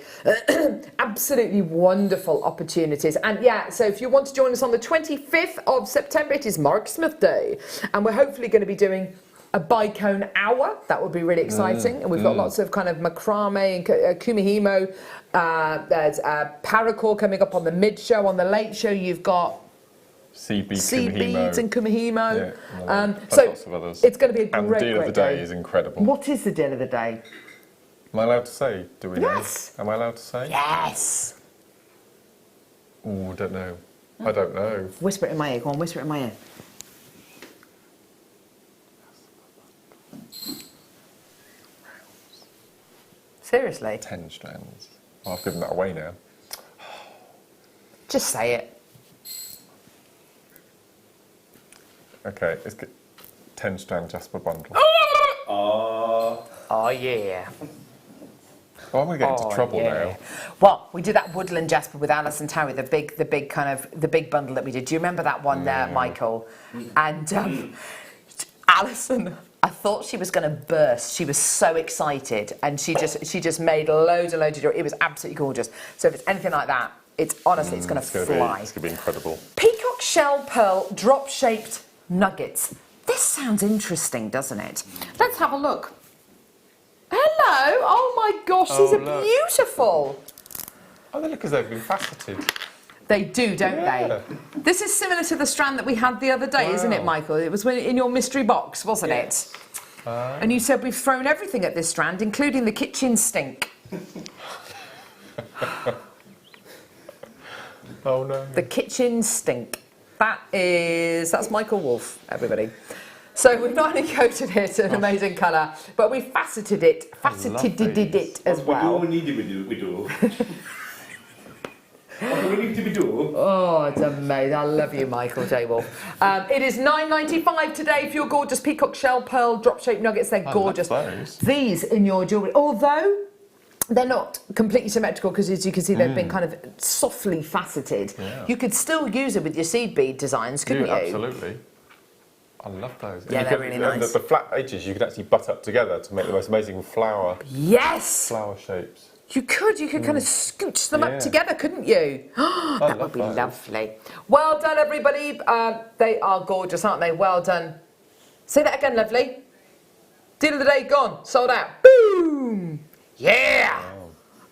Absolutely wonderful opportunities. And yeah, so if you want to join us on the 25th of September, it is Mark Smith Day. And we're hopefully going to be doing a bicone hour. That would be really exciting. And we've got lots of kind of macrame and kumihimo. There's paracord coming up on the mid show. On the late show, you've got seed beads and kumihimo. So lots of others. It's going to be a and great, the deal of the day is incredible. What is the deal of the day? Am I allowed to say? Do we know? Yes. Am I allowed to say? Yes. Oh, I don't know. I don't know. Whisper it in my ear. Go on, whisper it in my ear. Seriously? 10 strands. Well, I've given that away now. Just say it. Okay, it's 10 strand Jasper bundle. Oh yeah. Oh, I'm gonna get into trouble now. Well, we did that woodland Jasper with Alice and Terry, the big bundle that we did. Do you remember that one there, Michael? And Alison, I thought she was going to burst. She was so excited, and she just made loads of jewelry. It was absolutely gorgeous. So if it's anything like that, it's honestly it's going to fly. It's going to be incredible. Peacock shell pearl drop shaped nuggets. This sounds interesting, doesn't it? Let's have a look. Hello! Oh my gosh, these are beautiful. Oh, they look as though they've been faceted. They do, don't they? This is similar to the strand that we had the other day, isn't it, Michael? It was in your mystery box, wasn't it? And you said we've thrown everything at this strand, including the kitchen stink. Oh no. The kitchen stink. That's Michael Wolf, everybody. So we've not only coated it an amazing colour, but we faceted it as well. We do. Oh, it's amazing. I love you, Michael J. Wolf. It is $9.95 today for your gorgeous peacock shell pearl drop-shaped nuggets. They're gorgeous. These in your jewellery, although they're not completely symmetrical because, as you can see, they've been kind of softly faceted. Yeah. You could still use it with your seed bead designs, couldn't you? Absolutely. I love those. Yeah, they're really nice. The flat edges you could actually butt up together to make the most amazing flower. Yes. Flower shapes. You could kind of scooch them up together, couldn't you? That would be lovely. Well done, everybody. They are gorgeous, aren't they? Well done. Say that again, lovely. Deal of the day gone. Sold out. Boom. Yeah.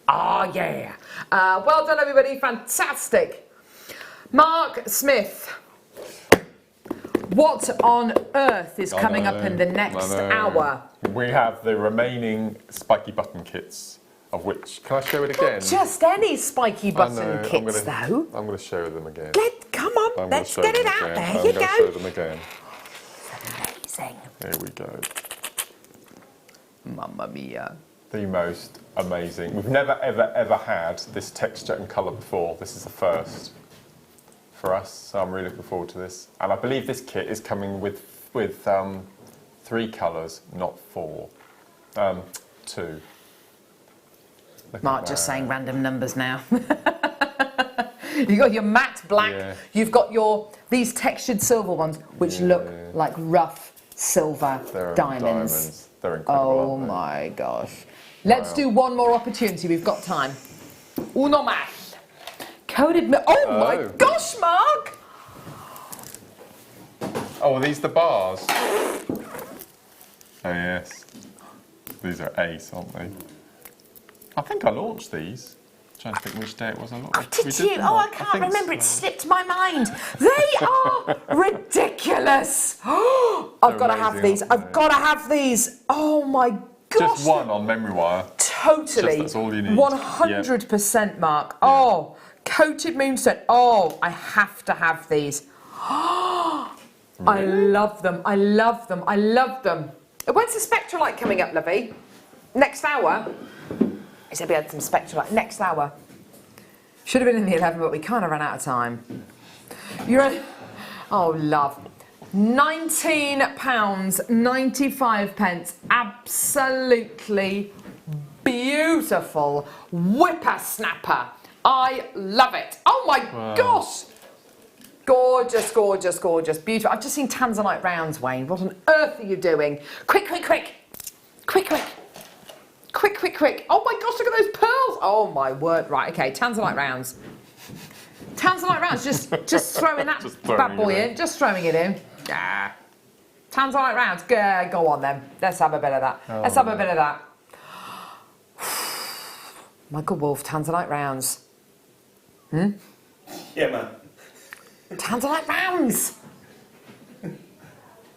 Oh, yeah. Well done, everybody. Fantastic. Mark Smith. What on earth is coming up in the next hour? We have the remaining spiky button kits. Of which, can I show it again? Not just any spiky button kits, though. I'm going to show them again. Come on, let's get it out there. Here you go. I'm going to show them again. Amazing. Here we go. Mamma mia. The most amazing. We've never, ever had this texture and colour before. This is the first for us, so I'm really looking forward to this. And I believe this kit is coming with 3 colours, not 4. 2. Mark just saying random numbers now. You've got your matte black, you've got these textured silver ones, which look like rough silver diamonds. They're incredible. Oh my gosh. Let's do one more opportunity, we've got time. Uno más. Coated milk. Oh my gosh, Mark! Oh, are these the bars? Oh yes. These are ace, aren't they? I think I launched these. I'm trying to think which day it was I launched. Did you? Oh, I can't remember. It slipped my mind. They are ridiculous. I've got to have these. I've got to have these. Oh my gosh. Just one on memory wire. Totally. That's all you need. 100%, Mark. Oh, coated moonstone. Oh, I have to have these. I love them. I love them. I love them. When's the Spectralite coming up, Lovey? Next hour? I said we had some Spectralite. Next hour. Should have been in the 11, but we kind of ran out of time. Oh, love. £19.95. Absolutely beautiful whippersnapper. I love it. Oh my gosh. Gorgeous, gorgeous, gorgeous. Beautiful. I've just seen Tanzanite rounds, Wayne. What on earth are you doing? Quick, quick, quick. Quick, quick. Quick, quick, quick. Oh my gosh, look at those pearls. Oh my word. Right, okay, Tanzanite rounds. Tanzanite rounds, just throwing that bad boy in. Just throwing it in. Yeah. Tanzanite rounds. Go on then. Let's have a bit of that. Let's have a bit of that. Michael Wolf, Tanzanite rounds. Yeah, man. Tanzanite rounds.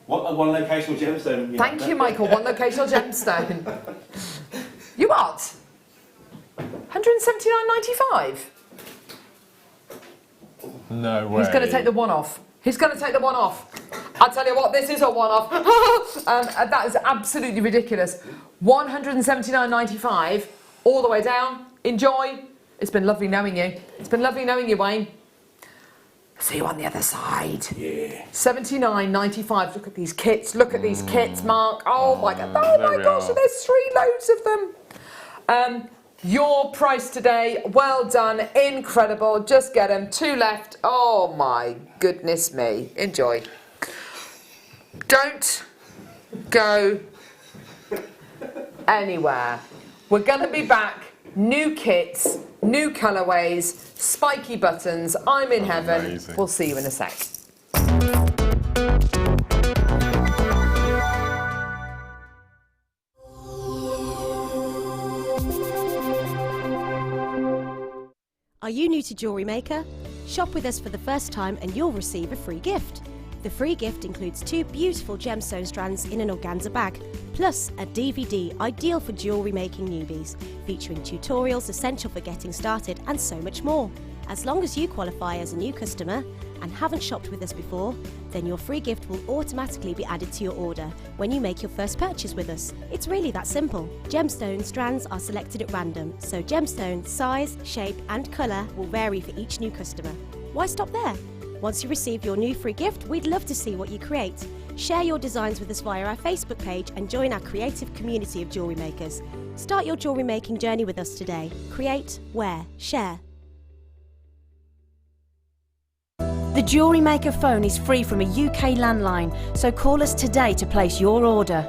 What, one locational gemstone? Thank you, Michael. One locational gemstone. You what? £179.95? No way. He's going to take the one off. He's going to take the one off. I'll tell you what, this is a one-off. That is absolutely ridiculous. £179.95 all the way down. Enjoy. It's been lovely knowing you. It's been lovely knowing you, Wayne. See you on the other side. Yeah. £79.95. Look at these kits. Look at these kits, Mark. Oh my God. Oh my gosh. There's 3 loads of them. Your price today. Well done. Incredible. Just get them. 2 left. Oh my goodness me. Enjoy. Don't go anywhere. We're going to be back. New kits, new colourways, spiky buttons. I'm in heaven. Amazing. We'll see you in a sec. Are you new to Jewellery Maker? Shop with us for the first time and you'll receive a free gift. The free gift includes 2 beautiful gemstone strands in an organza bag, plus a DVD ideal for jewellery making newbies, featuring tutorials essential for getting started and so much more. As long as you qualify as a new customer and haven't shopped with us before, then your free gift will automatically be added to your order when you make your first purchase with us. It's really that simple. Gemstone strands are selected at random, so gemstone size, shape and colour will vary for each new customer. Why stop there? Once you receive your new free gift, we'd love to see what you create. Share your designs with us via our Facebook page and join our creative community of jewellery makers. Start your jewellery making journey with us today. Create, wear, share. The Jewellery Maker phone is free from a UK landline, so call us today to place your order.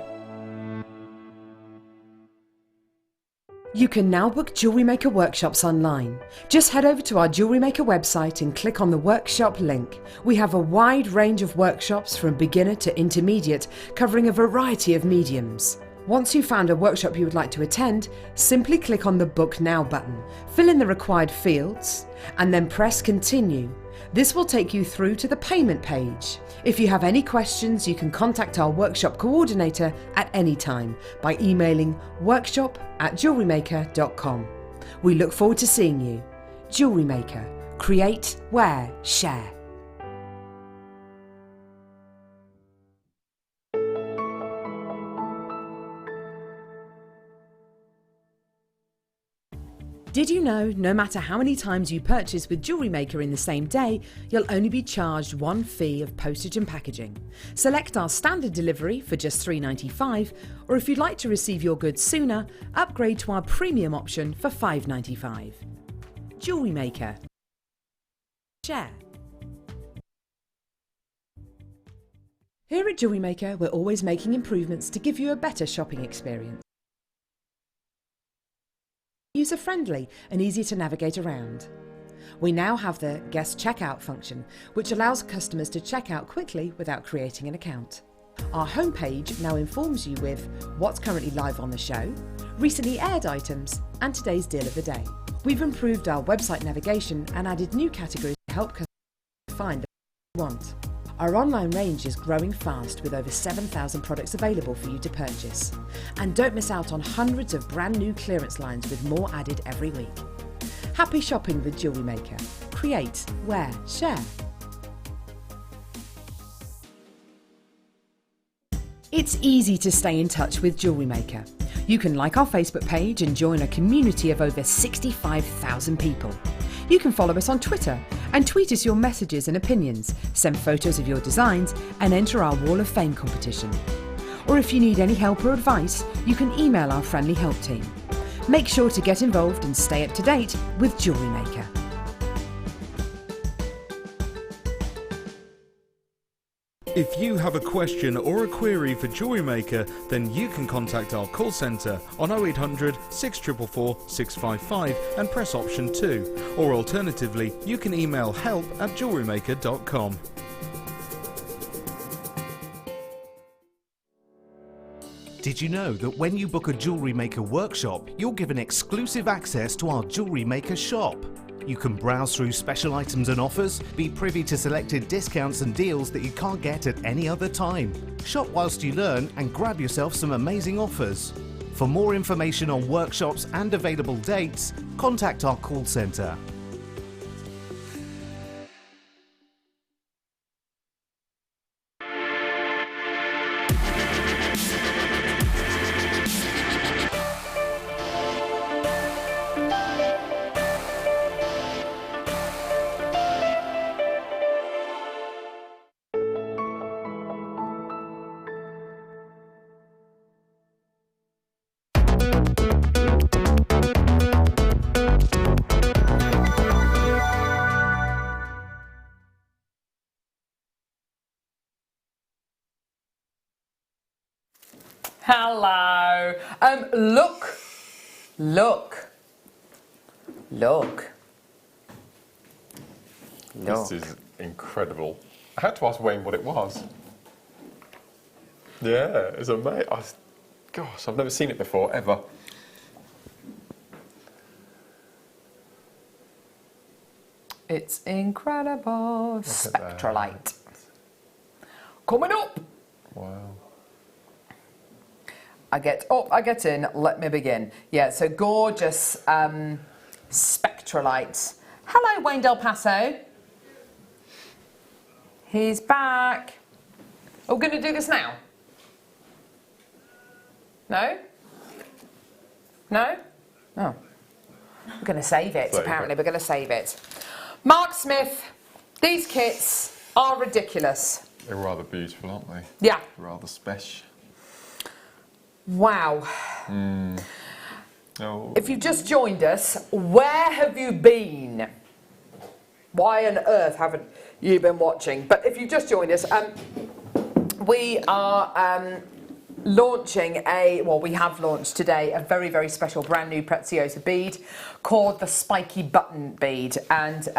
You can now book Jewellery Maker workshops online. Just head over to our Jewellery Maker website and click on the workshop link. We have a wide range of workshops from beginner to intermediate, covering a variety of mediums. Once you've found a workshop you would like to attend, simply click on the Book Now button, fill in the required fields, and then press Continue. This will take you through to the payment page. If you have any questions, you can contact our workshop coordinator at any time by emailing workshop@jewellerymaker.com. We look forward to seeing you. Jewellery Maker. Create, wear, share. Did you know no matter how many times you purchase with Jewellery Maker in the same day, you'll only be charged 1 fee of postage and packaging? Select our standard delivery for just $3.95, or if you'd like to receive your goods sooner, upgrade to our premium option for $5.95. Jewellery Maker. Share. Here at Jewellery Maker, we're always making improvements to give you a better shopping experience. User-friendly and easy to navigate around. We now have the guest checkout function, which allows customers to check out quickly without creating an account. Our homepage now informs you with what's currently live on the show, recently aired items, and today's deal of the day. We've improved our website navigation and added new categories to help customers find the they want. Our online range is growing fast with over 7,000 products available for you to purchase. And don't miss out on hundreds of brand new clearance lines with more added every week. Happy shopping with Jewellery Maker. Create, wear, share. It's easy to stay in touch with Jewellery Maker. You can like our Facebook page and join a community of over 65,000 people. You can follow us on Twitter and tweet us your messages and opinions, send photos of your designs and enter our Wall of Fame competition. Or if you need any help or advice, you can email our friendly help team. Make sure to get involved and stay up to date with Jewellery Maker. If you have a question or a query for Jewellery Maker, then you can contact our call centre on 0800 644 655 and press option 2. Or alternatively, you can email help@jewellerymaker.com. Did you know that when you book a Jewellery Maker workshop, you're given exclusive access to our Jewellery Maker shop? You can browse through special items and offers, be privy to selected discounts and deals that you can't get at any other time. Shop whilst you learn and grab yourself some amazing offers. For more information on workshops and available dates, contact our call centre. Hello. Look. This is incredible. I had to ask Wayne what it was. Yeah, it's amazing. Gosh, I've never seen it before, ever. It's incredible. Spectralite. Coming up. Wow. I get in, let me begin. Yeah, so gorgeous spectralite. Hello, Wayne Del Paso. He's back. Are we going to do this now? No? No? Oh. We're going to save it, apparently. We're going to save it. Mark Smith, these kits are ridiculous. They're rather beautiful, aren't they? Yeah. Rather special. Wow. Oh. If you've just joined us, where have you been? Why on earth haven't you been watching? But if you've just joined us, we are launching we have launched today a very, very special brand new Preziosa bead called the Spiky Button Bead. And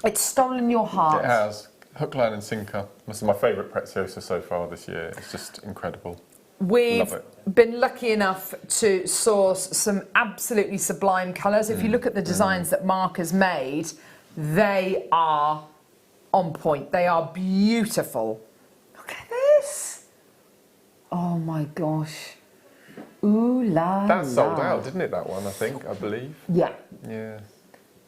it's stolen your heart. It has. Hook, line and sinker. This is my favourite Preziosa so far this year. It's just incredible. We've been lucky enough to source some absolutely sublime colours. If you look at the designs that Mark has made, they are on point. They are beautiful. Look at this. Oh my gosh. Ooh la That sold out, didn't it, that one, I believe? Yeah. Yeah.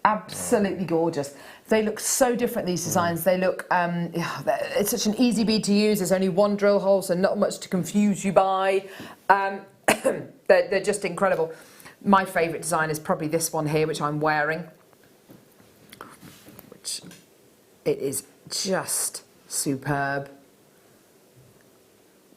Absolutely gorgeous. They look so different, these designs. They look, it's such an easy bead to use. There's only one drill hole, so not much to confuse you by. They're just incredible. My favourite design is probably this one here, which I'm wearing. Which, it is just superb.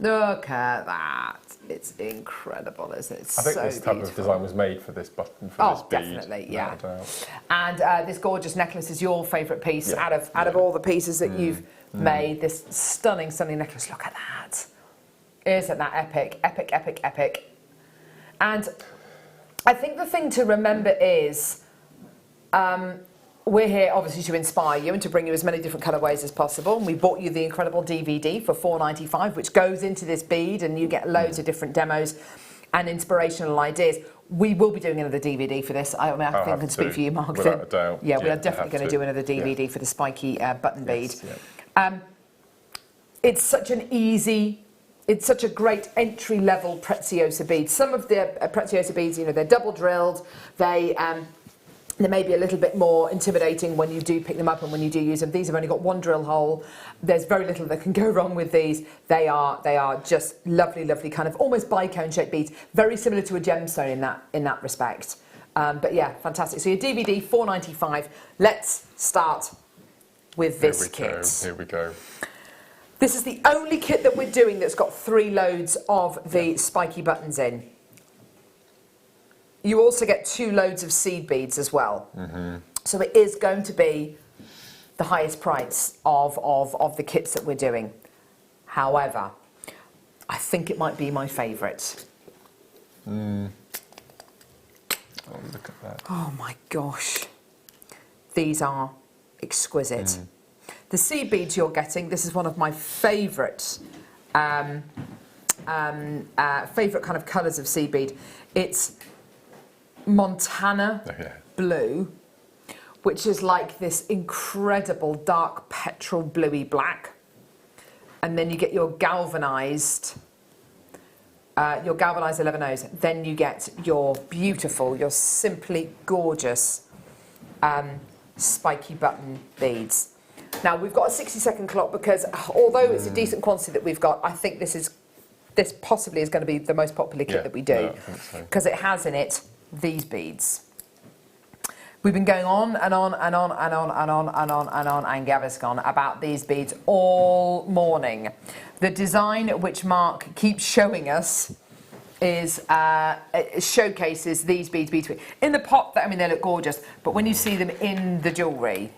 Look at that. It's incredible, isn't it? It's I think so this type beautiful. of design was made for this button, for this bead. Definitely, yeah. Without a doubt. And this gorgeous necklace is your favourite piece out of all the pieces that you've made. This stunning necklace. Look at that. Isn't that epic? Epic, epic, epic. And I think the thing to remember is we're here obviously to inspire you and to bring you as many different colourways as possible. And we bought you the incredible DVD for £4.95, which goes into this bead, and you get loads of different demos and inspirational ideas. We will be doing another DVD for this. I think I can speak for you, Mark. Without a doubt. Yeah, we are definitely going to do another DVD for the spiky button bead. It's such an easy, it's such a great entry-level Preziosa bead. Some of the Preziosa beads, you know, they're double drilled. They may be a little bit more intimidating when you do pick them up and when you do use them. These have only got one drill hole. There's very little that can go wrong with these. They are just lovely, lovely kind of almost bicone shaped beads, very similar to a gemstone in that respect. But yeah, fantastic. So your DVD, £4.95. Let's start with this kit. Here we go. This is the only kit that we're doing that's got 3 loads of the spiky buttons in. You also get 2 loads of seed beads as well. So it is going to be the highest price of the kits that we're doing. However, I think it might be my favourite. Oh, look at that. Oh my gosh. These are exquisite. The seed beads you're getting, this is one of my favourite kind of colours of seed bead. It's Montana blue, which is like this incredible dark petrol bluey black. And then you get your galvanised 11Os. Then you get your beautiful, your simply gorgeous spiky button beads. Now we've got a 60-second clock because although it's a decent quantity that we've got, I think this possibly is going to be the most popular kit that we do because it has in it these beads. We've been going on and on and on and on and on and on and on and Gaviscon about these beads all morning. The design which Mark keeps showing us is it showcases these beads between in the pot. I mean, they look gorgeous, but when you see them in the jewellery,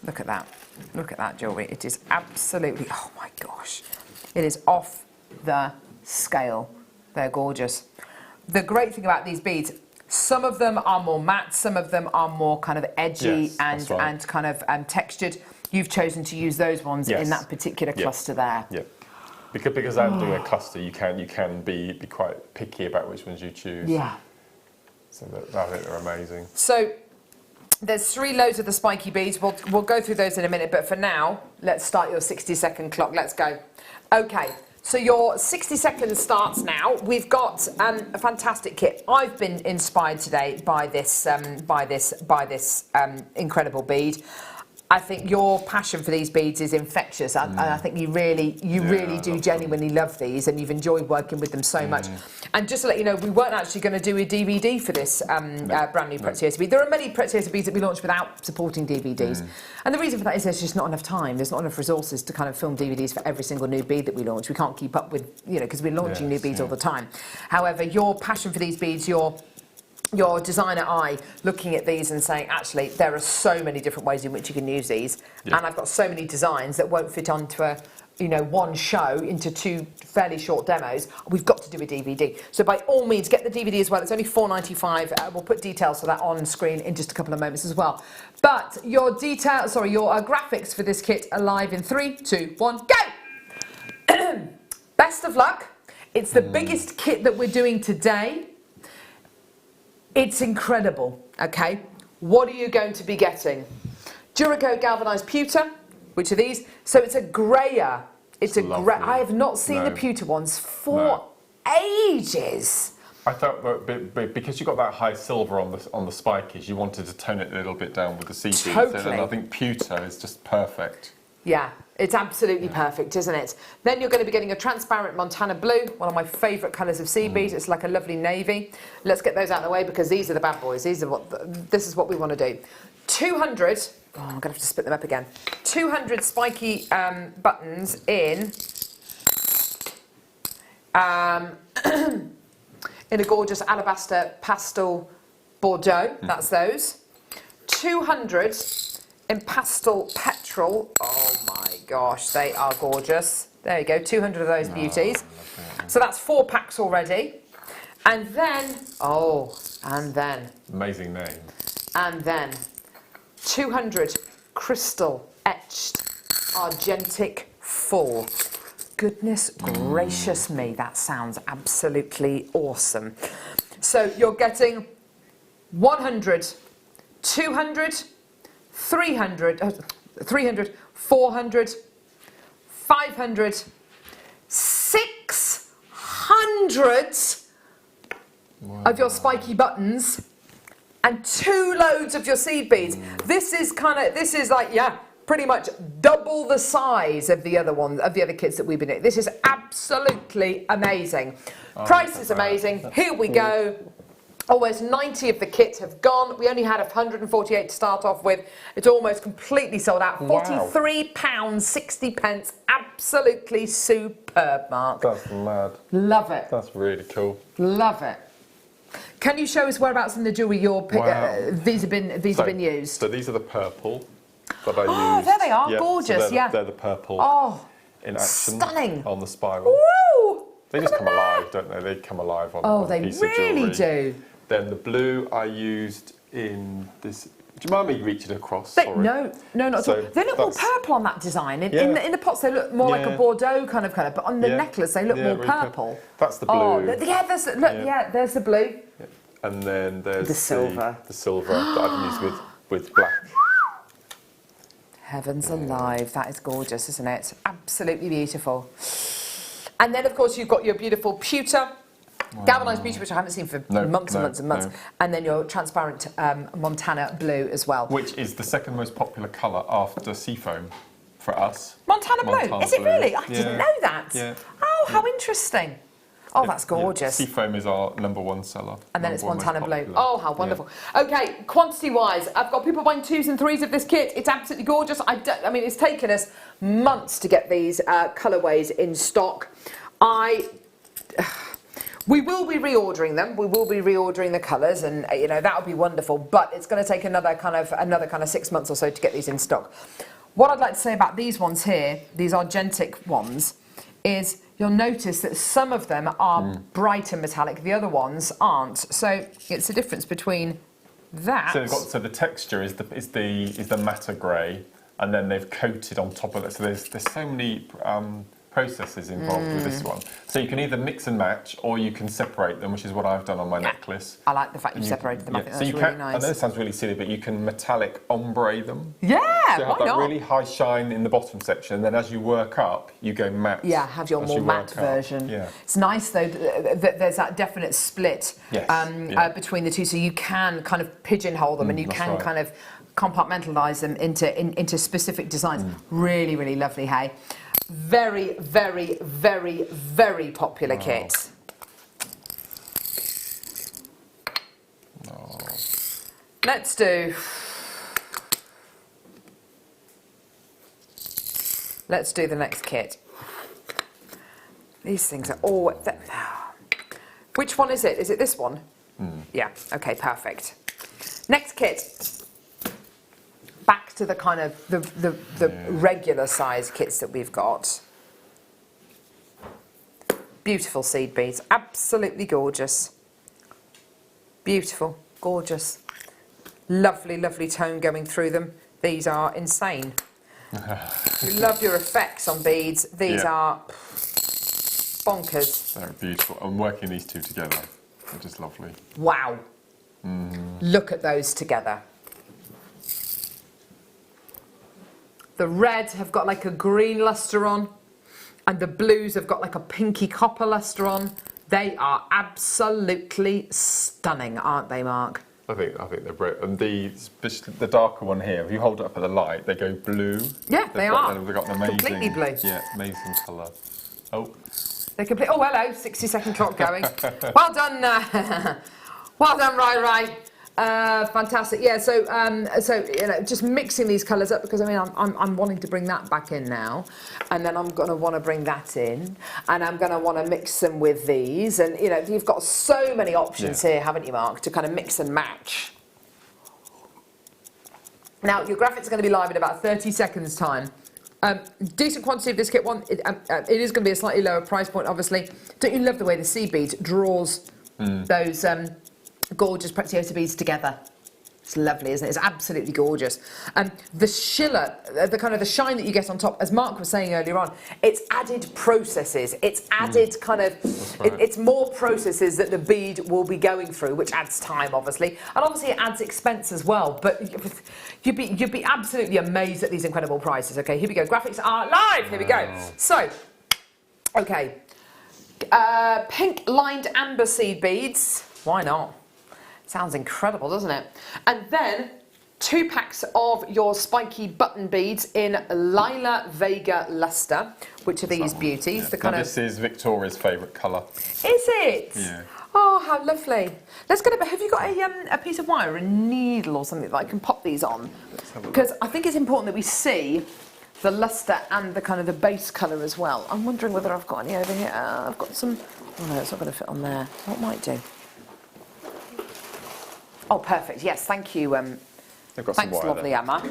look at that. Look at that jewellery. It is absolutely, oh my gosh, it is off the scale. They're gorgeous. The great thing about these beads, some of them are more matte, some of them are more kind of edgy and kind of textured. You've chosen to use those ones in that particular cluster there. Yeah. Because I'm doing a cluster, you can be quite picky about which ones you choose. Yeah. So I think they're amazing. So there's 3 loads of the spiky beads. We'll go through those in a minute, but for now, let's start your 60-second clock. Let's go. Okay. So your 60 seconds starts now. We've got a fantastic kit. I've been inspired today by this incredible bead. I think your passion for these beads is infectious, and I think you really do genuinely love these, and you've enjoyed working with them so much. And just to let you know, we weren't actually going to do a DVD for this brand new Preziosa bead. There are many Preziosa beads that we launched without supporting DVDs, and the reason for that is there's just not enough time. There's not enough resources to kind of film DVDs for every single new bead that we launch. We can't keep up with, because we're launching new beads all the time. However, your passion for these beads, your designer eye looking at these and saying, actually, there are so many different ways in which you can use these, and I've got so many designs that won't fit onto a, one show into 2 fairly short demos. We've got to do a DVD. So by all means, get the DVD as well. It's only £4.95. We'll put details for that on screen in just a couple of moments as well. But your graphics for this kit are live in 3, 2, 1, go! Best of luck. It's the biggest kit that we're doing today. It's incredible, okay? What are you going to be getting? Duraco galvanised pewter, which are these. So it's a greyer. It's a grey. I have not seen the pewter ones for ages. I thought that because you got that high silver on the spikies, you wanted to tone it a little bit down with the seed beads. Totally. And I think pewter is just perfect. Yeah, it's absolutely perfect, isn't it? Then you're going to be getting a transparent Montana blue, one of my favourite colours of seed beads. It's like a lovely navy. Let's get those out of the way because these are the bad boys. This is what we want to do. 200. Oh, I'm going to have to split them up again. 200 spiky buttons in in a gorgeous alabaster pastel Bordeaux. That's those. 200 in pastel petrol. Oh my gosh, they are gorgeous. There you go, 200 of those beauties. So that's 4 packs already. And then, amazing name. And then 200 crystal etched argentic full. Goodness gracious me, that sounds absolutely awesome. So you're getting 100, 200, 300, 400, 500, 600 of your spiky buttons and 2 loads of your seed beads. This is pretty much double the size of the other kits that we've been doing. This is absolutely amazing. Price is amazing. Here we go. Almost 90 of the kits have gone. We only had 148 to start off with. It's almost completely sold out. Wow. £43.60. Absolutely superb, Mark. That's mad. Love it. That's really cool. Love it. Can you show us whereabouts in the jewellery these have been used? So these are the purple that I used. Oh, there they are. Yeah, Gorgeous. so yeah. They're the purple. Oh, in action. Stunning. On the spiral. Woo! They just come alive, don't they? They come alive on Oh, a they piece of really jewellery. do. Then the blue I used in this. Do you mind me reaching across? No, Sorry. not at So all. They look more purple on that design. In the pots, they look more like a Bordeaux kind of colour, but on the necklace, they look more really purple. That's the blue. Oh, yeah, there's the blue. Yeah. And then there's The silver. The silver that I've used with black. Heavens alive, that is gorgeous, isn't it? Absolutely beautiful. And then, of course, you've got your beautiful pewter. Galvanised beauty, which I haven't seen for months and months and months. And then your transparent Montana blue as well. Which is the second most popular colour after seafoam for us. Montana blue? Is it really? I didn't know that. Yeah. Oh, how interesting. Oh, that's gorgeous. Yeah. Seafoam is our #1 seller. And then it's Montana blue. Oh, how wonderful. Yeah. Okay, quantity-wise, I've got people buying 2s and 3s of this kit. It's absolutely gorgeous. I mean, it's taken us months to get these colourways in stock. We will be reordering them. We will be reordering the colours, and that would be wonderful. But it's going to take another kind of 6 months or so to get these in stock. What I'd like to say about these ones here, these argentic ones, is you'll notice that some of them are bright and metallic, the other ones aren't. So it's the difference between that. So the texture is the matte grey, and then they've coated on top of it. So there's so many processes involved with this one. So you can either mix and match, or you can separate them, which is what I've done on my necklace. I like the fact you've separated them. I think that's really nice. I know this sounds really silly, but you can metallic ombre them. Yeah, so you have that really high shine in the bottom section, and then as you work up, you go matte. Yeah, have your more matte version. Yeah. It's nice though that there's that definite split between the two, so you can kind of pigeonhole them, and you can kind of compartmentalise them into specific designs. Really, really lovely, hey? Very, very, very, very popular kit. Oh. Let's do the next kit. These things are all... Which one is it? Is it this one? Yeah, okay, perfect. Next kit. Back to the kind of the regular size kits that we've got. Beautiful seed beads, absolutely gorgeous. Beautiful, gorgeous. Lovely, lovely tone going through them. These are insane. You love your effects on beads. These are bonkers. They're beautiful. And working these two together, they're just lovely. Wow. Look at those together. The red have got like a green lustre on, and the blues have got like a pinky copper lustre on. They are absolutely stunning, aren't they, Mark? I think they're brilliant. And the darker one here, if you hold it up at the light, they go blue. Yeah, they've got an amazing, completely blue. Yeah, amazing colour. Oh. They're complete. Oh, hello, 60-second clock going. Well done, well done, Rai. Fantastic. Yeah. So just mixing these colours up, because I mean I'm wanting to bring that back in now, and then I'm going to want to bring that in, and I'm going to want to mix them with these, and you've got so many options here, haven't you, Mark, to kind of mix and match. Now your graphics are going to be live in about 30 seconds time. Decent quantity of this kit. It is going to be a slightly lower price point, obviously. Don't you love the way the seed bead draws those gorgeous Preziosa beads together? It's lovely, isn't it? It's absolutely gorgeous. The shiller, the shine that you get on top, as Mark was saying earlier on, it's added processes. It's added it's more processes that the bead will be going through, which adds time, obviously, and obviously it adds expense as well. But you'd be absolutely amazed at these incredible prices. Okay, here we go. Graphics are live. Here we go. So, okay, pink lined amber seed beads. Why not? Sounds incredible, doesn't it? And then 2 packs of your spiky button beads in Lila Vega Luster, which are these beauties. Yeah. This is Victoria's favourite colour. Is it? Yeah. Oh, how lovely. Let's get have you got a piece of wire, a needle or something that I can pop these on? Because I think it's important that we see the lustre and the kind of the base colour as well. I'm wondering whether I've got any over here. I've got some... Oh no, it's not going to fit on there. What might do? Oh, perfect. Yes, thank you. Thanks, lovely Emma.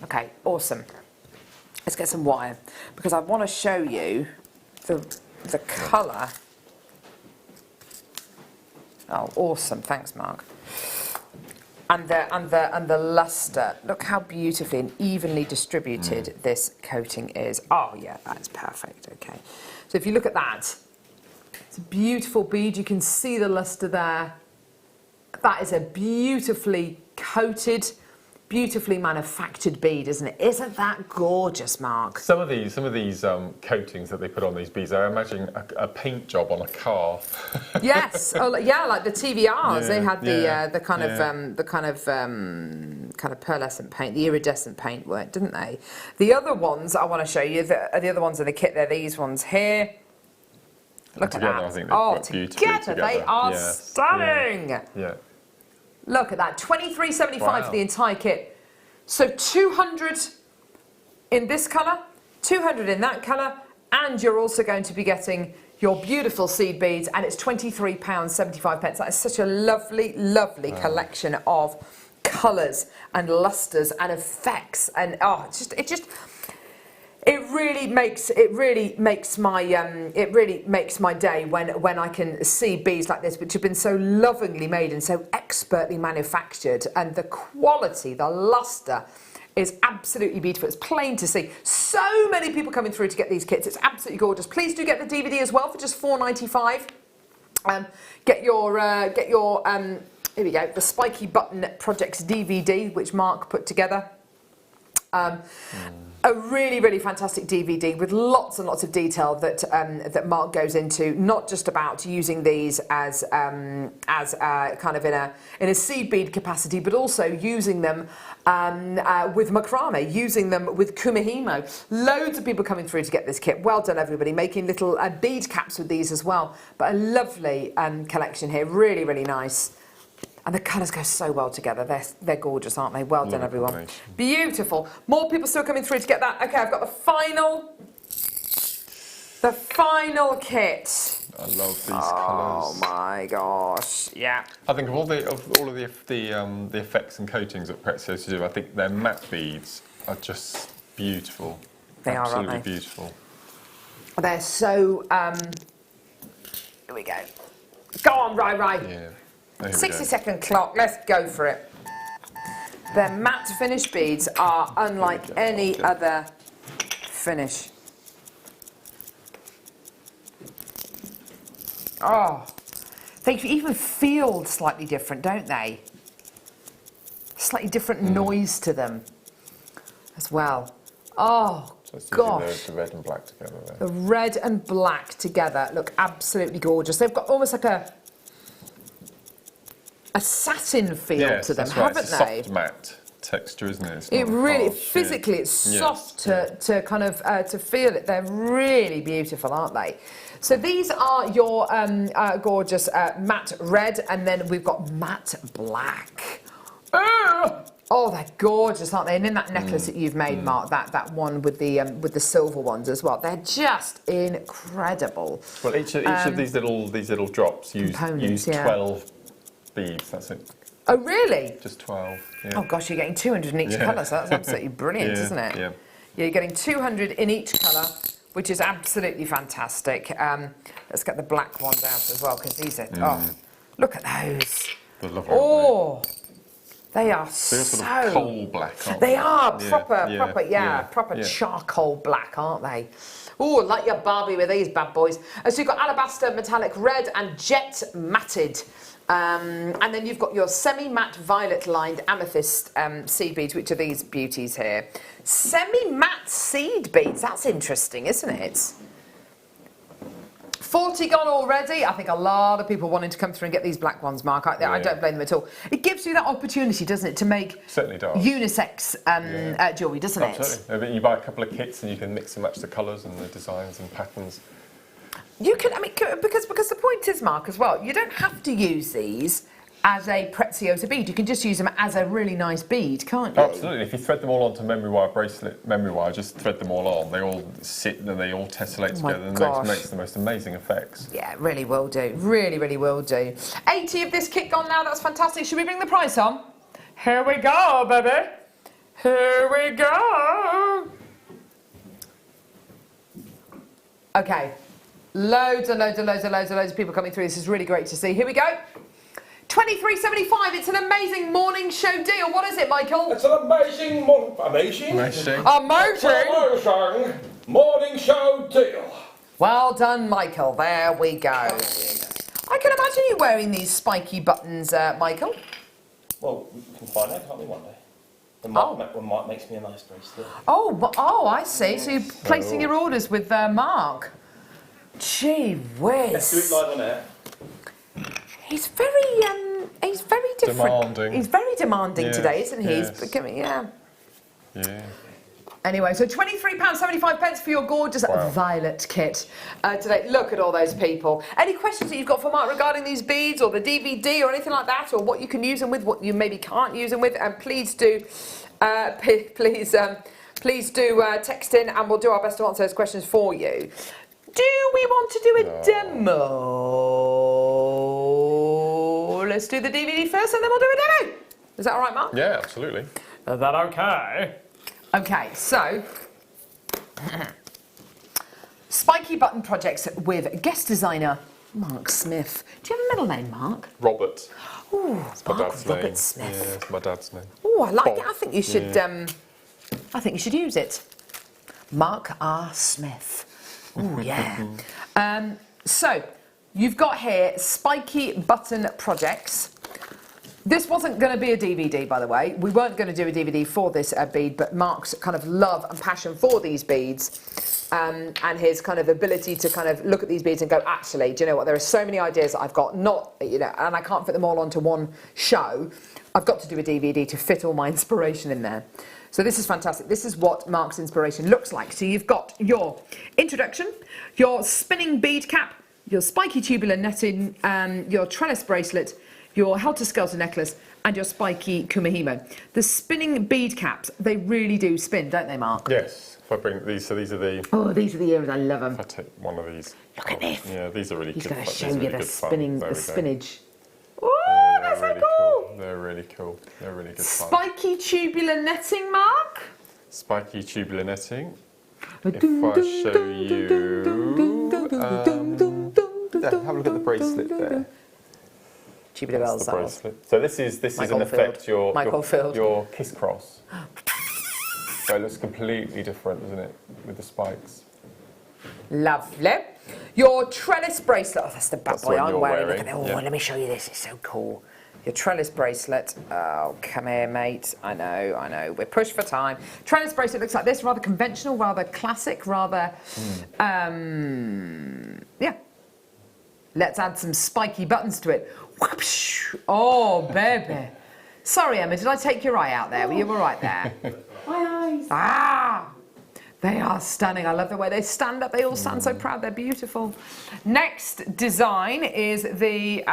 Okay, awesome. Let's get some wire because I want to show you the colour. Oh, awesome! Thanks, Mark. And the lustre. Look how beautifully and evenly distributed this coating is. Oh yeah, that's perfect. Okay, so if you look at that, it's a beautiful bead. You can see the lustre there. That is a beautifully coated, beautifully manufactured bead, isn't it? Isn't that gorgeous, Mark? Some of these coatings that they put on these beads, I imagine a paint job on a car. Yes, oh, yeah, like the TVRs. They had the kind of pearlescent paint, the iridescent paint work, didn't they? The other ones I want to show you, the other ones in the kit, they're these ones here. Look at that. I think together they are stunning. Yeah. Look at that, $23.75 for the entire kit. So 200 in this colour, 200 in that colour, and you're also going to be getting your beautiful seed beads, and it's £23.75. That is such a lovely, lovely collection of colours and lustres and effects, and it really makes my day when I can see beads like this, which have been so lovingly made and so expertly manufactured, and the quality, the lustre is absolutely beautiful. It's plain to see. So many people coming through to get these kits. It's absolutely gorgeous. Please do get the DVD as well for just £4.95. Get your here we go, the Spiky Button Projects DVD, which Mark put together. A really, really fantastic DVD with lots and lots of detail that Mark goes into, not just about using these as kind of in a seed bead capacity, but also using them with macrame, using them with kumihimo. Loads of people coming through to get this kit. Well done, everybody, making little bead caps with these as well. But a lovely collection here, really, really nice. And the colours go so well together. They're gorgeous, aren't they? Well done, everyone. Beautiful. More people still coming through to get that. Okay, I've got the final kit. I love these colours. Oh my gosh! Yeah. I think of all of the effects and coatings that Preziosi do, I think their matte beads are just beautiful. They are, absolutely aren't they? Beautiful. They're so. Here we go. Go on, Rai. Yeah. 60-second clock, let's go for it. Their matte finish beads are unlike any other finish. Oh, they even feel slightly different, don't they? Slightly different noise to them as well. Oh, gosh. The red and black together there. The red and black together look absolutely gorgeous. They've got almost like a satin feel to them, haven't it's a they? soft matte texture, isn't it? It really, physically, it's soft to kind of to feel it. They're really beautiful, aren't they? So these are your gorgeous matte red, and then we've got matte black. Oh, they're gorgeous, aren't they? And in that necklace that you've made, Mark, that one with the silver ones as well, they're just incredible. Well, each of these little drops use 12 beads, that's it. Oh, really? Just 12, yeah. Oh, gosh, you're getting 200 in each colour, so that's absolutely brilliant, isn't it? Yeah. You're getting 200 in each colour, which is absolutely fantastic. Let's get the black ones out as well, because these are... Oh, look at those. The love they are They're so... sort of coal black, aren't they? They are proper charcoal black, aren't they? Oh, like your Barbie with these bad boys. So you've got alabaster, metallic red, and jet matted. And then you've got your semi-matte violet lined amethyst seed beads, which are these beauties here. Semi-matte seed beads, that's interesting, isn't it? 40 gone already. I think a lot of people wanting to come through and get these black ones, Mark. I don't blame them at all. It gives you that opportunity, doesn't it, to make unisex jewellery, doesn't it? Absolutely. You buy a couple of kits and you can mix and match the colours and the designs and patterns. You can, I mean, because the point is, Mark, as well, you don't have to use these as a Preziosa bead. You can just use them as a really nice bead, can't you? Oh, absolutely. If you thread them all onto memory wire bracelet, memory wire, just thread them all on. They all sit and they all tessellate together and makes the most amazing effects. Yeah, it really will do. Really, really will do. 80 of this kit gone now. That's fantastic. Should we bring the price on? Here we go, baby. Here we go. Okay. Loads of people coming through. This is really great to see. Here we go. $23.75. It's an amazing morning show deal. What is it, Michael? It's an amazing morning show deal. Well done, Michael. There we go. I can imagine you wearing these spiky buttons, Michael. Well, we can find out, can't we, one day? When Mark makes me a nice bracelet. Oh, I see. So you're placing your orders with Mark. Gee whiz. Let's do it live on air. He's very different. Demanding. He's very demanding today, isn't he? Yes. He's becoming, Yeah. Anyway, so £23.75 for your gorgeous violet kit today. Look at all those people. Any questions that you've got for Mark regarding these beads or the DVD or anything like that, or what you can use them with, what you maybe can't use them with, and please do, please do text in, and we'll do our best to answer those questions for you. Do we want to do a demo? Let's do the DVD first, and then we'll do a demo. Is that all right, Mark? Yeah, absolutely. Is that okay? Okay, so spiky button projects with guest designer Mark Smith. Do you have a middle name, Mark? Robert. Ooh, it's my dad's name. Robert Smith. Yeah, it's my dad's name. Oh, I like it. I think you should. I think you should use it. Mark R. Smith. Oh yeah. So you've got here spiky button projects. This wasn't going to be a DVD, by the way. We weren't going to do a DVD for this bead, but Mark's kind of love and passion for these beads and his kind of ability to kind of look at these beads and go, actually, do you know what? There are so many ideas that I've got, and I can't fit them all onto one show. I've got to do a DVD to fit all my inspiration in there. So this is fantastic. This is what Mark's inspiration looks like. So you've got your introduction, your spinning bead cap, your spiky tubular netting, your trellis bracelet, your helter-skelter necklace, and your spiky kumihimo. The spinning bead caps, they really do spin, don't they, Mark? Yes. If I bring these, so these are the... Oh, these are the earrings, I love them. If I take one of these... Look at this. Yeah, these are really He's good. going to show you the spinning, the spinach. Oh, that's so really cool. They're really cool. They're really good fun. Spiky tubular netting, Mark? Spiky tubular netting. If I show you... have a look at the bracelet there. Tubular bells, the bracelet. So this is in effect your kiss cross. So it looks completely different, doesn't it, with the spikes? Lovely. Your trellis bracelet. Oh, that's the bad boy I'm wearing. Look at that. Oh, yeah. Let me show you this. It's so cool. Your trellis bracelet. Oh, come here, mate. I know. We're pushed for time. Trellis bracelet looks like this. Rather conventional, rather classic, rather... yeah. Let's add some spiky buttons to it. Oh, baby. Sorry, Emma, did I take your eye out there? Were you all right there? My eyes. Ah! They are stunning. I love the way they stand up. They all stand so proud. They're beautiful. Next design is the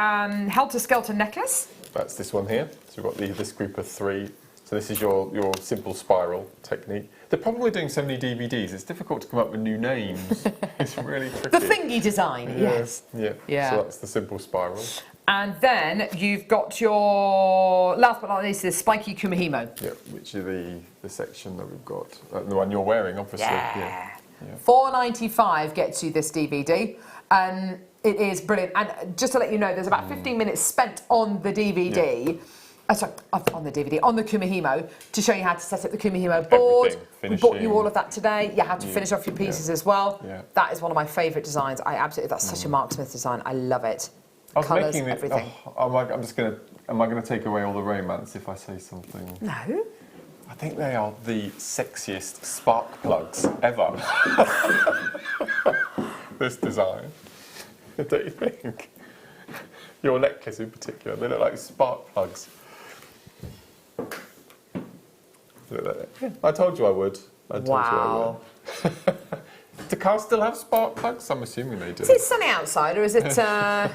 helter-skelter necklace. That's this one here. So we've got this group of three. So this is your simple spiral technique. They're probably doing so many DVDs, it's difficult to come up with new names. It's really tricky. The thingy design, yes. Yeah. So that's the simple spiral. And then you've got your, last but not least, this spiky kumihimo. Yeah, which is the section that we've got. The one you're wearing, obviously. Yeah. $4.95 gets you this DVD. It is brilliant. And just to let you know, there's about 15 minutes spent on the DVD. On the DVD, on the kumihimo, to show you how to set up the kumihimo board. We bought you all of that today. You had to finish off your pieces as well. Yeah. That is one of my favourite designs. That's such a Mark Smith design. I love it. I was Colours, making everything. am I going to take away all the romance if I say something? No. I think they are the sexiest spark plugs ever. This design. Don't you think? Your necklace in particular, they look like spark plugs. Look at that. I told you I would. Wow. Do cars still have spark plugs? I'm assuming they do. Is it sunny outside or is it? Yeah,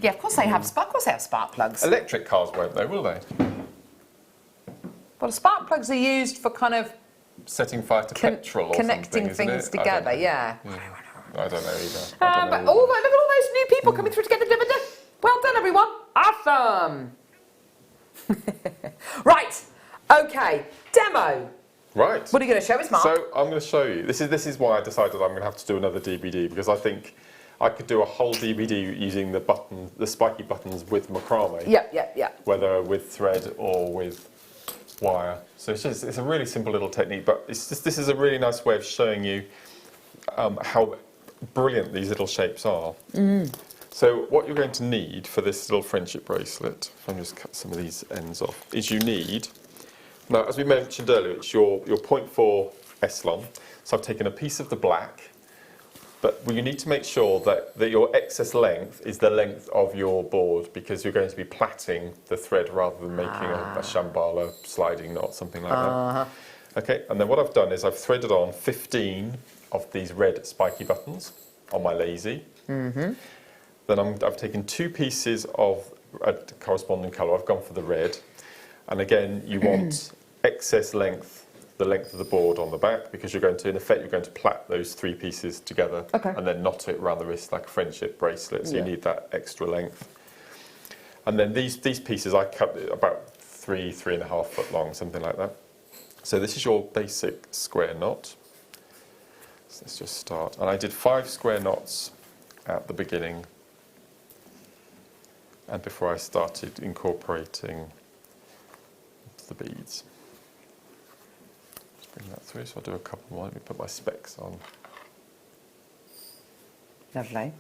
of course they have spark plugs. Electric cars won't, though, will they? Well, spark plugs are used for kind of setting fire to petrol or connecting something, things together. Yeah. I don't know either. But look at all those new people coming through to get the dividend. Well done, everyone. Awesome. Right. Okay. Demo. Right. What are you going to show us, Mark? So I'm going to show you. This is why I decided I'm going to have to do another DVD, because I think I could do a whole DVD using the spiky buttons with macrame. Yeah. Whether with thread or with wire. So it's a really simple little technique, but this is a really nice way of showing you how brilliant these little shapes are. So what you're going to need for this little friendship bracelet, if I just cut some of these ends off, is you need, now as we mentioned earlier, it's your 0.4 Eslon. So I've taken a piece of the black, but you need to make sure that your excess length is the length of your board, because you're going to be plaiting the thread rather than making a shambala sliding knot, something like that. Okay, and then what I've done is I've threaded on 15 of these red spiky buttons on my lazy. Then I've taken 2 pieces of a corresponding colour. I've gone for the red. And again, you want excess length, the length of the board on the back, because you're going to, in effect, you're going to plait those 3 pieces together and then knot it around the wrist like a friendship bracelet. So you need that extra length. And then these pieces I cut about 3.5 foot long, something like that. So this is your basic square knot. So let's just start. And I did 5 square knots at the beginning, and before I started incorporating the beads. Let's bring that through, so I'll do a couple more. Let me put my specs on. Lovely.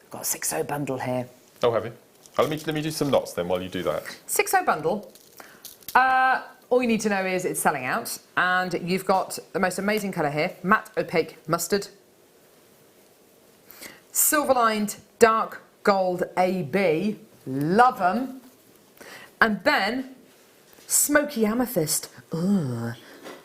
I've got a 6.0 bundle here. Oh, have you? Let me do some knots then while you do that. 6.0 bundle. All you need to know is it's selling out, and you've got the most amazing colour here, matte opaque mustard, silver-lined dark gold AB, love 'em, and then smoky amethyst,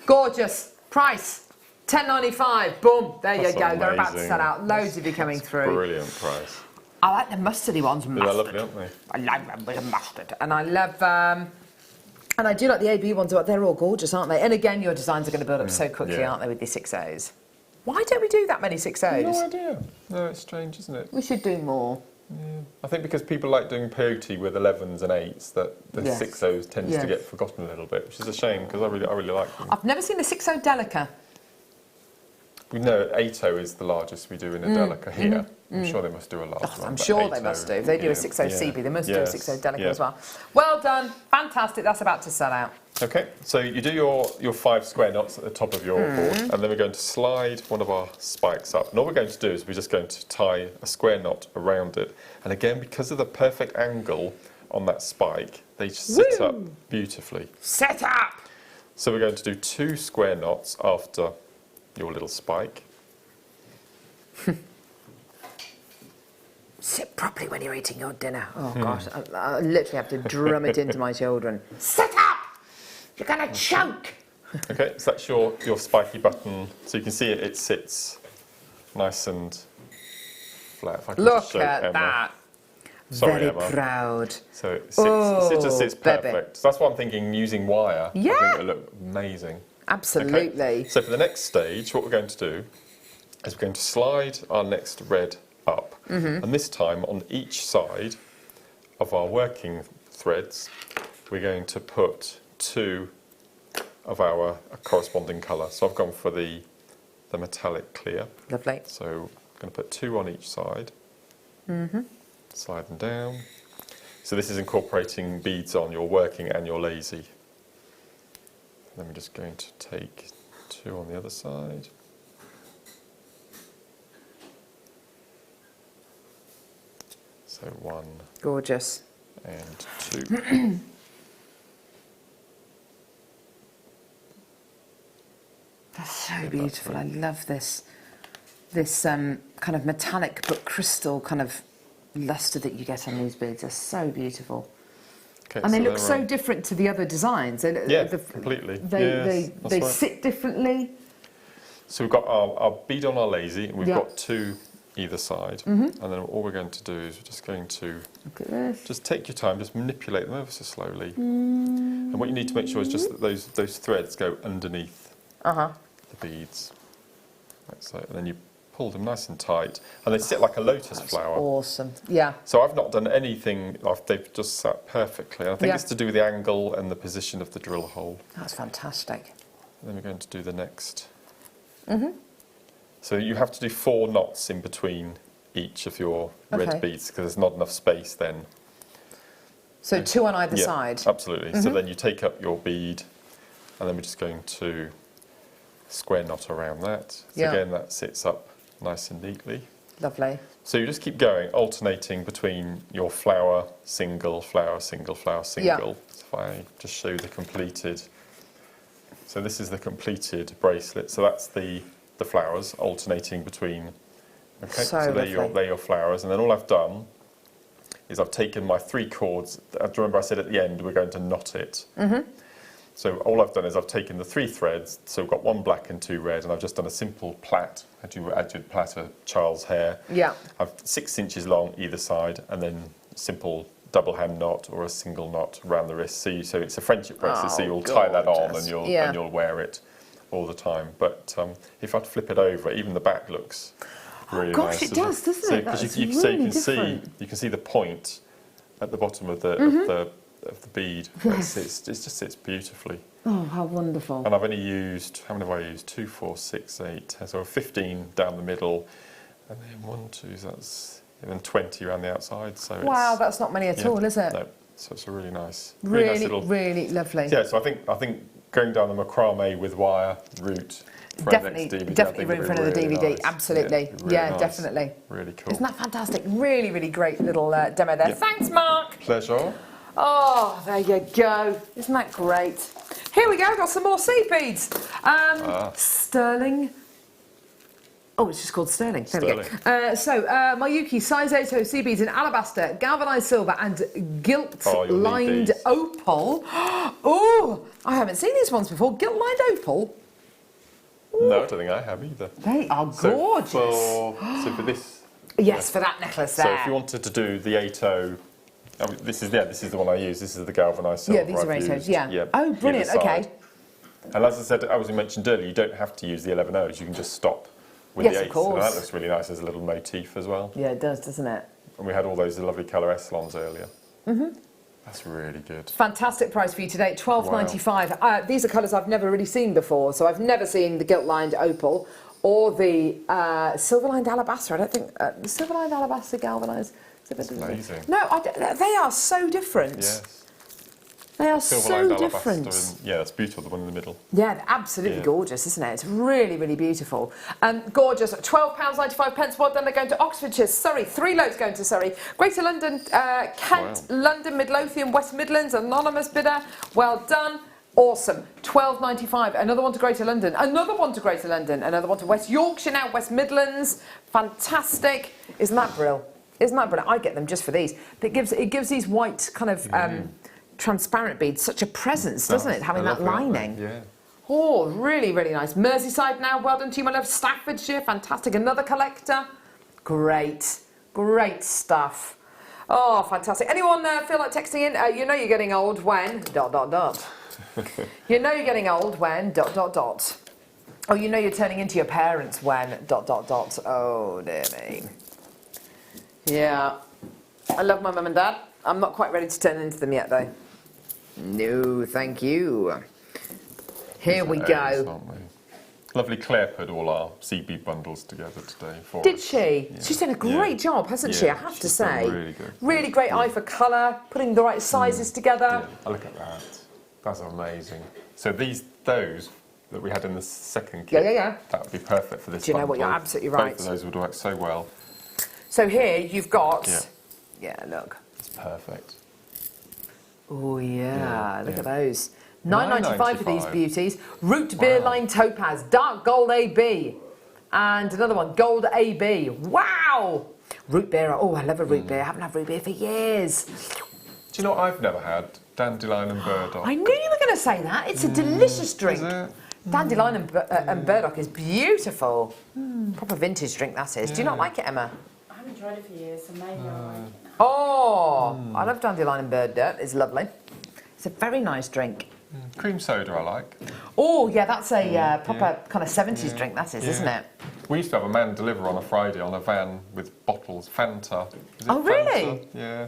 gorgeous, price £10.95, boom, there you go, they're about to sell out, loads of you coming through. Brilliant price. I like the mustardy ones, They're lovely, aren't they? I like them with the mustard, and I love. And I do like the AB ones, but they're all gorgeous, aren't they? And again, your designs are going to build up so quickly, aren't they, with the 6.0s? Why don't we do that many 6.0s? No idea. No, it's strange, isn't it? We should do more. Yeah. I think because people like doing peyote with 11s and 8s, that the 6.0s tends to get forgotten a little bit, which is a shame, because I really like them. I've never seen a 6.0 Delica. We know 8.0 is the largest we do in a Delica here. I'm sure they must do a large one. I'm sure they must do. If they do a 6.0 CB, they must do a 6.0 Delica as well. Well done. Fantastic. That's about to sell out. Okay, so you do your 5 square knots at the top of your board, and then we're going to slide one of our spikes up. And all we're going to do is we're just going to tie a square knot around it. And again, because of the perfect angle on that spike, they just sit up beautifully. Set up! So we're going to do 2 square knots after your little spike. Sit properly when you're eating your dinner. Oh, gosh, I literally have to drum it into my children. Sit up! You're going to choke! Okay, so that's your spiky button. So you can see it sits nice and flat. If I can just show at Emma. that. Sorry, Very Emma. proud. So it just sits perfect. Baby. So that's what I'm thinking, using wire. Yeah. I think it'll look amazing. Absolutely. Okay. So for the next stage, what we're going to do is we're going to slide our next red up. And this time, on each side of our working threads, we're going to put 2 of our corresponding colour. So I've gone for the metallic clear. Lovely. So I'm going to put 2 on each side. Slide them down. So this is incorporating beads on your working and your lazy. Then we're just going to take 2 on the other side. So 1 Gorgeous. and 2. That's so beautiful. I love this kind of metallic but crystal kind of luster that you get on these beads. They're so beautiful. Okay, And they look they're so on. different to the other designs. Yeah, completely. They right. sit differently. So we've got our bead on our lazy, and we've Yeah. got 2 either side. Mhm. And then all we're going to do is we're just going to Look at this. just take your time, just manipulate them ever so slowly. And what you need to make sure is just that those threads go underneath the beads. Like so. And then you pull them nice and tight, and they sit like a lotus flower. Awesome. Yeah. So I've not done anything, they've just sat perfectly. And I think Yeah. it's to do with the angle and the position of the drill hole. That's fantastic. And then we're going to do the next. Mhm. So you have to do 4 knots in between each of your red beads, because there's not enough space then. So 2 on either Yeah, side. absolutely. So then you take up your bead, and then we're just going to square knot around that. So Yeah. again, that sits up nice and neatly. Lovely. So you just keep going, alternating between your flower, single, flower, single, flower, single. So if I just show you the completed. So this is the completed bracelet. So that's the flowers alternating between. Okay, so they're your flowers, and then all I've done is I've taken my 3 cords. Do you remember I said at the end we're going to knot it? So all I've done is I've taken the 3 threads, so we've got 1 black and 2 red, and I've just done a simple plait, as you'd plait a child's hair. Yeah. I've 6 inches long either side, and then simple double hand knot or a single knot around the wrist. So it's a friendship bracelet, so you'll tie that on and you'll wear it all the time. But if I'd flip it over, even the back looks really nice. Gosh, it does, doesn't it? That's You really can see the point at the bottom of the bead. Yes. It just sits beautifully. Oh, how wonderful. And I've only used, how many have I used? 2, 4, 6, 8, 10, so 15 down the middle, and then 1, 2, and then 20 around the outside. So Wow, that's not many at all, is it? No, so it's a really nice, Really, nice really lovely. Yeah, so I think going down the macrame with wire route. Definitely room for another DVD. Nice. Absolutely. Yeah, nice. Definitely. Really cool. Isn't that fantastic? Really, really great little demo there. Yeah. Thanks, Mark. Pleasure. Oh, there you go. Isn't that great? Here we go. Got some more seed beads. Sterling. Oh, it's just called sterling. There we go. So, Mayuki size 8 seed beads in alabaster, galvanised silver, and gilt-lined opal. Oh, I haven't seen these ones before. Gilt-lined opal. No, I don't think I have either. They are gorgeous. So for this. Yes, for that necklace there. So if you wanted to do the 8/0, this is the one I use. This is the galvanised silver. Yeah, these are I've 8/0s. used. Yeah. Oh, brilliant. Either Okay. side. And as I said, as we mentioned earlier, you don't have to use the 11/0s. You can just stop with Yes, the of 8s. course. And that looks really nice as a little motif as well. Yeah, it does, doesn't it? And we had all those lovely colour Esselons earlier. That's really good. Fantastic price for you today, $12.95. These are colours I've never really seen before, so I've never seen the gilt-lined opal or the silver-lined alabaster. I don't think the silver-lined alabaster galvanised. That's amazing. No, they are so different. Yes. They are Silver-lined so alabaster different. yeah, that's beautiful, the one in the middle. Yeah, they're absolutely gorgeous, isn't it? It's really, really beautiful. Gorgeous. £12.95. Well done. They're going to Oxfordshire, Surrey. 3 loads going to Surrey. Greater London, Kent, London, Midlothian, West Midlands. Anonymous bidder. Well done. Awesome. £12.95. Another one to Greater London. Another one to Greater London. Another one to West Yorkshire now. West Midlands. Fantastic. Isn't that brilliant? Isn't that brilliant? I get them just for these. It gives these white kind of transparent beads such a presence, doesn't it? Having that lining. Yeah. Oh, really, really nice. Merseyside now. Well done to you, my love. Staffordshire. Fantastic. Another collector. Great. Great stuff. Oh, fantastic. Anyone feel like texting in? You know you're getting old when... ... You know you're getting old when ... Oh, you know you're turning into your parents when ... Oh, dear me. Yeah. I love my mum and dad. I'm not quite ready to turn into them yet, though. No, thank you. Here we go. Lovely Claire put all our CB bundles together today for Did us. she? Yeah. She's done a great job, hasn't she? I have to she's say. done really good. Really great eye for colour, putting the right sizes together. Oh, look at that. That's amazing. So those that we had in the second kit, Yeah. that would be perfect for this Do you know what? bundle. You're absolutely right. Both of those would work so well. So here you've got... Yeah. Yeah, look. It's perfect. Oh, yeah. Look yeah. at those. £9.95 for these £9.95. beauties. Root beer line topaz, dark gold AB. And another one, gold AB. Wow! Root beer. Oh, I love a root beer. I haven't had root beer for years. Do Do you know what I've never had? Dandelion and burdock. I knew you were going to say that. It's a delicious drink. Is it? Dandelion and burdock is beautiful. Proper vintage drink that is. Do you not like it, Emma? I haven't tried it for years, so maybe I'll like it now. Oh, I love dandelion and burdock. It's lovely. It's a very nice drink. Cream soda I like. Oh, yeah, that's a proper kind of 70s drink, that is, isn't it? We used to have a man deliver on a Friday on a van with bottles, Fanta. Is it Oh, really? Fanta? Yeah.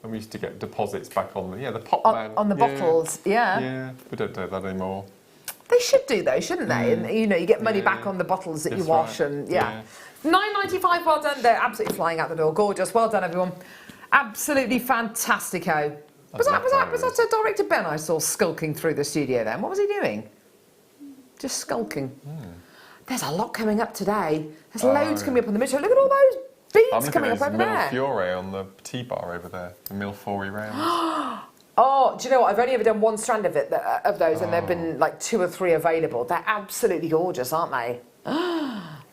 And we used to get deposits back on the pop man. On the bottles, yeah. Yeah, we don't do that anymore. They should do though, shouldn't they? And you know, you get money back on the bottles that you wash, and £9.95. Well done. They're absolutely flying out the door. Gorgeous. Well done, everyone. Absolutely fantastico. Was that Director Ben I saw skulking through the studio then? What was he doing? Just skulking. There's a lot coming up today. There's loads coming up on the midterm. Look at all those beads coming up over there. Mille on the T-bar over there. The Mille rounds. Oh, do you know what? I've only ever done one strand of those, and there've been like 2 or 3 available. They're absolutely gorgeous, aren't they?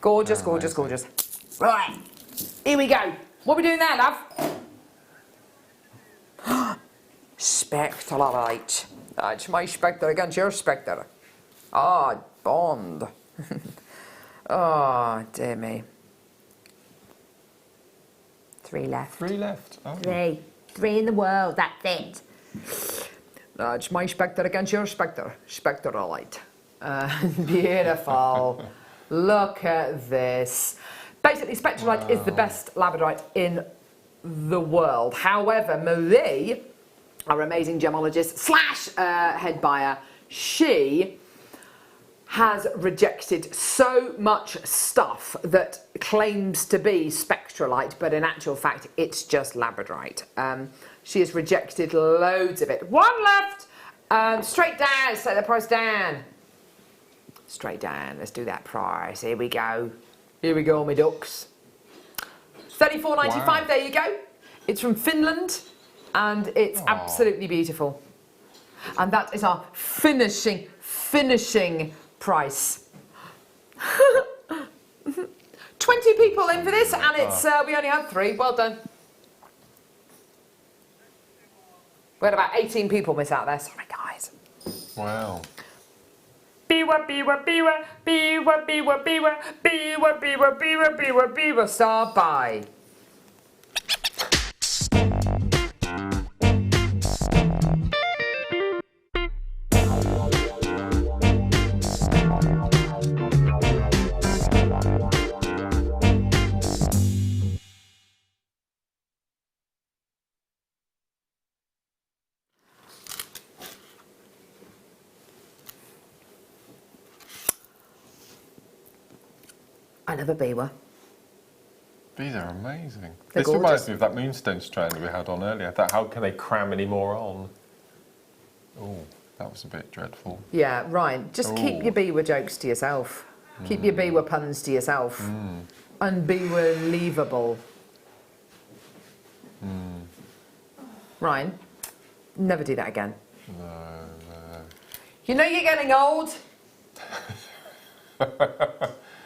Gorgeous, gorgeous, gorgeous. Right, here we go. What are we doing there, love? Spectralite. That's my Spectre against your Spectre. Ah, Bond. Oh, dear me. 3 left. 3 left. Oh. 3. 3 in the world, that's it. It's my Spectre against your Spectre. Spectralite. Beautiful. Look at this. Basically, Spectralite is the best labradorite in the world. However, Marie, our amazing gemologist / head buyer, she has rejected so much stuff that claims to be Spectralite, but in actual fact, it's just labradorite. She has rejected loads of it. 1 left. Straight down. Set the price down. Straight down. Let's do that price. Here we go. Here we go, my ducks. $34.95. Wow. There you go. It's from Finland, and it's absolutely beautiful. And that is our finishing price. 20 people in for this, and it's we only had 3. Well done. We had about 18 people miss out there. Sorry, guys. Wow. Biwa, biwa, biwa, biwa, biwa, biwa, biwa, biwa, biwa, biwa, biwa. Star by. I love a biwa. These are amazing. They're this reminds gorgeous. me of that moonstone strand we had on earlier. That how can they cram any more on? Oh, that was a bit dreadful. Yeah, Ryan, just keep your biwa jokes to yourself. Keep your biwa puns to yourself. Unbelievable. Ryan, never do that again. No. You know you're getting old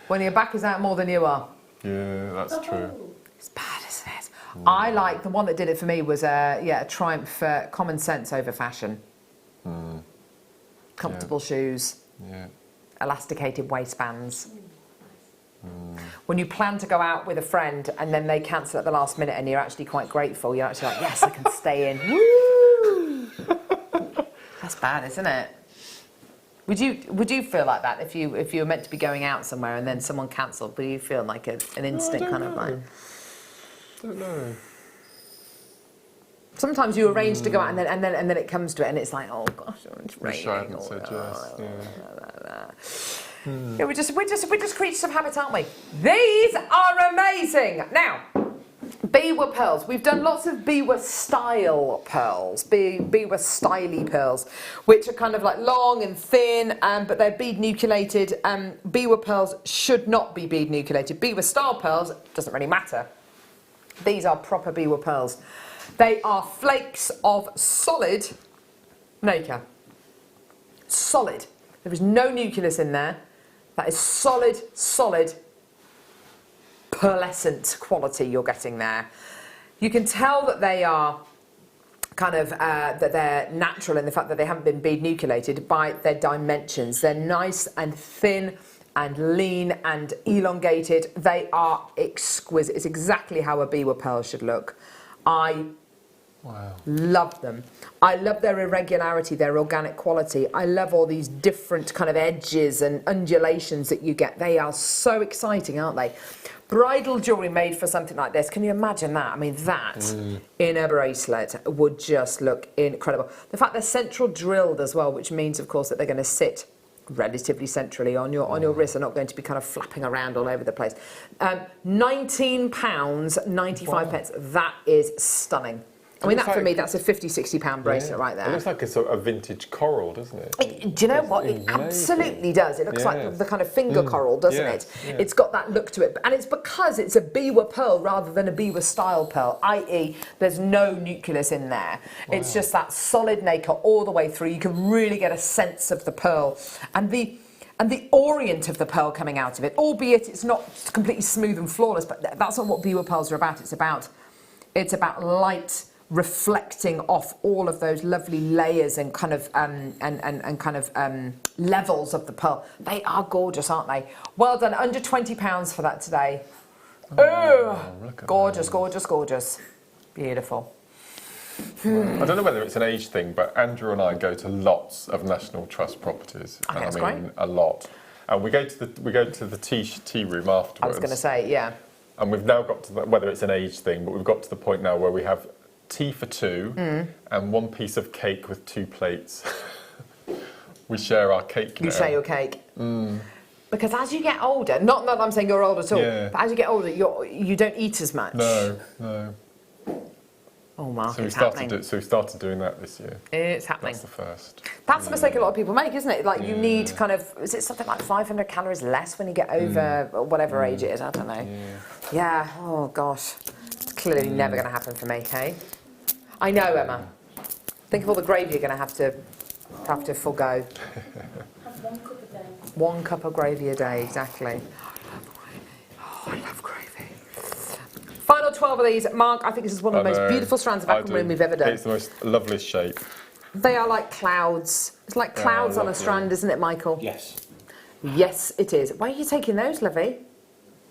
when your back is out more than you are. Yeah, that's true. It's bad, isn't it? I like, the one that did it for me was a triumph for common sense over fashion. Comfortable shoes. Yeah. Elasticated waistbands. When you plan to go out with a friend and then they cancel at the last minute and you're actually quite grateful, you're actually like, yes, I can stay in. Woo! That's bad, isn't it? Would you feel like that if you were meant to be going out somewhere and then someone cancelled? Would you feel like an instant kind of like? I don't know. Sometimes you arrange to go out and then it comes to it and it's like, oh gosh, it's raining. Wish I hadn't said yes. Yeah, we're just creatures of habit, aren't we? These are amazing. Now, Biwa pearls. We've done lots of Biwa style pearls, Biwa styly pearls, which are kind of like long and thin, but they're bead nucleated. Biwa pearls should not be bead nucleated. Biwa style pearls doesn't really matter. These are proper Biwa pearls. They are flakes of solid nacre. Solid. There is no nucleus in there. That is solid, pearlescent quality you're getting there. You can tell that they are kind of that they're natural in the fact that they haven't been bead nucleated by their dimensions. They're nice and thin and lean and elongated. They are exquisite. It's exactly how a biwa pearl should look. I love them. I love their irregularity, their organic quality. I love all these different kind of edges and undulations that you get. They are so exciting, aren't they? Bridal jewellery made for something like this. Can you imagine that? I mean, that in a bracelet would just look incredible. The fact they're central drilled as well, which means, of course, that they're going to sit relatively centrally on your wrist. They're not going to be kind of flapping around all over the place. £19.95. That is stunning. I mean, that for me, that's a £50, £60 bracelet right there. It looks like a sort of vintage coral, doesn't it? Do you know what? It absolutely does. It looks like the kind of finger coral, doesn't it? Yeah. It's got that look to it. And it's because it's a biwa pearl rather than a biwa style pearl, i.e. there's no nucleus in there. Wow. It's just that solid nacre all the way through. You can really get a sense of the pearl. And the orient of the pearl coming out of it, albeit it's not completely smooth and flawless, but that's not what biwa pearls are about. It's about light reflecting off all of those lovely layers and kind of levels of the pearl. They are gorgeous, aren't they? Well done. Under £20 for that today. Oh, gorgeous, gorgeous, gorgeous. Beautiful. I don't know whether it's an age thing, but Andrew and I go to lots of National Trust properties. I mean, great. A lot. And we go to the tea room afterwards. I was going to say, yeah. And we've now got to whether it's an age thing, but we've got to the point now where we have tea for two and one piece of cake with 2 plates. We share our cake now. You share your cake. Because as you get older, not that I'm saying you're old at all, but as you get older, you don't eat as much. No. Oh, Mark, so we started doing that this year. It's happening. That's the first. That's the mistake a lot of people make, isn't it? Like you need kind of, is it something like 500 calories less when you get over whatever age it is? I don't know. Yeah. Oh gosh, it's clearly never going to happen for me. Hey, I know, Emma. Think of all the gravy you're going to have to forgo. Have 1 cup a day. 1 cup of gravy a day, exactly. Oh, I love gravy. Final 12 of these. Mark, I think this is one of the most beautiful strands of aquamarine we've ever done. It's the most loveliest shape. They are like clouds. It's like clouds on a strand, isn't it, Michael? Yes. Yes, it is. Why are you taking those, Lovey?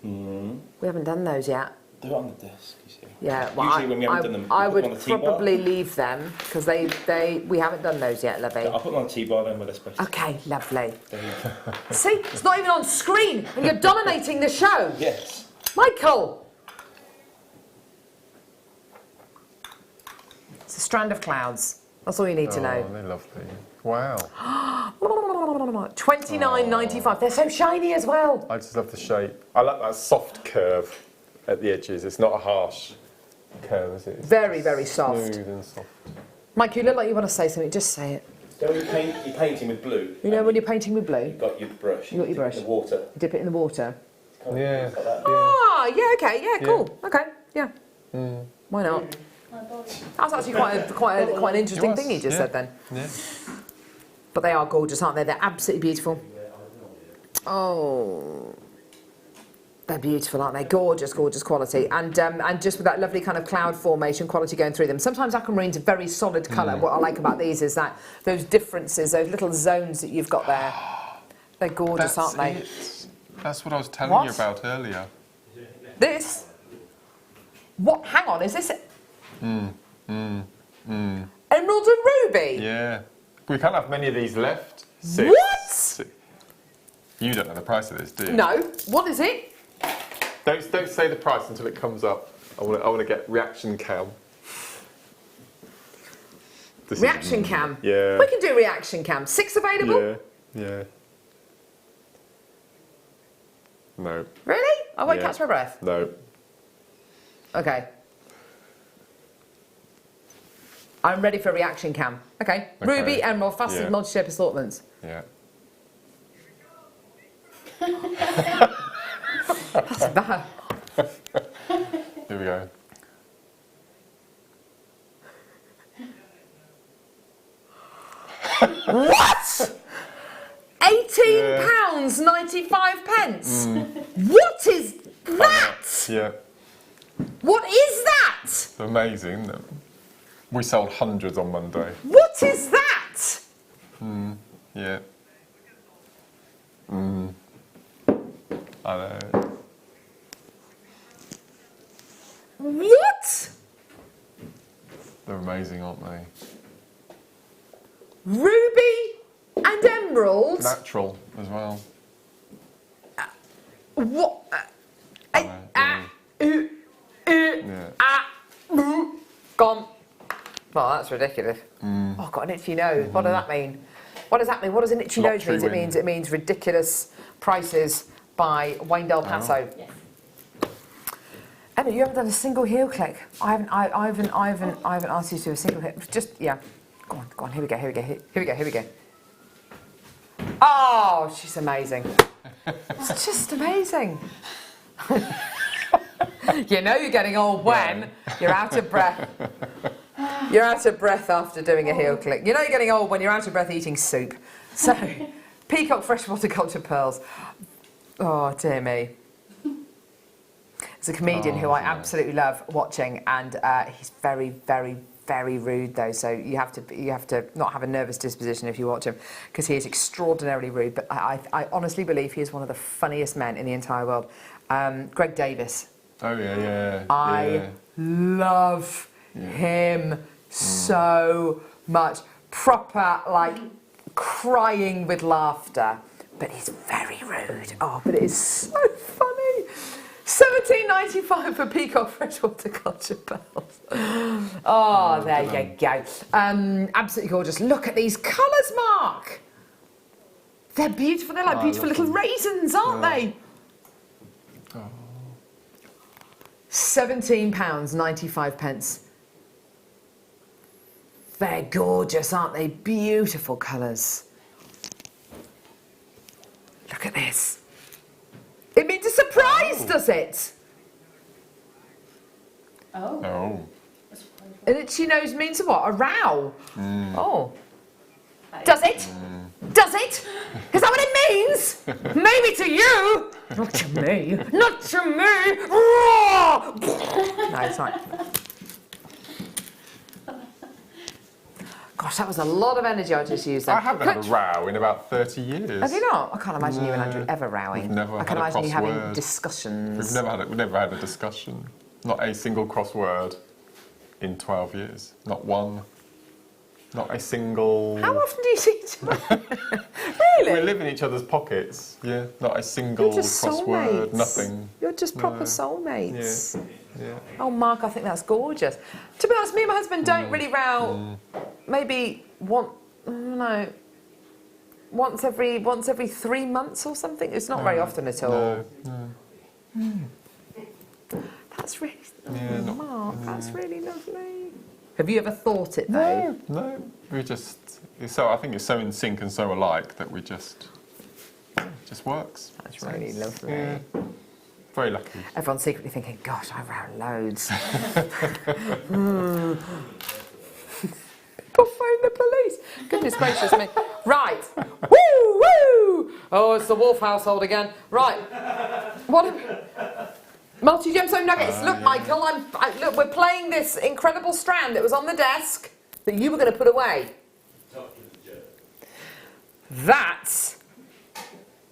We haven't done those yet. They're on the desk, you see. Yeah, well, usually when we haven't done them, I would probably leave them because we haven't done those yet, Lovey. I'll put them on the T-bar then with a special. Okay, lovely. See, it's not even on screen and you're dominating the show. Yes. Michael. It's a strand of clouds. That's all you need to know. Oh, they're lovely. Wow. $29.95. They're so shiny as well. I just love the shape. I like that soft curve at the edges. It's not a harsh curve, is it? It's very, very soft. Smooth and soft. Mike, you look like you want to say something. Just say it. So when you're painting with blue. You know when you're painting with blue? You've got your brush. You got your brush. In the water. You dip it in the water. Yeah. Like that. Ah, yeah, okay, yeah, cool. Okay, yeah. Why not? That's actually quite an interesting thing you just said then. Yeah. But they are gorgeous, aren't they? They're absolutely beautiful. Oh, they're beautiful, aren't they? Gorgeous, gorgeous quality, and just with that lovely kind of cloud formation quality going through them. Sometimes aquamarine's a very solid colour. What I like about these is that those differences, those little zones that you've got there, they're gorgeous, aren't they? That's what I was telling you about earlier. This? What? Hang on, is this? Emerald and ruby? Yeah. We can't have many of these left. 6. What? You don't know the price of this, do you? No. What is it? Don't say the price until it comes up. I want to get reaction cam. Reaction cam? Yeah. We can do reaction cam. 6 available? Yeah. No. Really? I won't catch my breath. No. Okay. I'm ready for reaction cam. Okay. Ruby, emerald, faceted, multi-shape assortments. Yeah. That's bad. Here we go. What? £18.95. What is that? Yeah. What is that? It's amazing, isn't it? We sold hundreds on Monday. What is that? Yeah. I know. What? They're amazing, aren't they? Ruby and emerald. Natural as well. What? Gone. Well, that's ridiculous. Oh, I've got an itchy nose. What does that mean? What does that mean? What does an itchy nose mean? It means ridiculous prices by Wayne Del Paso. Yes. Emma, you haven't done a single heel click. I haven't asked you to do a single heel. Just yeah. Go on. Here we go. Oh, she's amazing. It's just amazing. You know you're getting old when you're out of breath. You're out of breath after doing a heel click. You know you're getting old when you're out of breath eating soup. So, peacock freshwater culture pearls. Oh, dear me. There's a comedian who I absolutely love watching, and he's very, very, very rude though. So you have to not have a nervous disposition if you watch him, because he is extraordinarily rude. But I honestly believe he is one of the funniest men in the entire world. Greg Davis. Oh yeah. I love him so much. Proper, like, crying with laughter. But he's very rude. Oh, but it is so funny. $17.95 for peacock freshwater culture pearls. Oh, there you go. Absolutely gorgeous. Look at these colours, Mark. They're beautiful. They're like beautiful little raisins, aren't they? £17.95. They're gorgeous, aren't they? Beautiful colours. Look at this. It means a surprise, does it? Oh. Oh. An itchy nose means what? A row. Oh. Does it? Does it? Is that what it means? Maybe to you. Not to me. Not to me. No, it's not. Gosh, that was a lot of energy I just used there. I haven't had a row in about 30 years. Have you not? I can't imagine you and Andrew ever rowing. I can imagine you having discussions. We've never had a discussion. Not a single crossword in 12 years. Not one. Not a single... How often do you see each other? Really? We live in each other's pockets. Yeah, not a single crossword, nothing. You're just proper soulmates. Yeah. Oh, Mark, I think that's gorgeous. To be honest, me and my husband don't really row. Maybe once every 3 months or something. It's not very often at all. No. That's really lovely, Mark. That's really lovely. Have you ever thought it though? No. We just... I think it's so in sync and so alike that we just... It just works. That's really lovely. Yeah. Very lucky. Everyone's secretly thinking, gosh, I row loads. People phone the police. Goodness gracious me. Right. Woo, woo. Oh, it's the Wolf household again. Right. What? Multi-gemstone nuggets. Look, Michael, look, we're playing this incredible strand that was on the desk that you were going to put away. That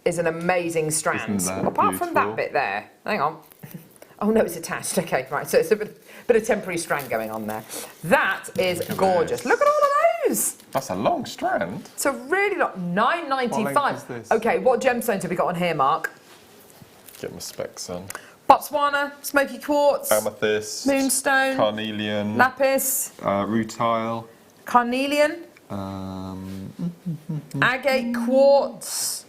is an amazing strand. Apart from that bit there. Hang on. Oh, no, it's attached. Okay, right. So it's a bit of temporary strand going on there. That is gorgeous. Look at all of those. That's a long strand. It's a really long... $9.95. What length is this? Okay, what gemstones have we got on here, Mark? Get my specs on. Botswana, smoky quartz, amethyst, moonstone, carnelian, lapis, rutile, carnelian, agate quartz,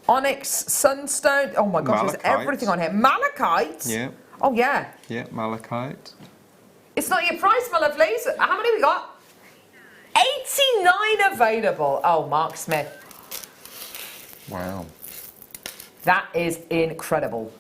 onyx, sunstone. Oh my gosh, there's everything on here. Malachite. Yeah. Oh yeah. Yeah, malachite. It's not your price, my lovelies. How many we got? 89 available. Oh, Mark Smith. Wow. That is incredible.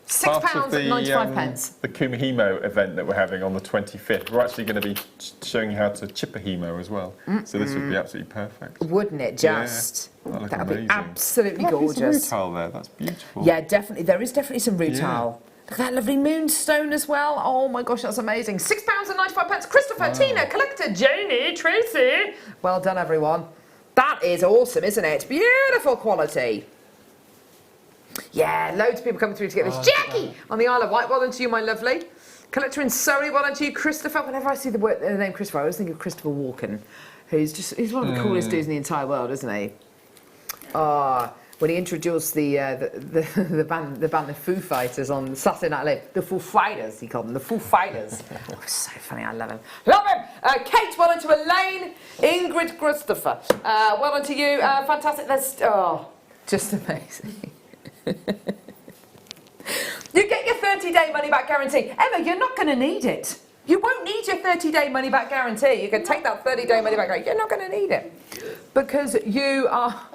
£6.95. The Kumihimo event that we're having on the 25th, we're actually going to be showing you how to chip a hemo as well. So this would be absolutely perfect. Wouldn't it just? Yeah, that would be absolutely gorgeous. Some rutile there, that's beautiful. Yeah, definitely. There is definitely some rutile. Look at that lovely moonstone as well. Oh my gosh, that's amazing. £6.95. Christopher, Tina, Collector, Janie, Tracy. Well done, everyone. That is awesome, isn't it? Beautiful quality. Yeah, loads of people coming through to get this. Jackie on the Isle of Wight. Well done to you, my lovely. Collector in Surrey. Well done to you, Christopher. Whenever I see the name Christopher, I always think of Christopher Walken, he's one of the coolest dudes in the entire world, isn't he? When he introduced the band the Foo Fighters on Saturday Night Live, the Foo Fighters, he called them, the Foo Fighters. Oh, so funny, I love him. Love him! Kate, well done to Elaine. Ingrid, Christopher. Well done to you. Fantastic. Just amazing. You get your 30-day money-back guarantee. Emma, you're not going to need it. You won't need your 30-day money-back guarantee. You can take that 30-day money-back guarantee. You're not going to need it. Because you are...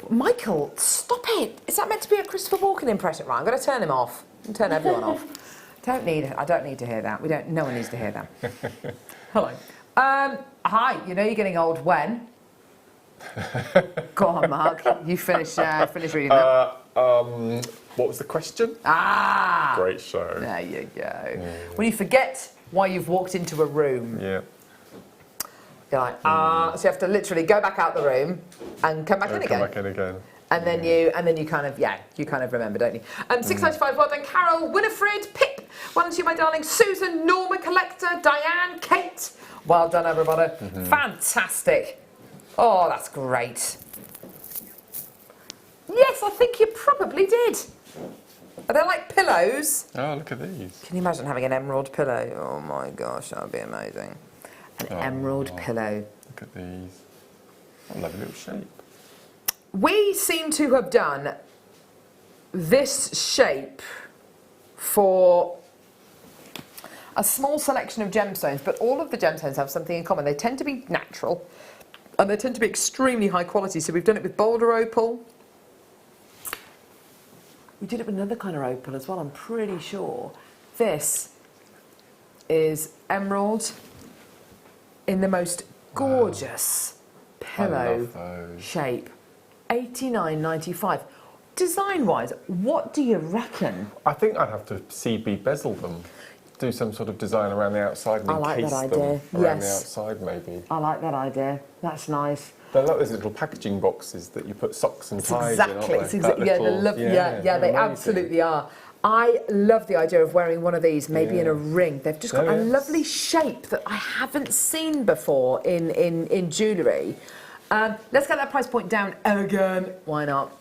Michael, stop it. Is that meant to be a Christopher Walken impression? Right, I'm going to turn him off. And turn everyone off. I don't need to hear that. No one needs to hear that. Hello. Hi, you know you're getting old when? Go on, Mark. You finish reading that. What was the question? Great show. There you go. When you forget why you've walked into a room. Yeah. You're like, so you have to literally go back out the room and come back in again. Come back in again. And then you kind of remember, don't you? 695, well done, Carol, Winifred, Pip, well done to you, my darling, Susan, Norma, Collector, Diane, Kate. Well done, everybody. Fantastic. Oh, that's great. Yes, I think you probably did. Are they like pillows? Oh, look at these. Can you imagine having an emerald pillow? Oh my gosh, that would be amazing. An emerald pillow. Look at these. What a lovely little shape. We seem to have done this shape for a small selection of gemstones, but all of the gemstones have something in common. They tend to be natural, and they tend to be extremely high quality. So we've done it with boulder opal. We did it with another kind of opal as well, I'm pretty sure. This is emerald in the most gorgeous pillow shape. $89.95. Design-wise, what do you reckon? I think I'd have to CB bezel them. Do some sort of design around the outside and encase them around the outside, maybe. I like that idea. That's nice. They're like those little packaging boxes that you put socks and ties in, aren't they? They absolutely are. I love the idea of wearing one of these, maybe in a ring. They've just got a lovely shape that I haven't seen before in jewellery. Let's get that price point down again. Why not?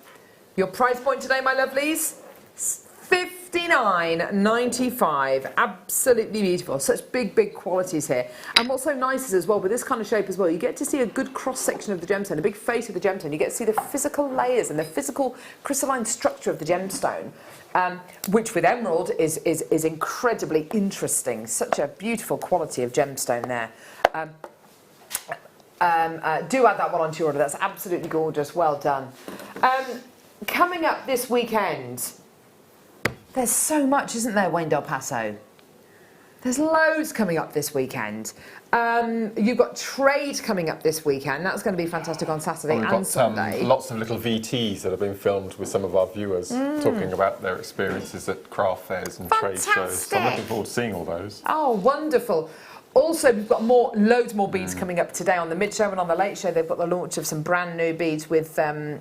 Your price point today, my lovelies? $59.95. Absolutely beautiful. Such big qualities here. And what's so nice is as well, with this kind of shape as well, you get to see a good cross-section of the gemstone, a big face of the gemstone. You get to see the physical layers and the physical crystalline structure of the gemstone, which with emerald is incredibly interesting. Such a beautiful quality of gemstone there. Do add that one onto your order. That's absolutely gorgeous. Well done. Coming up this weekend, there's so much, isn't there, Wayne Del Paso? There's loads coming up this weekend. You've got trade coming up this weekend. That's going to be fantastic on Saturday and Sunday. Lots of little VTs that have been filmed with some of our viewers talking about their experiences at craft fairs and trade shows. So I'm looking forward to seeing all those. Oh, wonderful. Also, we've got loads more beads coming up today on the Mid Show and on the Late Show. They've got the launch of some brand new beads with Hannah.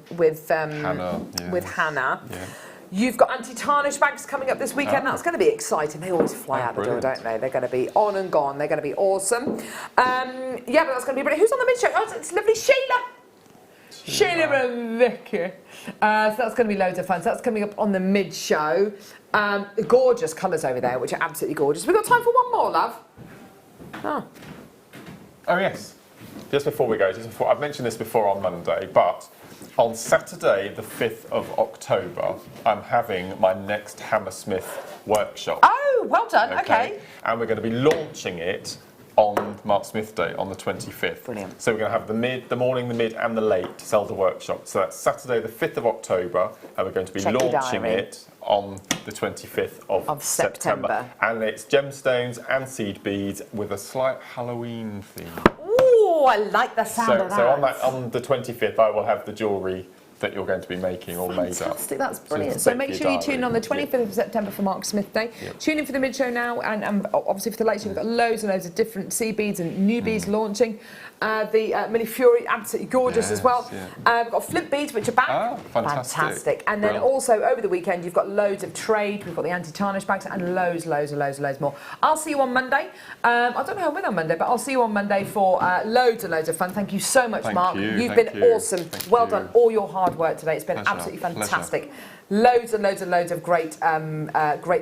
Yeah. You've got anti-tarnish bags coming up this weekend. That's going to be exciting. They always fly out the door, don't they? They're going to be on and gone. They're going to be awesome. But that's going to be brilliant. Who's on the Mid Show? Oh, it's lovely Sheila. JewelleryMaker. So that's going to be loads of fun. So that's coming up on the Mid Show. Gorgeous colours over there, which are absolutely gorgeous. We've got time for one more, love. Oh yes. Just before we go, I've mentioned this before on Monday, but on Saturday, the 5th of October, I'm having my next Hammersmith workshop. Oh, well done. Okay. And we're going to be launching it on Mark Smith Day on the 25th. Brilliant. So we're going to have the morning, the mid and the late to sell the workshop. So that's Saturday the 5th of October and we're going to be launching it on the 25th of September. And it's gemstones and seed beads with a slight Halloween theme. Ooh, I like the sound of that. So on the 25th I will have the jewellery that you're going to be making all made up. Fantastic, that's brilliant. Just So stick make to sure your you tune in on the 25th of September for Mark Smith Day. Yep. Tune in for the mid-show now, and obviously for the late show, we've got loads and loads of different sea beads and new beads launching. The Mini Fury, absolutely gorgeous as well. Yeah. We've got flip beads, which are back. Fantastic. And then Brilliant. also over the weekend, you've got loads of trade. We've got the anti-tarnish bags and loads more. I'll see you on Monday. I don't know how I'm with on Monday, but I'll see you on Monday for loads and loads of fun. Thank you so much, Mark. You've been awesome. Well done. All your hard work today. It's been absolutely fantastic. Loads and loads of great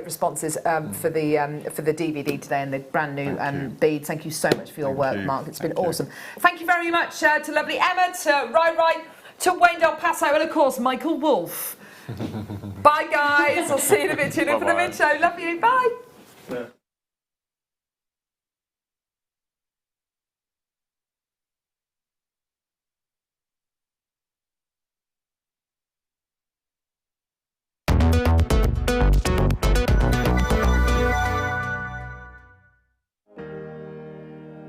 responses for the DVD today and the brand new beads. Thank you so much for your work, Mark. It's been awesome. Thank you very much to lovely Emma, to Rai, to Wayne Del Paso, and of course Michael Wolf. Bye guys. I'll see you in a bit. Tune in for the mid show. Love you. Bye.